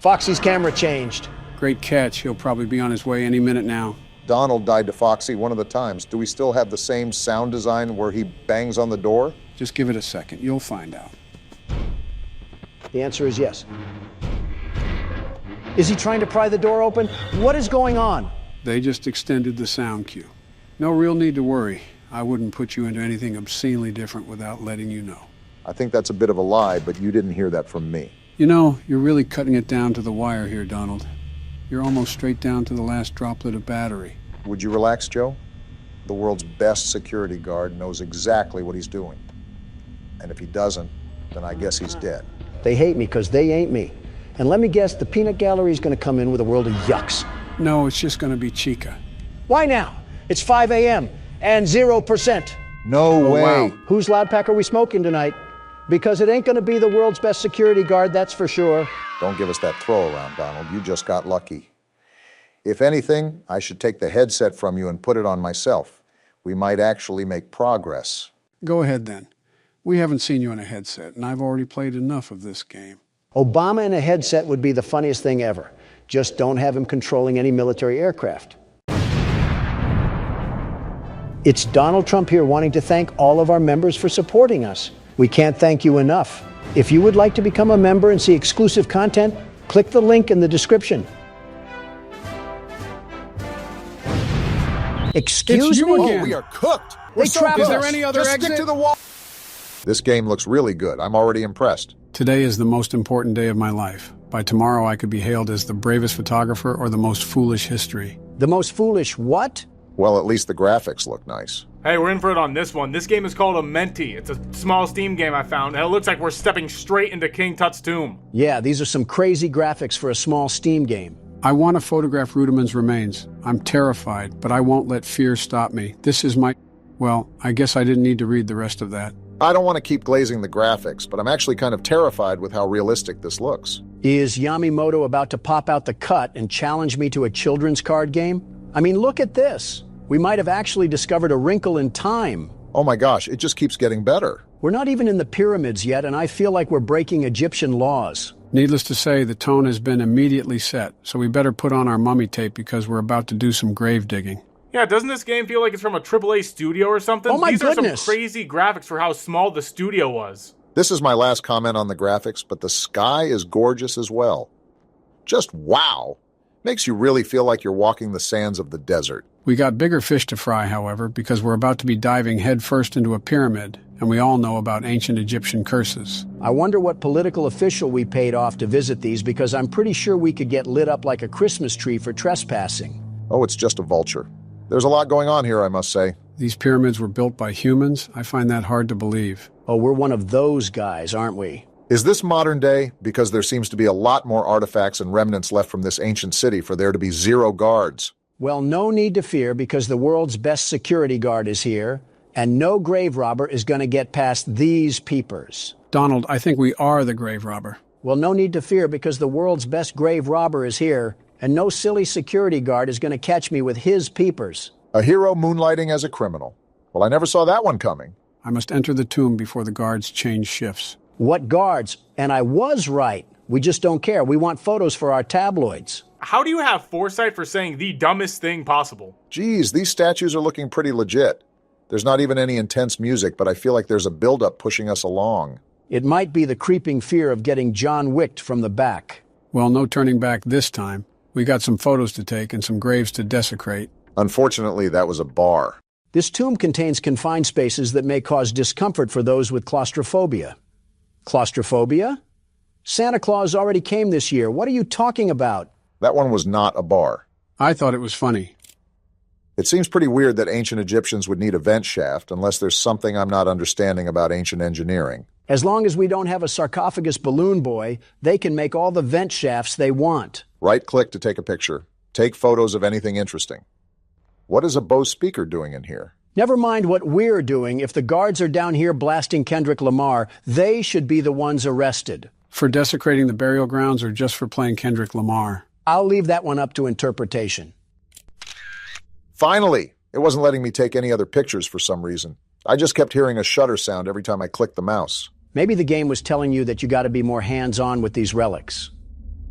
Foxy's camera changed. Great catch. He'll probably be on his way any minute now. Donald died to Foxy one of the times. Do we still have the same sound design where he bangs on the door? Just give it a second. You'll find out. The answer is yes. Is he trying to pry the door open? What is going on? They just extended the sound cue. No real need to worry. I wouldn't put you into anything obscenely different without letting you know. I think that's a bit of a lie, but you didn't hear that from me. You know, you're really cutting it down to the wire here, Donald. You're almost straight down to the last droplet of battery. Would you relax, Joe? The world's best security guard knows exactly what he's doing. And if he doesn't, then I guess he's dead. They hate me because they ain't me. And let me guess, the peanut gallery is going to come in with a world of yucks. No, it's just going to be Chica. Why now? It's 5 a.m. and 0%. No way. Wow. Whose loud pack are we smoking tonight? Because it ain't going to be the world's best security guard, that's for sure. Don't give us that throw around, Donald. You just got lucky. If anything, I should take the headset from you and put it on myself. We might actually make progress. Go ahead then. We haven't seen you in a headset, and I've already played enough of this game. Obama in a headset would be the funniest thing ever. Just don't have him controlling any military aircraft. It's Donald Trump here wanting to thank all of our members for supporting us. We can't thank you enough. If you would like to become a member and see exclusive content, click the link in the description. Excuse It's you me? again. Oh, we are cooked. They trapped Is us. there any other Just exit? stick to the wall. This game looks really good. I'm already impressed. Today is the most important day of my life. By tomorrow, I could be hailed as the bravest photographer or the most foolish history. The most foolish what? Well, at least the graphics look nice. Hey, we're in for it on this one. This game is called a Menty. It's a small Steam game I found, and it looks like we're stepping straight into King Tut's tomb. Yeah, these are some crazy graphics for a small Steam game. I want to photograph Rudiman's remains. I'm terrified, but I won't let fear stop me. This is my... Well, I guess I didn't need to read the rest of that. I don't want to keep glazing the graphics, but I'm actually kind of terrified with how realistic this looks. Is Yamimoto about to pop out the cut and challenge me to a children's card game? I mean, look at this. We might have actually discovered a wrinkle in time. Oh my gosh, it just keeps getting better. We're not even in the pyramids yet, and I feel like we're breaking Egyptian laws. Needless to say, the tone has been immediately set, so we better put on our mummy tape because we're about to do some grave digging. Yeah, doesn't this game feel like it's from a AAA studio or something? Oh my These goodness. are some crazy graphics for how small the studio was. This is my last comment on the graphics, but the sky is gorgeous as well. Just wow. Makes you really feel like you're walking the sands of the desert. We got bigger fish to fry, however, because we're about to be diving headfirst into a pyramid, and we all know about ancient Egyptian curses. I wonder what political official we paid off to visit these, because I'm pretty sure we could get lit up like a Christmas tree for trespassing. Oh, it's just a vulture. There's a lot going on here, I must say. These pyramids were built by humans? I find that hard to believe. Oh, we're one of those guys, aren't we? Is this modern day? Because there seems to be a lot more artifacts and remnants left from this ancient city for there to be 0 guards. Well, no need to fear, because the world's best security guard is here, and no grave robber is going to get past these peepers. Donald, I think we are the grave robber. Well, no need to fear, because the world's best grave robber is here, and no silly security guard is going to catch me with his peepers. A hero moonlighting as a criminal. Well, I never saw that one coming. I must enter the tomb before the guards change shifts. What guards? And I was right. We just don't care. We want photos for our tabloids. How do you have foresight for saying the dumbest thing possible? Geez, these statues are looking pretty legit. There's not even any intense music, but I feel like there's a buildup pushing us along. It might be the creeping fear of getting John Wicked from the back. Well, no turning back this time. We got some photos to take and some graves to desecrate. Unfortunately, that was a bar. This tomb contains confined spaces that may cause discomfort for those with claustrophobia. Claustrophobia? Santa Claus already came this year. What are you talking about? That one was not a bar. I thought it was funny. It seems pretty weird that ancient Egyptians would need a vent shaft unless there's something I'm not understanding about ancient engineering. As long as we don't have a sarcophagus balloon boy, they can make all the vent shafts they want. Right-click to take a picture. Take photos of anything interesting. What is a Bose speaker doing in here? Never mind what we're doing. If the guards are down here blasting Kendrick Lamar, they should be the ones arrested. For desecrating the burial grounds or just for playing Kendrick Lamar? I'll leave that one up to interpretation. Finally! It wasn't letting me take any other pictures for some reason. I just kept hearing a shutter sound every time I clicked the mouse. Maybe the game was telling you that you got to be more hands-on with these relics.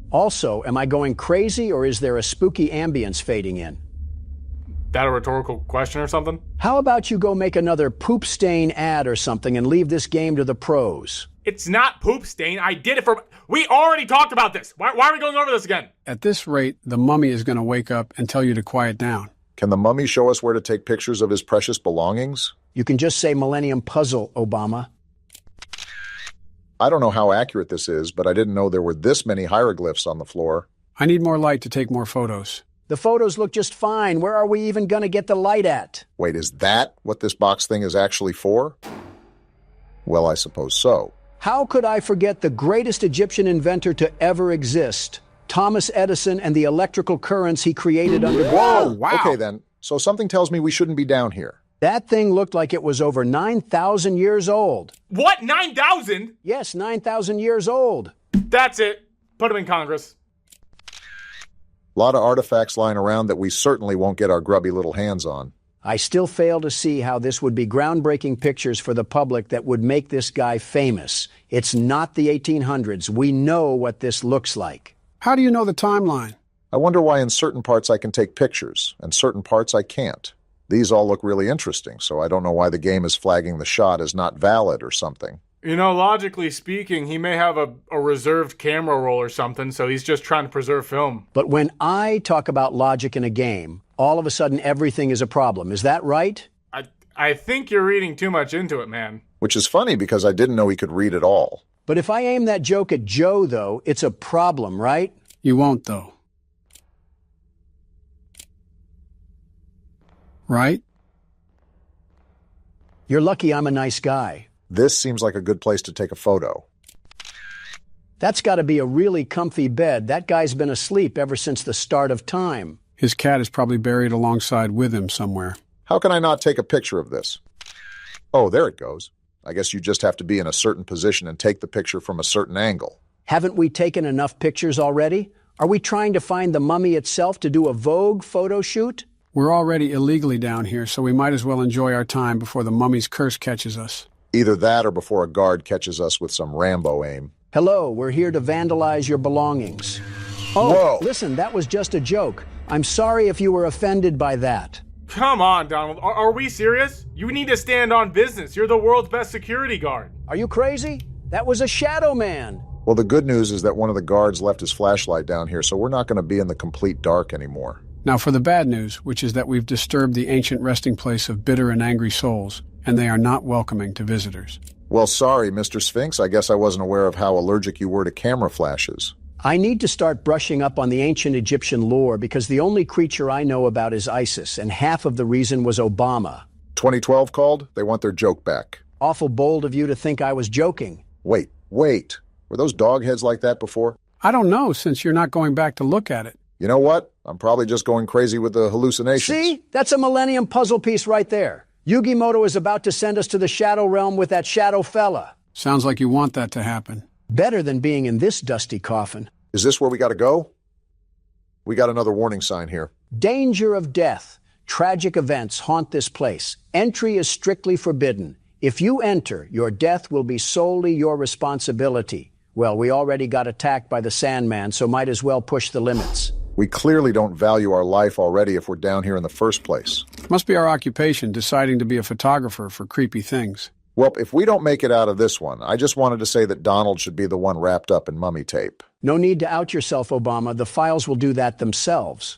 Also, am I going crazy, or is there a spooky ambience fading in? That a rhetorical question or something? How about you go make another poop stain ad or something and leave this game to the pros? It's not poop stain. I did it for... We already talked about this. Why are we going over this again? At this rate, the mummy is going to wake up and tell you to quiet down. Can the mummy show us where to take pictures of his precious belongings? You can just say Millennium Puzzle, Obama. I don't know how accurate this is, but I didn't know there were this many hieroglyphs on the floor. I need more light to take more photos. The photos look just fine. Where are we even going to get the light at? Wait, is that what this box thing is actually for? Well, I suppose so. How could I forget the greatest Egyptian inventor to ever exist? Thomas Edison and the electrical currents he created underground. Whoa! Okay then, so something tells me we shouldn't be down here. That thing looked like it was over 9,000 years old. What? 9,000? Yes, 9,000 years old. That's it. Put him in Congress. A lot of artifacts lying around that we certainly won't get our grubby little hands on. I still fail to see how this would be groundbreaking pictures for the public that would make this guy famous. It's not the 1800s. We know what this looks like. How do you know the timeline? I wonder why in certain parts I can take pictures, and certain parts I can't. These all look really interesting, so I don't know why the game is flagging the shot as not valid or something. You know, logically speaking, he may have a reserved camera roll or something, so he's just trying to preserve film. But when I talk about logic in a game, all of a sudden everything is a problem. Is that right? I think you're reading too much into it, man. Which is funny because I didn't know he could read at all. But if I aim that joke at Joe, though, it's a problem, right? You won't, though. Right? You're lucky I'm a nice guy. This seems like a good place to take a photo. That's got to be a really comfy bed. That guy's been asleep ever since the start of time. His cat is probably buried alongside with him somewhere. How can I not take a picture of this? Oh, there it goes. I guess you just have to be in a certain position and take the picture from a certain angle. Haven't we taken enough pictures already? Are we trying to find the mummy itself to do a Vogue photo shoot? We're already illegally down here, so we might as well enjoy our time before the mummy's curse catches us. Either that or before a guard catches us with some Rambo aim. Hello, we're here to vandalize your belongings. Oh, Whoa. Listen, that was just a joke. I'm sorry if you were offended by that. Come on, Donald. Are we serious? You need to stand on business. You're the world's best security guard. Are you crazy? That was a shadow man. Well, the good news is that one of the guards left his flashlight down here, so we're not going to be in the complete dark anymore. Now for the bad news, which is that we've disturbed the ancient resting place of bitter and angry souls, and they are not welcoming to visitors. Well, sorry, Mr. Sphinx. I guess I wasn't aware of how allergic you were to camera flashes. I need to start brushing up on the ancient Egyptian lore because the only creature I know about is ISIS, and half of the reason was Obama. 2012 called? They want their joke back. Awful bold of you to think I was joking. Wait. Were those dog heads like that before? I don't know, since you're not going back to look at it. You know what? I'm probably just going crazy with the hallucinations. See? That's a Millennium puzzle piece right there. Yugimoto is about to send us to the Shadow Realm with that shadow fella. Sounds like you want that to happen. Better than being in this dusty coffin. Is this where we gotta go? We got another warning sign here. Danger of death. Tragic events haunt this place. Entry is strictly forbidden. If you enter, your death will be solely your responsibility. Well, we already got attacked by the Sandman, so might as well push the limits. We clearly don't value our life already if we're down here in the first place. Must be our occupation, deciding to be a photographer for creepy things. Well, if we don't make it out of this one, I just wanted to say that Donald should be the one wrapped up in mummy tape. No need to out yourself, Obama. The files will do that themselves.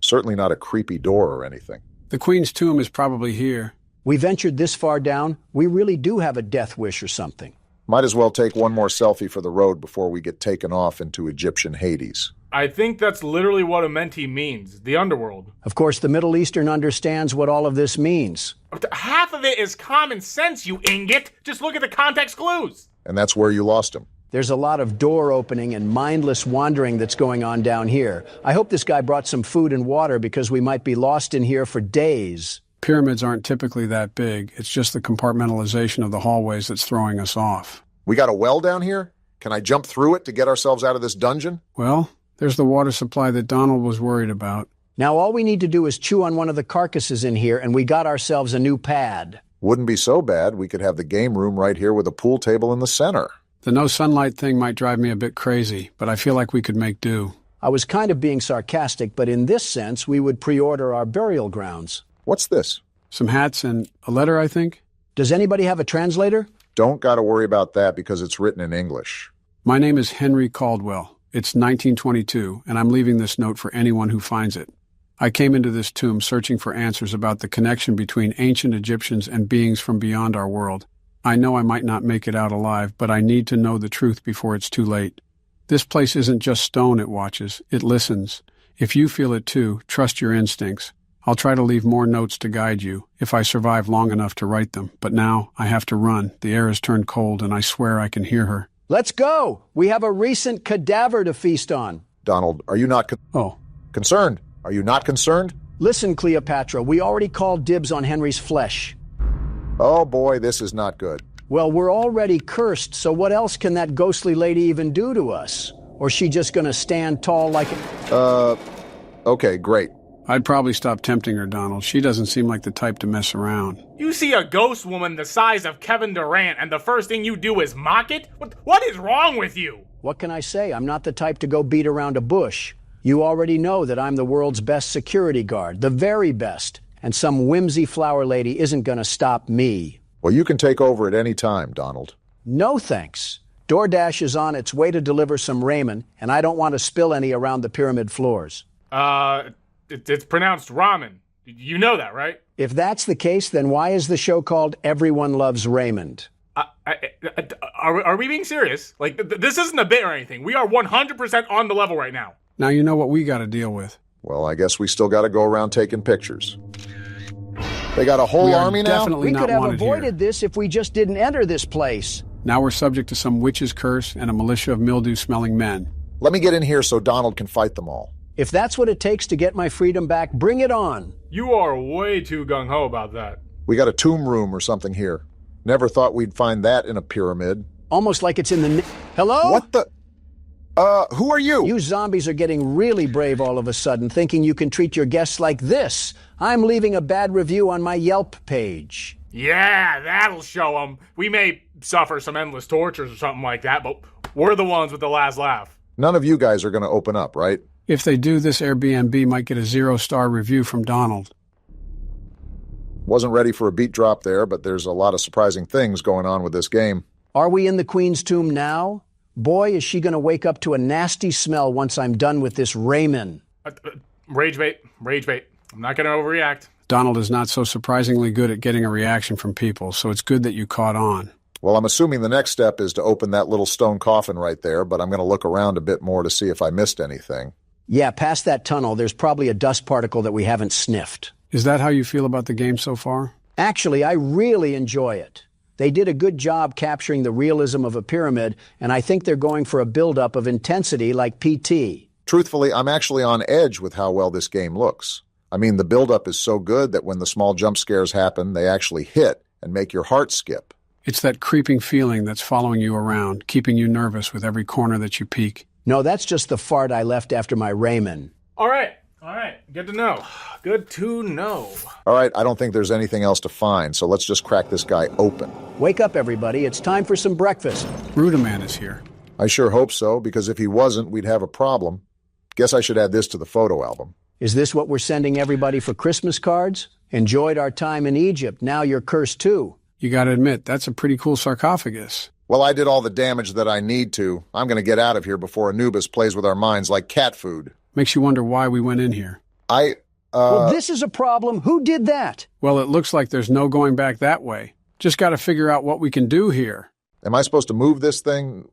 Certainly not a creepy door or anything. The Queen's tomb is probably here. We ventured this far down. We really do have a death wish or something. Might as well take one more selfie for the road before we get taken off into Egyptian Hades. I think that's literally what a Menty means, the underworld. Of course, the Middle Eastern understands what all of this means. Half of it is common sense, you ingot. Just look at the context clues. And that's where you lost him. There's a lot of door opening and mindless wandering that's going on down here. I hope this guy brought some food and water because we might be lost in here for days. Pyramids aren't typically that big. It's just the compartmentalization of the hallways that's throwing us off. We got a well down here? Can I jump through it to get ourselves out of this dungeon? Well, there's the water supply that Donald was worried about. Now all we need to do is chew on one of the carcasses in here and we got ourselves a new pad. Wouldn't be so bad. We could have the game room right here with a pool table in the center. The no sunlight thing might drive me a bit crazy, but I feel like we could make do. I was kind of being sarcastic, but in this sense, we would pre-order our burial grounds. What's this? Some hats and a letter, I think. Does anybody have a translator? Don't gotta worry about that because it's written in English. My name is Henry Caldwell. It's 1922, and I'm leaving this note for anyone who finds it. I came into this tomb searching for answers about the connection between ancient Egyptians and beings from beyond our world. I know I might not make it out alive, but I need to know the truth before it's too late. This place isn't just stone it watches, it listens. If you feel it too, trust your instincts. I'll try to leave more notes to guide you, if I survive long enough to write them. But now, I have to run. The air has turned cold, and I swear I can hear her. Let's go. We have a recent cadaver to feast on. Donald, are you not concerned? Are you not concerned? Listen, Cleopatra, we already called dibs on Henry's flesh. Oh boy, this is not good. Well, we're already cursed, so what else can that ghostly lady even do to us? Or is she just gonna stand tall like okay, great. I'd probably stop tempting her, Donald. She doesn't seem like the type to mess around. You see a ghost woman the size of Kevin Durant, and the first thing you do is mock it? What is wrong with you? What can I say? I'm not the type to go beat around a bush. You already know that I'm the world's best security guard, the very best. And some whimsy flower lady isn't gonna stop me. Well, you can take over at any time, Donald. No thanks. DoorDash is on its way to deliver some ramen, and I don't want to spill any around the pyramid floors. It's pronounced ramen. You know that, right? If that's the case, then why is the show called Everyone Loves Raymond? Are we being serious? Like, this isn't a bit or anything. We are 100% on the level right now. Now you know what we got to deal with. Well, I guess we still got to go around taking pictures. They got a whole army now? We could have avoided this if we just didn't enter this place. Now we're subject to some witch's curse and a militia of mildew-smelling men. Let me get in here so Donald can fight them all. If that's what it takes to get my freedom back, bring it on. You are way too gung-ho about that. We got a tomb room or something here. Never thought we'd find that in a pyramid. Almost like it's in the... Hello? What the... who are you? You zombies are getting really brave all of a sudden, thinking you can treat your guests like this. I'm leaving a bad review on my Yelp page. Yeah, that'll show them. We may suffer some endless tortures or something like that, but we're the ones with the last laugh. None of you guys are going to open up, right? If they do, this Airbnb might get a 0-star review from Donald. Wasn't ready for a beat drop there, but there's a lot of surprising things going on with this game. Are we in the Queen's tomb now? Boy, is she going to wake up to a nasty smell once I'm done with this Raymond. Rage bait. I'm not going to overreact. Donald is not so surprisingly good at getting a reaction from people, so it's good that you caught on. Well, I'm assuming the next step is to open that little stone coffin right there, but I'm going to look around a bit more to see if I missed anything. Yeah, past that tunnel, there's probably a dust particle that we haven't sniffed. Is that how you feel about the game so far? Actually, I really enjoy it. They did a good job capturing the realism of a pyramid, and I think they're going for a build-up of intensity like PT. Truthfully, I'm actually on edge with how well this game looks. I mean, the build-up is so good that when the small jump scares happen, they actually hit and make your heart skip. It's that creeping feeling that's following you around, keeping you nervous with every corner that you peek. No, that's just the fart I left after my Raymond. All right. Good to know. Good to know. All right, I don't think there's anything else to find, so let's just crack this guy open. Wake up, everybody. It's time for some breakfast. Rudaman is here. I sure hope so, because if he wasn't, we'd have a problem. Guess I should add this to the photo album. Is this what we're sending everybody for Christmas cards? Enjoyed our time in Egypt. Now you're cursed too. You gotta admit, that's a pretty cool sarcophagus. Well, I did all the damage that I need to. I'm gonna get out of here before Anubis plays with our minds like cat food. Makes you wonder why we went in here. Well, this is a problem. Who did that? Well, it looks like there's no going back that way. Just gotta figure out what we can do here. Am I supposed to move this thing?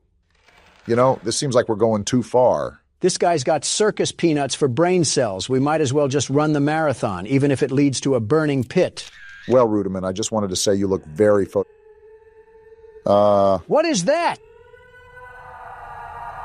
You know, this seems like we're going too far. This guy's got circus peanuts for brain cells. We might as well just run the marathon, even if it leads to a burning pit. Well, Rudiman, I just wanted to say you look very What is that?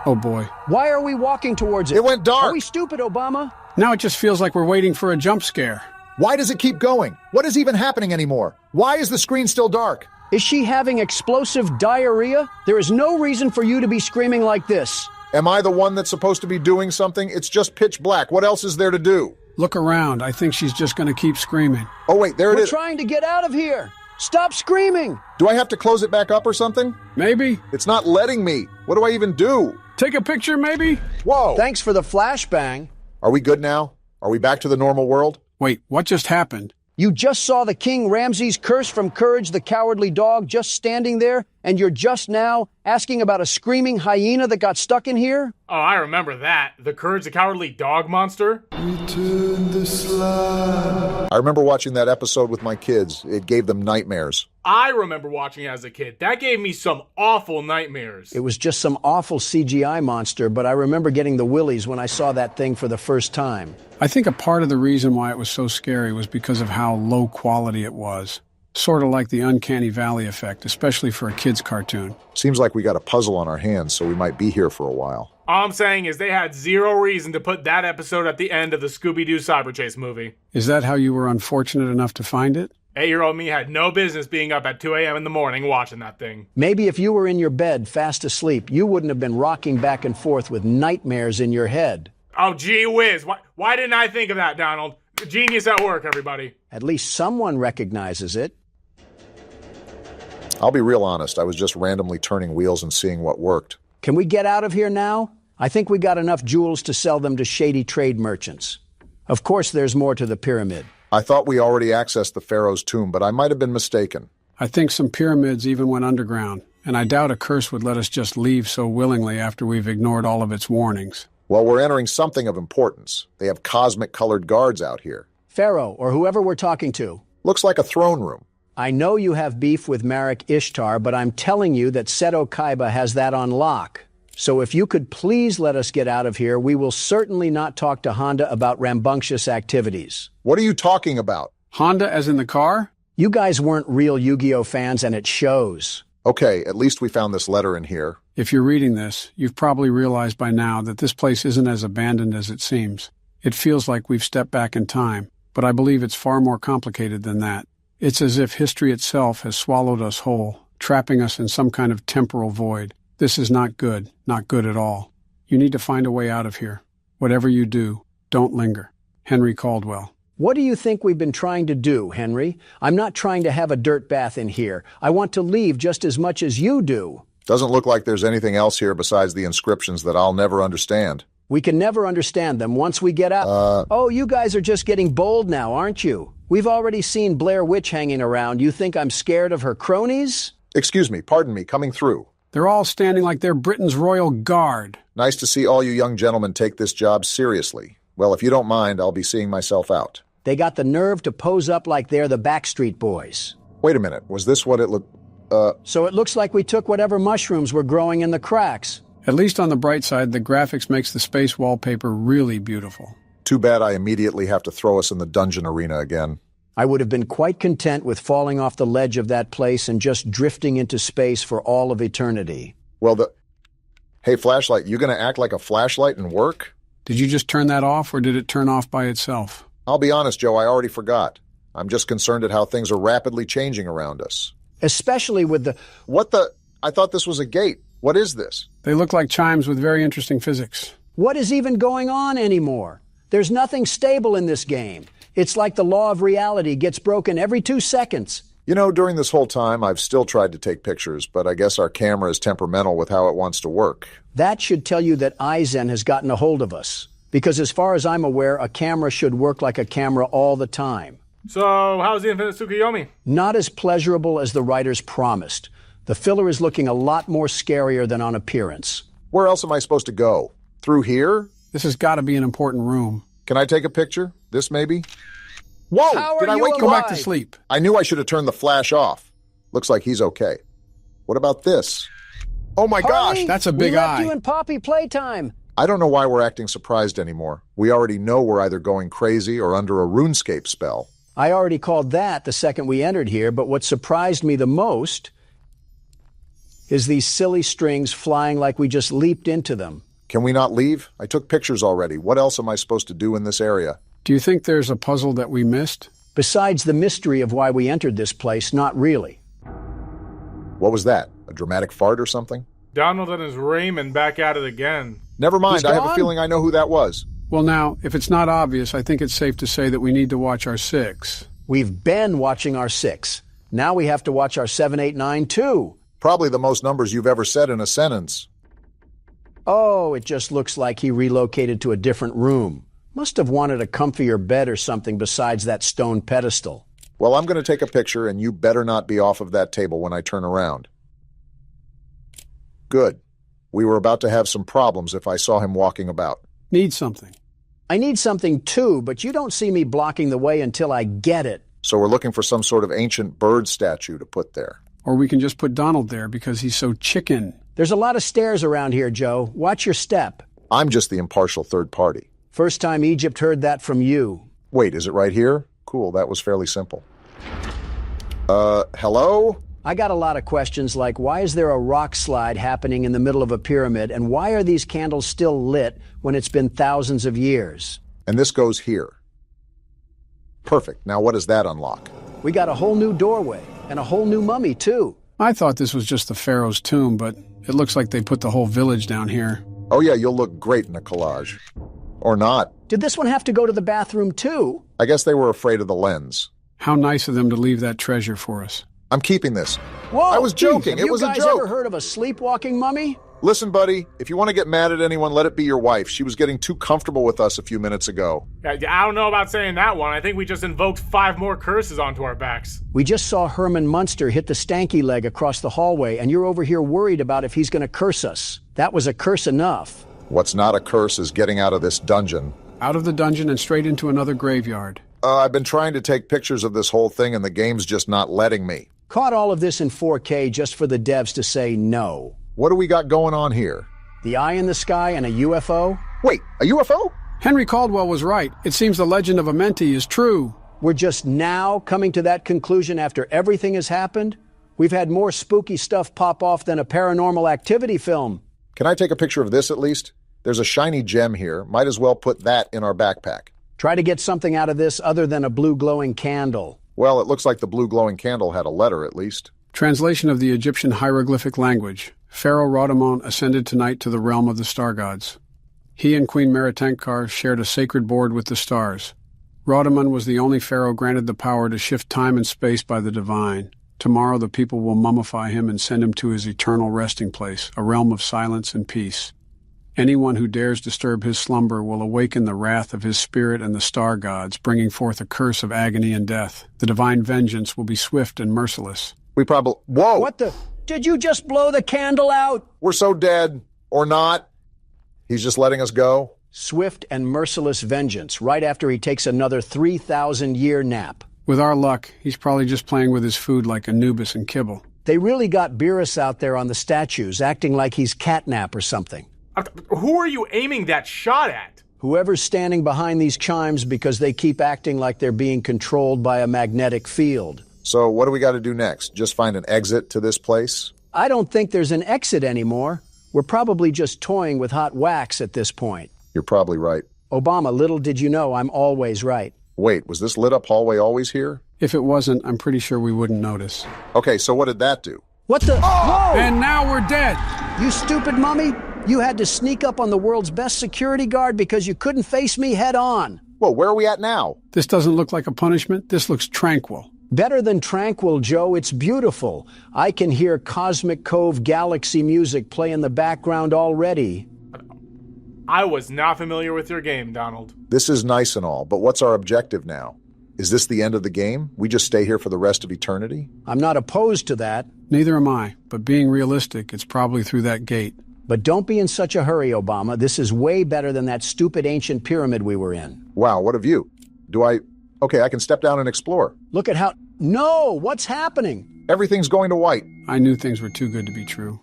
Oh, boy. Why are we walking towards it? It went dark. Are we stupid, Obama? Now it just feels like we're waiting for a jump scare. Why does it keep going? What is even happening anymore? Why is the screen still dark? Is she having explosive diarrhea? There is no reason for you to be screaming like this. Am I the one that's supposed to be doing something? It's just pitch black. What else is there to do? Look around. I think she's just going to keep screaming. Oh, wait, there it is. We're trying to get out of here. Stop screaming. Do I have to close it back up or something? Maybe. It's not letting me. What do I even do? Take a picture, maybe? Whoa. Thanks for the flashbang. Are we good now? Are we back to the normal world? Wait, what just happened? You just saw the King Ramses curse from Courage the Cowardly Dog just standing there, and you're just now asking about a screaming hyena that got stuck in here? Oh, I remember that. The Courage the Cowardly Dog monster? Return the slab. I remember watching that episode with my kids. It gave them nightmares. I remember watching it as a kid. That gave me some awful nightmares. It was just some awful CGI monster, but I remember getting the willies when I saw that thing for the first time. I think a part of the reason why it was so scary was because of how low quality it was. Sort of like the uncanny valley effect, especially for a kid's cartoon. Seems like we got a puzzle on our hands, so we might be here for a while. All I'm saying is they had zero reason to put that episode at the end of the Scooby-Doo Cyber Chase movie. Is that how you were unfortunate enough to find it? 8-year-old me had no business being up at 2 a.m. in the morning watching that thing. Maybe if you were in your bed fast asleep, you wouldn't have been rocking back and forth with nightmares in your head. Oh, gee whiz. Why didn't I think of that, Donald? Genius at work, everybody. At least someone recognizes it. I'll be real honest, I was just randomly turning wheels and seeing what worked. Can we get out of here now? I think we got enough jewels to sell them to shady trade merchants. Of course, there's more to the pyramid. I thought we already accessed the Pharaoh's tomb, but I might have been mistaken. I think some pyramids even went underground, and I doubt a curse would let us just leave so willingly after we've ignored all of its warnings. Well, we're entering something of importance. They have cosmic-colored guards out here. Pharaoh, or whoever we're talking to. Looks like a throne room. I know you have beef with Marek Ishtar, but I'm telling you that Seto Kaiba has that on lock. So if you could please let us get out of here, we will certainly not talk to Honda about rambunctious activities. What are you talking about? Honda as in the car? You guys weren't real Yu-Gi-Oh fans, and it shows. Okay, at least we found this letter in here. If you're reading this, you've probably realized by now that this place isn't as abandoned as it seems. It feels like we've stepped back in time, but I believe it's far more complicated than that. It's as if history itself has swallowed us whole, trapping us in some kind of temporal void. This is not good at all. You need to find a way out of here. Whatever you do, don't linger. Henry Caldwell. What do you think we've been trying to do, Henry? I'm not trying to have a dirt bath in here. I want to leave just as much as you do. Doesn't look like there's anything else here besides the inscriptions that I'll never understand. We can never understand them once we get out. Oh, you guys are just getting bold now, aren't you? We've already seen Blair Witch hanging around. You think I'm scared of her cronies? Excuse me, pardon me, coming through. They're all standing like they're Britain's royal guard. Nice to see all you young gentlemen take this job seriously. Well, if you don't mind, I'll be seeing myself out. They got the nerve to pose up like they're the Backstreet Boys. Wait a minute, was this what it looked... So it looks like we took whatever mushrooms were growing in the cracks. At least on the bright side, the graphics makes the space wallpaper really beautiful. Too bad I immediately have to throw us in the dungeon arena again. I would have been quite content with falling off the ledge of that place and just drifting into space for all of eternity. Well, Hey, flashlight, you gonna act like a flashlight and work? Did you just turn that off, or did it turn off by itself? I'll be honest, Joe, I already forgot. I'm just concerned at how things are rapidly changing around us. Especially with the... What the... I thought this was a gate. What is this? They look like chimes with very interesting physics. What is even going on anymore? There's nothing stable in this game. It's like the law of reality gets broken every 2 seconds. You know, during this whole time, I've still tried to take pictures, but I guess our camera is temperamental with how it wants to work. That should tell you that Aizen has gotten a hold of us. Because as far as I'm aware, a camera should work like a camera all the time. So, how's the Infinite Tsukuyomi? Not as pleasurable as the writers promised. The filler is looking a lot more scarier than on appearance. Where else am I supposed to go? Through here? This has got to be an important room. Can I take a picture? This maybe? Whoa! Did I wake you Go up? back to sleep. I knew I should have turned the flash off. Looks like he's okay. What about this? Oh my gosh! That's a big we left eye. you in Poppy Playtime. I don't know why we're acting surprised anymore. We already know we're either going crazy or under a RuneScape spell. I already called that the second we entered here, but what surprised me the most is these silly strings flying like we just leaped into them. Can we not leave? I took pictures already. What else am I supposed to do in this area? Do you think there's a puzzle that we missed? Besides the mystery of why we entered this place, not really. What was that? A dramatic fart or something? Donald and his Raymond back at it again. Never mind, He's I have a gone? feeling I know who that was. Well, now, if it's not obvious, I think it's safe to say that we need to watch our 6. We've been watching our 6. Now we have to watch our 7, 8, 9, too. Probably the most numbers you've ever said in a sentence. Oh, it just looks like he relocated to a different room. Must have wanted a comfier bed or something besides that stone pedestal. Well, I'm going to take a picture, and you better not be off of that table when I turn around. Good. We were about to have some problems if I saw him walking about. Need something. I need something too, but you don't see me blocking the way until I get it. So we're looking for some sort of ancient bird statue to put there. Or we can just put Donald there because he's so chicken. There's a lot of stairs around here, Joe. Watch your step. I'm just the impartial third party. First time Egypt heard that from you. Wait, is it right here? Cool, that was fairly simple. Hello? I got a lot of questions like, why is there a rock slide happening in the middle of a pyramid, and why are these candles still lit when it's been thousands of years? And this goes here. Perfect. Now what does that unlock? We got a whole new doorway, and a whole new mummy, too. I thought this was just the pharaoh's tomb, but it looks like they put the whole village down here. Oh yeah, you'll look great in a collage. Or not. Did this one have to go to the bathroom, too? I guess they were afraid of the lens. How nice of them to leave that treasure for us. I'm keeping this. Whoa! I was joking. Have It was a joke. you guys ever heard of a sleepwalking mummy? Listen, buddy, if you want to get mad at anyone, let it be your wife. She was getting too comfortable with us a few minutes ago. I don't know about saying that one. I think we just invoked 5 more curses onto our backs. We just saw Herman Munster hit the stanky leg across the hallway, and you're over here worried about if he's going to curse us. That was a curse enough. What's not a curse is getting out of this dungeon. Out of the dungeon and straight into another graveyard. I've been trying to take pictures of this whole thing, and the game's just not letting me. Caught all of this in 4K just for the devs to say no. What do we got going on here? The eye in the sky and a UFO? Wait, a UFO? Henry Caldwell was right. It seems the legend of a Menty is true. We're just now coming to that conclusion after everything has happened? We've had more spooky stuff pop off than a Paranormal Activity film. Can I take a picture of this at least? There's a shiny gem here. Might as well put that in our backpack. Try to get something out of this other than a blue glowing candle. Well, it looks like the blue glowing candle had a letter at least. Translation of the Egyptian hieroglyphic language. Pharaoh Rhodomon ascended tonight to the realm of the star gods. He and Queen Meretenkar shared a sacred board with the stars. Rhodomon was the only pharaoh granted the power to shift time and space by the divine. Tomorrow the people will mummify him and send him to his eternal resting place, a realm of silence and peace. Anyone who dares disturb his slumber will awaken the wrath of his spirit and the star gods, bringing forth a curse of agony and death. The divine vengeance will be swift and merciless. We probably... Whoa! What the... Did you just blow the candle out? We're so dead. Or not. He's just letting us go. Swift and merciless vengeance, right after he takes another 3,000-year nap. With our luck, he's probably just playing with his food like Anubis and Kibble. They really got Beerus out there on the statues, acting like he's Catnap or something. Who are you aiming that shot at? Whoever's standing behind these chimes because they keep acting like they're being controlled by a magnetic field. So what do we got to do next? Just find an exit to this place? I don't think there's an exit anymore. We're probably just toying with hot wax at this point. You're probably right. Obama, little did you know I'm always right. Wait, was this lit up hallway always here? If it wasn't, I'm pretty sure we wouldn't notice. Okay, so what did that do? What the? Oh! And now we're dead! You stupid mummy! You had to sneak up on the world's best security guard because you couldn't face me head on. Well, where are we at now? This doesn't look like a punishment. This looks tranquil. Better than tranquil, Joe. It's beautiful. I can hear Cosmic Cove Galaxy music play in the background already. I was not familiar with your game, Donald. This is nice and all, but what's our objective now? Is this the end of the game? We just stay here for the rest of eternity? I'm not opposed to that. Neither am I, but being realistic, it's probably through that gate. But don't be in such a hurry, Obama. This is way better than that stupid ancient pyramid we were in. Wow, what of you? Okay, I can step down and explore. Look at how... No! What's happening? Everything's going to white. I knew things were too good to be true.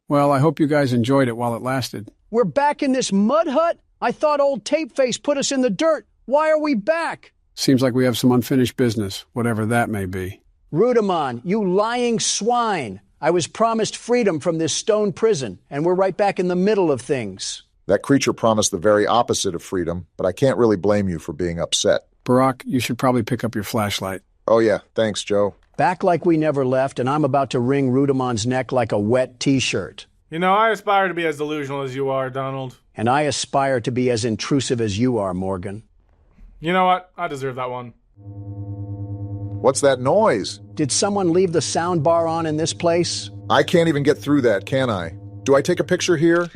Well, I hope you guys enjoyed it while it lasted. We're back in this mud hut? I thought old Tapeface put us in the dirt. Why are we back? Seems like we have some unfinished business, whatever that may be. Rudimon, you lying swine. I was promised freedom from this stone prison, and we're right back in the middle of things. That creature promised the very opposite of freedom, but I can't really blame you for being upset. Barack, you should probably pick up your flashlight. Oh yeah, thanks, Joe. Back like we never left, and I'm about to wring Rudimon's neck like a wet t-shirt. You know, I aspire to be as delusional as you are, Donald. And I aspire to be as intrusive as you are, Morgan. You know what? I deserve that one. What's that noise? Did someone leave the sound bar on in this place? I can't even get through that, can I? Do I take a picture here?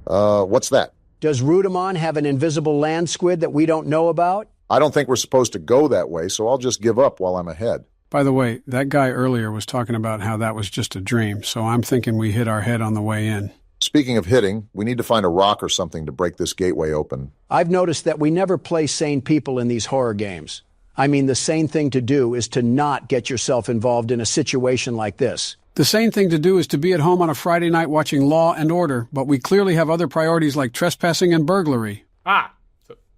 What's that? Does Rudimon have an invisible land squid that we don't know about? I don't think we're supposed to go that way, so I'll just give up while I'm ahead. By the way, that guy earlier was talking about how that was just a dream, so I'm thinking we hit our head on the way in. Speaking of hitting, we need to find a rock or something to break this gateway open. I've noticed that we never play sane people in these horror games. I mean, the sane thing to do is to not get yourself involved in a situation like this. The sane thing to do is to be at home on a Friday night watching Law and Order, but we clearly have other priorities like trespassing and burglary.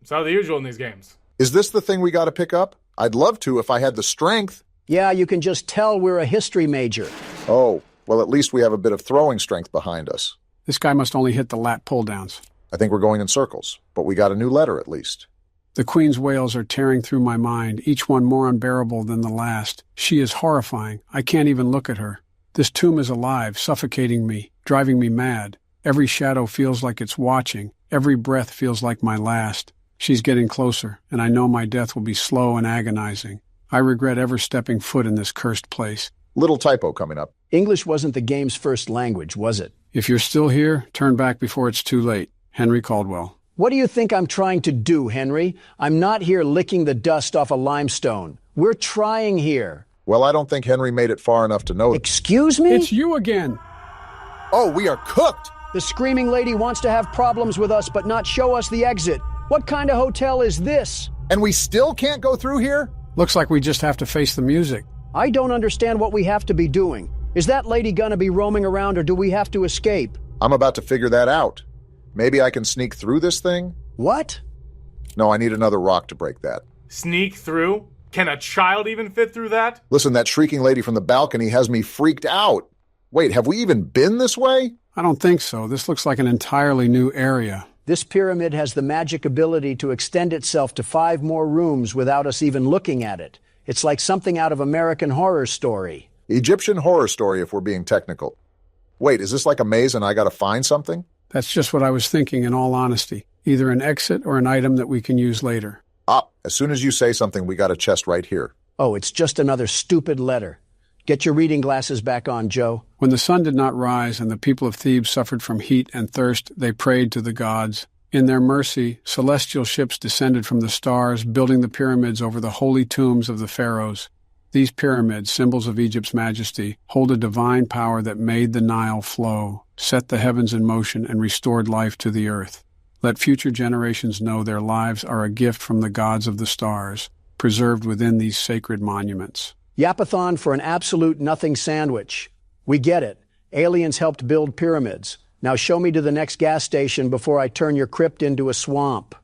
So the usual in these games. Is this the thing we got to pick up? I'd love to if I had the strength. Yeah, you can just tell we're a history major. Oh, well, at least we have a bit of throwing strength behind us. This guy must only hit the lat pull-downs. I think we're going in circles, but we got a new letter at least. The Queen's wails are tearing through my mind, each one more unbearable than the last. She is horrifying. I can't even look at her. This tomb is alive, suffocating me, driving me mad. Every shadow feels like it's watching. Every breath feels like my last. She's getting closer, and I know my death will be slow and agonizing. I regret ever stepping foot in this cursed place. Little typo coming up. English wasn't the game's first language, was it? If you're still here, turn back before it's too late. Henry Caldwell. What do you think I'm trying to do, Henry? I'm not here licking the dust off a limestone. We're trying here. Well, I don't think Henry made it far enough to know. Excuse me? It's you again. Oh, we are cooked. The screaming lady wants to have problems with us but not show us the exit. What kind of hotel is this? And we still can't go through here? Looks like we just have to face the music. I don't understand what we have to be doing. Is that lady gonna be roaming around or do we have to escape? I'm about to figure that out. Maybe I can sneak through this thing? What? No, I need another rock to break that. Sneak through? Can a child even fit through that? Listen, that shrieking lady from the balcony has me freaked out. Wait, have we even been this way? I don't think so. This looks like an entirely new area. This pyramid has the magic ability to extend itself to 5 more rooms without us even looking at it. It's like something out of American Horror Story. Egyptian Horror Story, if we're being technical. Wait, is this like a maze and I gotta find something? That's just what I was thinking, in all honesty. Either an exit or an item that we can use later. As soon as you say something, we got a chest right here. Oh, it's just another stupid letter. Get your reading glasses back on, Joe. When the sun did not rise and the people of Thebes suffered from heat and thirst, they prayed to the gods. In their mercy, celestial ships descended from the stars, building the pyramids over the holy tombs of the pharaohs. These pyramids, symbols of Egypt's majesty, hold a divine power that made the Nile flow, set the heavens in motion, and restored life to the earth. Let future generations know their lives are a gift from the gods of the stars, preserved within these sacred monuments. Yapathon for an absolute nothing sandwich. We get it. Aliens helped build pyramids. Now show me to the next gas station before I turn your crypt into a swamp.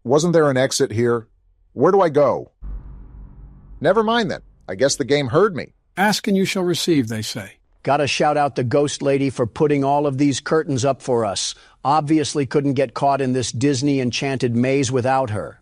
Wasn't there an exit here? Where do I go? Never mind then. I guess the game heard me. Ask and you shall receive, they say. Gotta shout out the ghost lady for putting all of these curtains up for us. Obviously couldn't get caught in this Disney enchanted maze without her.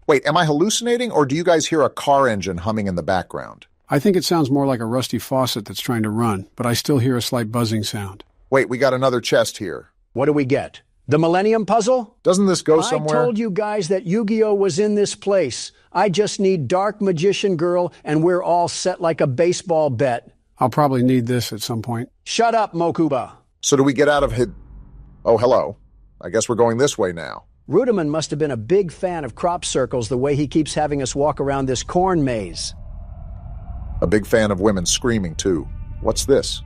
Wait, am I hallucinating or do you guys hear a car engine humming in the background? I think it sounds more like a rusty faucet that's trying to run, but I still hear a slight buzzing sound. Wait, we got another chest here. What do we get? The Millennium Puzzle? Doesn't this go somewhere? I told you guys that Yu-Gi-Oh was in this place. I just need Dark Magician Girl and we're all set like a baseball bet. I'll probably need this at some point. Shut up, Mokuba. So do we get out of Oh, hello. I guess we're going this way now. Rudiman must have been a big fan of crop circles the way he keeps having us walk around this corn maze. A big fan of women screaming, too. What's this?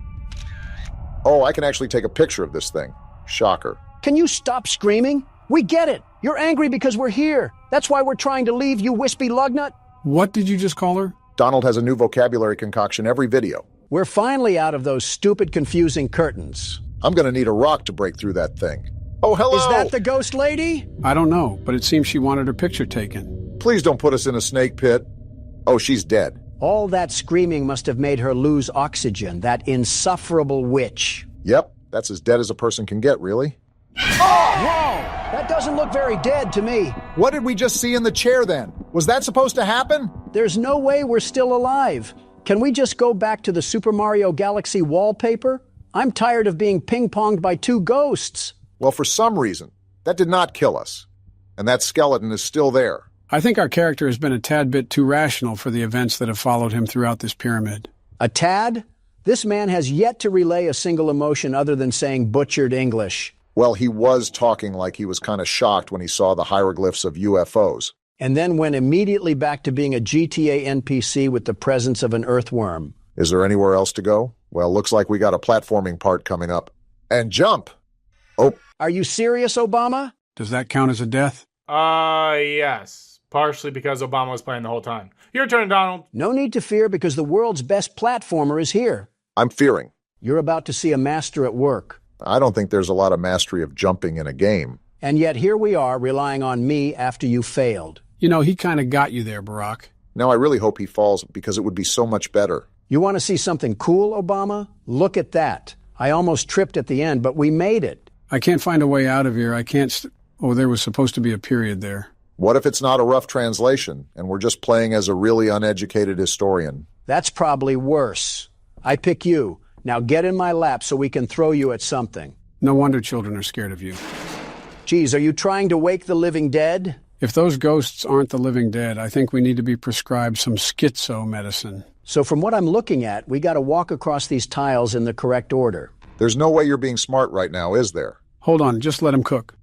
Oh, I can actually take a picture of this thing. Shocker. Can you stop screaming? We get it. You're angry because we're here. That's why we're trying to leave, you wispy lugnut. What did you just call her? Donald has a new vocabulary concoction every video. We're finally out of those stupid, confusing curtains. I'm gonna need a rock to break through that thing. Oh, hello! Is that the ghost lady? I don't know, but it seems she wanted her picture taken. Please don't put us in a snake pit. Oh, she's dead. All that screaming must have made her lose oxygen, that insufferable witch. Yep, that's as dead as a person can get, really. Oh! Whoa! That doesn't look very dead to me. What did we just see in the chair then? Was that supposed to happen? There's no way we're still alive. Can we just go back to the Super Mario Galaxy wallpaper? I'm tired of being ping-ponged by 2 ghosts. Well, for some reason, that did not kill us. And that skeleton is still there. I think our character has been a tad bit too rational for the events that have followed him throughout this pyramid. A tad? This man has yet to relay a single emotion other than saying butchered English. Well, he was talking like he was kind of shocked when he saw the hieroglyphs of UFOs. And then went immediately back to being a GTA NPC with the presence of an earthworm. Is there anywhere else to go? Well, looks like we got a platforming part coming up. And jump! Oh. Are you serious, Obama? Does that count as a death? Yes. Partially because Obama was playing the whole time. Your turn, Donald. No need to fear because the world's best platformer is here. I'm fearing. You're about to see a master at work. I don't think there's a lot of mastery of jumping in a game. And yet here we are relying on me after you failed. You know, he kind of got you there, Barack. Now I really hope he falls because it would be so much better. You want to see something cool, Obama? Look at that. I almost tripped at the end, but we made it. I can't find a way out of here. I can't Oh, there was supposed to be a period there. What if it's not a rough translation, and we're just playing as a really uneducated historian? That's probably worse. I pick you. Now get in my lap so we can throw you at something. No wonder children are scared of you. Geez, are you trying to wake the living dead? If those ghosts aren't the living dead, I think we need to be prescribed some schizo medicine. So from what I'm looking at, we got to walk across these tiles in the correct order. There's no way you're being smart right now, is there? Hold on, just let him cook.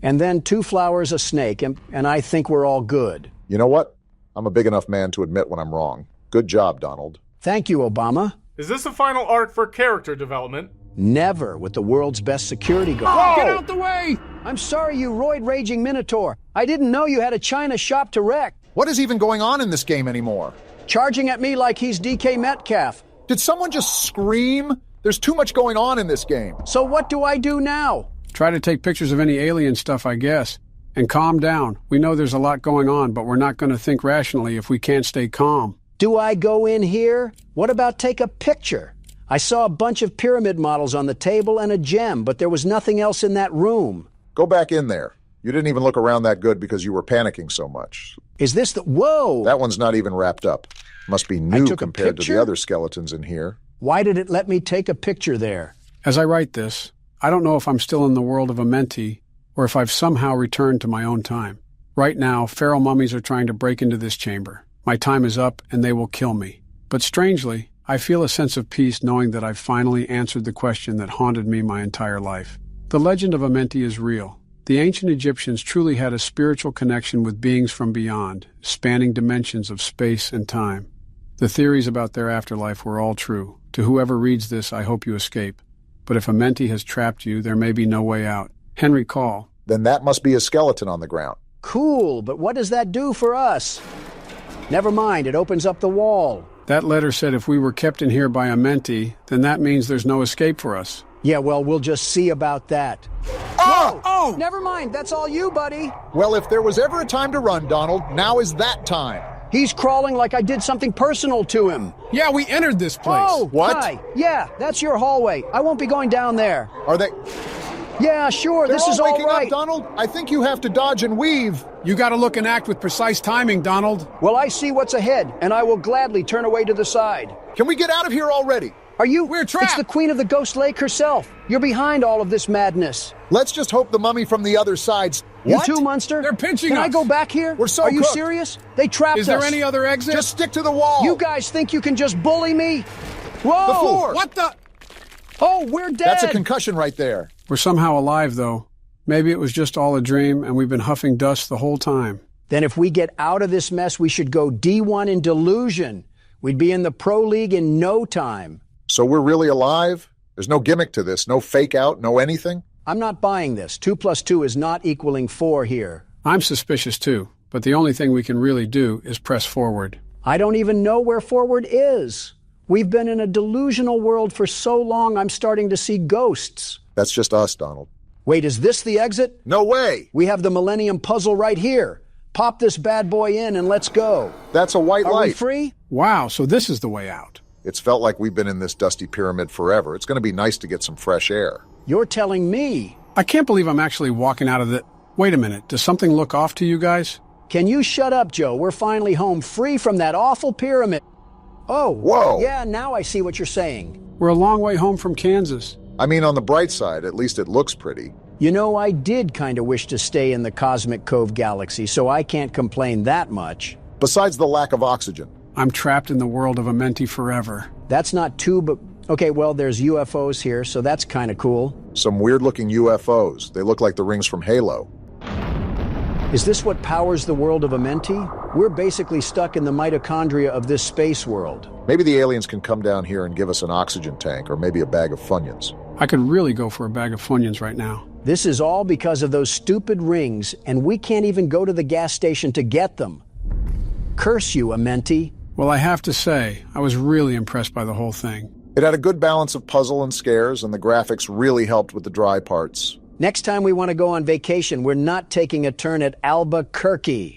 And then 2 flowers, a snake, and I think we're all good. You know what? I'm a big enough man to admit when I'm wrong. Good job, Donald. Thank you, Obama. Is this a final arc for character development? Never with the world's best security guard. Oh, get out the way! I'm sorry, you roid-raging Minotaur. I didn't know you had a China shop to wreck. What is even going on in this game anymore? Charging at me like he's DK Metcalf. Did someone just scream? There's too much going on in this game. So what do I do now? Try to take pictures of any alien stuff, I guess. And calm down. We know there's a lot going on, but we're not going to think rationally if we can't stay calm. Do I go in here? What about take a picture? I saw a bunch of pyramid models on the table and a gem, but there was nothing else in that room. Go back in there. You didn't even look around that good because you were panicking so much. Is this the... Whoa! That one's not even wrapped up. Must be new compared to the other skeletons in here. Why did it let me take a picture there? As I write this, I don't know if I'm still in the world of a Menty or if I've somehow returned to my own time. Right now, feral mummies are trying to break into this chamber. My time is up and they will kill me. But strangely, I feel a sense of peace knowing that I've finally answered the question that haunted me my entire life. The legend of a Menty is real. The ancient Egyptians truly had a spiritual connection with beings from beyond, spanning dimensions of space and time. The theories about their afterlife were all true. To whoever reads this, I hope you escape. But if a Menty has trapped you, there may be no way out. Henry, call. Then that must be a skeleton on the ground. Cool, but what does that do for us? Never mind, it opens up the wall. That letter said if we were kept in here by a Menty, then that means there's no escape for us. Yeah, well, we'll just see about that. Oh! Oh! Never mind, that's all you, buddy. Well, if there was ever a time to run, Donald, now is that time. He's crawling like I did something personal to him. Yeah, we entered this place. Oh, what? Hi. Yeah, that's your hallway. I won't be going down there. Are they... Yeah, sure, They're this is all waking right. up, Donald. I think you have to dodge and weave. You gotta look and act with precise timing, Donald. Well, I see what's ahead, and I will gladly turn away to the side. Can we get out of here already? Are you? We're trapped. It's the Queen of the Ghost Lake herself. You're behind all of this madness. Let's just hope the mummy from the other side's... You too, Munster? They're pinching Can us. I go back here? We're so Are you cooked. serious? They trapped us. Is there any other exit? Just stick to the wall. You guys think you can just bully me? Whoa! The floor. What the? Oh, we're dead. That's a concussion right there. We're somehow alive, though. Maybe it was just all a dream, and we've been huffing dust the whole time. Then if we get out of this mess, we should go D1 in delusion. We'd be in the Pro League in no time. So we're really alive? There's no gimmick to this, no fake out, no anything? I'm not buying this. 2 + 2 is not equaling 4 here. I'm suspicious, too, but the only thing we can really do is press forward. I don't even know where forward is. We've been in a delusional world for so long, I'm starting to see ghosts. That's just us, Donald. Wait, is this the exit? No way! We have the Millennium Puzzle right here. Pop this bad boy in and let's go. That's a white Are light. we free? Wow, so this is the way out. It's felt like we've been in this dusty pyramid forever. It's going to be nice to get some fresh air. You're telling me. I can't believe I'm actually walking out of the... Wait a minute, does something look off to you guys? Can you shut up, Joe? We're finally home, free from that awful pyramid. Oh, whoa. Yeah, now I see what you're saying. We're a long way home from Kansas. I mean, on the bright side, at least it looks pretty. You know, I did kind of wish to stay in the Cosmic Cove galaxy, so I can't complain that much. Besides the lack of oxygen. I'm trapped in the world of a Menty forever. That's not too, but... Okay, well, there's UFOs here, so that's kind of cool. Some weird-looking UFOs. They look like the rings from Halo. Is this what powers the world of a Menty? We're basically stuck in the mitochondria of this space world. Maybe the aliens can come down here and give us an oxygen tank, or maybe a bag of Funyuns. I could really go for a bag of Funyuns right now. This is all because of those stupid rings, and we can't even go to the gas station to get them. Curse you, Menty. Well, I have to say, I was really impressed by the whole thing. It had a good balance of puzzle and scares, and the graphics really helped with the dry parts. Next time we want to go on vacation, we're not taking a turn at Albuquerque.